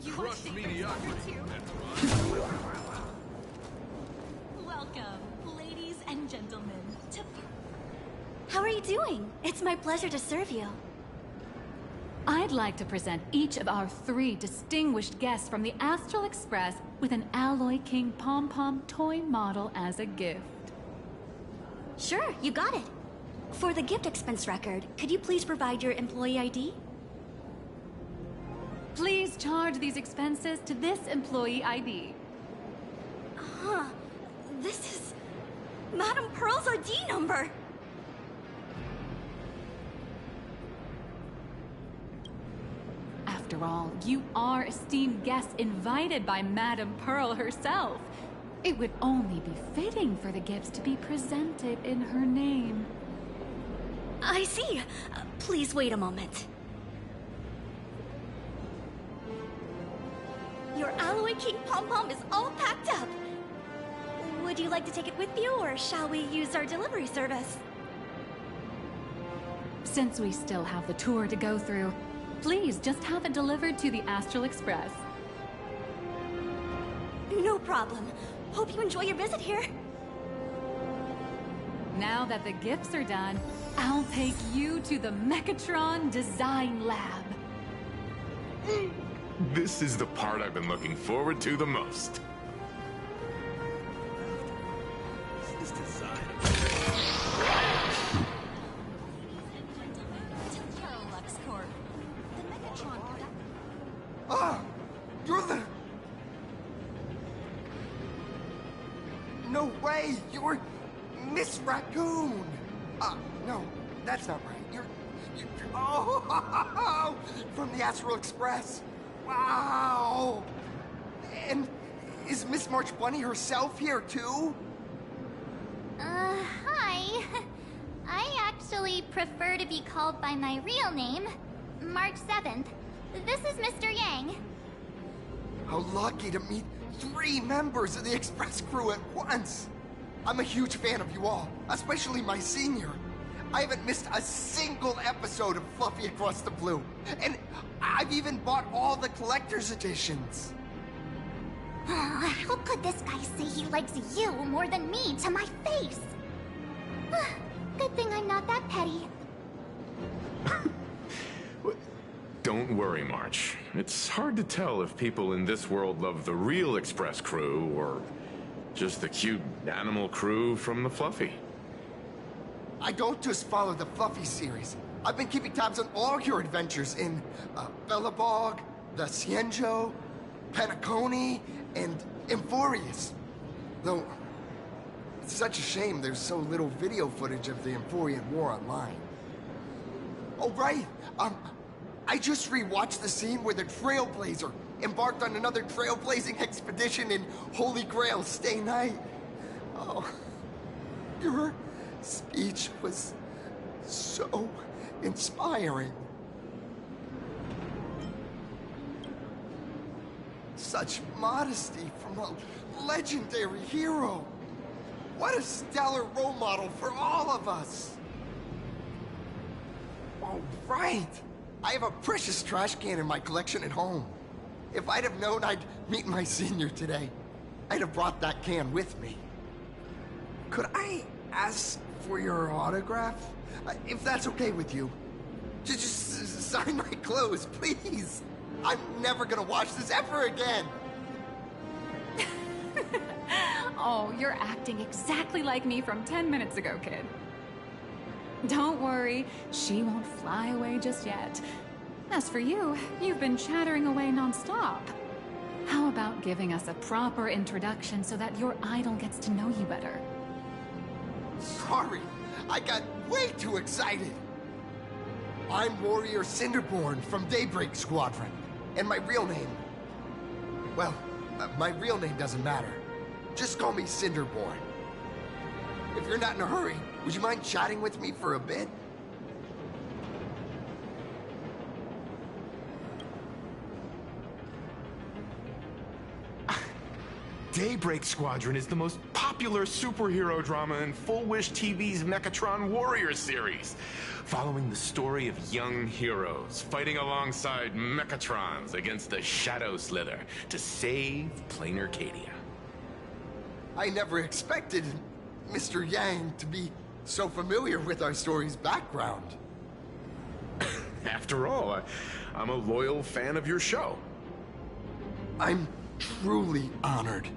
Crush mediocrity. Welcome, ladies and gentlemen, to... How are you doing? It's my pleasure to serve you. I'd like to present each of our 3 distinguished guests from the Astral Express with an Alloy King pom-pom toy model as a gift. Sure, you got it. For the gift expense record, could you please provide your employee ID? Please charge these expenses to this employee ID. Huh. This is... Madame Pearl's ID number! After all, you are esteemed guests invited by Madame Pearl herself. It would only be fitting for the gifts to be presented in her name. I see. Please wait a moment. Your Alloy King pom-pom is all packed up. Would you like to take it with you, or shall we use our delivery service? Since we still have the tour to go through, please just have it delivered to the Astral Express. No problem. Hope you enjoy your visit here. Now that the gifts are done, I'll take you to the Mechatron Design Lab. This is the part I've been looking forward to the most. This design. Ah! You're the... No way! You're... Miss Raccoon! No, that's not right. You're... Oh! From the Astral Express! Wow! And is Miss March Bunny herself here, too? Hi. I actually prefer to be called by my real name, March 7th. This is Mr. Yang. How lucky to meet 3 members of the Express crew at once! I'm a huge fan of you all, especially my senior. I haven't missed a single episode of Fluffy Across the Blue. And I've even bought all the collector's editions. How could this guy say he likes you more than me to my face? Good thing I'm not that petty. Don't worry, March. It's hard to tell if people in this world love the real Express crew or just the cute animal crew from the Fluffy. I don't just follow the Fluffy series. I've been keeping tabs on all your adventures in Bellabog, the Cienjo, Penacony, and Emphorius. Though, it's such a shame there's so little video footage of the Emphorian War online. Oh, right! I just rewatched the scene where the Trailblazer embarked on another trailblazing expedition in Holy Grail Stay Night. Oh, your speech was so inspiring. Such modesty from a legendary hero. What a stellar role model for all of us. Oh, right. I have a precious trash can in my collection at home. If I'd have known I'd meet my senior today, I'd have brought that can with me. Could I ask for your autograph? If that's okay with you. Just sign my clothes, please. I'm never gonna watch this ever again. Oh, you're acting exactly like me from 10 minutes ago, kid. Don't worry, she won't fly away just yet. As for you, you've been chattering away non-stop. How about giving us a proper introduction so that your idol gets to know you better? Sorry, I got way too excited. I'm Warrior Cinderborn from Daybreak Squadron. And my real name... Well, my real name doesn't matter. Just call me Cinderborn. If you're not in a hurry, would you mind chatting with me for a bit? Daybreak Squadron is the most popular superhero drama in Full Wish TV's Mechatron Warrior series, following the story of young heroes fighting alongside Mechatrons against the Shadow Slither to save Plain Arcadia. I never expected Mr. Yang to be so familiar with our story's background. After all, I'm a loyal fan of your show. I'm truly honored.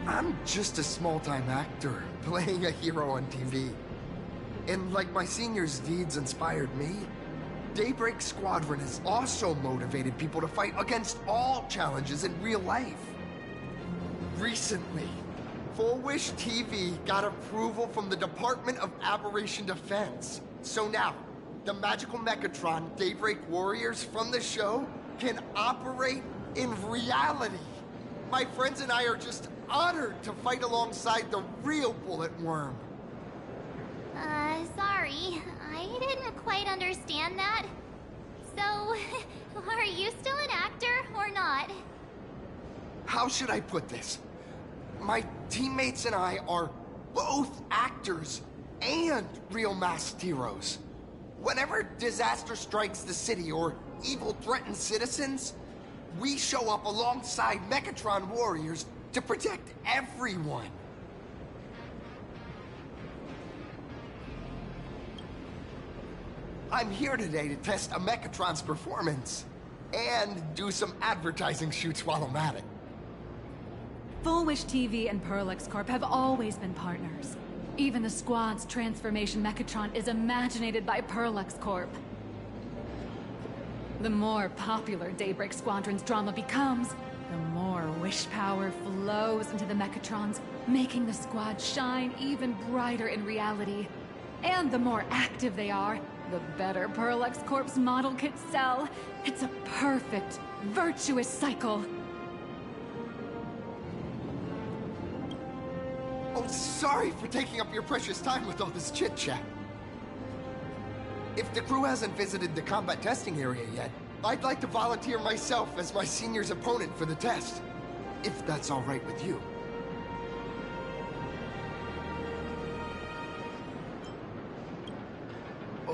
I'm just a small-time actor playing a hero on TV. And like my senior's deeds inspired me, Daybreak Squadron has also motivated people to fight against all challenges in real life. Recently, Full Wish TV got approval from the Department of Aberration Defense. So now, the magical Mechatron Daybreak Warriors from the show can operate in reality. My friends and I are just honored to fight alongside the real Bullet Worm. Sorry. I didn't quite understand that. So, are you still an actor or not? How should I put this? My teammates and I are both actors and real masked heroes. Whenever disaster strikes the city or evil threatens citizens, we show up alongside Mechatron warriors to protect everyone. I'm here today to test a Mechatron's performance and do some advertising shoots while I'm at it. Full Wish TV and Perlex Corp have always been partners. Even the squad's transformation Mechatron is imaginated by Perlex Corp. The more popular Daybreak Squadron's drama becomes, the more wish power flows into the Mechatrons, making the squad shine even brighter in reality. And the more active they are, the better Perlex Corp's model kits sell. It's a perfect, virtuous cycle. Oh, sorry for taking up your precious time with all this chit-chat. If the crew hasn't visited the combat testing area yet, I'd like to volunteer myself as my senior's opponent for the test. If that's all right with you.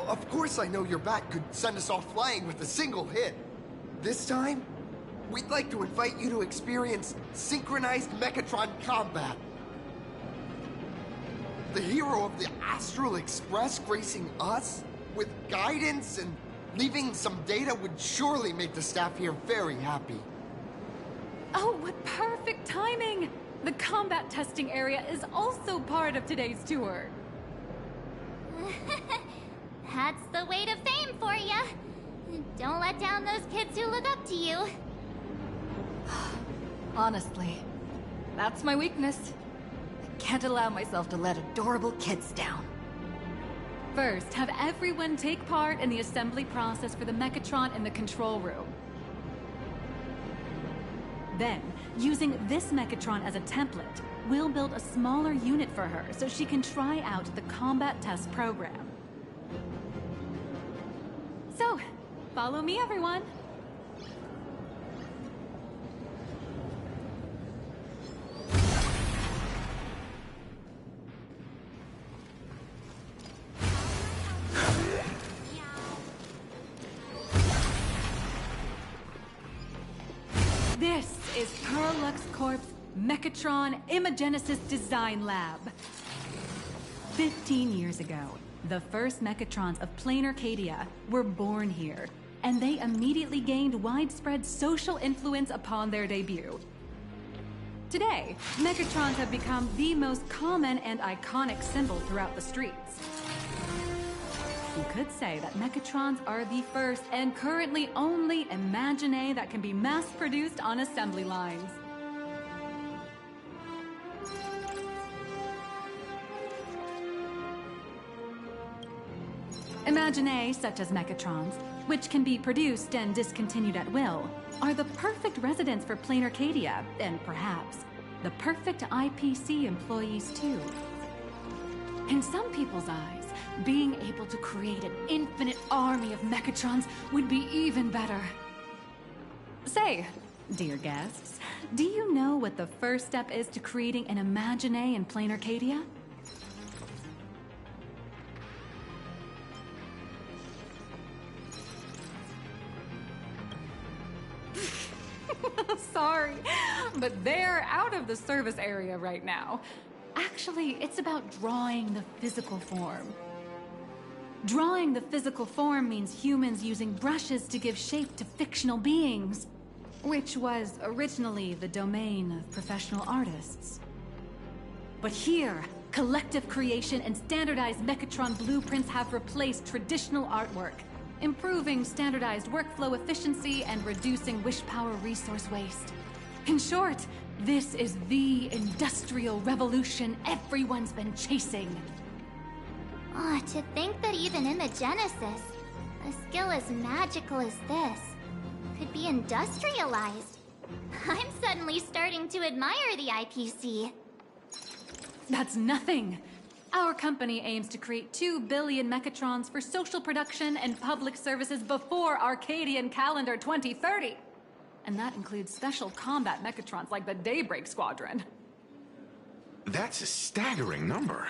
Of course I know your bat could send us all flying with a single hit. This time, we'd like to invite you to experience synchronized Mechatron combat. The hero of the Astral Express gracing us with guidance and leaving some data would surely make the staff here very happy. Oh, what perfect timing! The combat testing area is also part of today's tour. That's the weight of fame for ya. Don't let down those kids who look up to you. Honestly, that's my weakness. I can't allow myself to let adorable kids down. First, have everyone take part in the assembly process for the Mechatron in the control room. Then, using this Mechatron as a template, we'll build a smaller unit for her so she can try out the combat test program. So, follow me, everyone. This is Perlex Corp's Mechatron Imagenesis Design Lab. 15 years ago, the first Mechatrons of Plain Arcadia were born here, and they immediately gained widespread social influence upon their debut. Today, Mechatrons have become the most common and iconic symbol throughout the streets. You could say that Mechatrons are the first and currently only Imagine that can be mass-produced on assembly lines. Imagine such as Mechatrons which can be produced and discontinued at will, are the perfect residents for Plain Arcadia, and perhaps the perfect IPC employees too. In some people's eyes, being able to create an infinite army of Mechatrons would be even better. Say, dear guests, do you know what the first step is to creating an Imagine in Plain Arcadia? Sorry, but they're out of the service area right now. Actually, it's about drawing the physical form. Drawing the physical form means humans using brushes to give shape to fictional beings, which was originally the domain of professional artists. But here, collective creation and standardized Mechatron blueprints have replaced traditional artwork, improving standardized workflow efficiency and reducing wish power resource waste. In short, this is the industrial revolution everyone's been chasing. Oh, to think that even Imagenesis, a skill as magical as this, could be industrialized. I'm suddenly starting to admire the IPC. That's nothing. Our company aims to create 2 billion Mechatrons for social production and public services before Arcadian calendar 2030. And that includes special combat Mechatrons like the Daybreak Squadron. That's a staggering number.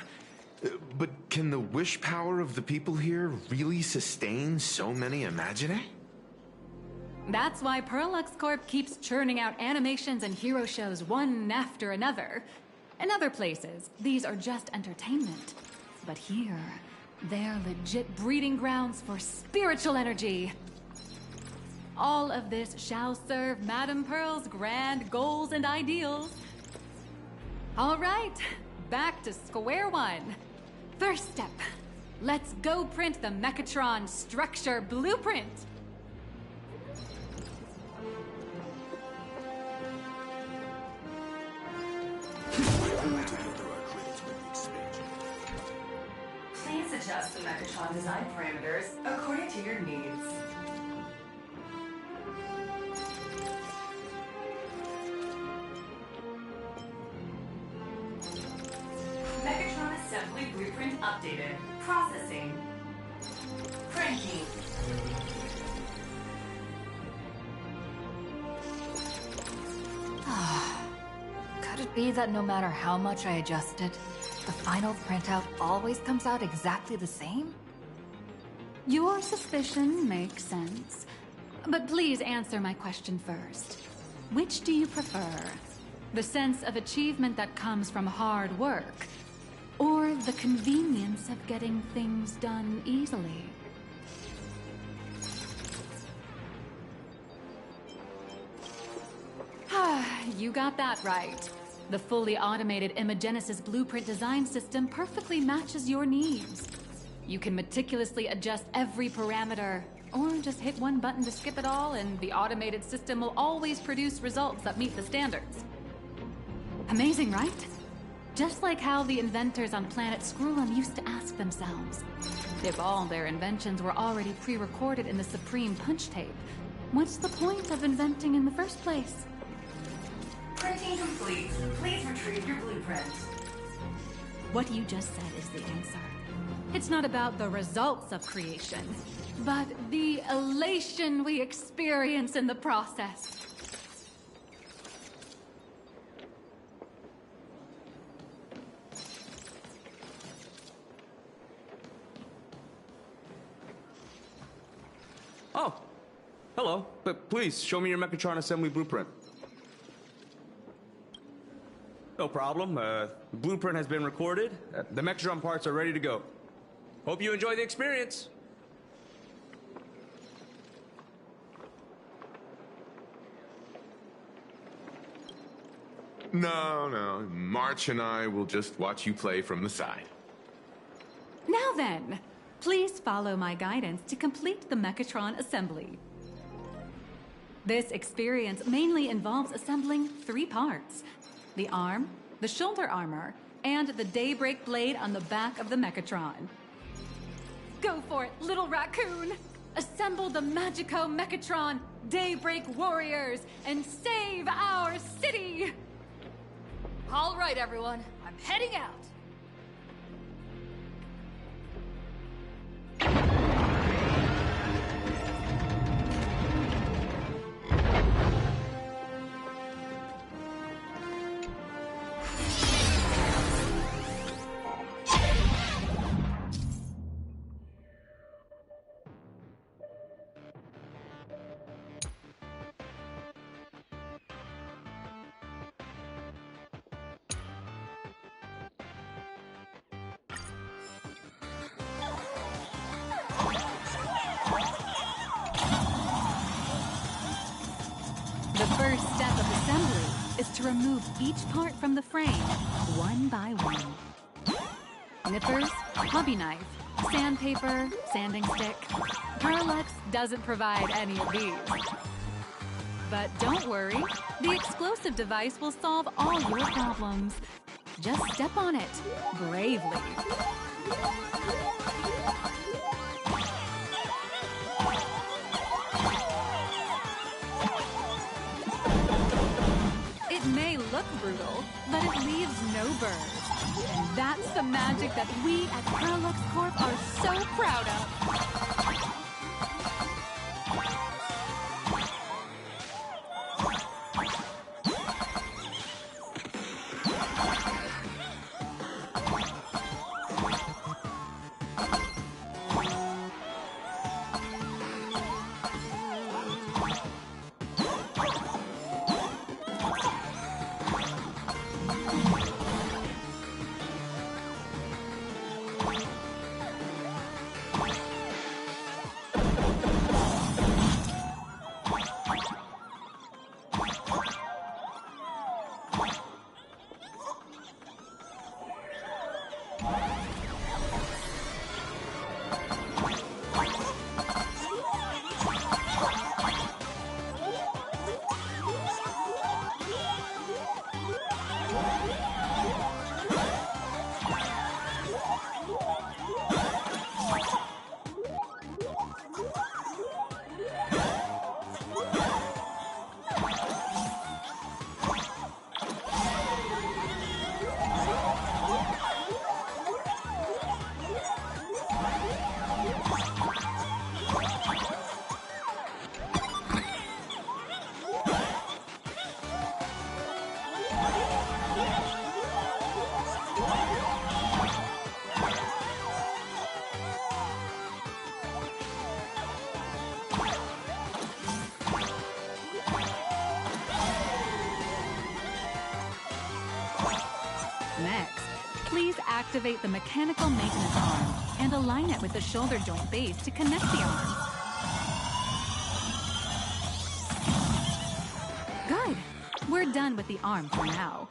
But can the wish power of the people here really sustain so many Imagine? That's why Perlux Corp keeps churning out animations and hero shows one after another. In other places, these are just entertainment. But here, they're legit breeding grounds for spiritual energy. All of this shall serve Madame Pearl's grand goals and ideals. All right, back to square one. First step, let's go print the Mechatron structure blueprint. Please adjust the Mechatron design parameters according to your needs. Mechatron assembly blueprint updated. Processing. Printing. Could it be that no matter how much I adjust it, the final printout always comes out exactly the same? Your suspicion makes sense. But please answer my question first. Which do you prefer? The sense of achievement that comes from hard work, or the convenience of getting things done easily? You got that right. The fully automated Imagenesis blueprint design system perfectly matches your needs. You can meticulously adjust every parameter, or just hit one button to skip it all, and the automated system will always produce results that meet the standards. Amazing, right? Just like how the inventors on planet Skrullum used to ask themselves, if all their inventions were already pre-recorded in the Supreme Punch Tape, what's the point of inventing in the first place? Printing complete. Please retrieve your blueprint. What you just said is the answer. It's not about the results of creation, but the elation we experience in the process. Oh, hello. But please, show me your Mechatron assembly blueprint. No problem. The blueprint has been recorded. The Mechatron parts are ready to go. Hope you enjoy the experience. No. March and I will just watch you play from the side. Now then, please follow my guidance to complete the Mechatron assembly. This experience mainly involves assembling 3 parts: the arm, the shoulder armor, and the Daybreak blade on the back of the Mechatron. Go for it, little raccoon! assemble the Magico Mechatron Daybreak Warriors and save our city! All right, everyone, I'm heading out. The first step of assembly is to remove each part from the frame, one by one. Nippers, hobby knife, sandpaper, sanding stick. Parallax doesn't provide any of these. But don't worry, the explosive device will solve all your problems. Just step on it, bravely. It may look brutal, but it leaves no burrs. And that's the magic that we at Parallax Corp are so proud of. Next, please activate the mechanical maintenance arm and align it with the shoulder joint base to connect the arm. Good. We're done with the arm for now.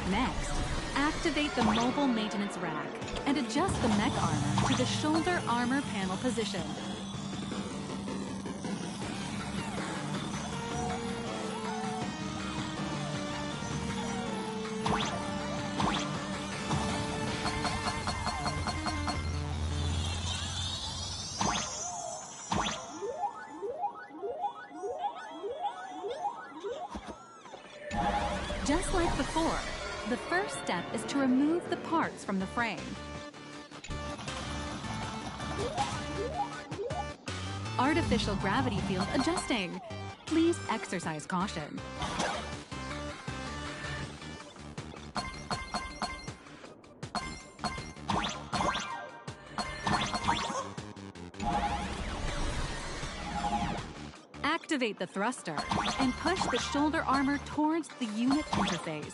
Next, activate the mobile maintenance rack and adjust the mech armor to the shoulder armor panel position. Just like before, the first step is to remove the parts from the frame. Artificial gravity field adjusting. Please exercise caution. Activate the thruster and push the shoulder armor towards the unit interface.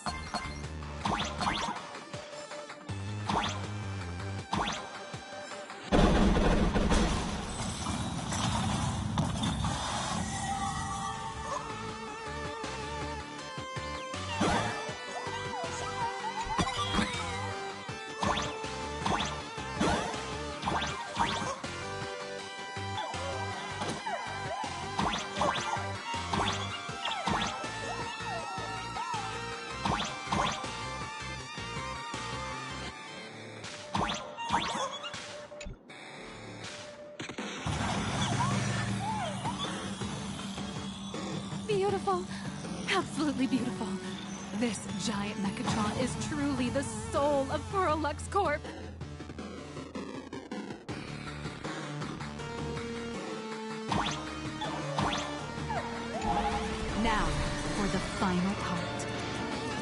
beautiful. Absolutely beautiful. This giant Mechatron is truly the soul of Perlux Corp. Now, for the final part.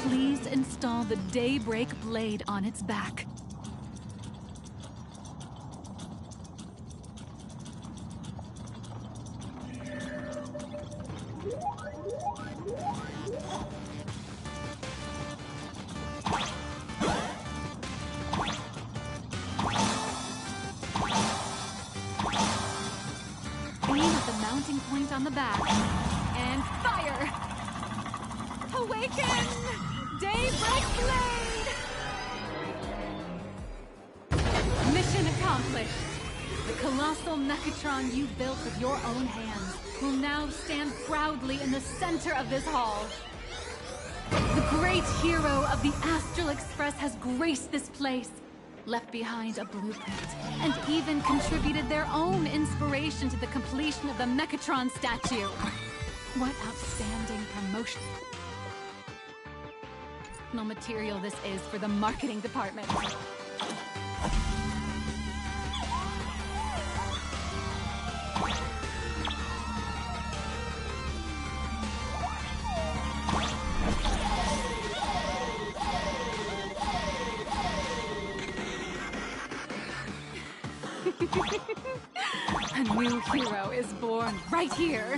Please install the Daybreak blade on its back. Aim at the mounting point on the back. And fire! Awaken! Daybreak Blade! Mission accomplished. The colossal Mechatron you built with your own hands will now stand proudly in the center of this hall. The great hero of the Astral Express has graced this place, left behind a blueprint, and even contributed their own inspiration to the completion of the Mechatron statue. What outstanding promotion. No material this is for the marketing department. A new hero is born right here.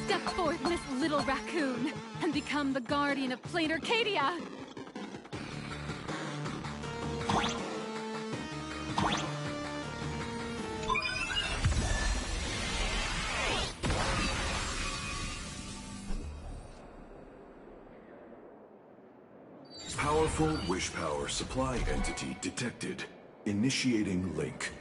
Step forth, Miss Little Raccoon, and become the guardian of Plain Arcadia. Powerful wish power supply entity detected. Initiating link.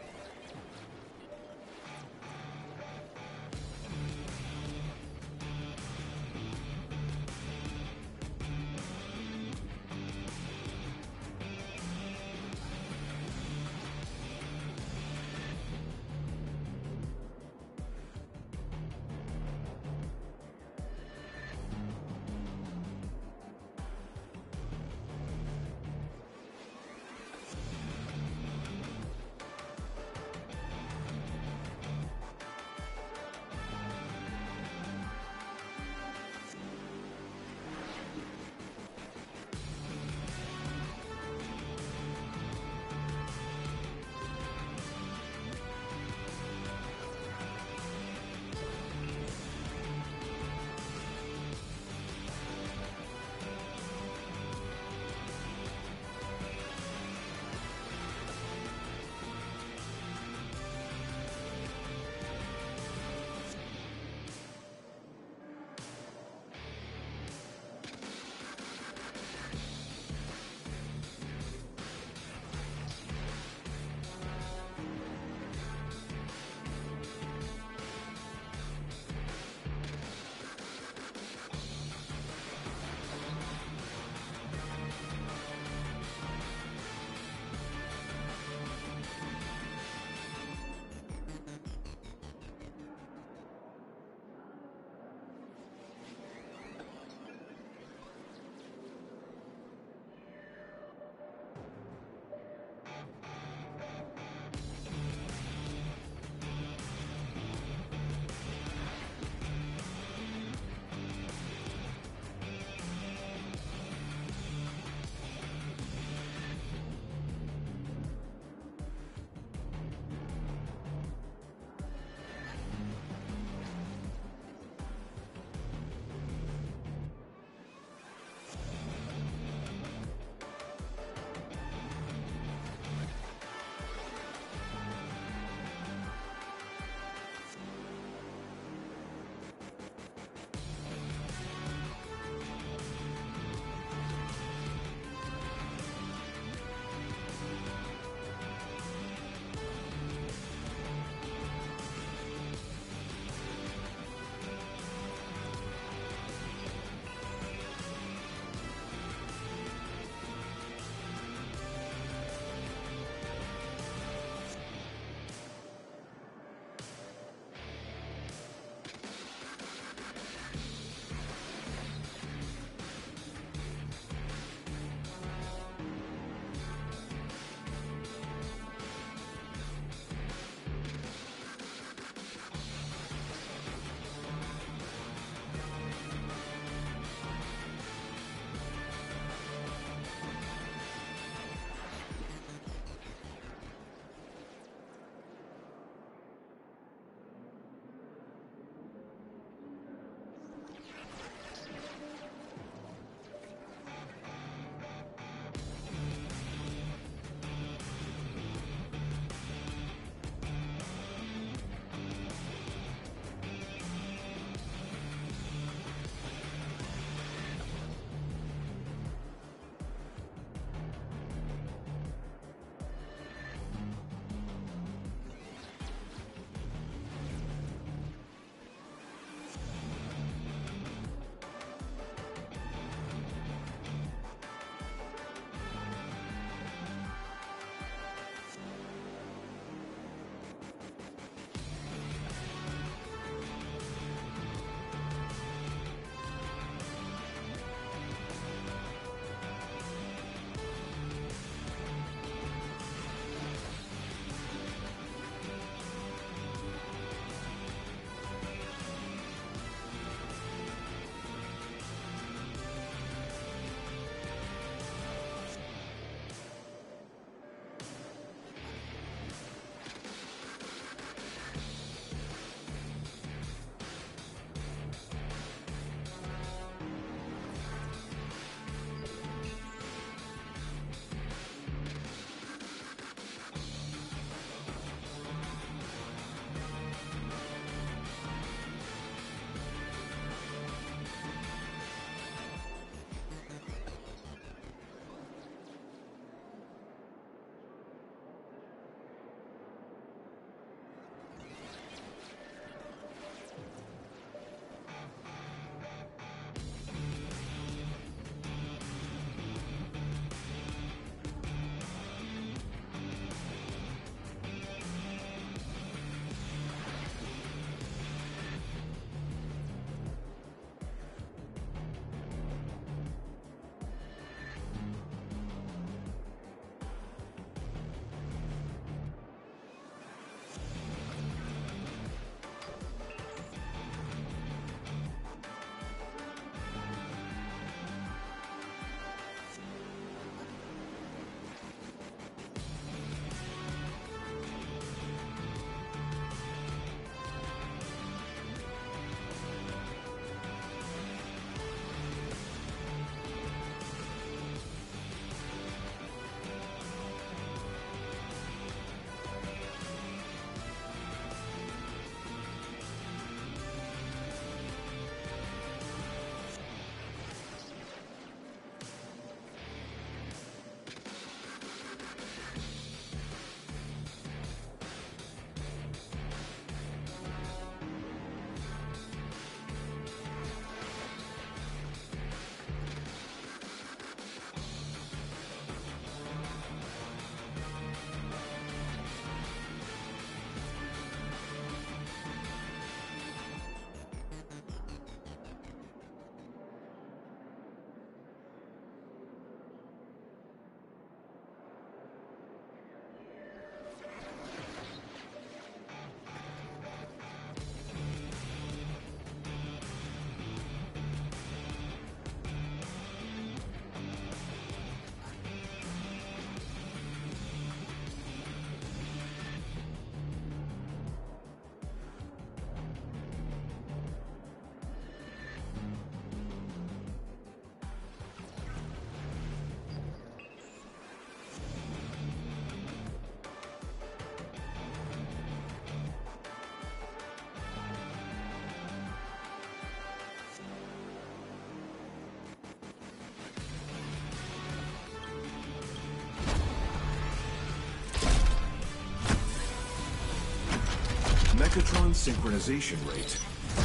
Mechatron synchronization rate,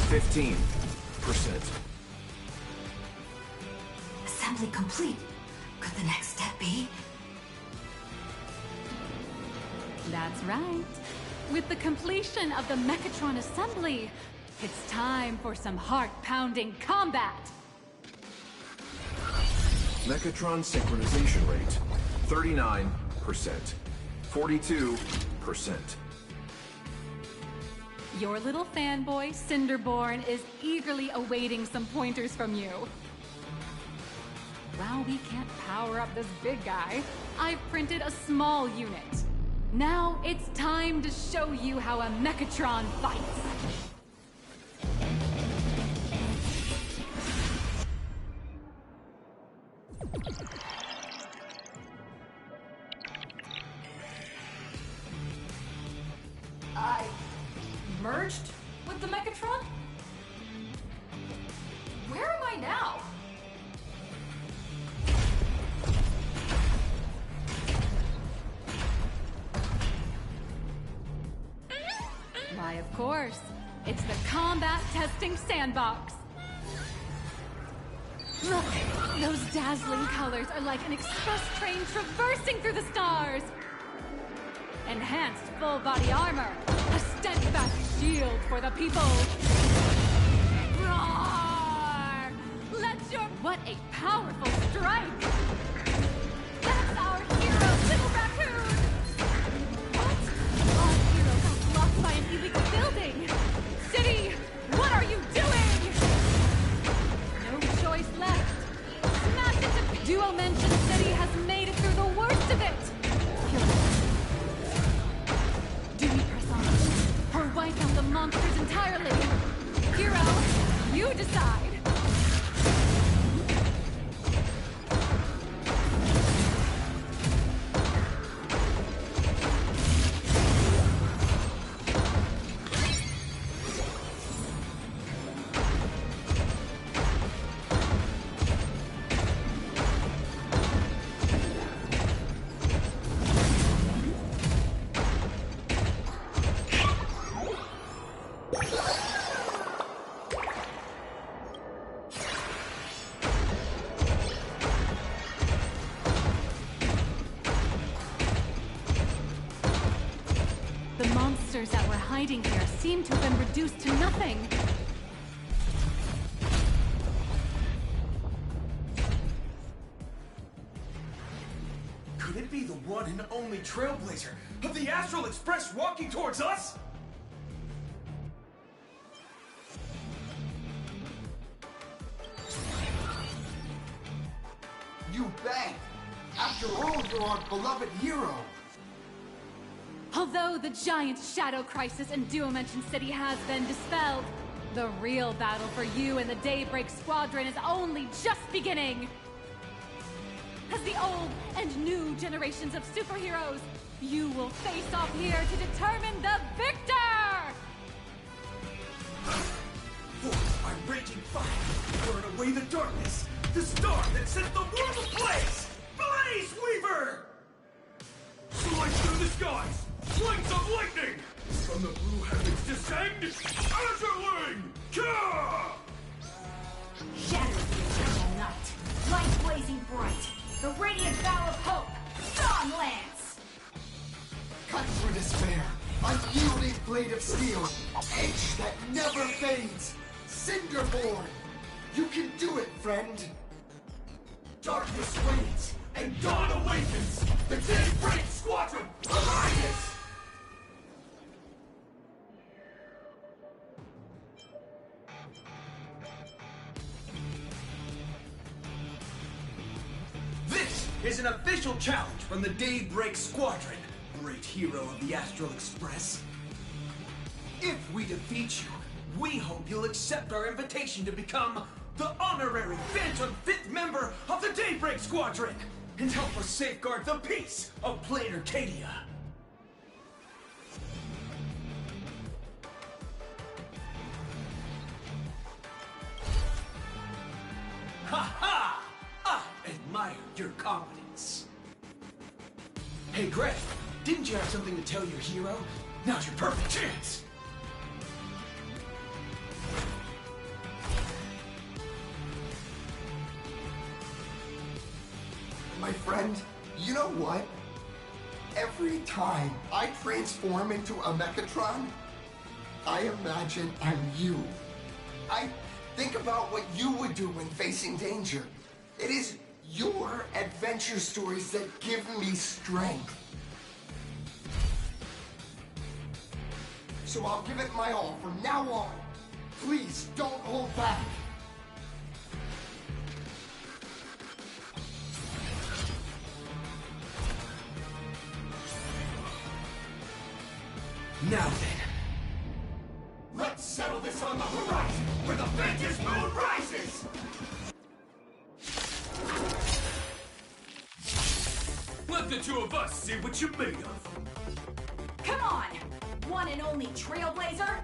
15%. Assembly complete. Could the next step be? That's right. With the completion of the Mechatron assembly, it's time for some heart-pounding combat! Mechatron synchronization rate, 39%. 42%. Your little fanboy, Cinderborn, is eagerly awaiting some pointers from you. While we can't power up this big guy, I've printed a small unit. Now it's time to show you how a Mechatron fights. I merged with the Mechatron? Where am I now? Why, of course. It's the combat testing sandbox. Look, those dazzling colors are like an express train traversing through the stars. Enhanced full-body armor, a steadfast shield for the people. Roar! Let your... What a powerful strike! That's our hero, Little Raccoon! What? Our hero got blocked by an illegal building! City, what are you doing? No choice left. Smash it to... Duo Mention City has made it through the worst of it! Do we press on? Or wipe out the monsters entirely? Hero, you decide! The monsters that were hiding here seem to have been reduced to nothing. Could it be the one and only trailblazer of the Astral Express walking towards us? You bet! After all, you're our beloved hero! Although the giant shadow crisis in Duo Mention City has been dispelled, the real battle for you and the Daybreak Squadron is only just beginning! As the old and new generations of superheroes, you will face off here to determine the victor! Forced by raging fire, burn away the darkness, the star that set the world ablaze! Blaze Weaver! Slice through the skies! Flights of lightning! From the blue heavens descend, Azurling! Ka! Shadow the eternal night, light blazing bright, the radiant bow of hope, Dawn Lance! Cut through despair, unyielding blade of steel, edge that never fades, Cinderborn! You can do it, friend! Darkness wanes, and dawn awakens! The Daybreak Squadron, Alliance! This is an official challenge from the Daybreak Squadron, great hero of the Astral Express. If we defeat you, we hope you'll accept our invitation to become the honorary Phantom 5th member of the Daybreak Squadron and help us safeguard the peace of Planet Arcadia. Ha-ha! I admire your confidence. Hey, Greg, didn't you have something to tell your hero? Now's your perfect chance. My friend, you know what? Every time I transform into a Mechatron, I imagine I'm you. I think about what you would do when facing danger. It is your adventure stories that give me strength. So I'll give it my all from now on. Please don't hold back. Now then, let's settle this on the horizon, where the Ventus moon rises! Let the two of us see what you're made of. Come on! One and only Trailblazer?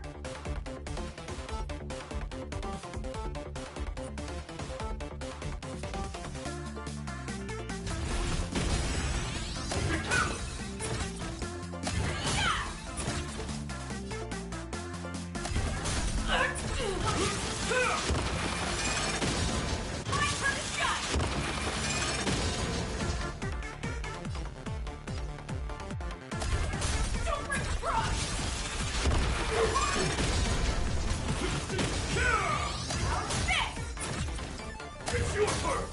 It's your turn!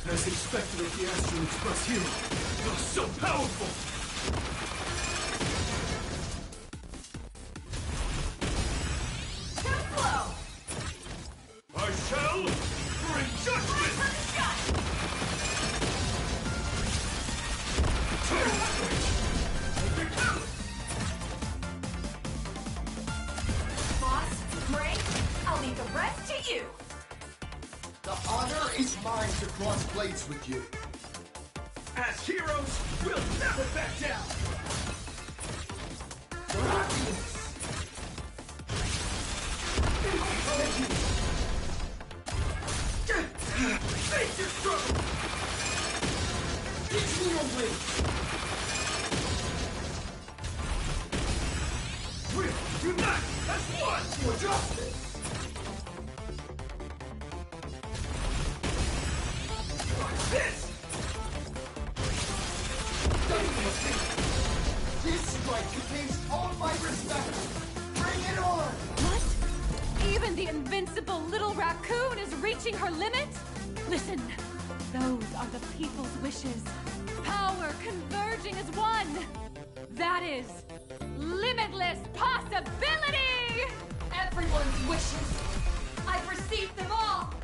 As expected of the Astral Express hero, you're so powerful! Too slow! I shall bring judgment! Boss, Gray, I'll leave the rest to you! The honor is mine to cross blades with you. As heroes, we'll never back down! Miraculous! Face your struggle! Teach me your way! We'll unite as one! For justice! This! This strike contains all my respect! Bring it on! What? Even the invincible little raccoon is reaching her limit? Listen, those are the people's wishes. Power converging as one. That is limitless possibility! Everyone's wishes! I've received them all!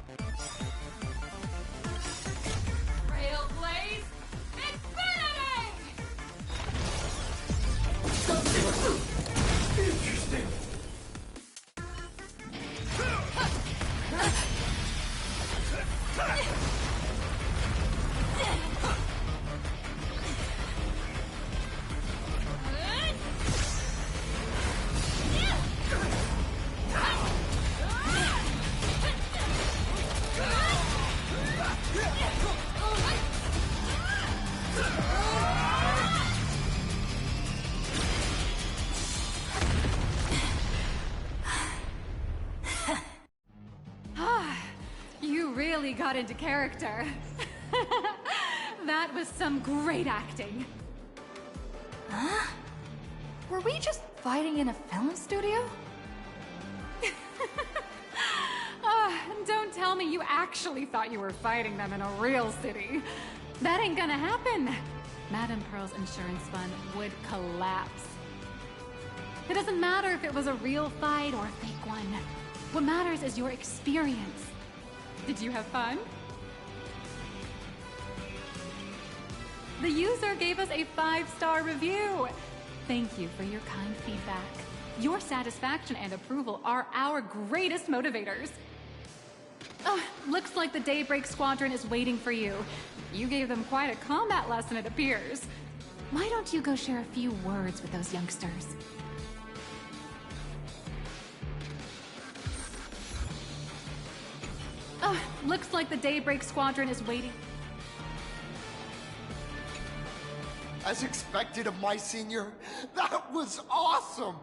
Trailblaze Infinity! Interesting! You really got into character. That was some great acting. Huh? Were we just fighting in a film studio? Don't tell me you actually thought you were fighting them in a real city. That ain't gonna happen. Madame Pearl's insurance fund would collapse. It doesn't matter if it was a real fight or a fake one. What matters is your experience. Did you have fun? The user gave us a 5-star review. Thank you for your kind feedback. Your satisfaction and approval are our greatest motivators. Oh, looks like the Daybreak Squadron is waiting for you. You gave them quite a combat lesson, it appears. Why don't you go share a few words with those youngsters? Oh, looks like the Daybreak Squadron is waiting. As expected of my senior, that was awesome!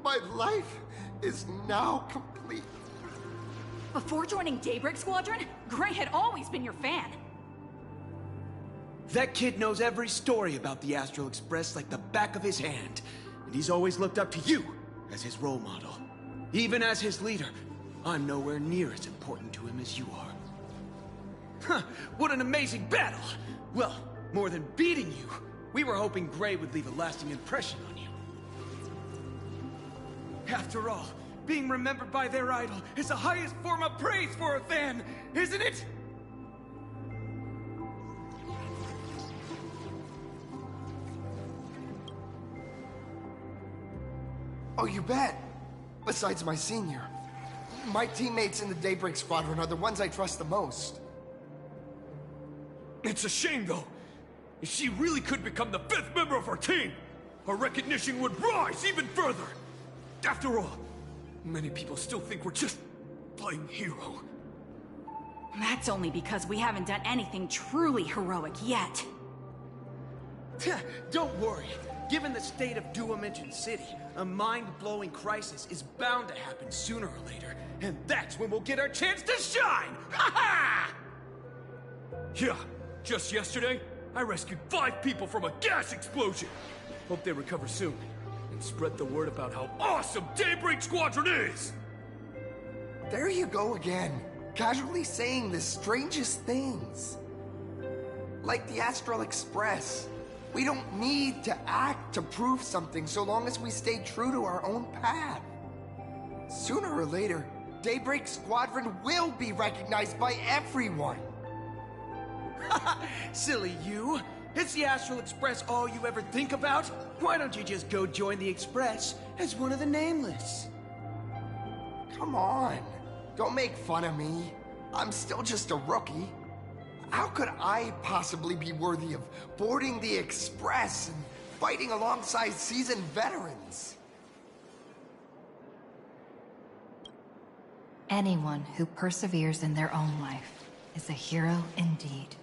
My life is now complete. Before joining Daybreak Squadron, Gray had always been your fan. That kid knows every story about the Astral Express like the back of his hand. And he's always looked up to you as his role model. Even as his leader, I'm nowhere near as important to him as you are. Huh, what an amazing battle! Well, more than beating you, we were hoping Gray would leave a lasting impression on you. After all, being remembered by their idol is the highest form of praise for a fan, isn't it? Oh, you bet. Besides my senior. My teammates in the Daybreak Squadron are the ones I trust the most. It's a shame, though. If she really could become the 5th member of our team, our recognition would rise even further. After all, many people still think we're just playing hero. That's only because we haven't done anything truly heroic yet. Don't worry. Given the state of Duomension City, a mind-blowing crisis is bound to happen sooner or later, and that's when we'll get our chance to shine! Ha ha! Yeah, just yesterday, I rescued 5 people from a gas explosion. Hope they recover soon, and spread the word about how awesome Daybreak Squadron is! There you go again, casually saying the strangest things. Like the Astral Express. We don't need to act to prove something so long as we stay true to our own path. Sooner or later, Daybreak Squadron will be recognized by everyone. Silly you. Is the Astral Express all you ever think about? Why don't you just go join the Express as one of the Nameless? Come on. Don't make fun of me. I'm still just a rookie. How could I possibly be worthy of boarding the Express and fighting alongside seasoned veterans? Anyone who perseveres in their own life is a hero indeed.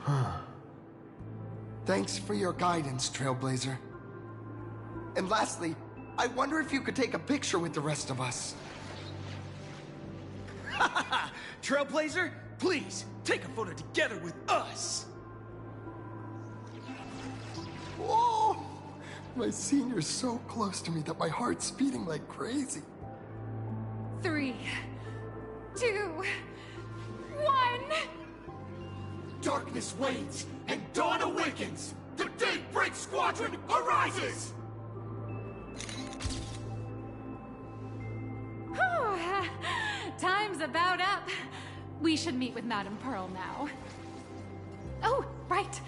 Huh. Thanks for your guidance, Trailblazer. And lastly, I wonder if you could take a picture with the rest of us. Trailblazer, please, take a photo together with us! Whoa! My senior's so close to me that my heart's beating like crazy. 3, 2, 1... Darkness wanes, and dawn awakens! The Daybreak Squadron arises! Time's about up. We should meet with Madame Pearl now. Oh, right.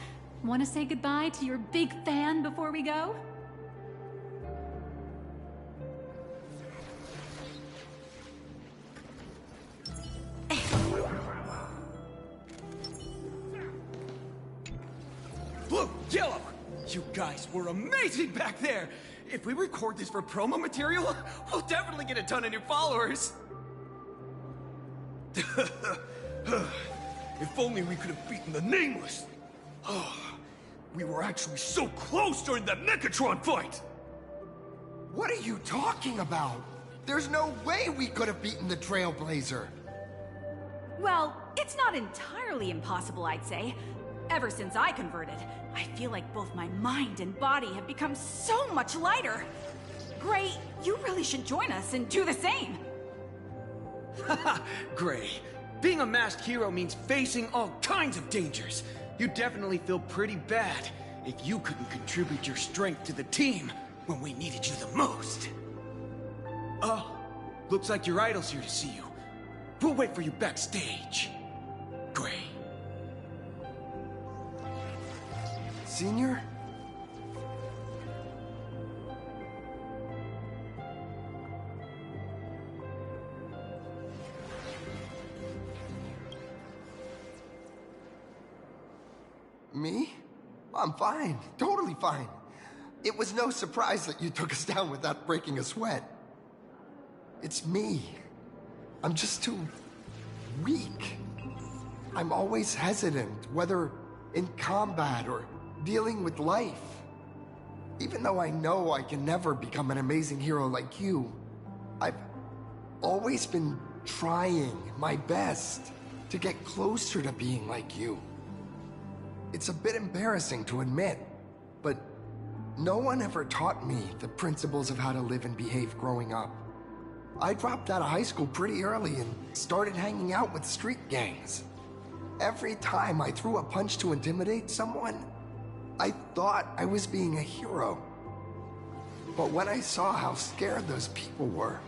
Want to say goodbye to your big fan before we go? Blue, yellow! You guys were amazing back there! If we record this for promo material, we'll definitely get a ton of new followers! If only we could have beaten the Nameless! We were actually so close during that Megatron fight! What are you talking about? There's no way we could have beaten the Trailblazer. Well, it's not entirely impossible, I'd say. Ever since I converted, I feel like both my mind and body have become so much lighter. Gray, you really should join us and do the same. Gray, being a masked hero means facing all kinds of dangers. You definitely feel pretty bad if you couldn't contribute your strength to the team when we needed you the most. Oh, looks like your idol's here to see you. We'll wait for you backstage. Gray. Senior? Me? I'm fine. Totally fine. It was no surprise that you took us down without breaking a sweat. It's me. I'm just too weak. I'm always hesitant, whether in combat or dealing with life. Even though I know I can never become an amazing hero like you, I've always been trying my best to get closer to being like you. It's a bit embarrassing to admit, but no one ever taught me the principles of how to live and behave growing up. I dropped out of high school pretty early and started hanging out with street gangs. Every time I threw a punch to intimidate someone, I thought I was being a hero. But when I saw how scared those people were,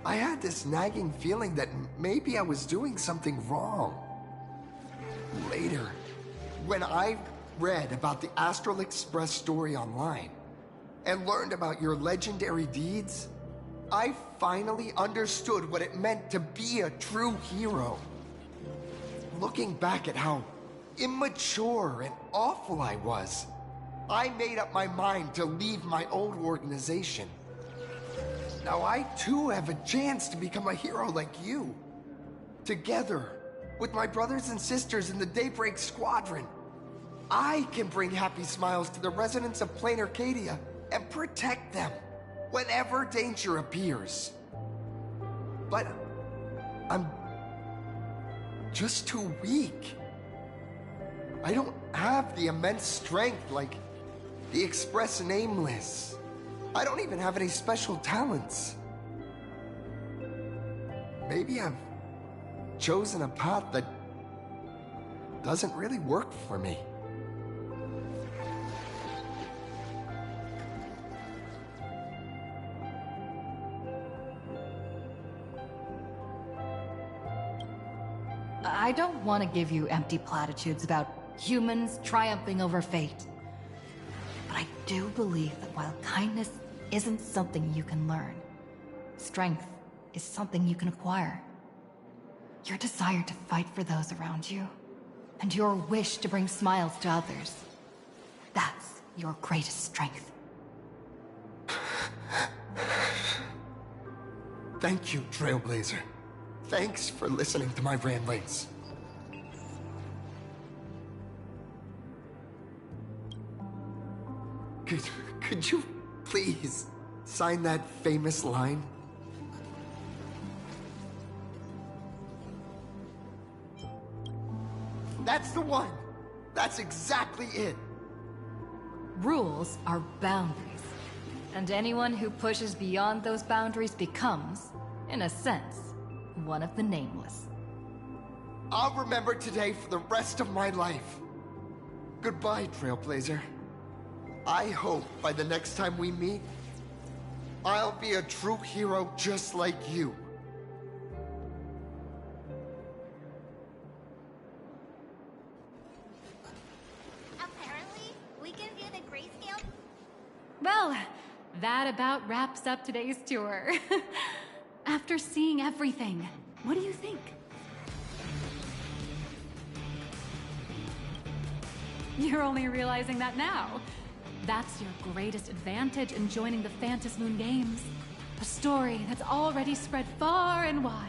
I had this nagging feeling that maybe I was doing something wrong. Later, when I read about the Astral Express story online and learned about your legendary deeds, I finally understood what it meant to be a true hero. Looking back at how immature and awful I was, I made up my mind to leave my old organization. Now I too have a chance to become a hero like you. Together, with my brothers and sisters in the Daybreak Squadron, I can bring happy smiles to the residents of Plain Arcadia and protect them whenever danger appears. But I'm just too weak. I don't have the immense strength like the Express Nameless. I don't even have any special talents. Maybe I've chosen a path that doesn't really work for me. I don't want to give you empty platitudes about humans triumphing over fate. But I do believe that while kindness isn't something you can learn, strength is something you can acquire. Your desire to fight for those around you, and your wish to bring smiles to others, that's your greatest strength. Thank you, Trailblazer. Thanks for listening to my ramblings. Could you please sign that famous line? That's the one! That's exactly it! Rules are boundaries. And anyone who pushes beyond those boundaries becomes, in a sense, one of the nameless. I'll remember today for the rest of my life. Goodbye, Trailblazer. I hope by the next time we meet, I'll be a true hero just like you. Apparently, we can view the grayscale. Well, that about wraps up today's tour. After seeing everything, what do you think? You're only realizing that now. That's your greatest advantage in joining the Phantasmoon Games. A story that's already spread far and wide.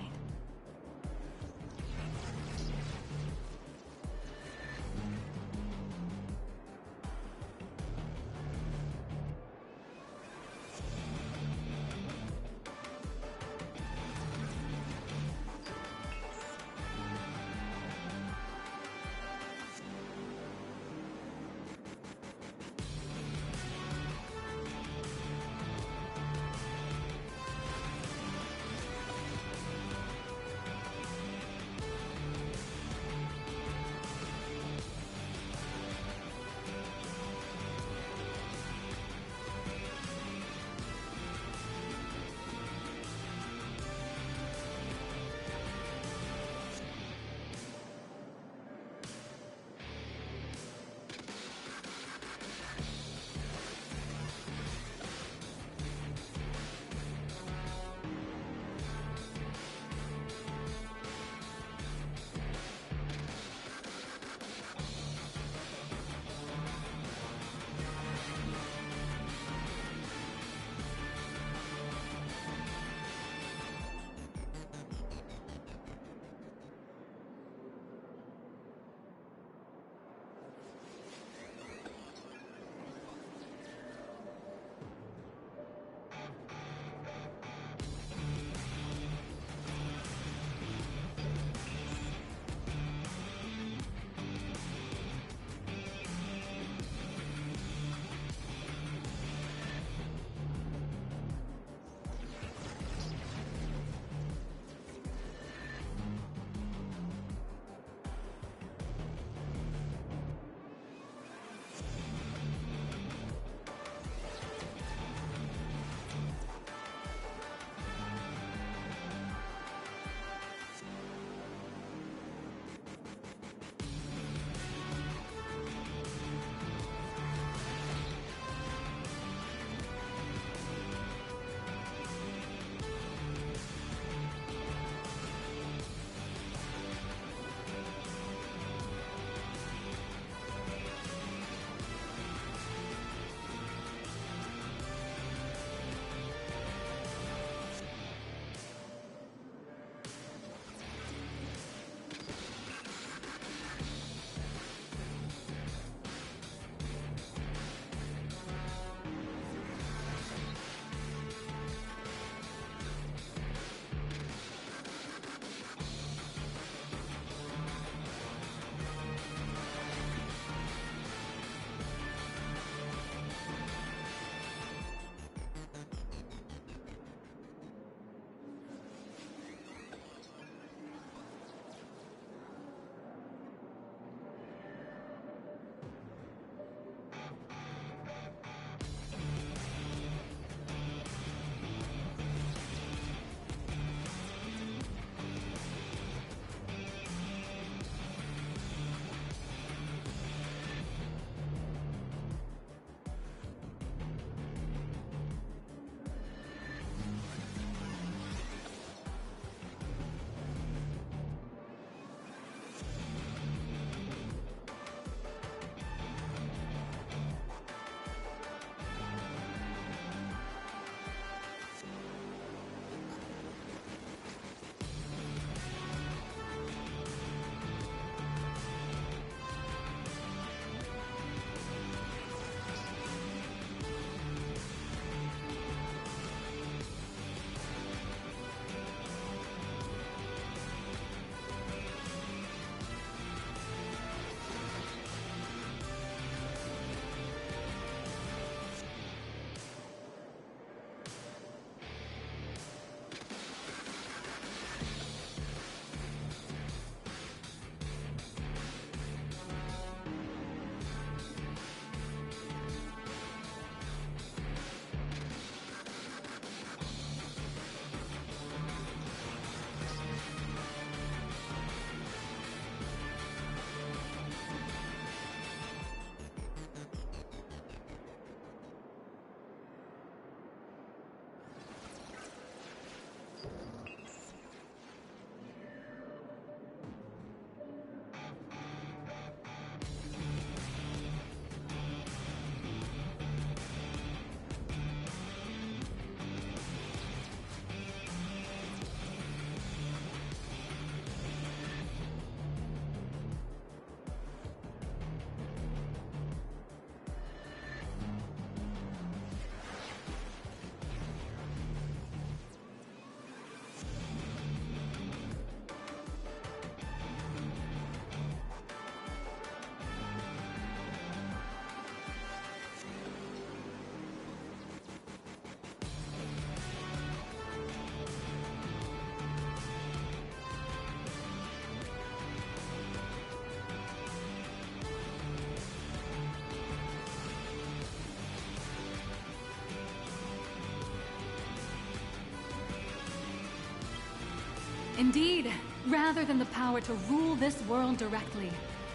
Indeed, rather than the power to rule this world directly,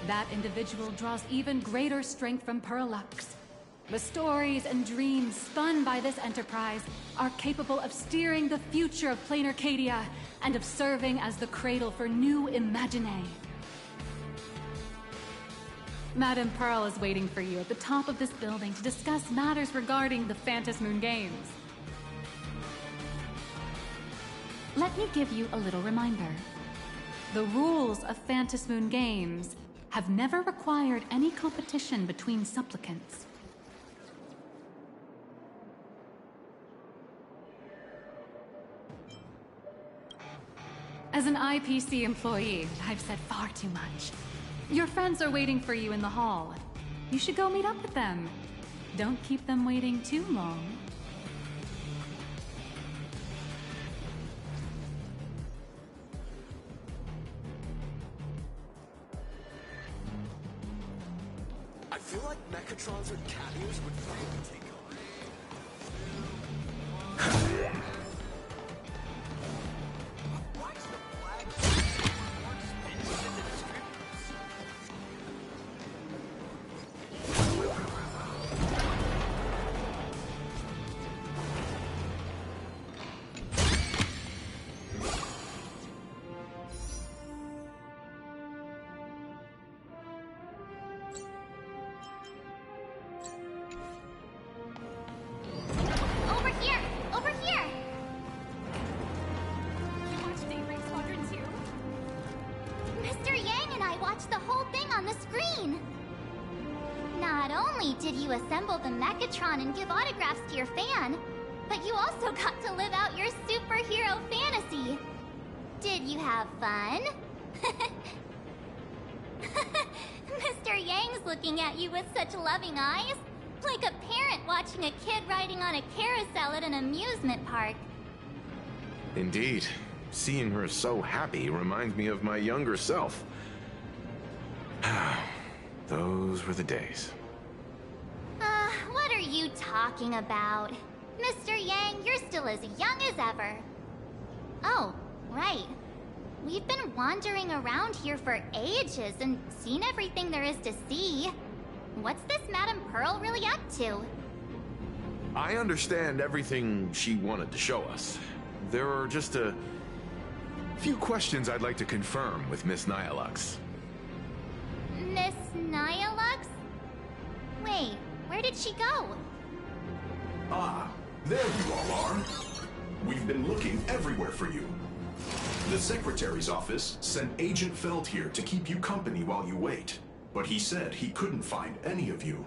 that individual draws even greater strength from Perlux. The stories and dreams spun by this enterprise are capable of steering the future of Plain Arcadia and of serving as the cradle for new imaginae. Madame Pearl is waiting for you at the top of this building to discuss matters regarding the Phantasmoon Games. Let me give you a little reminder. The rules of Phantasmoon Games have never required any competition between supplicants. As an IPC employee, I've said far too much. Your friends are waiting for you in the hall. You should go meet up with them. Don't keep them waiting too long. I feel like Mechatrons or cat ears would finally take over. Assemble the Mechatron and give autographs to your fan, but you also got to live out your superhero fantasy. Did you have fun? Mr. Yang's looking at you with such loving eyes, like a parent watching a kid riding on a carousel at an amusement park. Indeed. Seeing her so happy reminds me of my younger self. Those were the days. What are you talking about? Mr. Yang, you're still as young as ever. Oh, right. We've been wandering around here for ages and seen everything there is to see. What's this Madame Pearl really up to? I understand everything she wanted to show us. There are just a few questions I'd like to confirm with Miss Nihilux. Miss Nihilux? Wait, where did she go? Ah, there you all are. We've been looking everywhere for you. The Secretary's office sent Agent Feld here to keep you company while you wait, but he said he couldn't find any of you.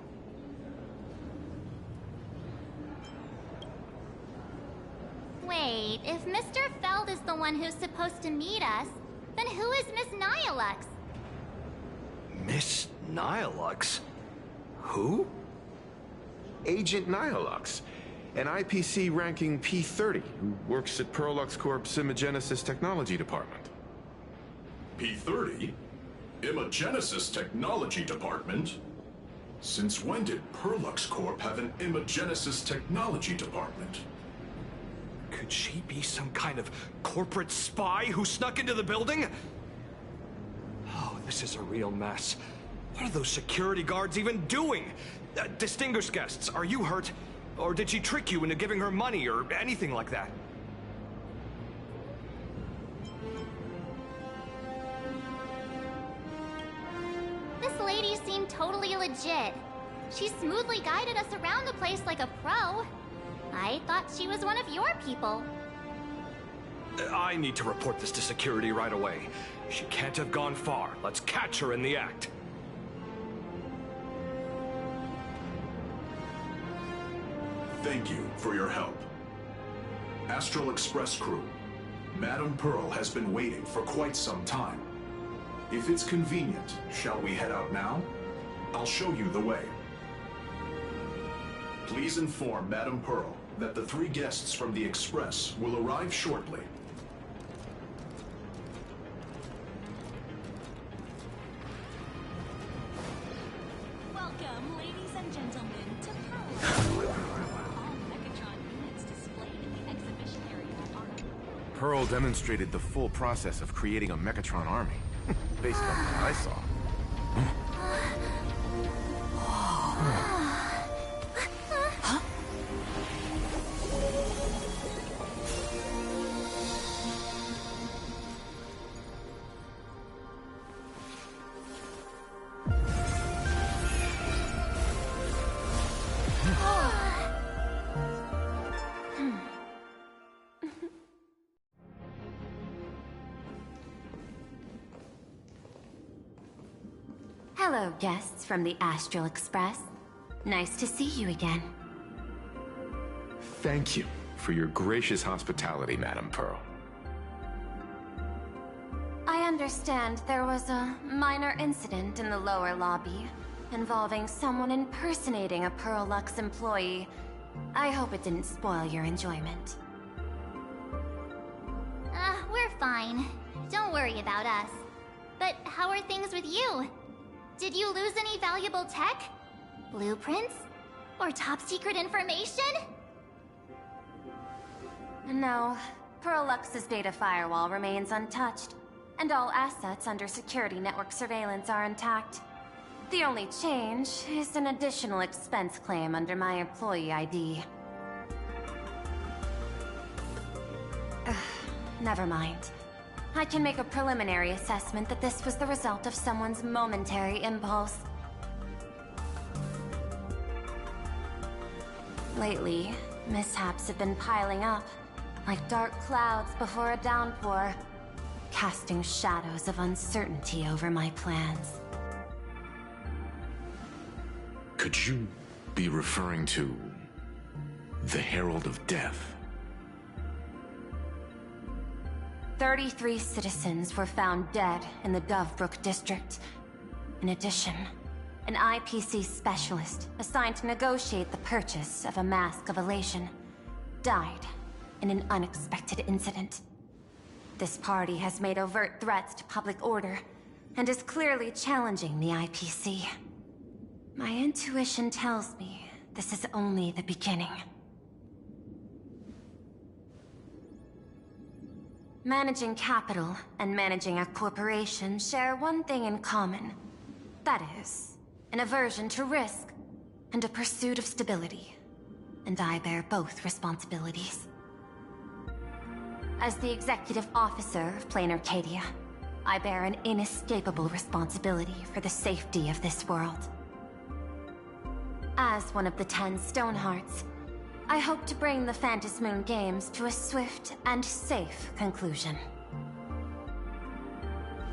Wait, if Mr. Feld is the one who's supposed to meet us, then who is Miss Nihilux? Miss Nihilux? Who? Agent Nihilux, an IPC ranking P30 who works at Perlux Corp's Imagenesis Technology Department. P30? Imagenesis Technology Department? Since when did Perlux Corp have an Imagenesis Technology Department? Could she be some kind of corporate spy who snuck into the building? Oh, this is a real mess. What are those security guards even doing? Distinguished guests, are you hurt? Or did she trick you into giving her money or anything like that? This lady seemed totally legit. She smoothly guided us around the place like a pro. I thought she was one of your people. I need to report this to security right away. She can't have gone far. Let's catch her in the act. Thank you for your help. Astral Express crew, Madame Pearl has been waiting for quite some time. If it's convenient, shall we head out now? I'll show you the way. Please inform Madame Pearl that the 3 guests from the Express will arrive shortly. Welcome, ladies and gentlemen, to Pearl. All Mechatron units displayed in the exhibition area are... Pearl demonstrated the full process of creating a Mechatron army, based on what I saw. Hello, guests from the Astral Express. Nice to see you again. Thank you for your gracious hospitality, Madam Pearl. I understand there was a minor incident in the lower lobby involving someone impersonating a Pearl Lux employee. I hope it didn't spoil your enjoyment. We're fine. Don't worry about us. But how are things with you? Did you lose any valuable tech? Blueprints? Or top secret information? No. Pearl Lux's data firewall remains untouched, and all assets under security network surveillance are intact. The only change is an additional expense claim under my employee ID. Never mind. I can make a preliminary assessment that this was the result of someone's momentary impulse. Lately, mishaps have been piling up, like dark clouds before a downpour, casting shadows of uncertainty over my plans. Could you be referring to the Herald of Death? 33 citizens were found dead in the Dovebrook district. In addition, an IPC specialist assigned to negotiate the purchase of a Mask of Elation died in an unexpected incident. This party has made overt threats to public order and is clearly challenging the IPC. My intuition tells me this is only the beginning. Managing capital and managing a corporation share one thing in common. That is, an aversion to risk and a pursuit of stability. And I bear both responsibilities. As the executive officer of Plain Arcadia, I bear an inescapable responsibility for the safety of this world. As one of the 10 Stonehearts, I hope to bring the Phantasmoon Games to a swift and safe conclusion.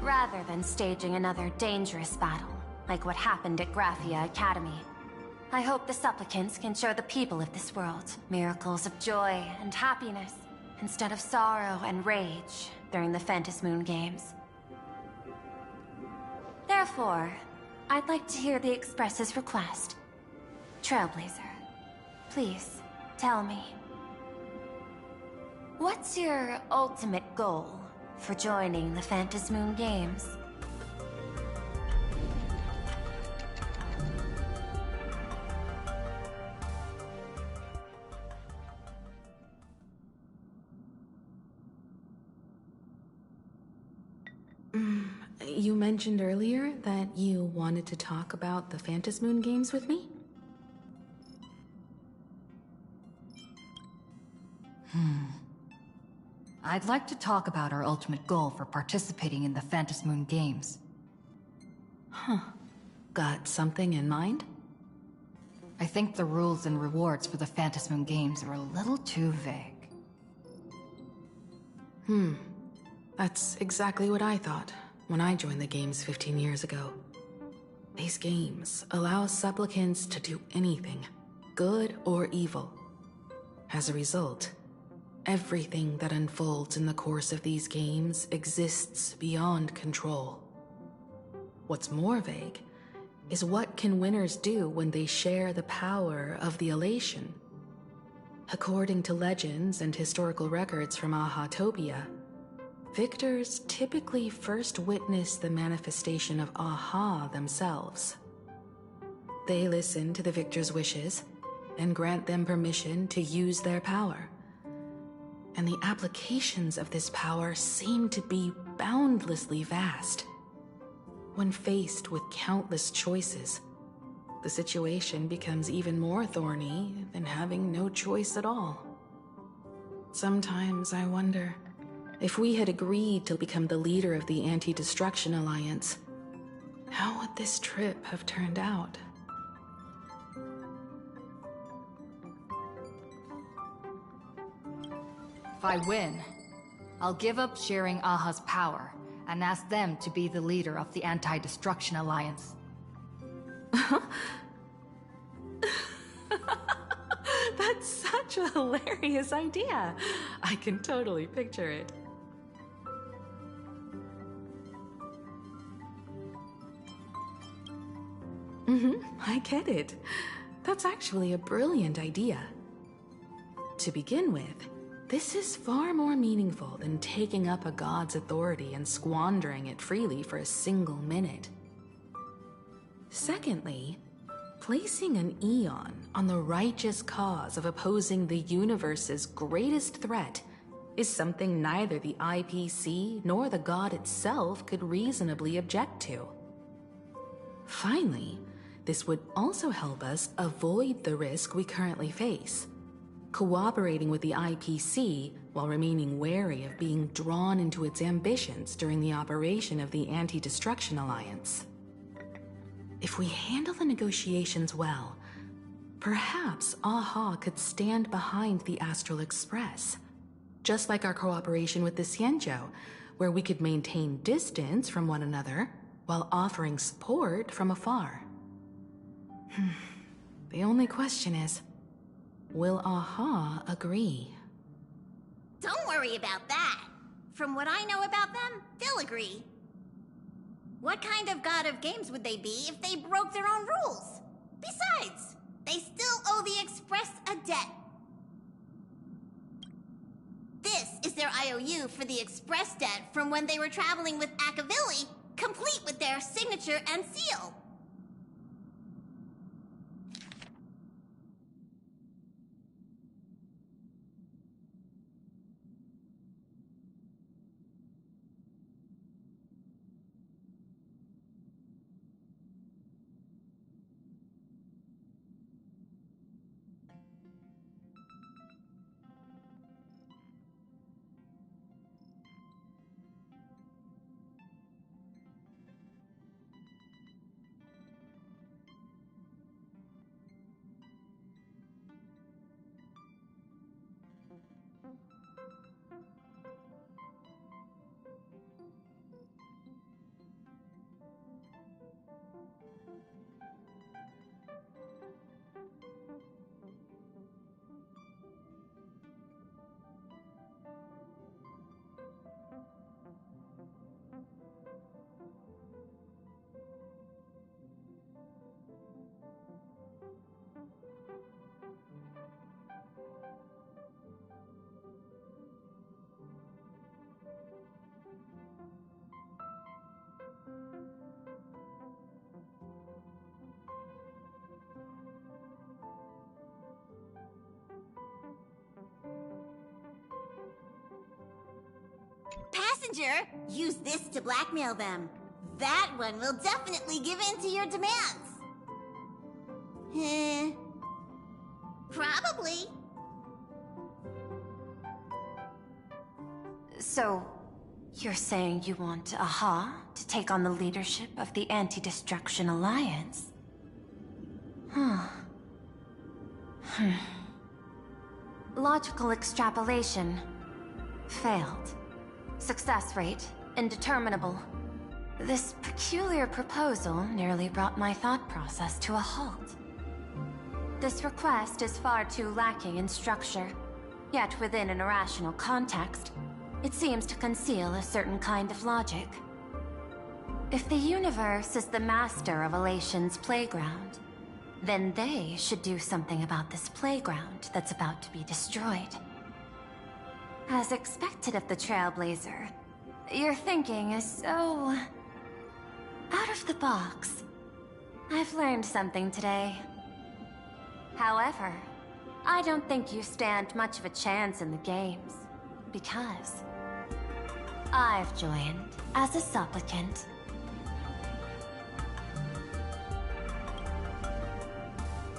Rather than staging another dangerous battle, like what happened at Graphia Academy, I hope the supplicants can show the people of this world miracles of joy and happiness, instead of sorrow and rage during the Phantasmoon Games. Therefore, I'd like to hear the Express's request. Trailblazer, please. Tell me, what's your ultimate goal for joining the Phantasmoon Games? You mentioned earlier that you wanted to talk about the Phantasmoon Games with me? I'd like to talk about our ultimate goal for participating in the Phantasmoon Games. Huh. Got something in mind? I think the rules and rewards for the Phantasmoon Games are a little too vague. That's exactly what I thought when I joined the games 15 years ago. These games allow supplicants to do anything, good or evil. As a result, everything that unfolds in the course of these games exists beyond control. What's more vague is what can winners do when they share the power of the elation. According to legends and historical records from Ahatopia, victors typically first witness the manifestation of Aha themselves. They listen to the victor's wishes and grant them permission to use their power. and the applications of this power seem to be boundlessly vast. When faced with countless choices, the situation becomes even more thorny than having no choice at all. Sometimes I wonder, if we had agreed to become the leader of the Anti-Destruction Alliance, how would this trip have turned out? If I win, I'll give up sharing Aha's power and ask them to be the leader of the Anti-Destruction Alliance. That's such a hilarious idea. I can totally picture it. I get it. That's actually a brilliant idea. To begin with, this is far more meaningful than taking up a god's authority and squandering it freely for a single minute. Secondly, placing an Eon on the righteous cause of opposing the universe's greatest threat is something neither the IPC nor the god itself could reasonably object to. Finally, this would also help us avoid the risk we currently face, cooperating with the IPC while remaining wary of being drawn into its ambitions during the operation of the Anti-Destruction Alliance. If we handle the negotiations well, perhaps Aha could stand behind the Astral Express, just like our cooperation with the Xianzhou, where we could maintain distance from one another while offering support from afar. The only question is, will Aha agree? Don't worry about that. From what I know about them, they'll agree. What kind of god of games would they be if they broke their own rules? Besides, they still owe the Express a debt. This is their IOU for the Express debt from when they were traveling with Akavili, complete with their signature and seal. Passenger, use this to blackmail them. That one will definitely give in to your demands. Probably. So, you're saying you want Aha to take on the leadership of the Anti-Destruction Alliance? Logical extrapolation. Failed. Success rate indeterminable. This peculiar proposal nearly brought my thought process to a halt. This request is far too lacking in structure, yet within an irrational context, it seems to conceal a certain kind of logic. If the universe is the master of Elation's playground, then they should do something about this playground that's about to be destroyed. As expected of the Trailblazer, your thinking is so... out of the box. I've learned something today. However, I don't think you stand much of a chance in the games. because I've joined as a supplicant.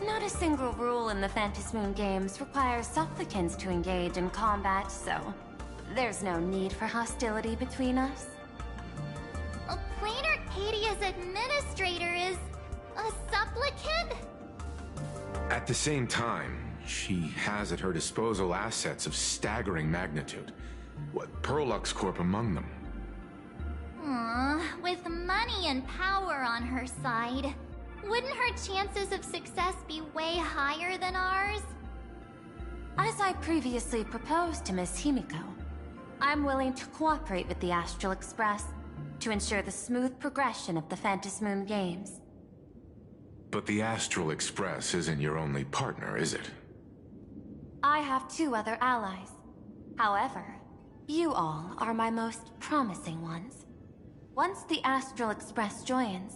Not a single rule in the Phantasmoon games requires supplicants to engage in combat, so there's no need for hostility between us. Plain Arcadia's administrator is a supplicant? At the same time, she has at her disposal assets of staggering magnitude. What, Perlux Corp among them. With money and power on her side, wouldn't her chances of success be way higher than ours? As I previously proposed to Miss Himiko, I'm willing to cooperate with the Astral Express to ensure the smooth progression of the Phantasmoon games. But the Astral Express isn't your only partner, is it? I have 2 other allies. However, you all are my most promising ones. Once the Astral Express joins,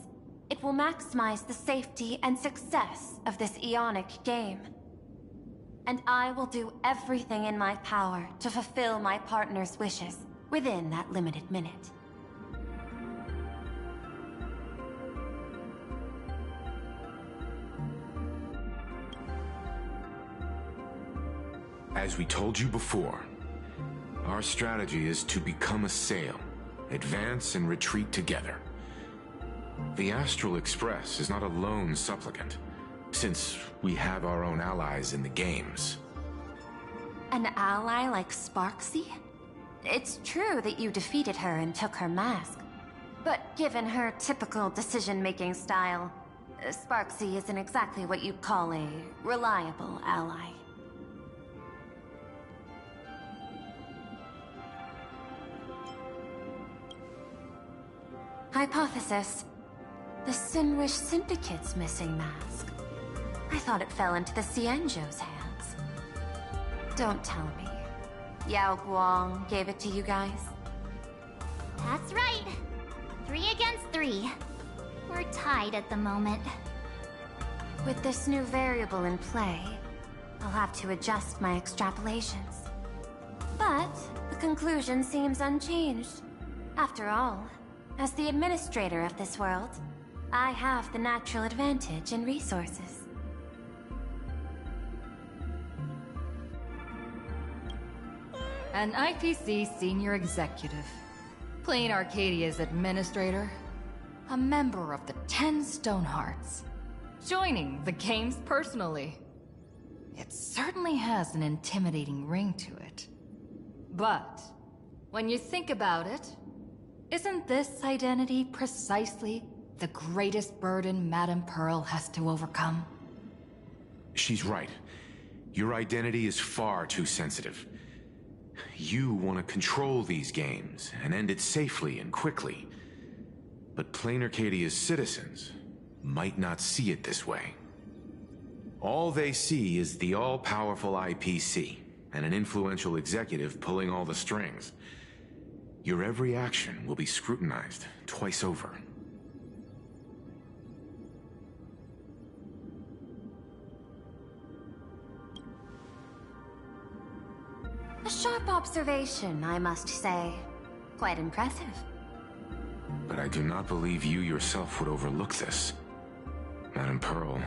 it will maximize the safety and success of this Ionic game. And I will do everything in my power to fulfill my partner's wishes within that limited minute. As we told you before, our strategy is to become a sail, advance and retreat together. The Astral Express is not a lone supplicant, since we have our own allies in the games. An ally like Sparksy? It's true that you defeated her and took her mask, but given her typical decision-making style, Sparksy isn't exactly what you'd call a reliable ally. Hypothesis. The Sinwish Syndicate's missing mask. I thought it fell into the Xianzhou's hands. Don't tell me. Yao Guang gave it to you guys? That's right. 3 against 3. We're tied at the moment. With this new variable in play, I'll have to adjust my extrapolations. But the conclusion seems unchanged. After all, as the administrator of this world, I have the natural advantage in resources. An IPC senior executive, Plain Arcadia's administrator, a member of the 10 Stonehearts, joining the games personally. It certainly has an intimidating ring to it. But when you think about it, isn't this identity precisely the greatest burden Madame Pearl has to overcome? She's right. Your identity is far too sensitive. You want to control these games and end it safely and quickly. But Plain Arcadia's citizens might not see it this way. All they see is the all-powerful IPC and an influential executive pulling all the strings. Your every action will be scrutinized twice over. A sharp observation, I must say. Quite impressive. But I do not believe you yourself would overlook this. Madame Pearl,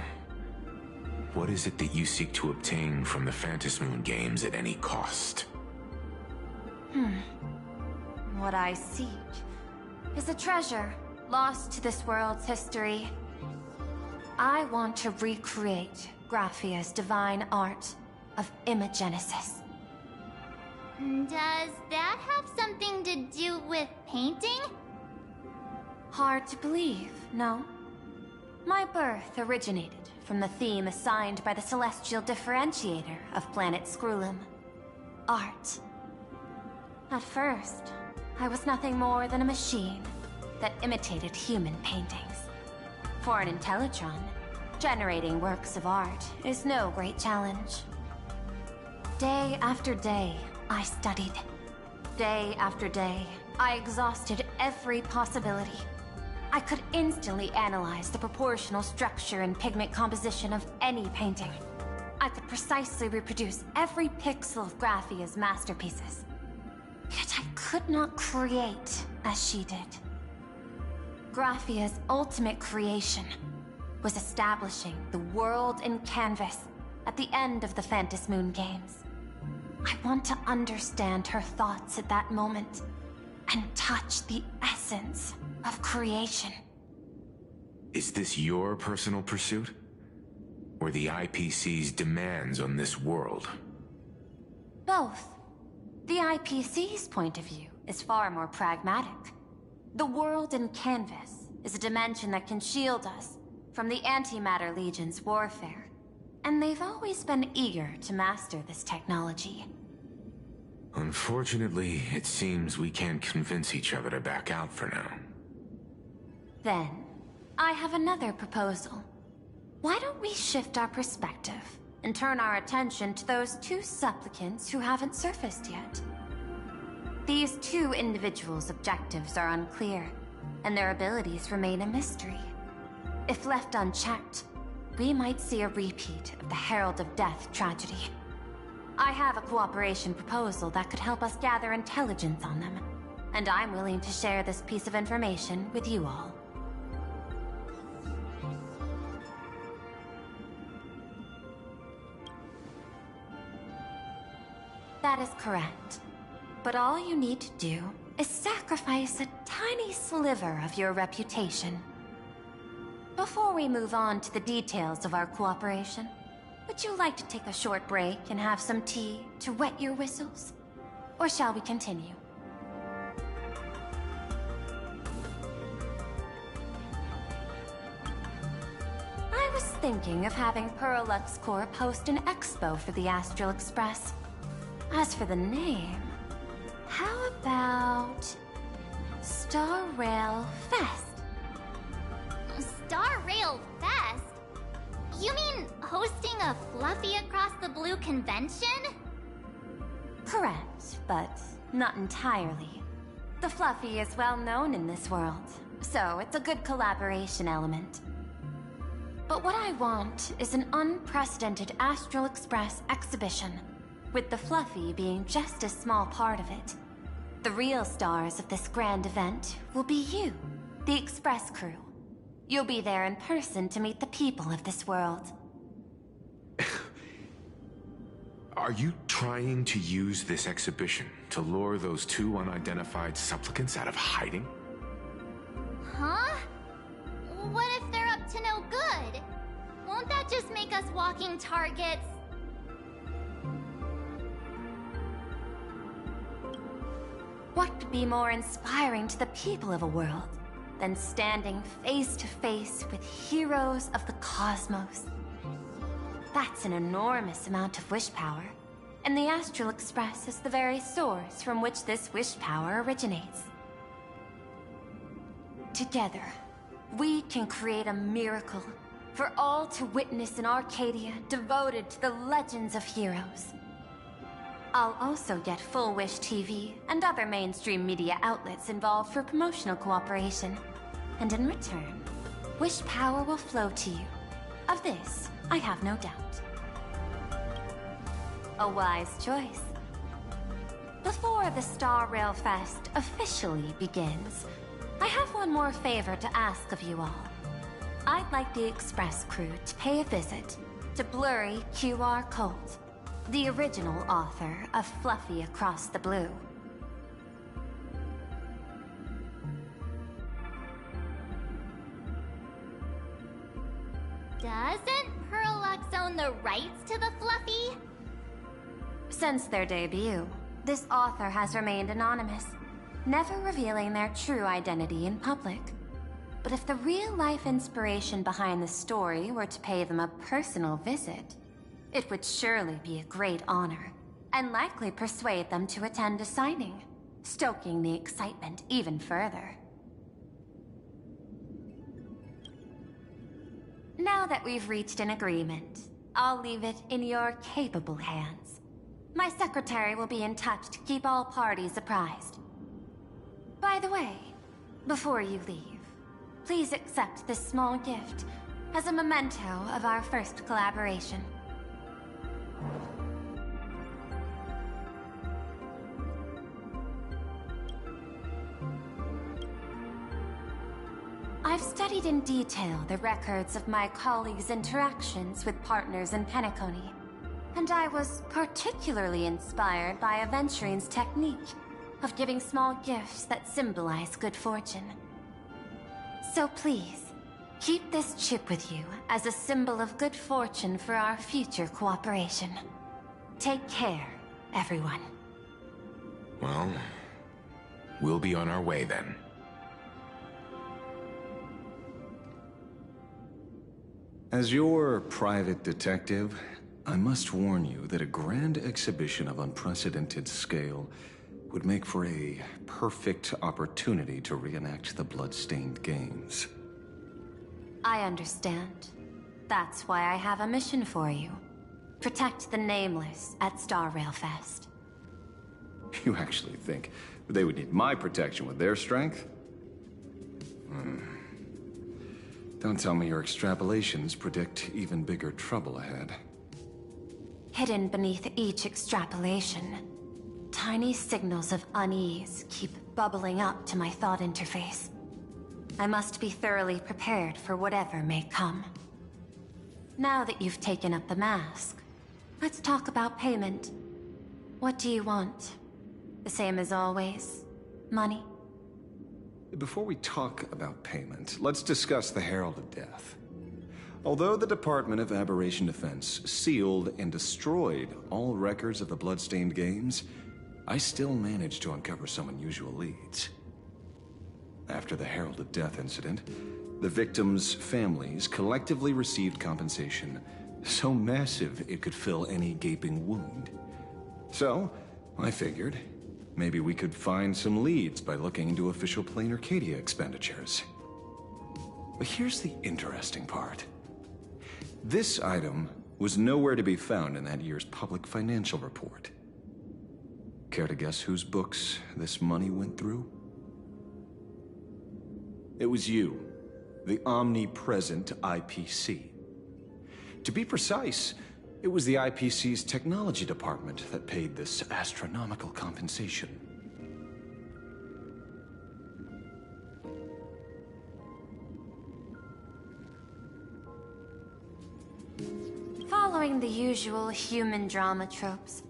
what is it that you seek to obtain from the Phantasmoon games at any cost? What I seek is a treasure lost to this world's history. I want to recreate Graphia's divine art of imagenesis. Does that have something to do with painting? Hard to believe, no? My birth originated from the theme assigned by the celestial differentiator of planet Scrulum: art. At first, I was nothing more than a machine that imitated human paintings. For an Intellitron, generating works of art is no great challenge. Day after day, I studied. Day after day, I exhausted every possibility. I could instantly analyze the proportional structure and pigment composition of any painting. I could precisely reproduce every pixel of Graphia's masterpieces. could not create as she did. Graphia's ultimate creation was establishing the world in canvas at the end of the Phantasmoon Games. I want to understand her thoughts at that moment and touch the essence of creation. Is this your personal pursuit? Or the IPC's demands on this world? Both. The IPC's point of view is far more pragmatic. The world in canvas is a dimension that can shield us from the Antimatter Legion's warfare, and they've always been eager to master this technology. Unfortunately, it seems we can't convince each other to back out for now. Then, I have another proposal. Why don't we shift our perspective and turn our attention to those two supplicants who haven't surfaced yet? These two individuals' objectives are unclear, and their abilities remain a mystery. If left unchecked, we might see a repeat of the Herald of Death tragedy. I have a cooperation proposal that could help us gather intelligence on them, and I'm willing to share this piece of information with you all. That is correct. But all you need to do is sacrifice a tiny sliver of your reputation. Before we move on to the details of our cooperation, would you like to take a short break and have some tea to wet your whistles? Or shall we continue? I was thinking of having Perlux Corp host an expo for the Astral Express. As for the name, how about Star Rail Fest? Star Rail Fest? You mean hosting a Fluffy Across the Blue convention? Correct, but not entirely. The Fluffy is well known in this world, so it's a good collaboration element. But what I want is an unprecedented Astral Express exhibition, with the Fluffy being just a small part of it. The real stars of this grand event will be you, the Express crew. You'll be there in person to meet the people of this world. Are you trying to use this exhibition to lure those two unidentified supplicants out of hiding? Huh? What if they're up to no good? Won't that just make us walking targets? What could be more inspiring to the people of a world than standing face to face with heroes of the cosmos? That's an enormous amount of wish power, and the Astral Express is the very source from which this wish power originates. Together, we can create a miracle for all to witness in Arcadia devoted to the legends of heroes. I'll also get Full Wish TV and other mainstream media outlets involved for promotional cooperation. And in return, wish power will flow to you. Of this, I have no doubt. A wise choice. Before the Star Rail Fest officially begins, I have one more favor to ask of you all. I'd like the Express crew to pay a visit to Blurry QR Colt, the original author of Fluffy Across the Blue. Doesn't Perlux own the rights to the Fluffy? Since their debut, this author has remained anonymous, never revealing their true identity in public. But if the real-life inspiration behind the story were to pay them a personal visit, it would surely be a great honor, and likely persuade them to attend a signing, stoking the excitement even further. Now that we've reached an agreement, I'll leave it in your capable hands. My secretary will be in touch to keep all parties apprised. By the way, before you leave, please accept this small gift as a memento of our first collaboration. I've studied in detail the records of my colleagues' interactions with partners in Penacony, and I was particularly inspired by Aventurine's technique of giving small gifts that symbolize good fortune. So please, keep this chip with you as a symbol of good fortune for our future cooperation. Take care, everyone. Well, we'll be on our way then. As your private detective, I must warn you that a grand exhibition of unprecedented scale would make for a perfect opportunity to reenact the blood-stained games. I understand. That's why I have a mission for you. Protect the Nameless at Star Rail Fest. You actually think they would need my protection with their strength? Don't tell me your extrapolations predict even bigger trouble ahead. Hidden beneath each extrapolation, tiny signals of unease keep bubbling up to my thought interface. I must be thoroughly prepared for whatever may come. Now that you've taken up the mask, let's talk about payment. What do you want? The same as always? Money? Before we talk about payment, let's discuss the Herald of Death. Although the Department of Aberration Defense sealed and destroyed all records of the Bloodstained Games, I still managed to uncover some unusual leads. After the Herald of Death incident, the victims' families collectively received compensation so massive it could fill any gaping wound. So, I figured, maybe we could find some leads by looking into official Plain Arcadia expenditures. But here's the interesting part. This item was nowhere to be found in that year's public financial report. Care to guess whose books this money went through? It was you, the omnipresent IPC. To be precise, it was the IPC's technology department that paid this astronomical compensation. Following the usual human drama tropes,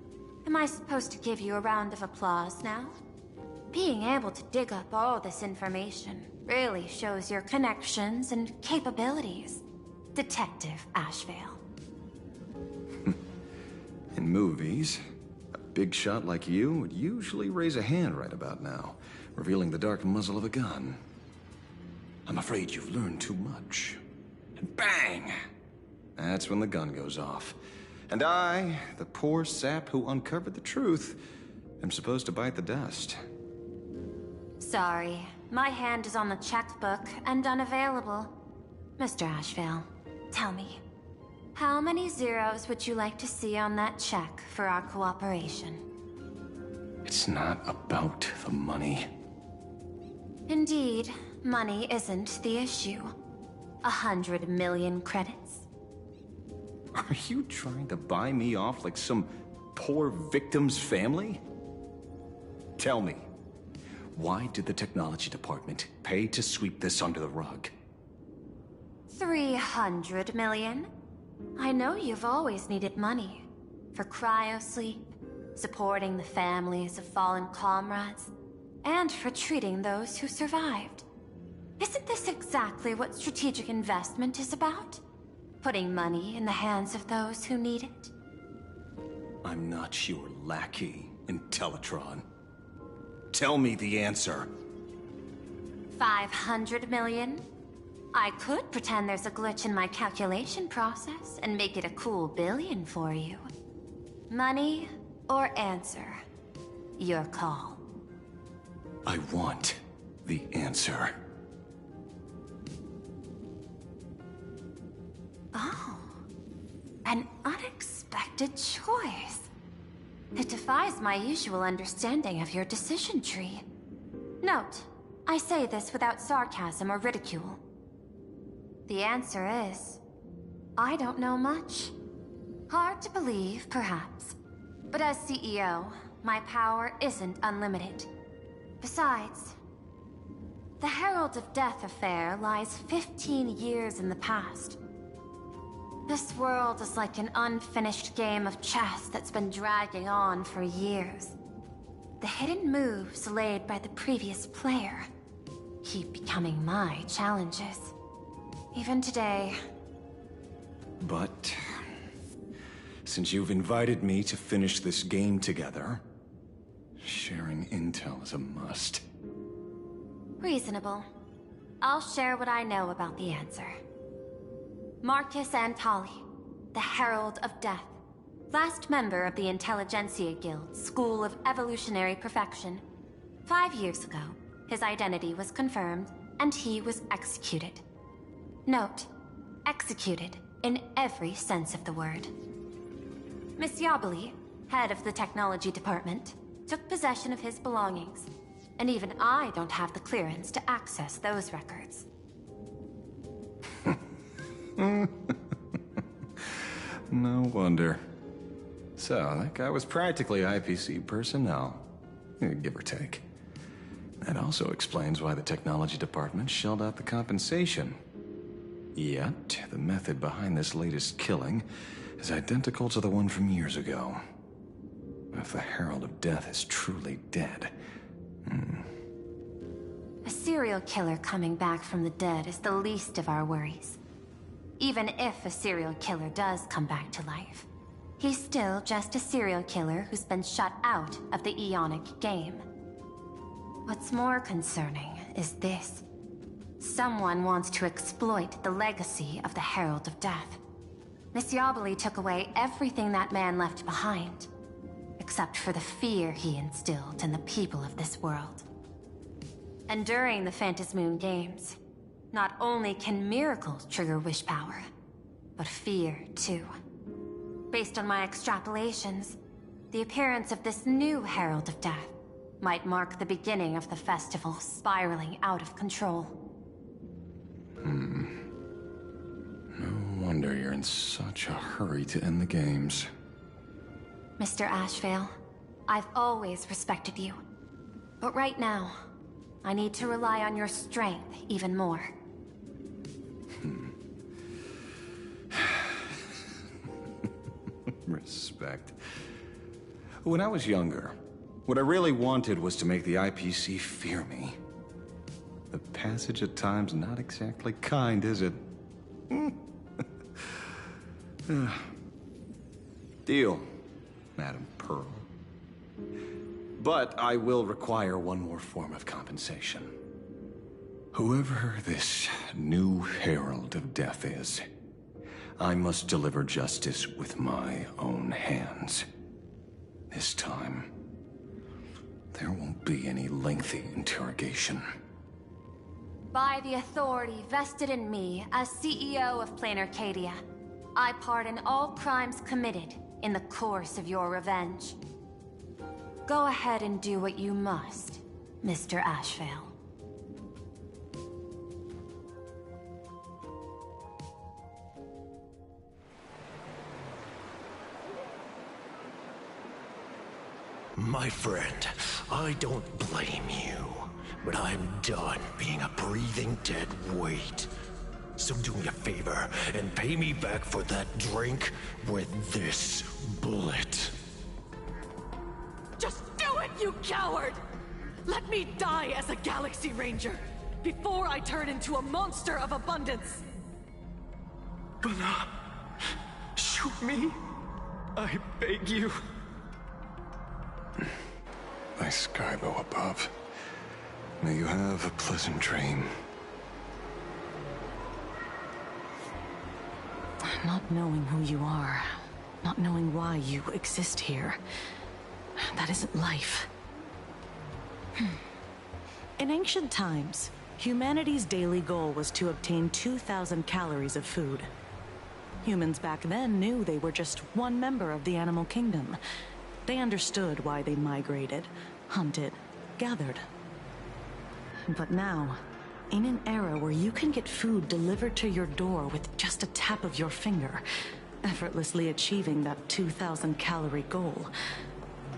am I supposed to give you a round of applause now? Being able to dig up all this information really shows your connections and capabilities, Detective Ashvale. In movies, a big shot like you would usually raise a hand right about now, revealing the dark muzzle of a gun. I'm afraid you've learned too much. And bang! That's when the gun goes off. And I, the poor sap who uncovered the truth, am supposed to bite the dust. Sorry, my hand is on the checkbook and unavailable. Mr. Ashvale, tell me, how many zeros would you like to see on that check for our cooperation? It's not about the money. Indeed, money isn't the issue. 100 million credits. Are you trying to buy me off like some poor victim's family? Tell me, why did the technology department pay to sweep this under the rug? 300 million? I know you've always needed money. For cryosleep, supporting the families of fallen comrades, and for treating those who survived. Isn't this exactly what strategic investment is about? Putting money in the hands of those who need it? I'm not your lackey, Intellitron. Tell me the answer. 500 million? I could pretend there's a glitch in my calculation process and make it a cool billion for you. Money or answer? Your call. I want the answer. Oh, an unexpected choice. It defies my usual understanding of your decision tree. Note, I say this without sarcasm or ridicule. The answer is, I don't know much. Hard to believe, perhaps. But as CEO, my power isn't unlimited. Besides, The Herald of Death affair lies 15 years in the past. This world is like an unfinished game of chess that's been dragging on for years. The hidden moves laid by the previous player keep becoming my challenges. Even today. But since you've invited me to finish this game together, sharing intel is a must. Reasonable. I'll share what I know about the answer. Marcus Antali, the Herald of Death. Last member of the Intelligentsia Guild School of Evolutionary Perfection. 5 years ago, his identity was confirmed, and he was executed. Note, executed in every sense of the word. Miss Yabali, head of the technology department, took possession of his belongings, and even I don't have the clearance to access those records. No wonder. So, that guy was practically IPC personnel, give or take. That also explains why the technology department shelled out the compensation. Yet, the method behind this latest killing is identical to the one from years ago. If the Herald of Death is truly dead... A serial killer coming back from the dead is the least of our worries. Even if a serial killer does come back to life, he's still just a serial killer who's been shut out of the Ionic game. What's more concerning is this. Someone wants to exploit the legacy of the Herald of Death. Miss Yabali took away everything that man left behind, except for the fear he instilled in the people of this world. And during the Phantasmoon Games, not only can miracles trigger wish power, but fear too. Based on my extrapolations, the appearance of this new Herald of Death might mark the beginning of the festival spiraling out of control. No wonder you're in such a hurry to end the games. Mr. Ashvale, I've always respected you. But right now, I need to rely on your strength even more. Respect. When I was younger, what I really wanted was to make the IPC fear me. The passage of time's not exactly kind, is it? Deal, Madam Pearl. But I will require one more form of compensation. Whoever this new Herald of Death is, I must deliver justice with my own hands. This time, there won't be any lengthy interrogation. By the authority vested in me as CEO of Plain Arcadia, I pardon all crimes committed in the course of your revenge. Go ahead and do what you must, Mr. Ashvale. My friend, I don't blame you, but I'm done being a breathing dead weight. So do me a favor and pay me back for that drink with this bullet. Just do it, you coward! Let me die as a Galaxy Ranger before I turn into a monster of abundance! But shoot me. I beg you. My Skybo above. May you have a pleasant dream. Not knowing who you are, not knowing why you exist here, that isn't life. In ancient times, humanity's daily goal was to obtain 2,000 calories of food. Humans back then knew they were just one member of the animal kingdom. They understood why they migrated, hunted, gathered. But now, in an era where you can get food delivered to your door with just a tap of your finger, effortlessly achieving that 2,000 calorie goal,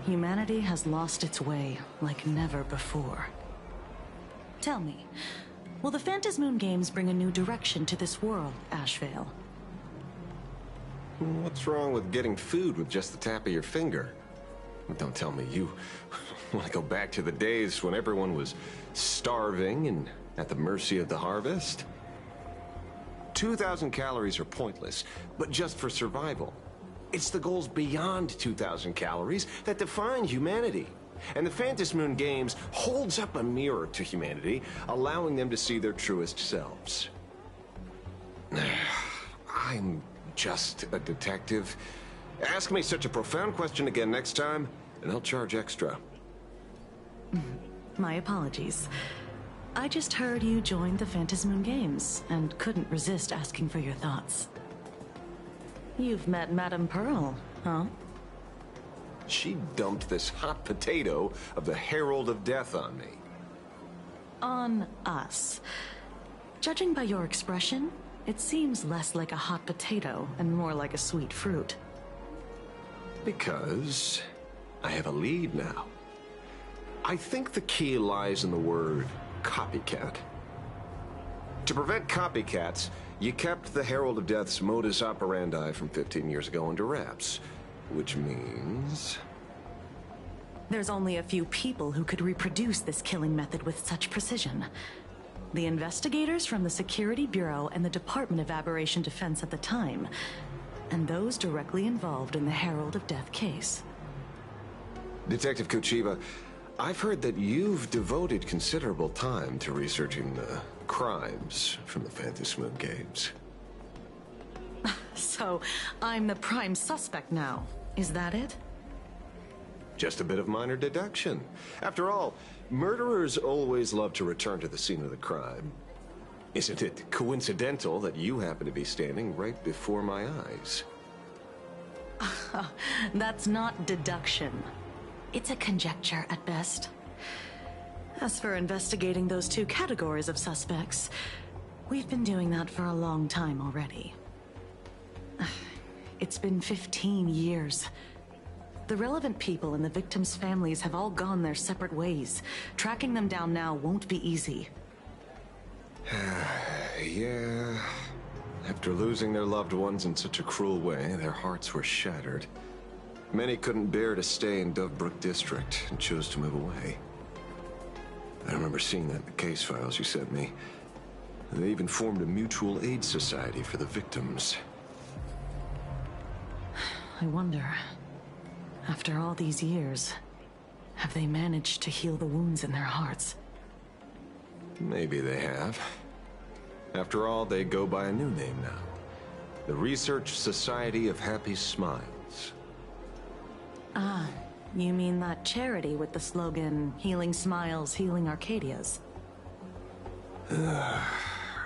humanity has lost its way like never before. Tell me, will the Phantasmoon Games bring a new direction to this world, Ashvale? What's wrong with getting food with just the tap of your finger? Don't tell me you want to go back to the days when everyone was starving and at the mercy of the harvest? 2,000 calories are pointless, but just for survival. It's the goals beyond 2,000 calories that define humanity. And the Phantasmoon Games holds up a mirror to humanity, allowing them to see their truest selves. I'm just a detective. Ask me such a profound question again next time, and I'll charge extra. My apologies. I just heard you joined the Phantasmoon Games, and couldn't resist asking for your thoughts. You've met Madame Pearl, huh? She dumped this hot potato of the Herald of Death on me. On us. Judging by your expression, it seems less like a hot potato and more like a sweet fruit. Because I have a lead now. I think the key lies in the word copycat. To prevent copycats, you kept the Herald of Death's modus operandi from 15 years ago under wraps. Which means... There's only a few people who could reproduce this killing method with such precision. The investigators from the Security Bureau and the Department of Aberration Defense at the time, and those directly involved in the Herald of Death case. Detective Kuchiba, I've heard that you've devoted considerable time to researching the crimes from the Phantasmoon Games. So, I'm the prime suspect now. Is that it? Just a bit of minor deduction. After all, murderers always love to return to the scene of the crime. Isn't it coincidental that you happen to be standing right before my eyes? That's not deduction. It's a conjecture at best. As for investigating those two categories of suspects, we've been doing that for a long time already. It's been 15 years. The relevant people and the victims' families have all gone their separate ways. Tracking them down now won't be easy. Yeah. After losing their loved ones in such a cruel way, their hearts were shattered. Many couldn't bear to stay in Dovebrook District and chose to move away. I remember seeing that in the case files you sent me. They even formed a mutual aid society for the victims. I wonder, after all these years, have they managed to heal the wounds in their hearts? Maybe they have. After all, they go by a new name now. The Research Society of Happy Smiles. Ah, you mean that charity with the slogan, Healing Smiles, Healing Arcadias?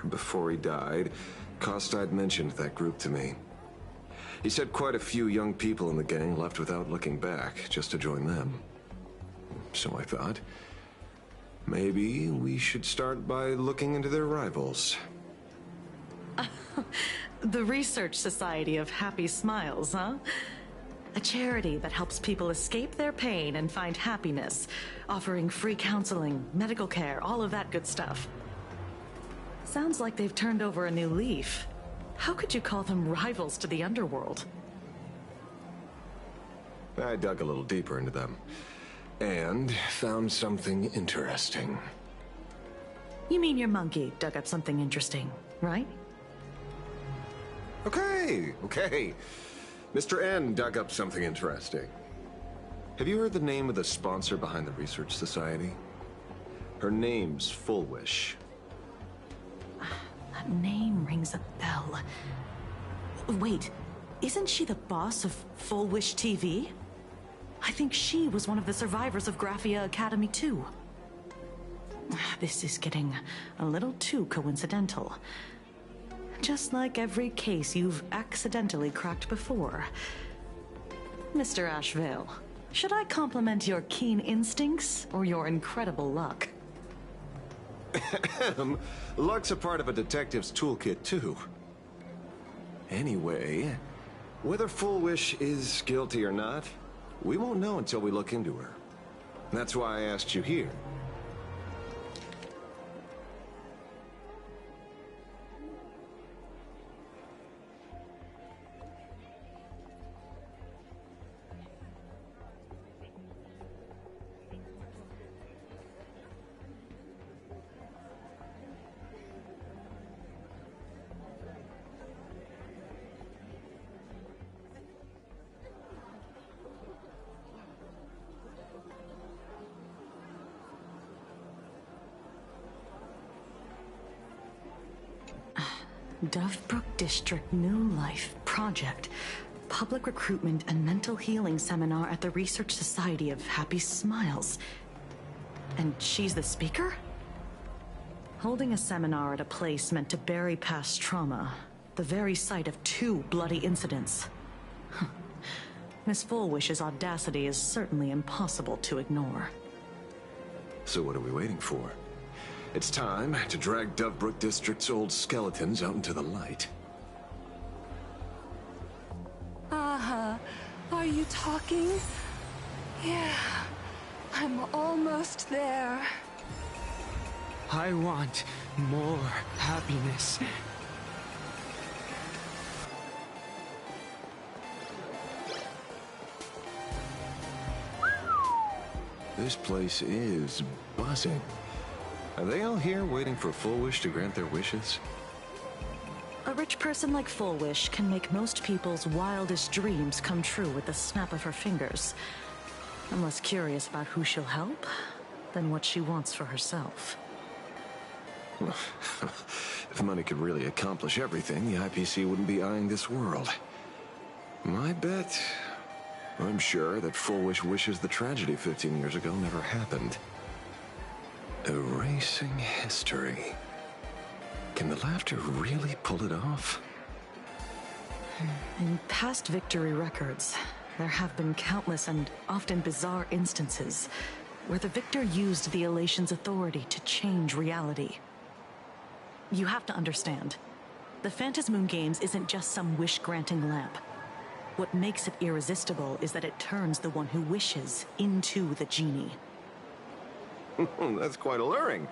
Before he died, Kostad mentioned that group to me. He said quite a few young people in the gang left without looking back, just to join them. So I thought, maybe we should start by looking into their rivals. The Research Society of Happy Smiles, huh? A charity that helps people escape their pain and find happiness, offering free counseling, medical care, all of that good stuff. Sounds like they've turned over a new leaf. How could you call them rivals to the underworld? I dug a little deeper into them, and found something interesting. You mean your monkey dug up something interesting, right? Okay. Mr. N dug up something interesting. Have you heard the name of the sponsor behind the Research Society? Her name's Full Wish. That name rings a bell. Wait, isn't she the boss of Full Wish TV? I think she was one of the survivors of Graphia Academy too. This is getting a little too coincidental. Just like every case you've accidentally cracked before. Mr. Ashvale, should I compliment your keen instincts or your incredible luck? Luck's a part of a detective's toolkit, too. Anyway, whether Full Wish is guilty or not, we won't know until we look into her. That's why I asked you here. Dovebrook District New Life Project. Public Recruitment and Mental Healing Seminar at the Research Society of Happy Smiles. And she's the speaker? Holding a seminar at a place meant to bury past trauma. The very site of 2 bloody incidents. Miss Fullwish's audacity is certainly impossible to ignore. So what are we waiting for? It's time to drag Dovebrook District's old skeletons out into the light. Are you talking? Yeah, I'm almost there. I want more happiness. This place is buzzing. Are they all here waiting for Fullwish to grant their wishes? A rich person like Fullwish can make most people's wildest dreams come true with the snap of her fingers. I'm less curious about who she'll help than what she wants for herself. If money could really accomplish everything, the IPC wouldn't be eyeing this world. My bet, I'm sure that Fullwish wishes the tragedy 15 years ago never happened. Erasing history. Can the laughter really pull it off? In past victory records, there have been countless and often bizarre instances where the victor used the elation's authority to change reality. You have to understand, the Phantasmoon Games isn't just some wish-granting lamp. What makes it irresistible is that it turns the one who wishes into the genie. That's quite alluring.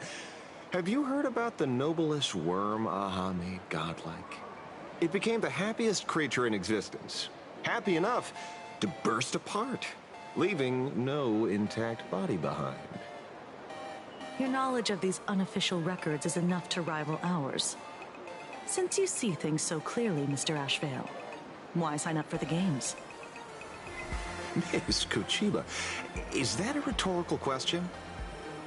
Have you heard about the noblest worm Aha made godlike? It became the happiest creature in existence. Happy enough to burst apart, leaving no intact body behind. Your knowledge of these unofficial records is enough to rival ours. Since you see things so clearly, Mr. Ashvale, why sign up for the games? Miss Kuchiba, is that a rhetorical question?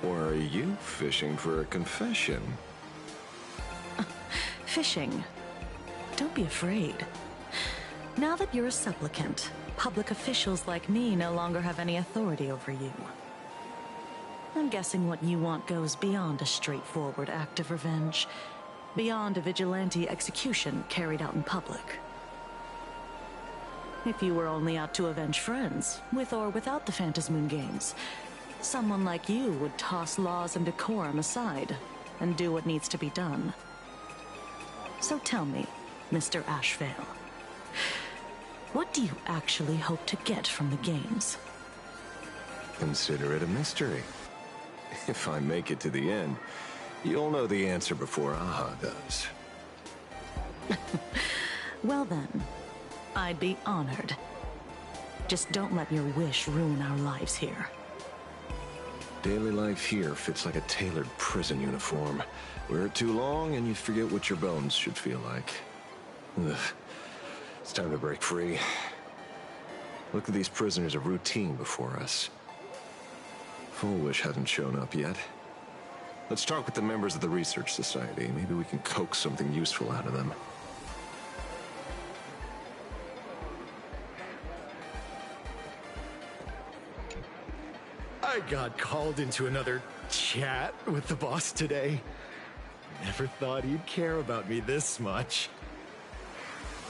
Or are you fishing for a confession? Fishing? Don't be afraid. Now that you're a supplicant, public officials like me no longer have any authority over you. I'm guessing what you want goes beyond a straightforward act of revenge, beyond a vigilante execution carried out in public. If you were only out to avenge friends, with or without the Phantasmoon Games, someone like you would toss laws and decorum aside and do what needs to be done. So tell me, Mr. Ashvale, what do you actually hope to get from the games? Consider it a mystery. If I make it to the end, you'll know the answer before Aha does. Well then, I'd be honored. Just don't let your wish ruin our lives here. Daily life here fits like a tailored prison uniform. Wear it too long and you forget what your bones should feel like. Ugh. It's time to break free. Look at these prisoners of routine before us. Fullwish hasn't shown up yet. Let's talk with the members of the Research Society. Maybe we can coax something useful out of them. I got called into another chat with the boss today. Never thought he'd care about me this much.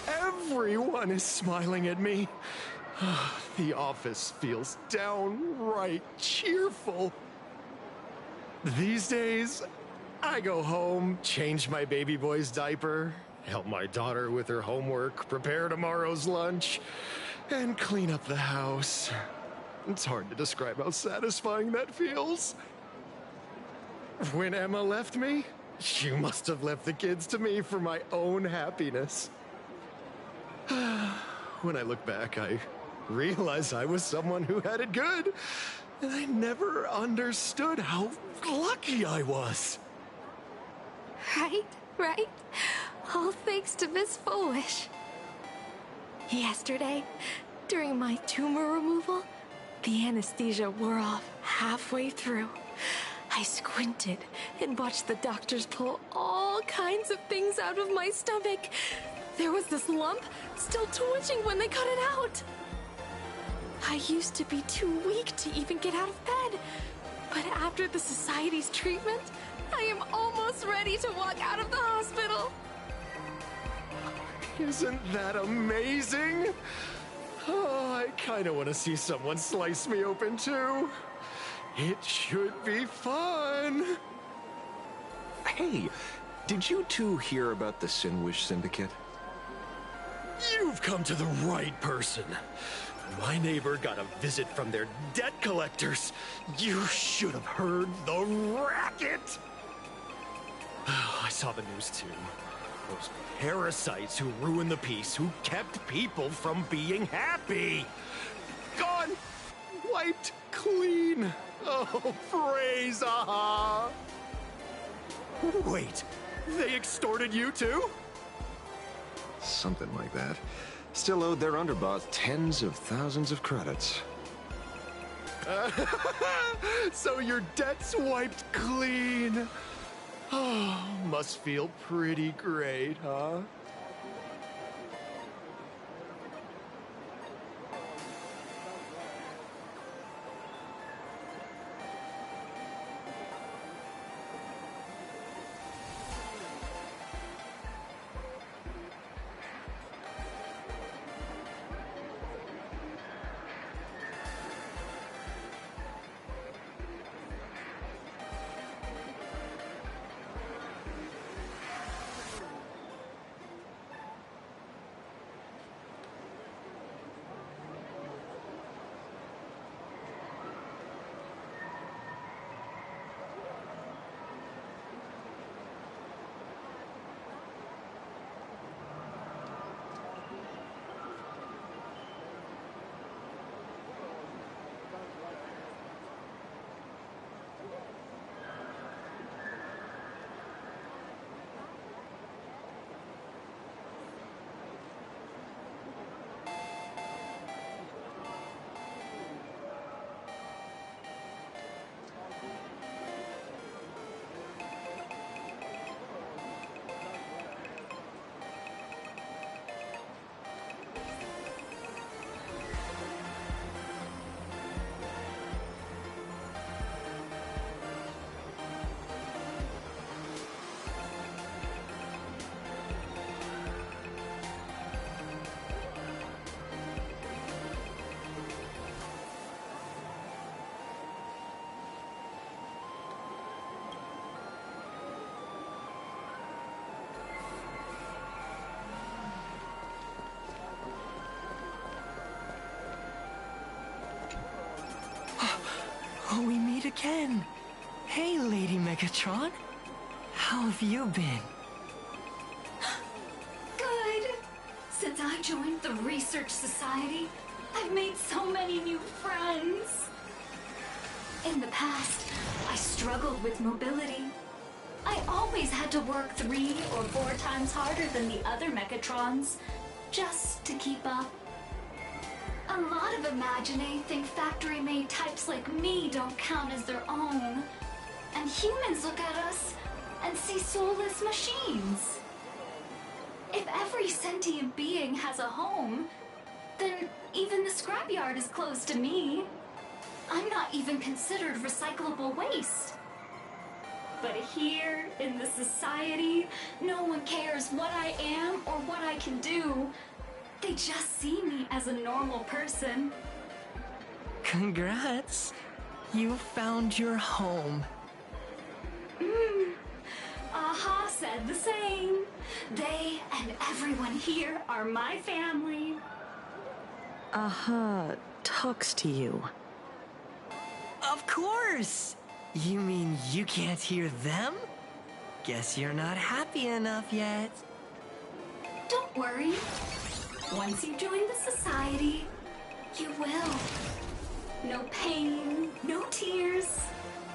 Everyone is smiling at me. The office feels downright cheerful. These days, I go home, change my baby boy's diaper, help my daughter with her homework, prepare tomorrow's lunch, and clean up the house. It's hard to describe how satisfying that feels. When Emma left me, she must have left the kids to me for my own happiness. When I look back, I realize I was someone who had it good, and I never understood how lucky I was. Right? All thanks to Miss Fullwish. Yesterday, during my tumor removal, the anesthesia wore off halfway through. I squinted and watched the doctors pull all kinds of things out of my stomach. There was this lump still twitching when they cut it out. I used to be too weak to even get out of bed. But after the Society's treatment, I am almost ready to walk out of the hospital. Isn't that amazing? Oh, I kind of want to see someone slice me open too. It should be fun. Hey, did you two hear about the Sinwish Syndicate? You've come to the right person. My neighbor got a visit from their debt collectors. You should have heard the racket. I saw the news too. Those parasites who ruined the peace, who kept people from being happy. Gone! Wiped clean! Oh, praise Aha! Wait, they extorted you too? Something like that. Still owed their underboss tens of thousands of credits. So your debt's wiped clean. Oh, must feel pretty great, huh? Oh, we meet again. Hey, Lady Megatron. How have you been? Good. Since I joined the Research Society, I've made so many new friends. In the past, I struggled with mobility. I always had to work 3 or 4 times harder than the other Megatrons, just to keep up. A lot of Imaginae think factory-made types like me don't count as their own. And humans look at us and see soulless machines. If every sentient being has a home, then even the scrapyard is closed to me. I'm not even considered recyclable waste. But here, in the society, no one cares what I am or what I can do. They just see me as a normal person. Congrats. You found your home. Aha said the same. They and everyone here are my family. Aha talks to you. Of course! You mean you can't hear them? Guess you're not happy enough yet. Don't worry. Once you join the society, you will. No pain, no tears,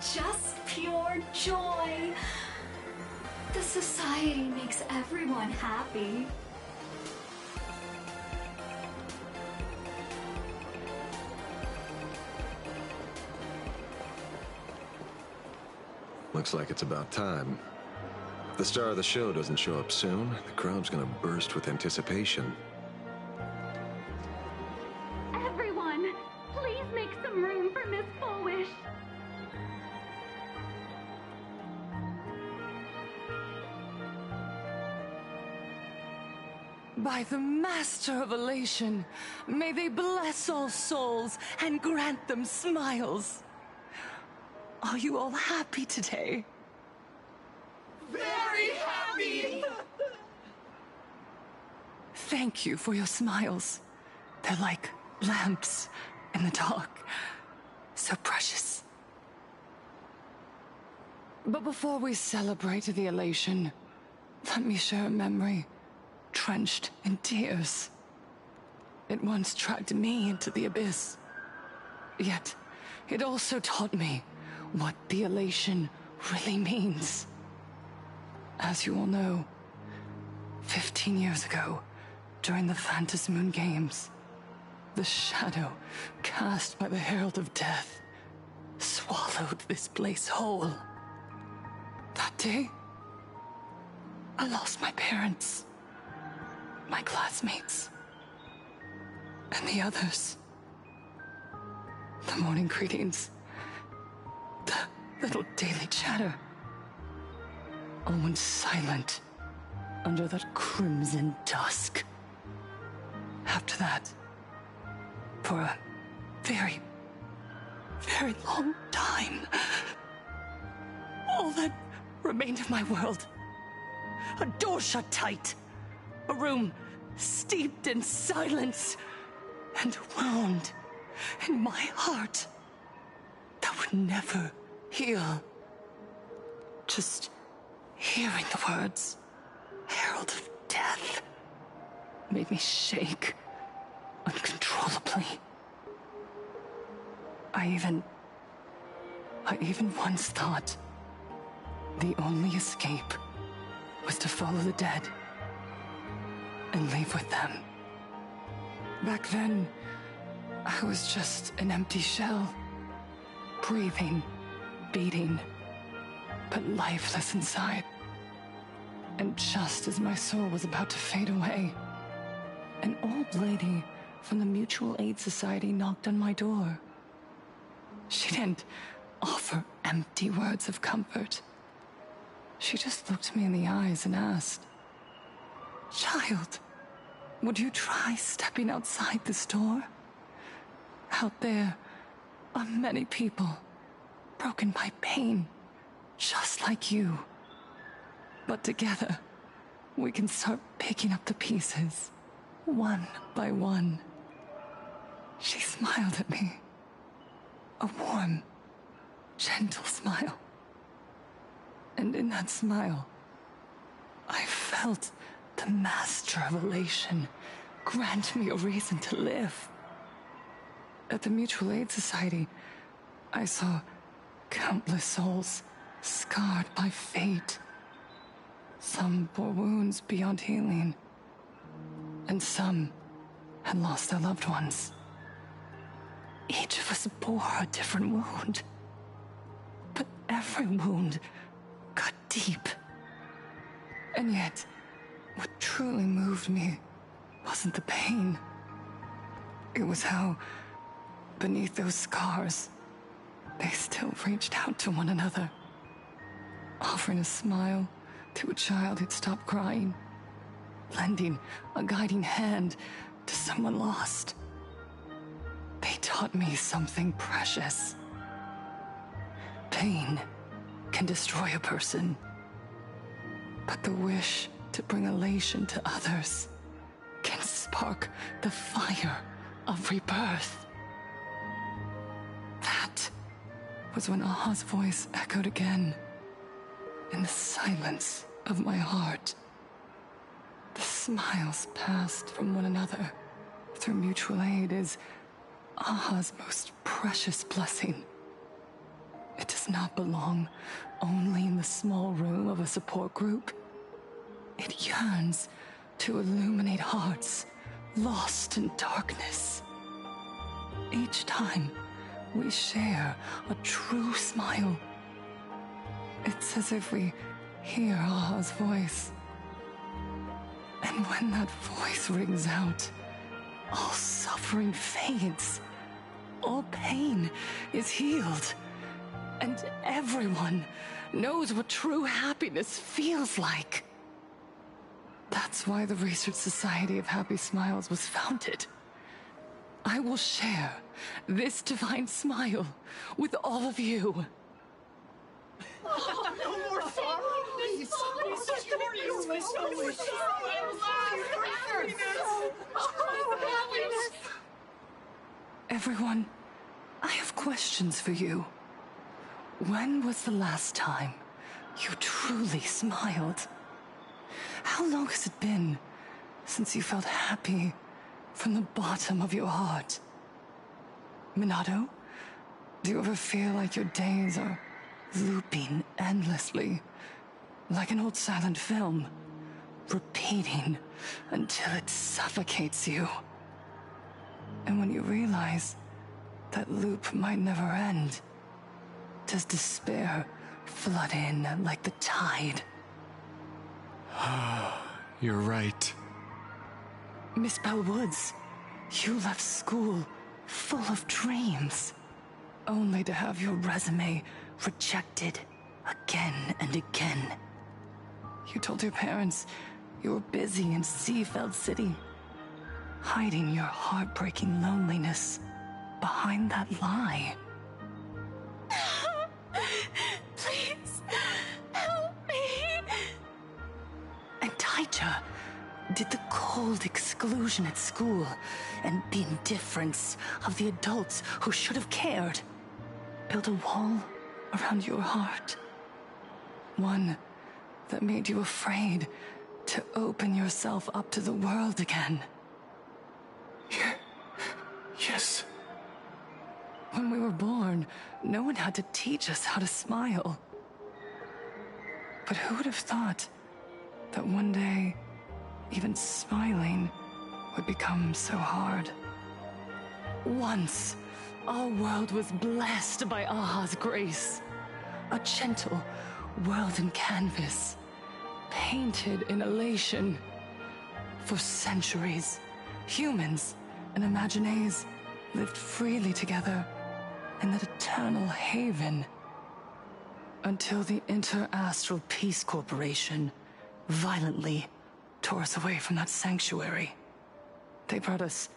just pure joy. The society makes everyone happy. Looks like it's about time. the star of the show doesn't show up soon, the crowd's gonna burst with anticipation. Everyone, please make some room for Miss Fullwish. By the Master of Elation, may they bless all souls and grant them smiles. Are you all happy today? Very happy! Thank you for your smiles. They're like lamps in the dark. So precious. But before we celebrate the elation, let me share a memory drenched in tears. It once dragged me into the abyss. Yet, it also taught me what the elation really means. As you all know, 15 years ago, during the Phantasmoon Games, the shadow cast by the Herald of Death swallowed this place whole. That day, I lost my parents, my classmates, and the others. The morning greetings, the little daily chatter, all went silent under that crimson dusk. After that, for a very, very long time, all that remained of my world, a door shut tight, a room steeped in silence, and a wound in my heart that would never heal. Just hearing the words, Herald of Death, made me shake uncontrollably. I even once thought the only escape was to follow the dead and leave with them. Back then, I was just an empty shell, breathing, beating, but lifeless inside. And just as my soul was about to fade away, an old lady from the Mutual Aid Society knocked on my door. She didn't offer empty words of comfort. She just looked me in the eyes and asked, "Child, would you try stepping outside this door? Out there are many people broken by pain, just like you. But together, we can start picking up the pieces, one by one." She smiled at me. A warm, gentle smile. And in that smile, I felt the Master of Elation grant me a reason to live. At the Mutual Aid Society, I saw countless souls scarred by fate. Some bore wounds beyond healing, and some had lost their loved ones. Each of us bore a different wound, but every wound cut deep. And yet, what truly moved me wasn't the pain. It was how, beneath those scars, they still reached out to one another, offering a smile to a child who'd stopped crying, lending a guiding hand to someone lost. They taught me something precious. Pain can destroy a person, but the wish to bring elation to others can spark the fire of rebirth. That was when Aha's voice echoed again in the silence of my heart. The smiles passed from one another through mutual aid is Aha's most precious blessing. It does not belong only in the small room of a support group. It yearns to illuminate hearts lost in darkness. Each time we share a true smile, it's as if we hear Aha's voice. And when that voice rings out, all suffering fades. All pain is healed. And everyone knows what true happiness feels like. That's why the Research Society of Happy Smiles was founded. I will share this divine smile with all of you. Oh, no more sorrow! Everyone, I have questions for you. When was the last time you truly smiled? How long has it been since you felt happy from the bottom of your heart? Minato, do you ever feel like your days are looping endlessly, like an old silent film, repeating until it suffocates you? And when you realize that loop might never end, does despair flood in like the tide? You're right. Miss Bell Woods, you left school full of dreams, only to have your resume rejected again and again. You told your parents you were busy in Seafeld City, hiding your heartbreaking loneliness behind that lie. Please, help me. And Taija did the cold exclusion at school and the indifference of the adults who should have cared build a wall around your heart. One that made you afraid to open yourself up to the world again. Yes. When we were born, no one had to teach us how to smile. But who would have thought that one day, even smiling would become so hard? Once, our world was blessed by Aha's grace. A gentle world in canvas, painted in elation. For centuries, humans and Imaginaes lived freely together in that eternal haven. Until the Inter-Astral Peace Corporation violently tore us away from that sanctuary. They brought us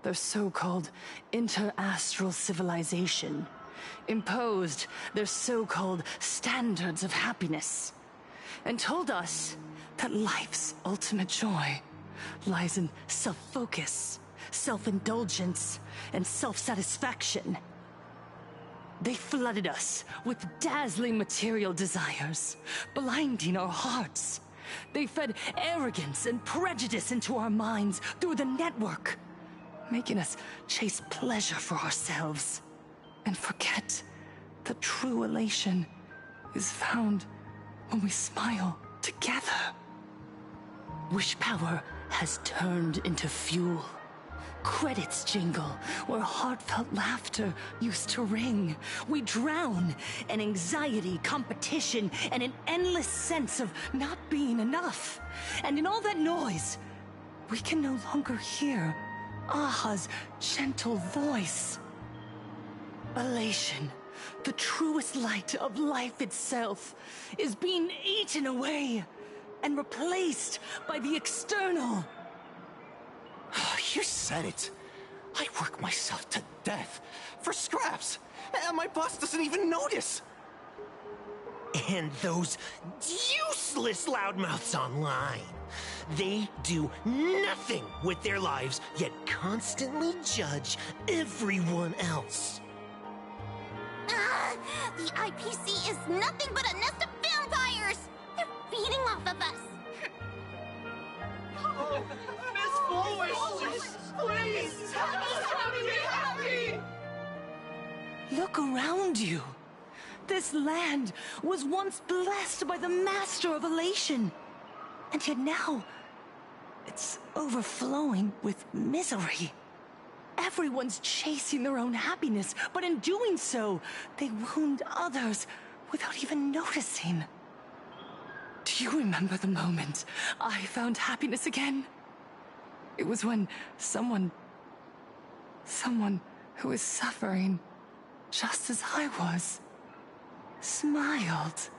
their so-called inter-astral civilization, imposed their so-called standards of happiness, and told us that life's ultimate joy lies in self-focus, self-indulgence, and self-satisfaction. They flooded us with dazzling material desires, blinding our hearts. They fed arrogance and prejudice into our minds through the network, making us chase pleasure for ourselves and forget that true elation is found when we smile together. Wish power has turned into fuel. Credits jingle where heartfelt laughter used to ring. We drown in anxiety, competition, and an endless sense of not being enough. And in all that noise, we can no longer hear Aha's gentle voice. Elation, the truest light of life itself, is being eaten away and replaced by the external. You said it. I work myself to death for scraps, and my boss doesn't even notice. And those useless loudmouths online. They do nothing with their lives, yet constantly judge everyone else. The IPC is nothing but a nest of vampires! They're feeding off of us! Miss Foolish! Please! Tell us how to be happy! Look around you. This land was once blessed by the master of elation. And yet now, it's overflowing with misery. Everyone's chasing their own happiness, but in doing so, they wound others without even noticing. Do you remember the moment I found happiness again? It was when someone who was suffering just as I was, smiled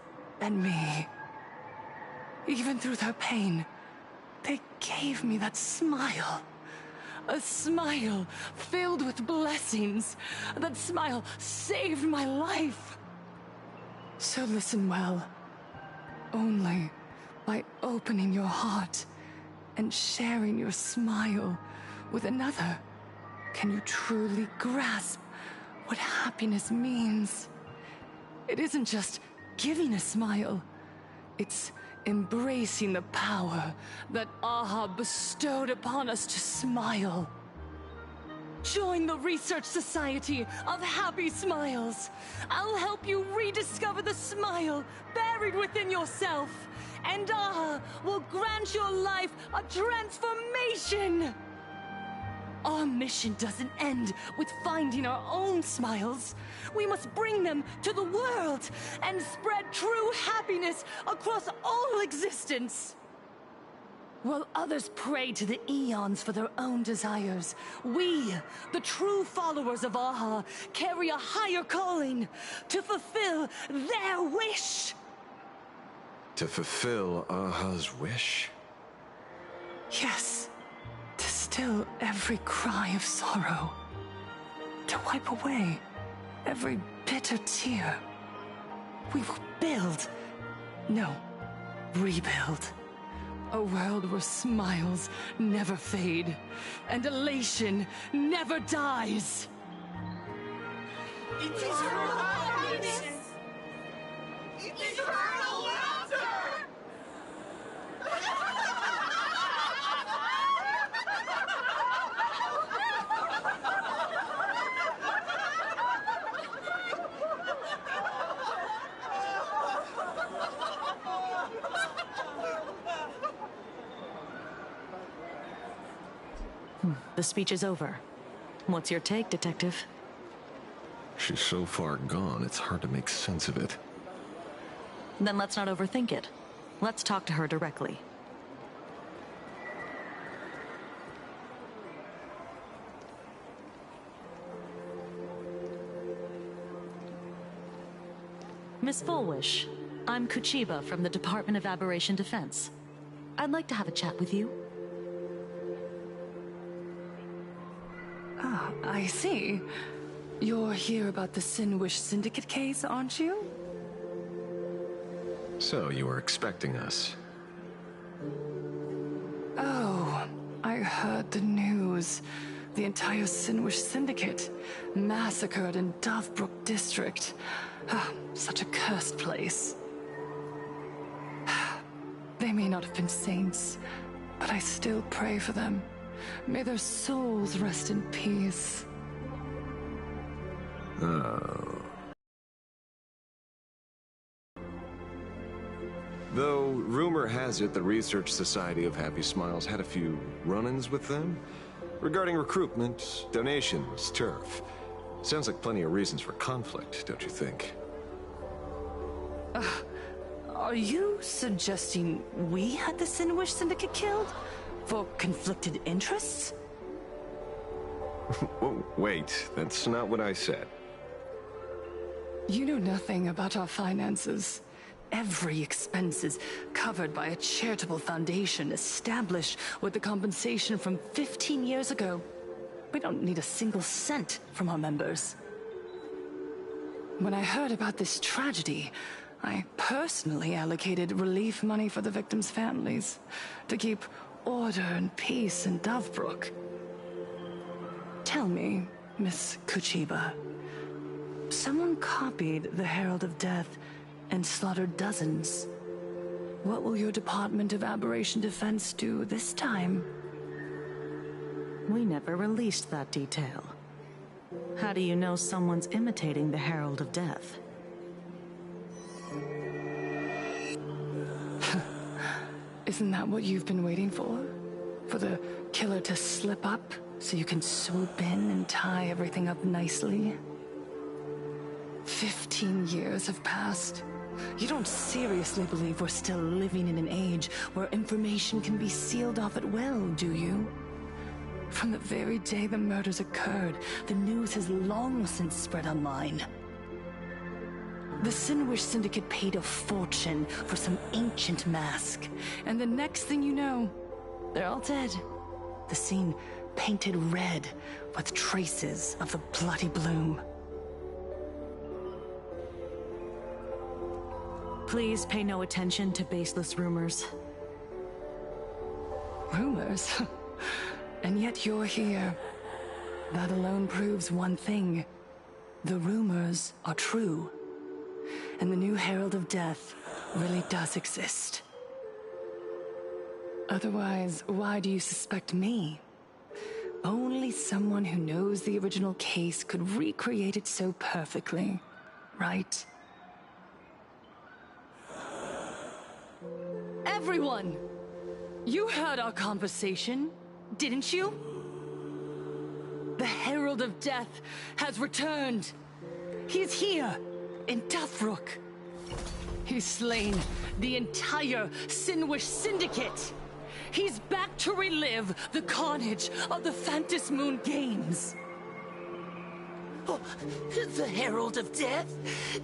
at me. Even through their pain, they gave me that smile. A smile filled with blessings. That smile saved my life. So listen well. Only by opening your heart and sharing your smile with another can you truly grasp what happiness means. It isn't just giving a smile. It's embracing the power that AHA bestowed upon us to smile. Join the Research Society of Happy Smiles. I'll help you rediscover the smile buried within yourself. And AHA will grant your life a transformation. Our mission doesn't end with finding our own smiles. We must bring them to the world and spread true happiness across all existence. While others pray to the eons for their own desires, we, the true followers of AHA, carry a higher calling to fulfill their wish. To fulfill AHA's wish? Yes. To still every cry of sorrow. To wipe away every bitter tear. We will build, no, rebuild. A world where smiles never fade, and elation never dies. Eternal happiness! Eternal laughter! The speech is over. What's your take, Detective? She's so far gone, it's hard to make sense of it. Then let's not overthink it. Let's talk to her directly. Miss Fullwish, I'm Kuchiba from the Department of Aberration Defense. I'd like to have a chat with you. Ah, I see. You're here about the Sinwish Syndicate case, aren't you? So, you were expecting us. Oh, I heard the news. The entire Sinwish Syndicate massacred in Dovebrook District. Ah, such a cursed place. They may not have been saints, but I still pray for them. May their souls rest in peace. Oh. Though, rumor has it the Research Society of Happy Smiles had a few run-ins with them regarding recruitment, donations, turf. Sounds like plenty of reasons for conflict, don't you think? Are you suggesting we had the Sinwish Syndicate killed? For conflicted interests? Whoa, wait, that's not what I said. You know nothing about our finances. Every expense is covered by a charitable foundation established with the compensation from 15 years ago. We don't need a single cent from our members. When I heard about this tragedy, I personally allocated relief money for the victims' families to keep order and peace in Dovebrook. Tell me, Miss Kuchiba, someone copied the Herald of Death and slaughtered dozens. What will your Department of Aberration Defense do this time? We never released that detail. How do you know someone's imitating the Herald of Death? Isn't that what you've been waiting for? For the killer to slip up so you can swoop in and tie everything up nicely? 15 years have passed. You don't seriously believe we're still living in an age where information can be sealed off at will, do you? From the very day the murders occurred, the news has long since spread online. The Sinwish Syndicate paid a fortune for some ancient mask, and the next thing you know, they're all dead. The scene painted red with traces of the bloody bloom. Please pay no attention to baseless rumors. Rumors? And yet you're here. That alone proves one thing. The rumors are true. And the new Herald of Death really does exist. Otherwise, why do you suspect me? Only someone who knows the original case could recreate it so perfectly, right? Everyone! You heard our conversation, didn't you? The Herald of Death has returned. He's here, in Deathrook. He's slain the entire Sinwish Syndicate. He's back to relive the carnage of the Phantom Moon Games. Oh, the Herald of Death?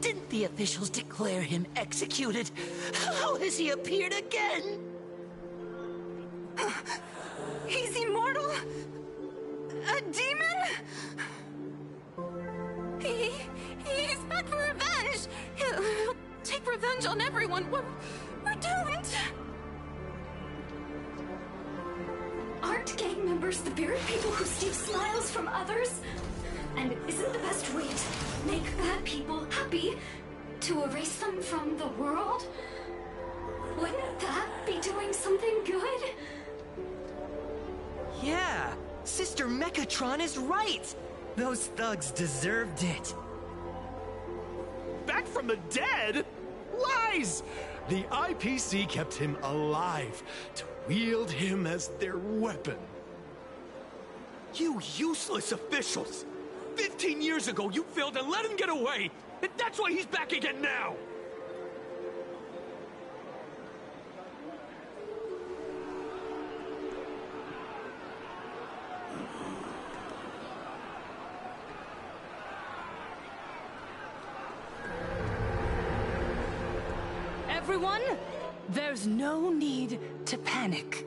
Didn't the officials declare him executed? How has he appeared again? He's immortal? A demon? He's back for revenge! He'll take revenge on everyone. We're doomed! Aren't gang members the very people who steal smiles from others? And isn't the best way to make bad people happy to erase them from the world? Wouldn't that be doing something good? Yeah, Sister Mechatron is right. Those thugs deserved it. Back from the dead? Lies! The IPC kept him alive to wield him as their weapon. You useless officials! 15 years ago, you failed and let him get away! And that's why he's back again now! Everyone, there's no need to panic.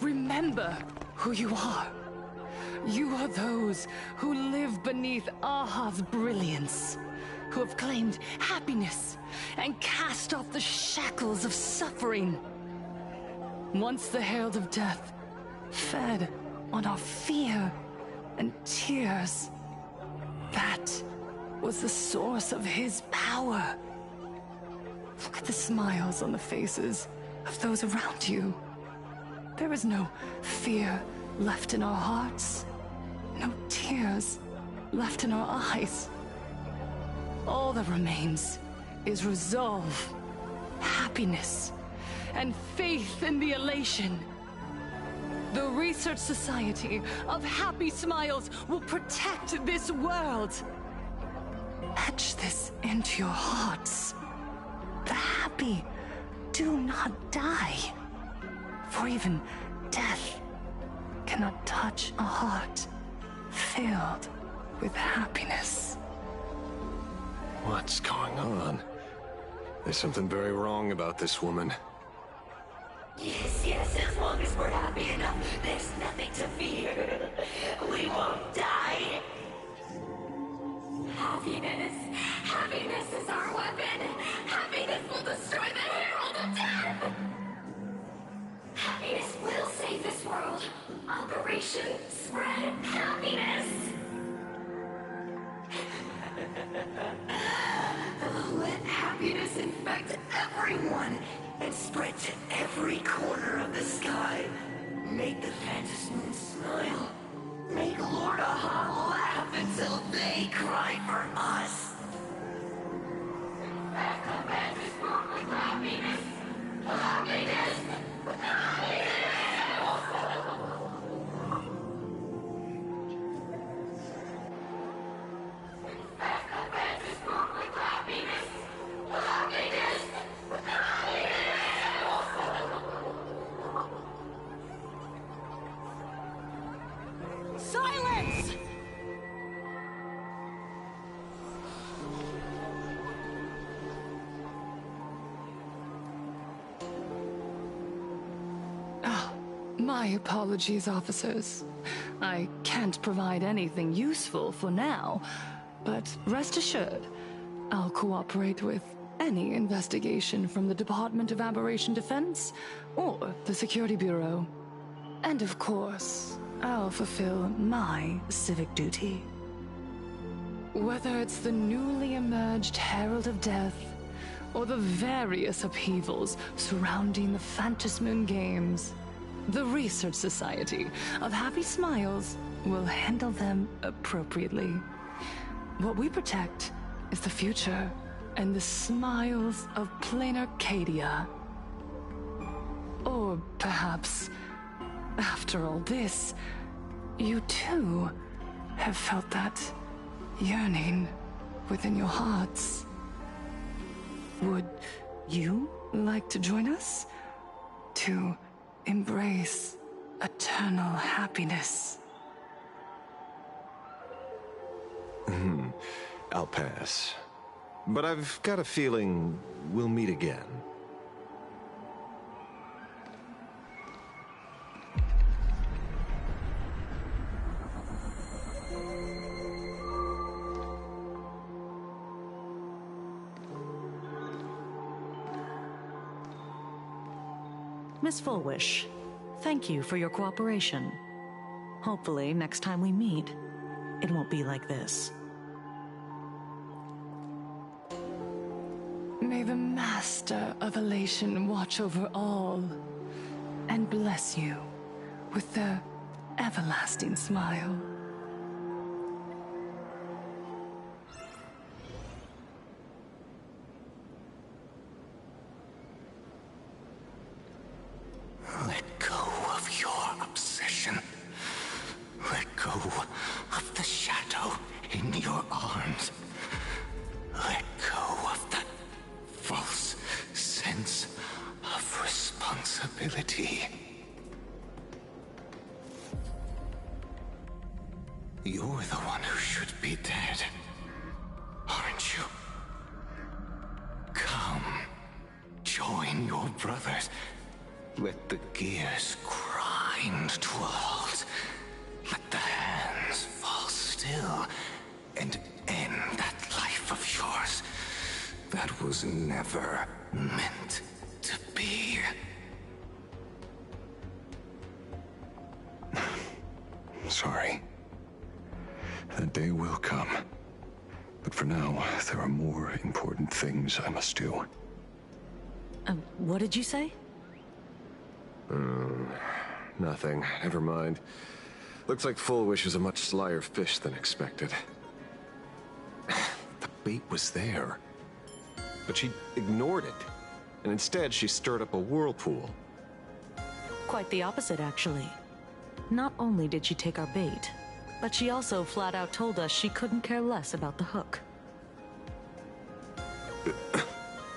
Remember who you are. You are those who live beneath Aha's brilliance, who have claimed happiness and cast off the shackles of suffering. Once the Herald of Death fed on our fear and tears, that was the source of his power. Look at the smiles on the faces of those around you. There is no fear left in our hearts. No tears left in our eyes. All that remains is resolve, happiness, and faith in the elation. The Research Society of Happy Smiles will protect this world. Etch this into your hearts. The happy do not die, for even death cannot touch a heart filled with happiness. What's going on? There's something very wrong about this woman. Yes, as long as we're happy enough, there's nothing to fear. We won't die. Happiness is our weapon. Happiness will destroy the Herald of Death. Happiness will save this world. Operation Spread Happiness. Let happiness infect everyone and spread to every corner of the sky. Make the Phantom Moon smile. Make Lord Aha laugh until they cry for us. Infect the Phantom Moon with happiness. Happiness. Happiness. My apologies, officers. I can't provide anything useful for now, but rest assured, I'll cooperate with any investigation from the Department of Aberration Defense or the Security Bureau. And of course, I'll fulfill my civic duty. Whether it's the newly emerged Herald of Death, or the various upheavals surrounding the Phantasmoon Games, the Research Society of Happy Smiles will handle them appropriately. What we protect is the future and the smiles of plain Arcadia. Or perhaps, after all this, you too have felt that yearning within your hearts. Would you like to join us? To embrace eternal happiness? I'll pass. But I've got a feeling we'll meet again. Miss Fullwish, thank you for your cooperation. Hopefully, next time we meet, it won't be like this. May the Master of Elation watch over all, and bless you with the everlasting smile. Let go of your obsession. Let go of the shadow in your arms. Let go of that false sense of responsibility. You're the one who should be dead, aren't you? Come, join your brothers. Let the gears grind to a halt. Let the hands fall still and end that life of yours that was never meant to be. Sorry. That day will come. But for now, there are more important things I must do. What did you say? Nothing. Never mind. Looks like Fullwish is a much slyer fish than expected. The bait was there. But she ignored it. And instead, she stirred up a whirlpool. Quite the opposite, actually. Not only did she take our bait, but she also flat out told us she couldn't care less about the hook.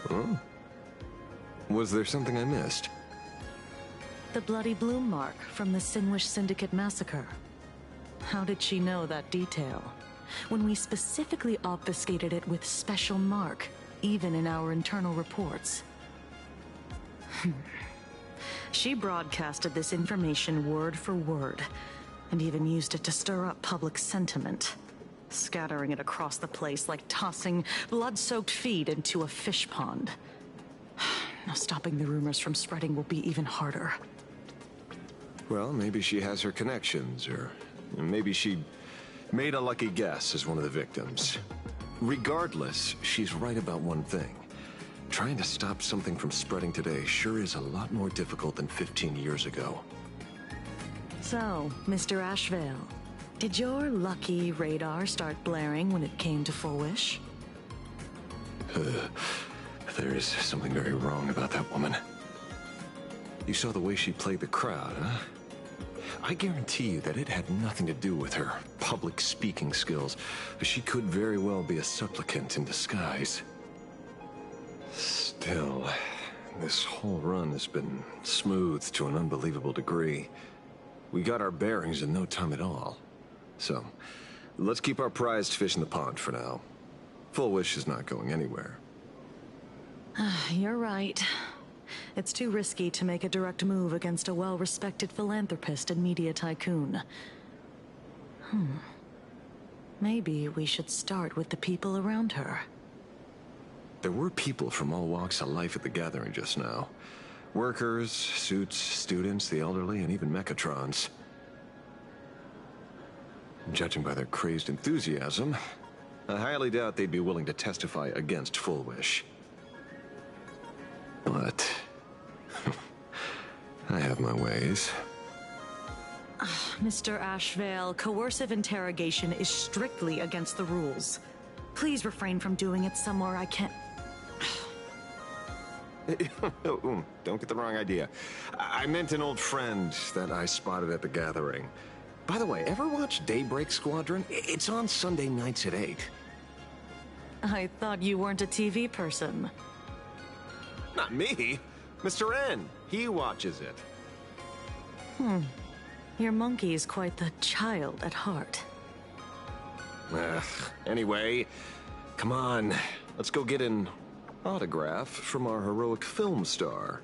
Oh? Was there something I missed? The bloody bloom mark from the Singlish Syndicate massacre. How did she know that detail? When we specifically obfuscated it with special mark, even in our internal reports. She broadcasted this information word for word, and even used it to stir up public sentiment, scattering it across the place like tossing blood-soaked feed into a fish pond. Now stopping the rumors from spreading will be even harder. Well, maybe she has her connections, or maybe she made a lucky guess as one of the victims. Regardless, she's right about one thing. Trying to stop something from spreading today sure is a lot more difficult than 15 years ago. So, Mr. Ashvale, did your lucky radar start blaring when it came to Fullwish? There is something very wrong about that woman. You saw the way she played the crowd, huh? I guarantee you that it had nothing to do with her public speaking skills, but she could very well be a supplicant in disguise. Still, this whole run has been smoothed to an unbelievable degree. We got our bearings in no time at all. So, let's keep our prized fish in the pond for now. Fullwish is not going anywhere. You're right. It's too risky to make a direct move against a well-respected philanthropist and media tycoon. Maybe we should start with the people around her. There were people from all walks of life at the gathering just now. Workers, suits, students, the elderly, and even mechatrons. Judging by their crazed enthusiasm, I highly doubt they'd be willing to testify against Full Wish. But I have my ways. Mr. Ashvale, coercive interrogation is strictly against the rules. Please refrain from doing it somewhere I can't... Don't get the wrong idea. I meant an old friend that I spotted at the gathering. By the way, ever watch Daybreak Squadron? It's on Sunday nights at 8. I thought you weren't a TV person. Not me. Mr. N. He watches it. Your monkey is quite the child at heart. Anyway, come on. Let's go get an autograph from our heroic film star.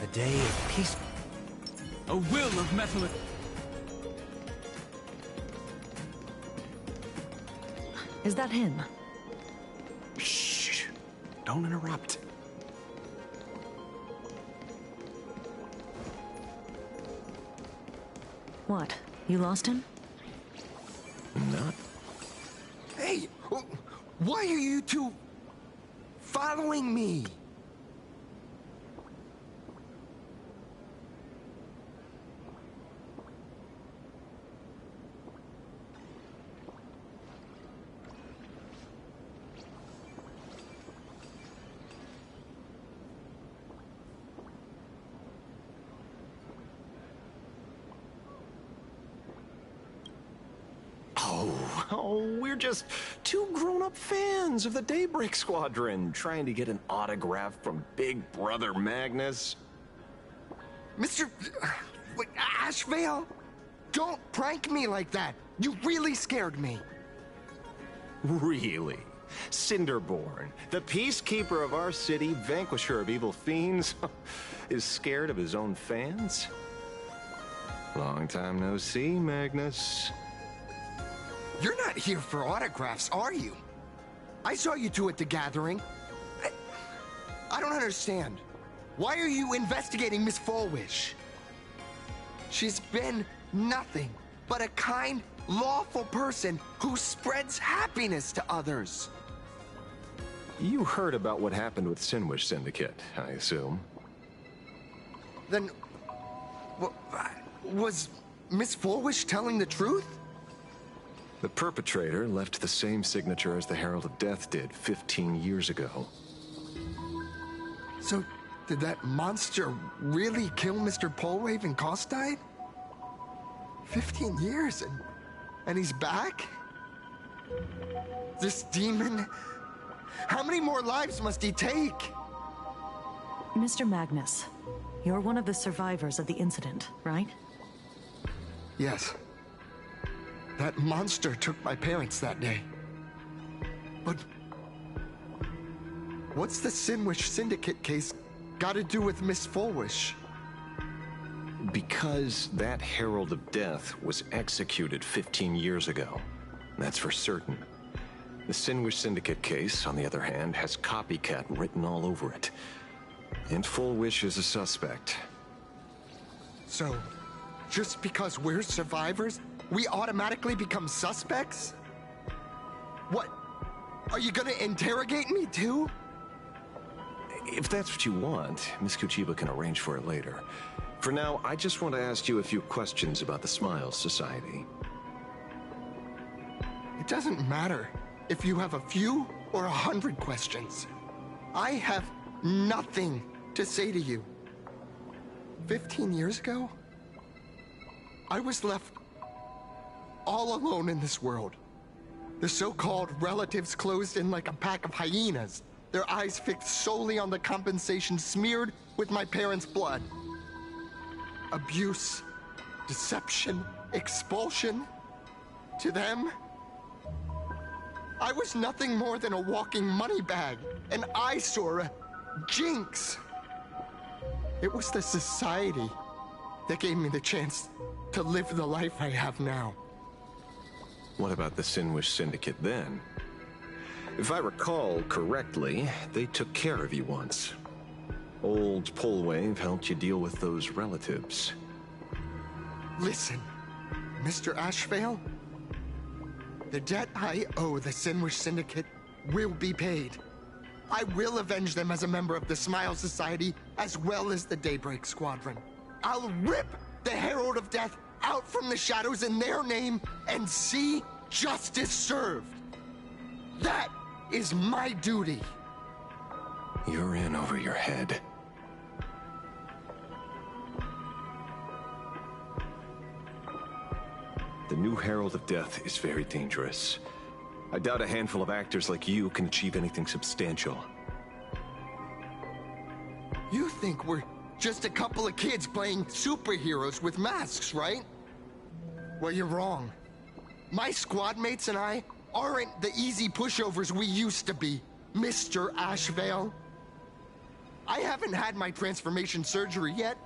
A day of peace. A will of metal. Is that him? Shh. Don't interrupt. What? You lost him? Not. Hey! Why are you two following me? Oh, we're just two grown-up fans of the Daybreak Squadron trying to get an autograph from Big Brother Magnus. Mr. Ashvale, don't prank me like that. You really scared me. Really? Cinderborn, the peacekeeper of our city, vanquisher of evil fiends, is scared of his own fans? Long time no see, Magnus. You're not here for autographs, are you? I saw you two at the gathering. I don't understand. Why are you investigating Miss Fullwish? She's been nothing but a kind, lawful person who spreads happiness to others. You heard about what happened with Sinwish Syndicate, I assume. Then, was Miss Fullwish telling the truth? The perpetrator left the same signature as the Herald of Death did 15 years ago. So, did that monster really kill Mr. Polwave and Costide? 15 years and he's back? This demon? How many more lives must he take? Mr. Magnus, you're one of the survivors of the incident, right? Yes. That monster took my parents that day. But what's the Sinwish Syndicate case got to do with Miss Fullwish? Because that Herald of Death was executed 15 years ago. That's for certain. The Sinwish Syndicate case, on the other hand, has copycat written all over it. And Fullwish is a suspect. So, just because we're survivors, we automatically become suspects? What? Are you gonna interrogate me too? If that's what you want, Miss Kuchiba can arrange for it later. For now, I just want to ask you a few questions about the Smiles Society. It doesn't matter if you have a few or 100 questions. I have nothing to say to you. 15 years ago, I was left all alone in this world. The so-called relatives closed in like a pack of hyenas, their eyes fixed solely on the compensation smeared with my parents' blood. Abuse, deception, expulsion. To them, I was nothing more than a walking money bag, an eyesore, a jinx. It was the society that gave me the chance to live the life I have now. What about the Sinwish Syndicate then? If I recall correctly, they took care of you once. Old Polwave helped you deal with those relatives. Listen, Mr. Ashvale, the debt I owe the Sinwish Syndicate will be paid. I will avenge them as a member of the Smile Society as well as the Daybreak Squadron. I'll rip the Herald of Death out from the shadows in their name and see justice served. That is my duty. You're in over your head. The new Herald of Death is very dangerous. I doubt a handful of actors like you can achieve anything substantial. You think we're just a couple of kids playing superheroes with masks, right? Well, you're wrong. My squad mates and I aren't the easy pushovers we used to be, Mr. Ashvale. I haven't had my transformation surgery yet,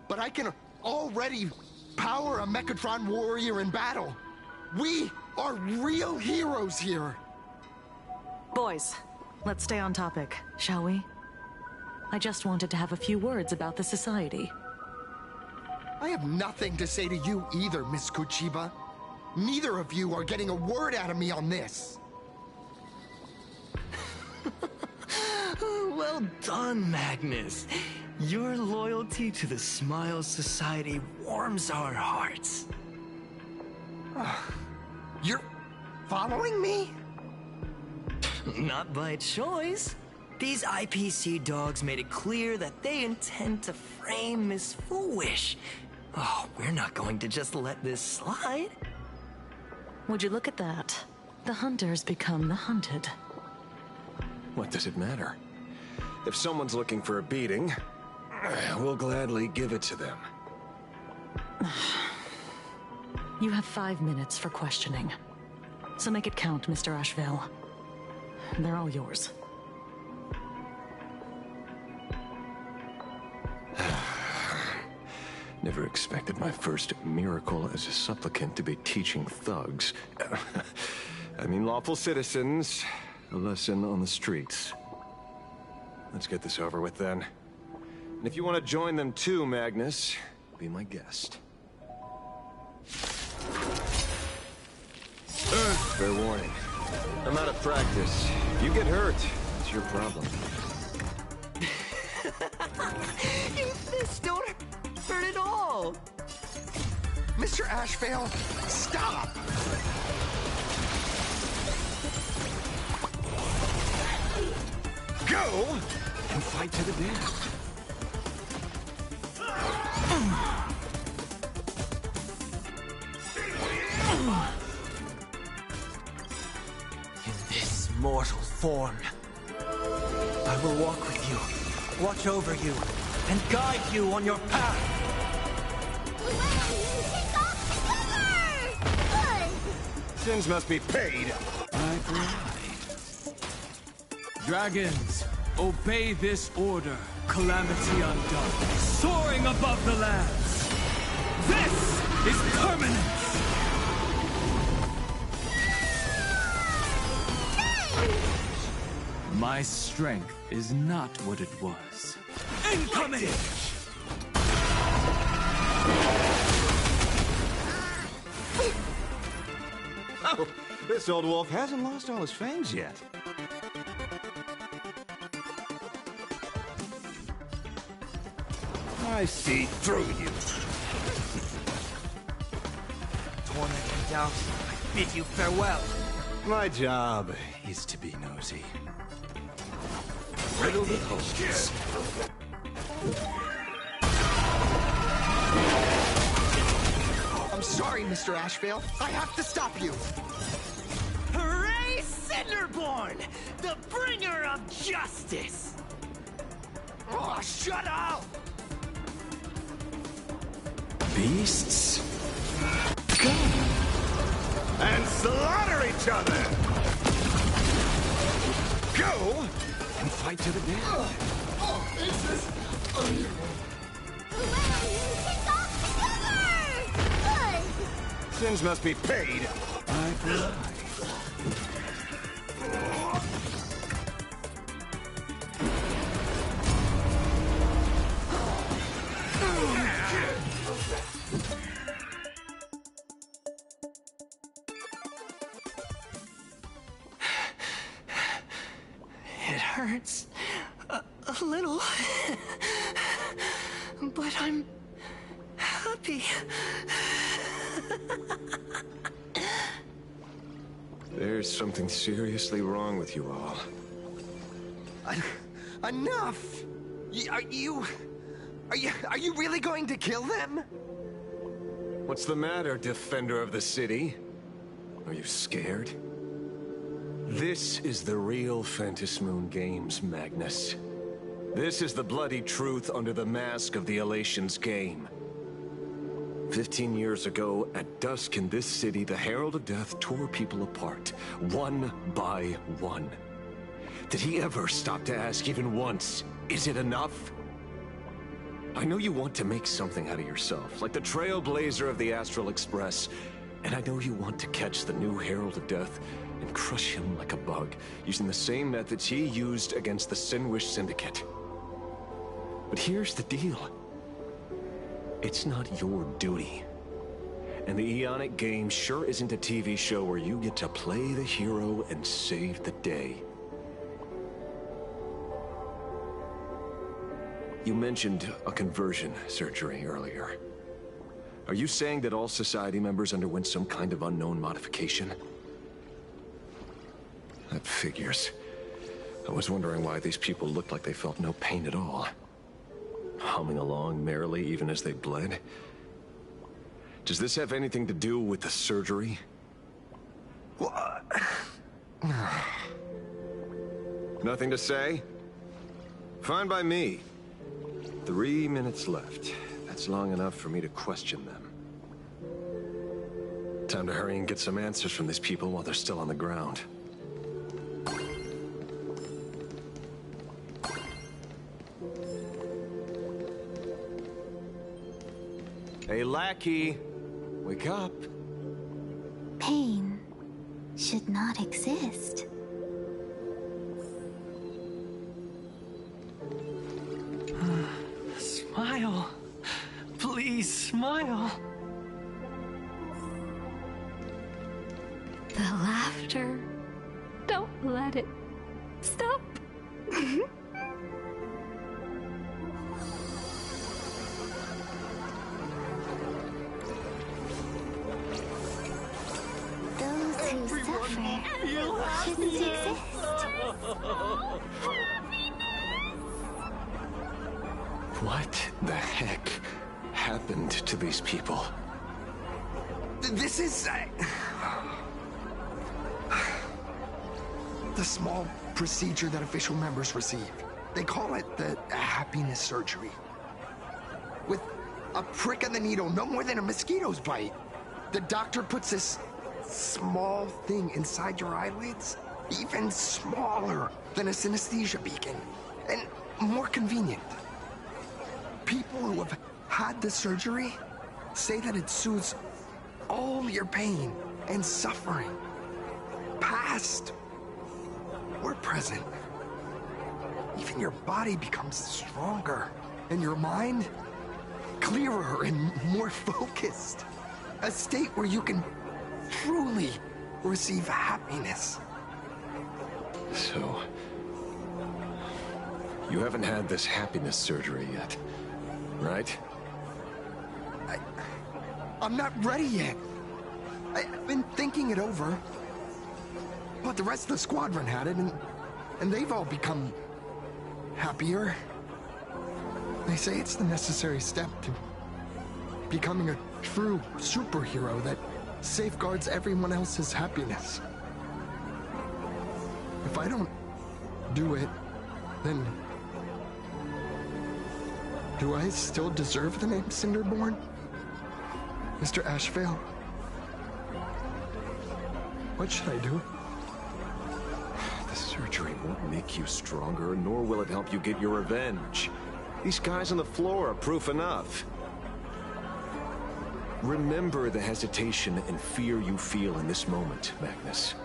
but I can already power a Mechatron warrior in battle. We are real heroes here. Boys, let's stay on topic, shall we? I just wanted to have a few words about the society. I have nothing to say to you either, Miss Kuchiba. Neither of you are getting a word out of me on this. Well done, Magnus. Your loyalty to the Smile Society warms our hearts. You're following me? Not by choice. These IPC dogs made it clear that they intend to frame Miss Fullwish. Oh, we're not going to just let this slide. Would you look at that? The hunters become the hunted. What does it matter? If someone's looking for a beating, we'll gladly give it to them. You have 5 minutes for questioning. So make it count, Mr. Ashvale. They're all yours. Never expected my first miracle as a supplicant to be teaching thugs. I mean, lawful citizens, a lesson on the streets. Let's get this over with then. And if you want to join them too, Magnus, be my guest. Fair warning. I'm out of practice. If you get hurt, it's your problem. This don't hurt at all. Mr. Ashvale, stop! Go and fight to the death. In this mortal form, I will walk with you, watch over you, and guide you on your path. Sins must be paid. Dragons, obey this order. Calamity undone, soaring above the lands. This is permanence. My strength is not what it was. Incoming! Oh, this old wolf hasn't lost all his fangs yet. I see through you. Torment and doubt, I bid you farewell. My job is to be nosy. Riddle the hosts. I'm sorry, Mr. Ashvale. I have to stop you. Hooray, Cinderborn! The bringer of justice! Oh, shut up! Beasts, go and slaughter each other. Go and fight to the death. Oh, this is Sins must be paid. Eye for eye. It hurts a little, but I'm happy. There's something seriously wrong with you all. Enough! Are you really going to kill them? What's the matter, defender of the city? Are you scared? This is the real Phantasmoon Games, Magnus. This is the bloody truth under the mask of the Elation's game. 15 years ago, at dusk in this city, the Herald of Death tore people apart, one by one. Did he ever stop to ask even once, is it enough? I know you want to make something out of yourself, like the trailblazer of the Astral Express, and I know you want to catch the new Herald of Death and crush him like a bug, using the same methods he used against the Sinwish Syndicate. But here's the deal. It's not your duty. And the Eonic game sure isn't a TV show where you get to play the hero and save the day. You mentioned a conversion surgery earlier. Are you saying that all society members underwent some kind of unknown modification? That figures. I was wondering why these people looked like they felt no pain at all. Humming along merrily even as they bled. Does this have anything to do with the surgery? Nothing to say? Fine by me. 3 minutes left. That's long enough for me to question them. Time to hurry and get some answers from these people while they're still on the ground. Hey, lackey. Wake up. Pain should not exist. Smile. Please smile. The laughter. Don't let it stop. Those who suffer shouldn't exist. What the heck happened to these people? This is... the small procedure that official members receive. They call it the happiness surgery. With a prick of the needle, no more than a mosquito's bite. The doctor puts this small thing inside your eyelids, even smaller than a synesthesia beacon, and more convenient. People who have had the surgery say that it soothes all your pain and suffering, past or present. Even your body becomes stronger, and your mind clearer and more focused. A state where you can truly receive happiness. So, you haven't had this happiness surgery yet, right? I'm not ready yet. I've been thinking it over. But the rest of the squadron had it, and they've all become happier. They say it's the necessary step to becoming a true superhero that safeguards everyone else's happiness. If I don't do it, then do I still deserve the name Cinderborn? Mr. Ashvale? What should I do? The surgery won't make you stronger, nor will it help you get your revenge. These guys on the floor are proof enough. Remember the hesitation and fear you feel in this moment, Magnus.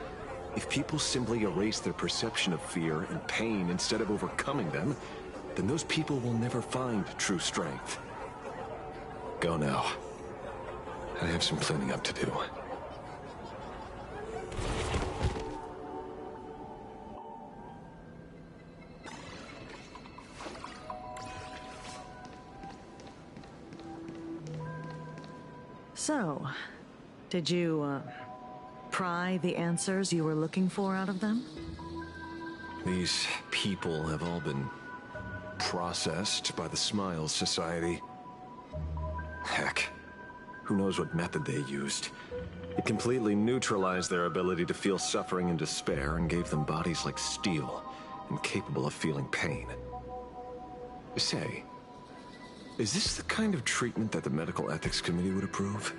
If people simply erase their perception of fear and pain instead of overcoming them, then those people will never find true strength. Go now. I have some cleaning up to do. So, did you, pry the answers you were looking for out of them? These people have all been processed by the Smiles Society. Heck, who knows what method they used. It completely neutralized their ability to feel suffering and despair and gave them bodies like steel, incapable of feeling pain. Say, is this the kind of treatment that the Medical Ethics Committee would approve?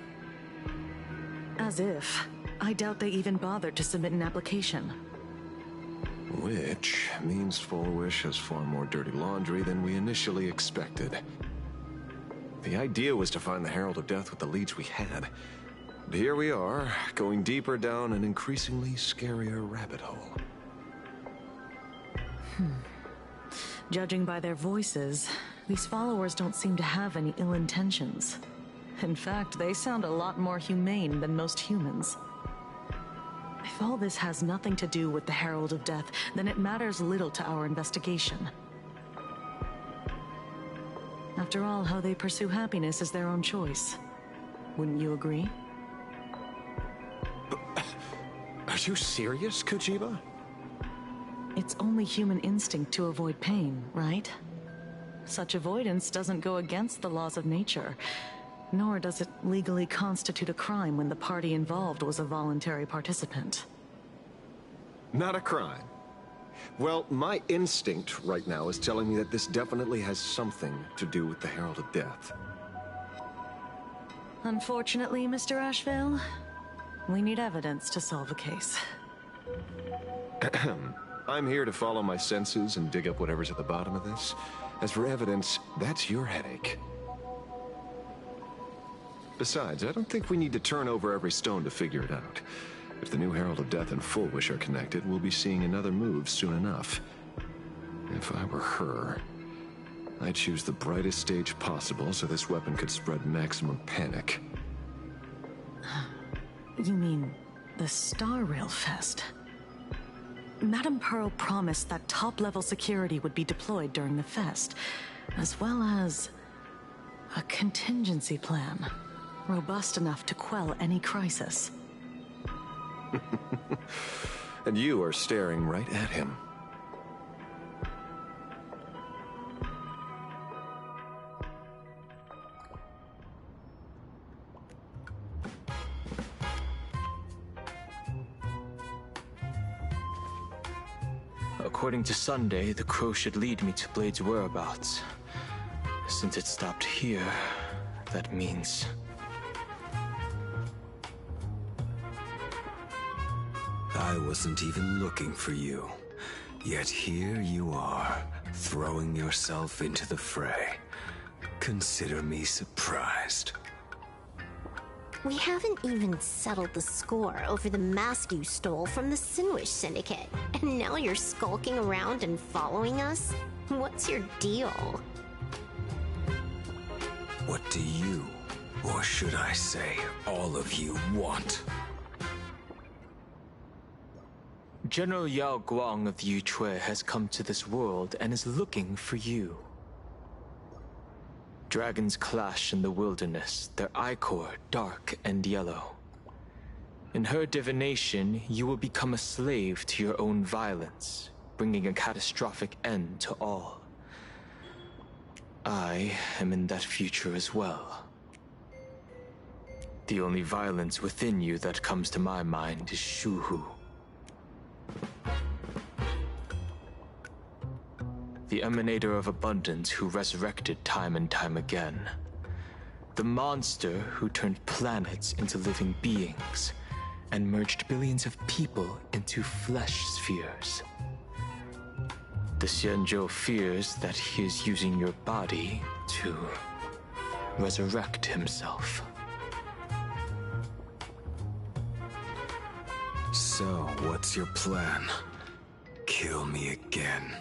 As if. I doubt they even bothered to submit an application. Which means Followish has far more dirty laundry than we initially expected. The idea was to find the Herald of Death with the leads we had. And here we are, going deeper down an increasingly scarier rabbit hole. Judging by their voices, these followers don't seem to have any ill intentions. In fact, they sound a lot more humane than most humans. If all this has nothing to do with the Herald of Death, then it matters little to our investigation. After all, how they pursue happiness is their own choice. Wouldn't you agree? Are you serious, Kojiba? It's only human instinct to avoid pain, right? Such avoidance doesn't go against the laws of nature. Nor does it legally constitute a crime when the party involved was a voluntary participant. Not a crime. Well, my instinct right now is telling me that this definitely has something to do with the Herald of Death. Unfortunately, Mr. Ashvale, we need evidence to solve a case. I'm here to follow my senses and dig up whatever's at the bottom of this. As for evidence, that's your headache. Besides, I don't think we need to turn over every stone to figure it out. If the new Herald of Death and Full Wish are connected, we'll be seeing another move soon enough. If I were her, I'd choose the brightest stage possible so this weapon could spread maximum panic. You mean the Star Rail Fest? Madame Pearl promised that top-level security would be deployed during the fest, as well as a contingency plan, robust enough to quell any crisis. And you are staring right at him. According to Sunday, the crow should lead me to Blade's whereabouts. Since it stopped here, that means... I wasn't even looking for you. Yet here you are, throwing yourself into the fray. Consider me surprised. We haven't even settled the score over the mask you stole from the Sinwish Syndicate. And now you're skulking around and following us? What's your deal? What do you, or should I say, all of you want? General Yao Guang of the Yuchui has come to this world and is looking for you. Dragons clash in the wilderness, their ichor dark and yellow. In her divination, you will become a slave to your own violence, bringing a catastrophic end to all. I am in that future as well. The only violence within you that comes to my mind is Shuhu. The emanator of abundance who resurrected time and time again. The monster who turned planets into living beings and merged billions of people into flesh spheres. The Xianzhou fears that he is using your body to resurrect himself. So, what's your plan? Kill me again.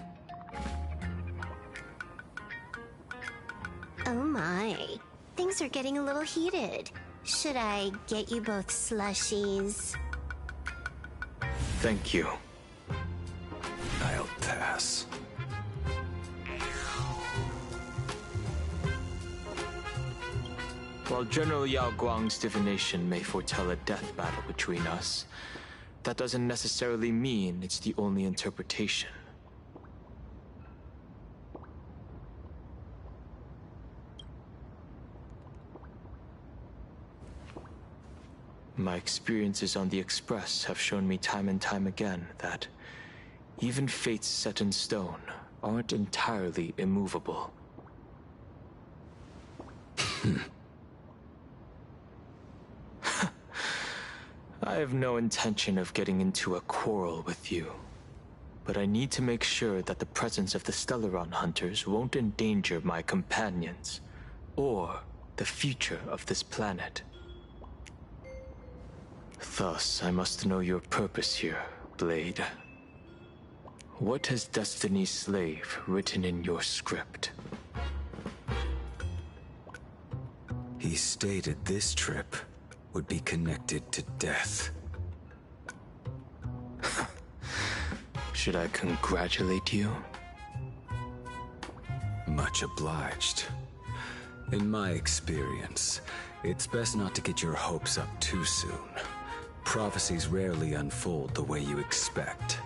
Oh my. Things are getting a little heated. Should I get you both slushies? Thank you. I'll pass. While General Yao Guang's divination may foretell a death battle between us, that doesn't necessarily mean it's the only interpretation. My experiences on the Express have shown me time and time again that even fates set in stone aren't entirely immovable. I have no intention of getting into a quarrel with you, but I need to make sure that the presence of the Stellaron hunters won't endanger my companions, or the future of this planet. Thus, I must know your purpose here, Blade. What has Destiny's Slave written in your script? He stated this trip would be connected to death. Should I congratulate you? Much obliged. In my experience, it's best not to get your hopes up too soon. Prophecies rarely unfold the way you expect.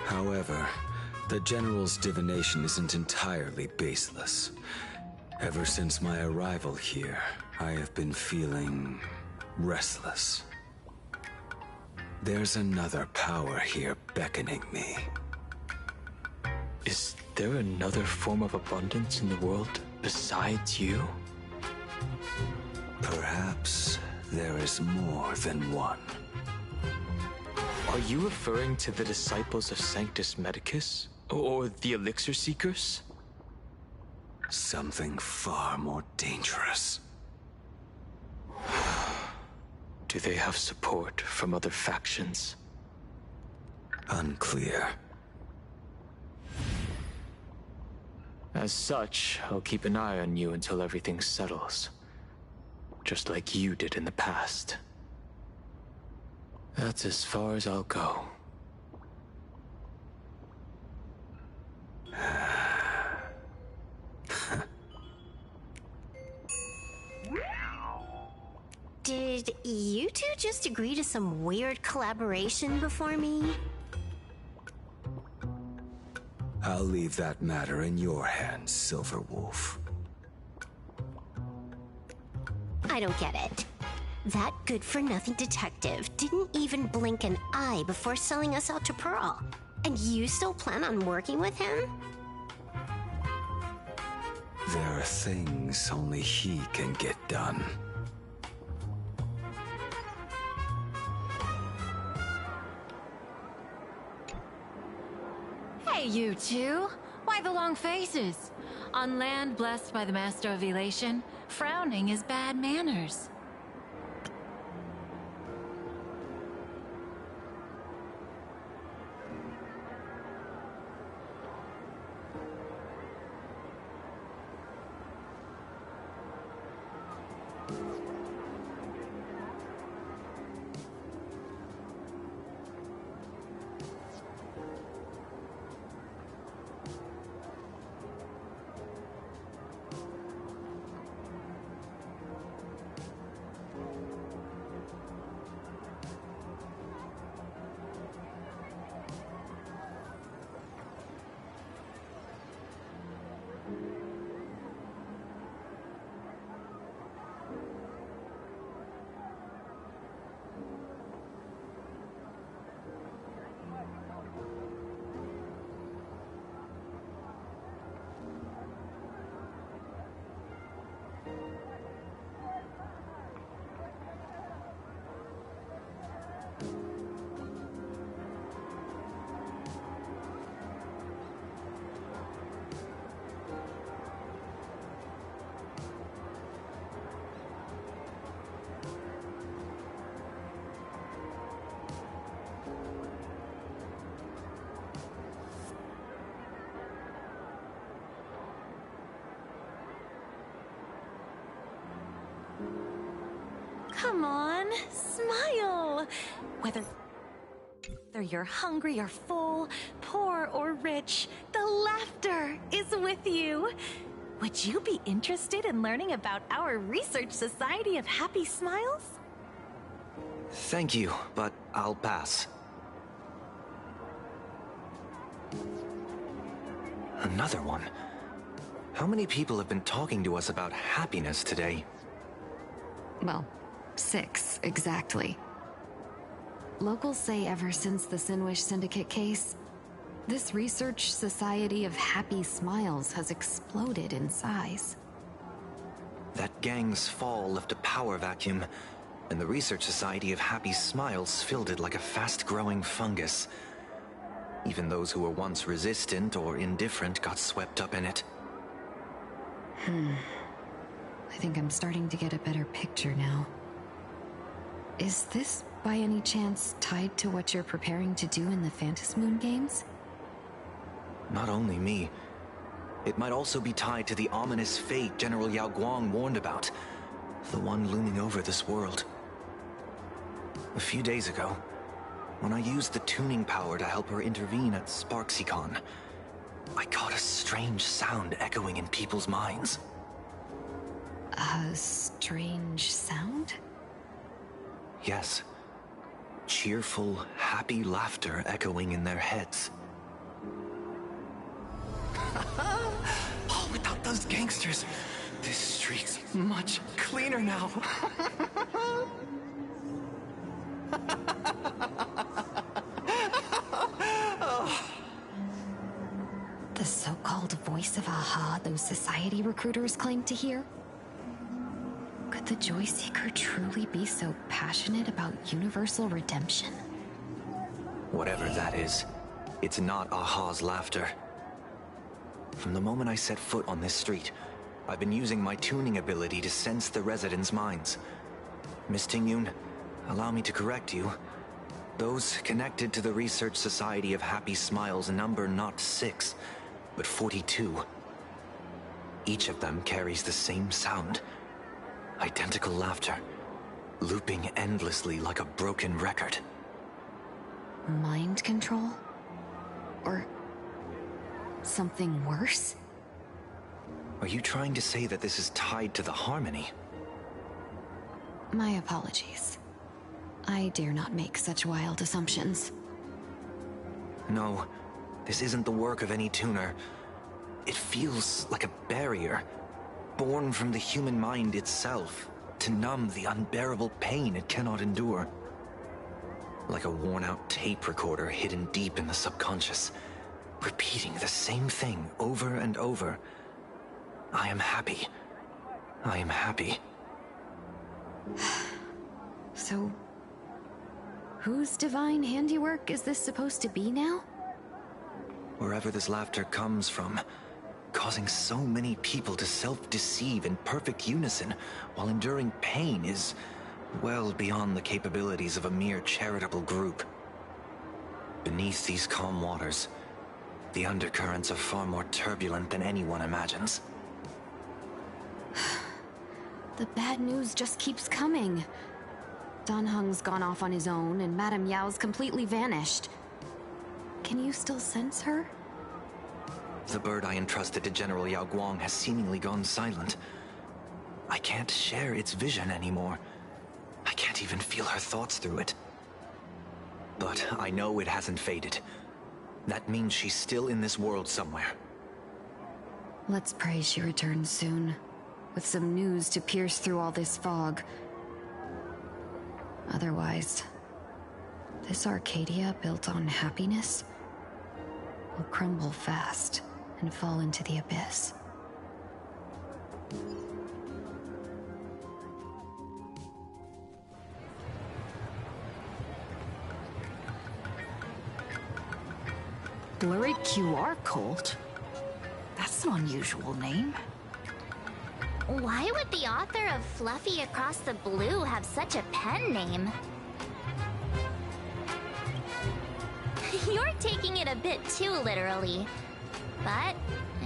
However, the General's divination isn't entirely baseless. Ever since my arrival here, I have been feeling restless. There's another power here beckoning me. Is there another form of abundance in the world besides you? Perhaps there is more than one. Are you referring to the disciples of Sanctus Medicus? Or the Elixir Seekers? Something far more dangerous. Do they have support from other factions? Unclear. As such, I'll keep an eye on you until everything settles. Just like you did in the past. That's as far as I'll go. Did you two just agree to some weird collaboration before me? I'll leave that matter in your hands, Silver Wolf. I don't get it. That good-for-nothing detective didn't even blink an eye before selling us out to Pearl. And you still plan on working with him? There are things only he can get done. Hey, you two! Why the long faces? On land blessed by the Master of Elation, frowning is bad manners. Come on, smile! Whether you're hungry or full, poor or rich, the laughter is with you. Would you be interested in learning about our Research Society of Happy Smiles? Thank you, but I'll pass. Another one. How many people have been talking to us about happiness today? Well, 6, exactly. Locals say ever since the Sinwish Syndicate case, this Research Society of Happy Smiles has exploded in size. That gang's fall left a power vacuum, and the Research Society of Happy Smiles filled it like a fast-growing fungus. Even those who were once resistant or indifferent got swept up in it. I think I'm starting to get a better picture now. Is this, by any chance, tied to what you're preparing to do in the Phantasmoon games? Not only me. It might also be tied to the ominous fate General Yao Guang warned about. The one looming over this world. A few days ago, when I used the tuning power to help her intervene at SparksyCon, I caught a strange sound echoing in people's minds. A strange sound? Yes. Cheerful, happy laughter echoing in their heads. Oh, without those gangsters, This street's much cleaner now. The so-called voice of Aha those society recruiters claim to hear? Could the Joy Seeker truly be so passionate about universal redemption? Whatever that is, it's not Aha's laughter. From the moment I set foot on this street, I've been using my tuning ability to sense the residents' minds. Miss Tingyun, allow me to correct you. Those connected to the Research Society of Happy Smiles number not 6, but 42. Each of them carries the same sound. Identical laughter, looping endlessly like a broken record. Mind control? Or something worse? Are you trying to say that this is tied to the harmony? My apologies. I dare not make such wild assumptions. No, this isn't the work of any tuner. It feels like a barrier, born from the human mind itself, to numb the unbearable pain it cannot endure. Like a worn-out tape recorder hidden deep in the subconscious, repeating the same thing over and over. I am happy. I am happy. So, whose divine handiwork is this supposed to be now? Wherever this laughter comes from, causing so many people to self-deceive in perfect unison while enduring pain is well beyond the capabilities of a mere charitable group. Beneath these calm waters, the undercurrents are far more turbulent than anyone imagines. The bad news just keeps coming. Dan Heng's gone off on his own, and Madame Yao's completely vanished. Can you still sense her? The bird I entrusted to General Yao Guang has seemingly gone silent. I can't share its vision anymore. I can't even feel her thoughts through it. But I know it hasn't faded. That means she's still in this world somewhere. Let's pray she returns soon, with some news to pierce through all this fog. Otherwise, this Arcadia built on happiness will crumble fast and fall into the abyss. Blurry QR cult? That's an unusual name. Why would the author of Fluffy Across the Blue have such a pen name? You're taking it a bit too literally. But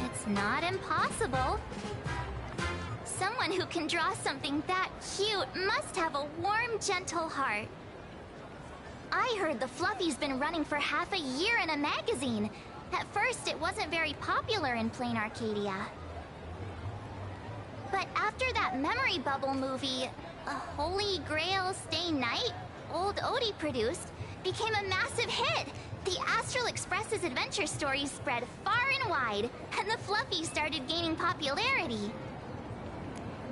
it's not impossible. Someone who can draw something that cute must have a warm, gentle heart. I heard the Fluffy's been running for half a year in a magazine. At first, it wasn't very popular in plain Arcadia. But after that memory bubble movie, A Holy Grail Stay Night, old Odie produced, became a massive hit. The Astral Express's adventure stories spread far and wide, and the Fluffy started gaining popularity.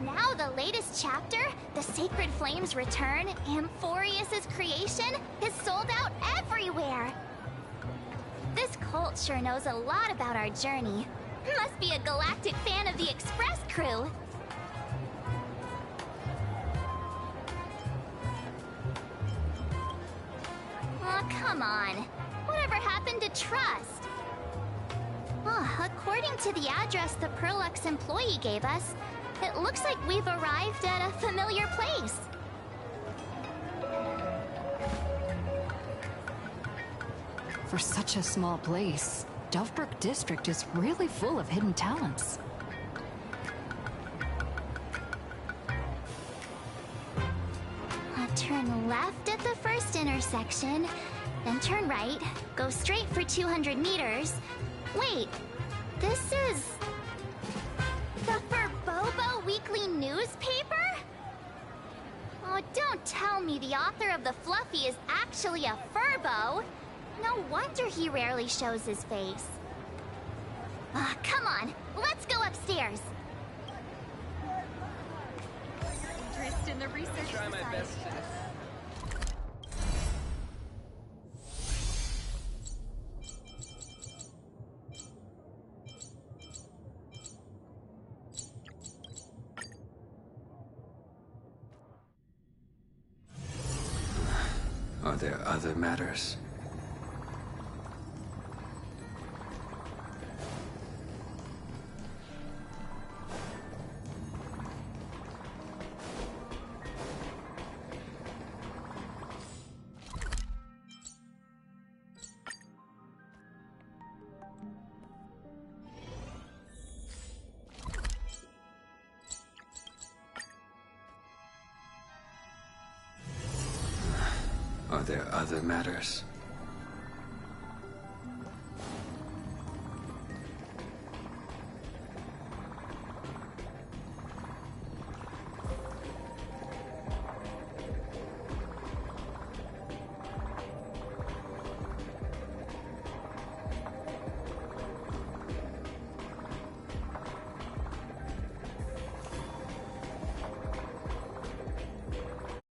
Now the latest chapter, The Sacred Flames Return, Amphorius's creation, is sold out everywhere. This cult sure knows a lot about our journey. Must be a galactic fan of the Express crew. Oh, come on. Whatever happened to trust? Oh, according to the address the Perlux employee gave us, it looks like we've arrived at a familiar place. For such a small place, Dovebrook District is really full of hidden talents. Turn left at the first intersection, then turn right, go straight for 200 meters. Wait, this is... the Furbobo Weekly newspaper? Oh, don't tell me the author of the Fluffy is actually a Furbo. No wonder he rarely shows his face. Come on, let's go upstairs. interest in the research Try my best to... Are there other matters? Are there other matters?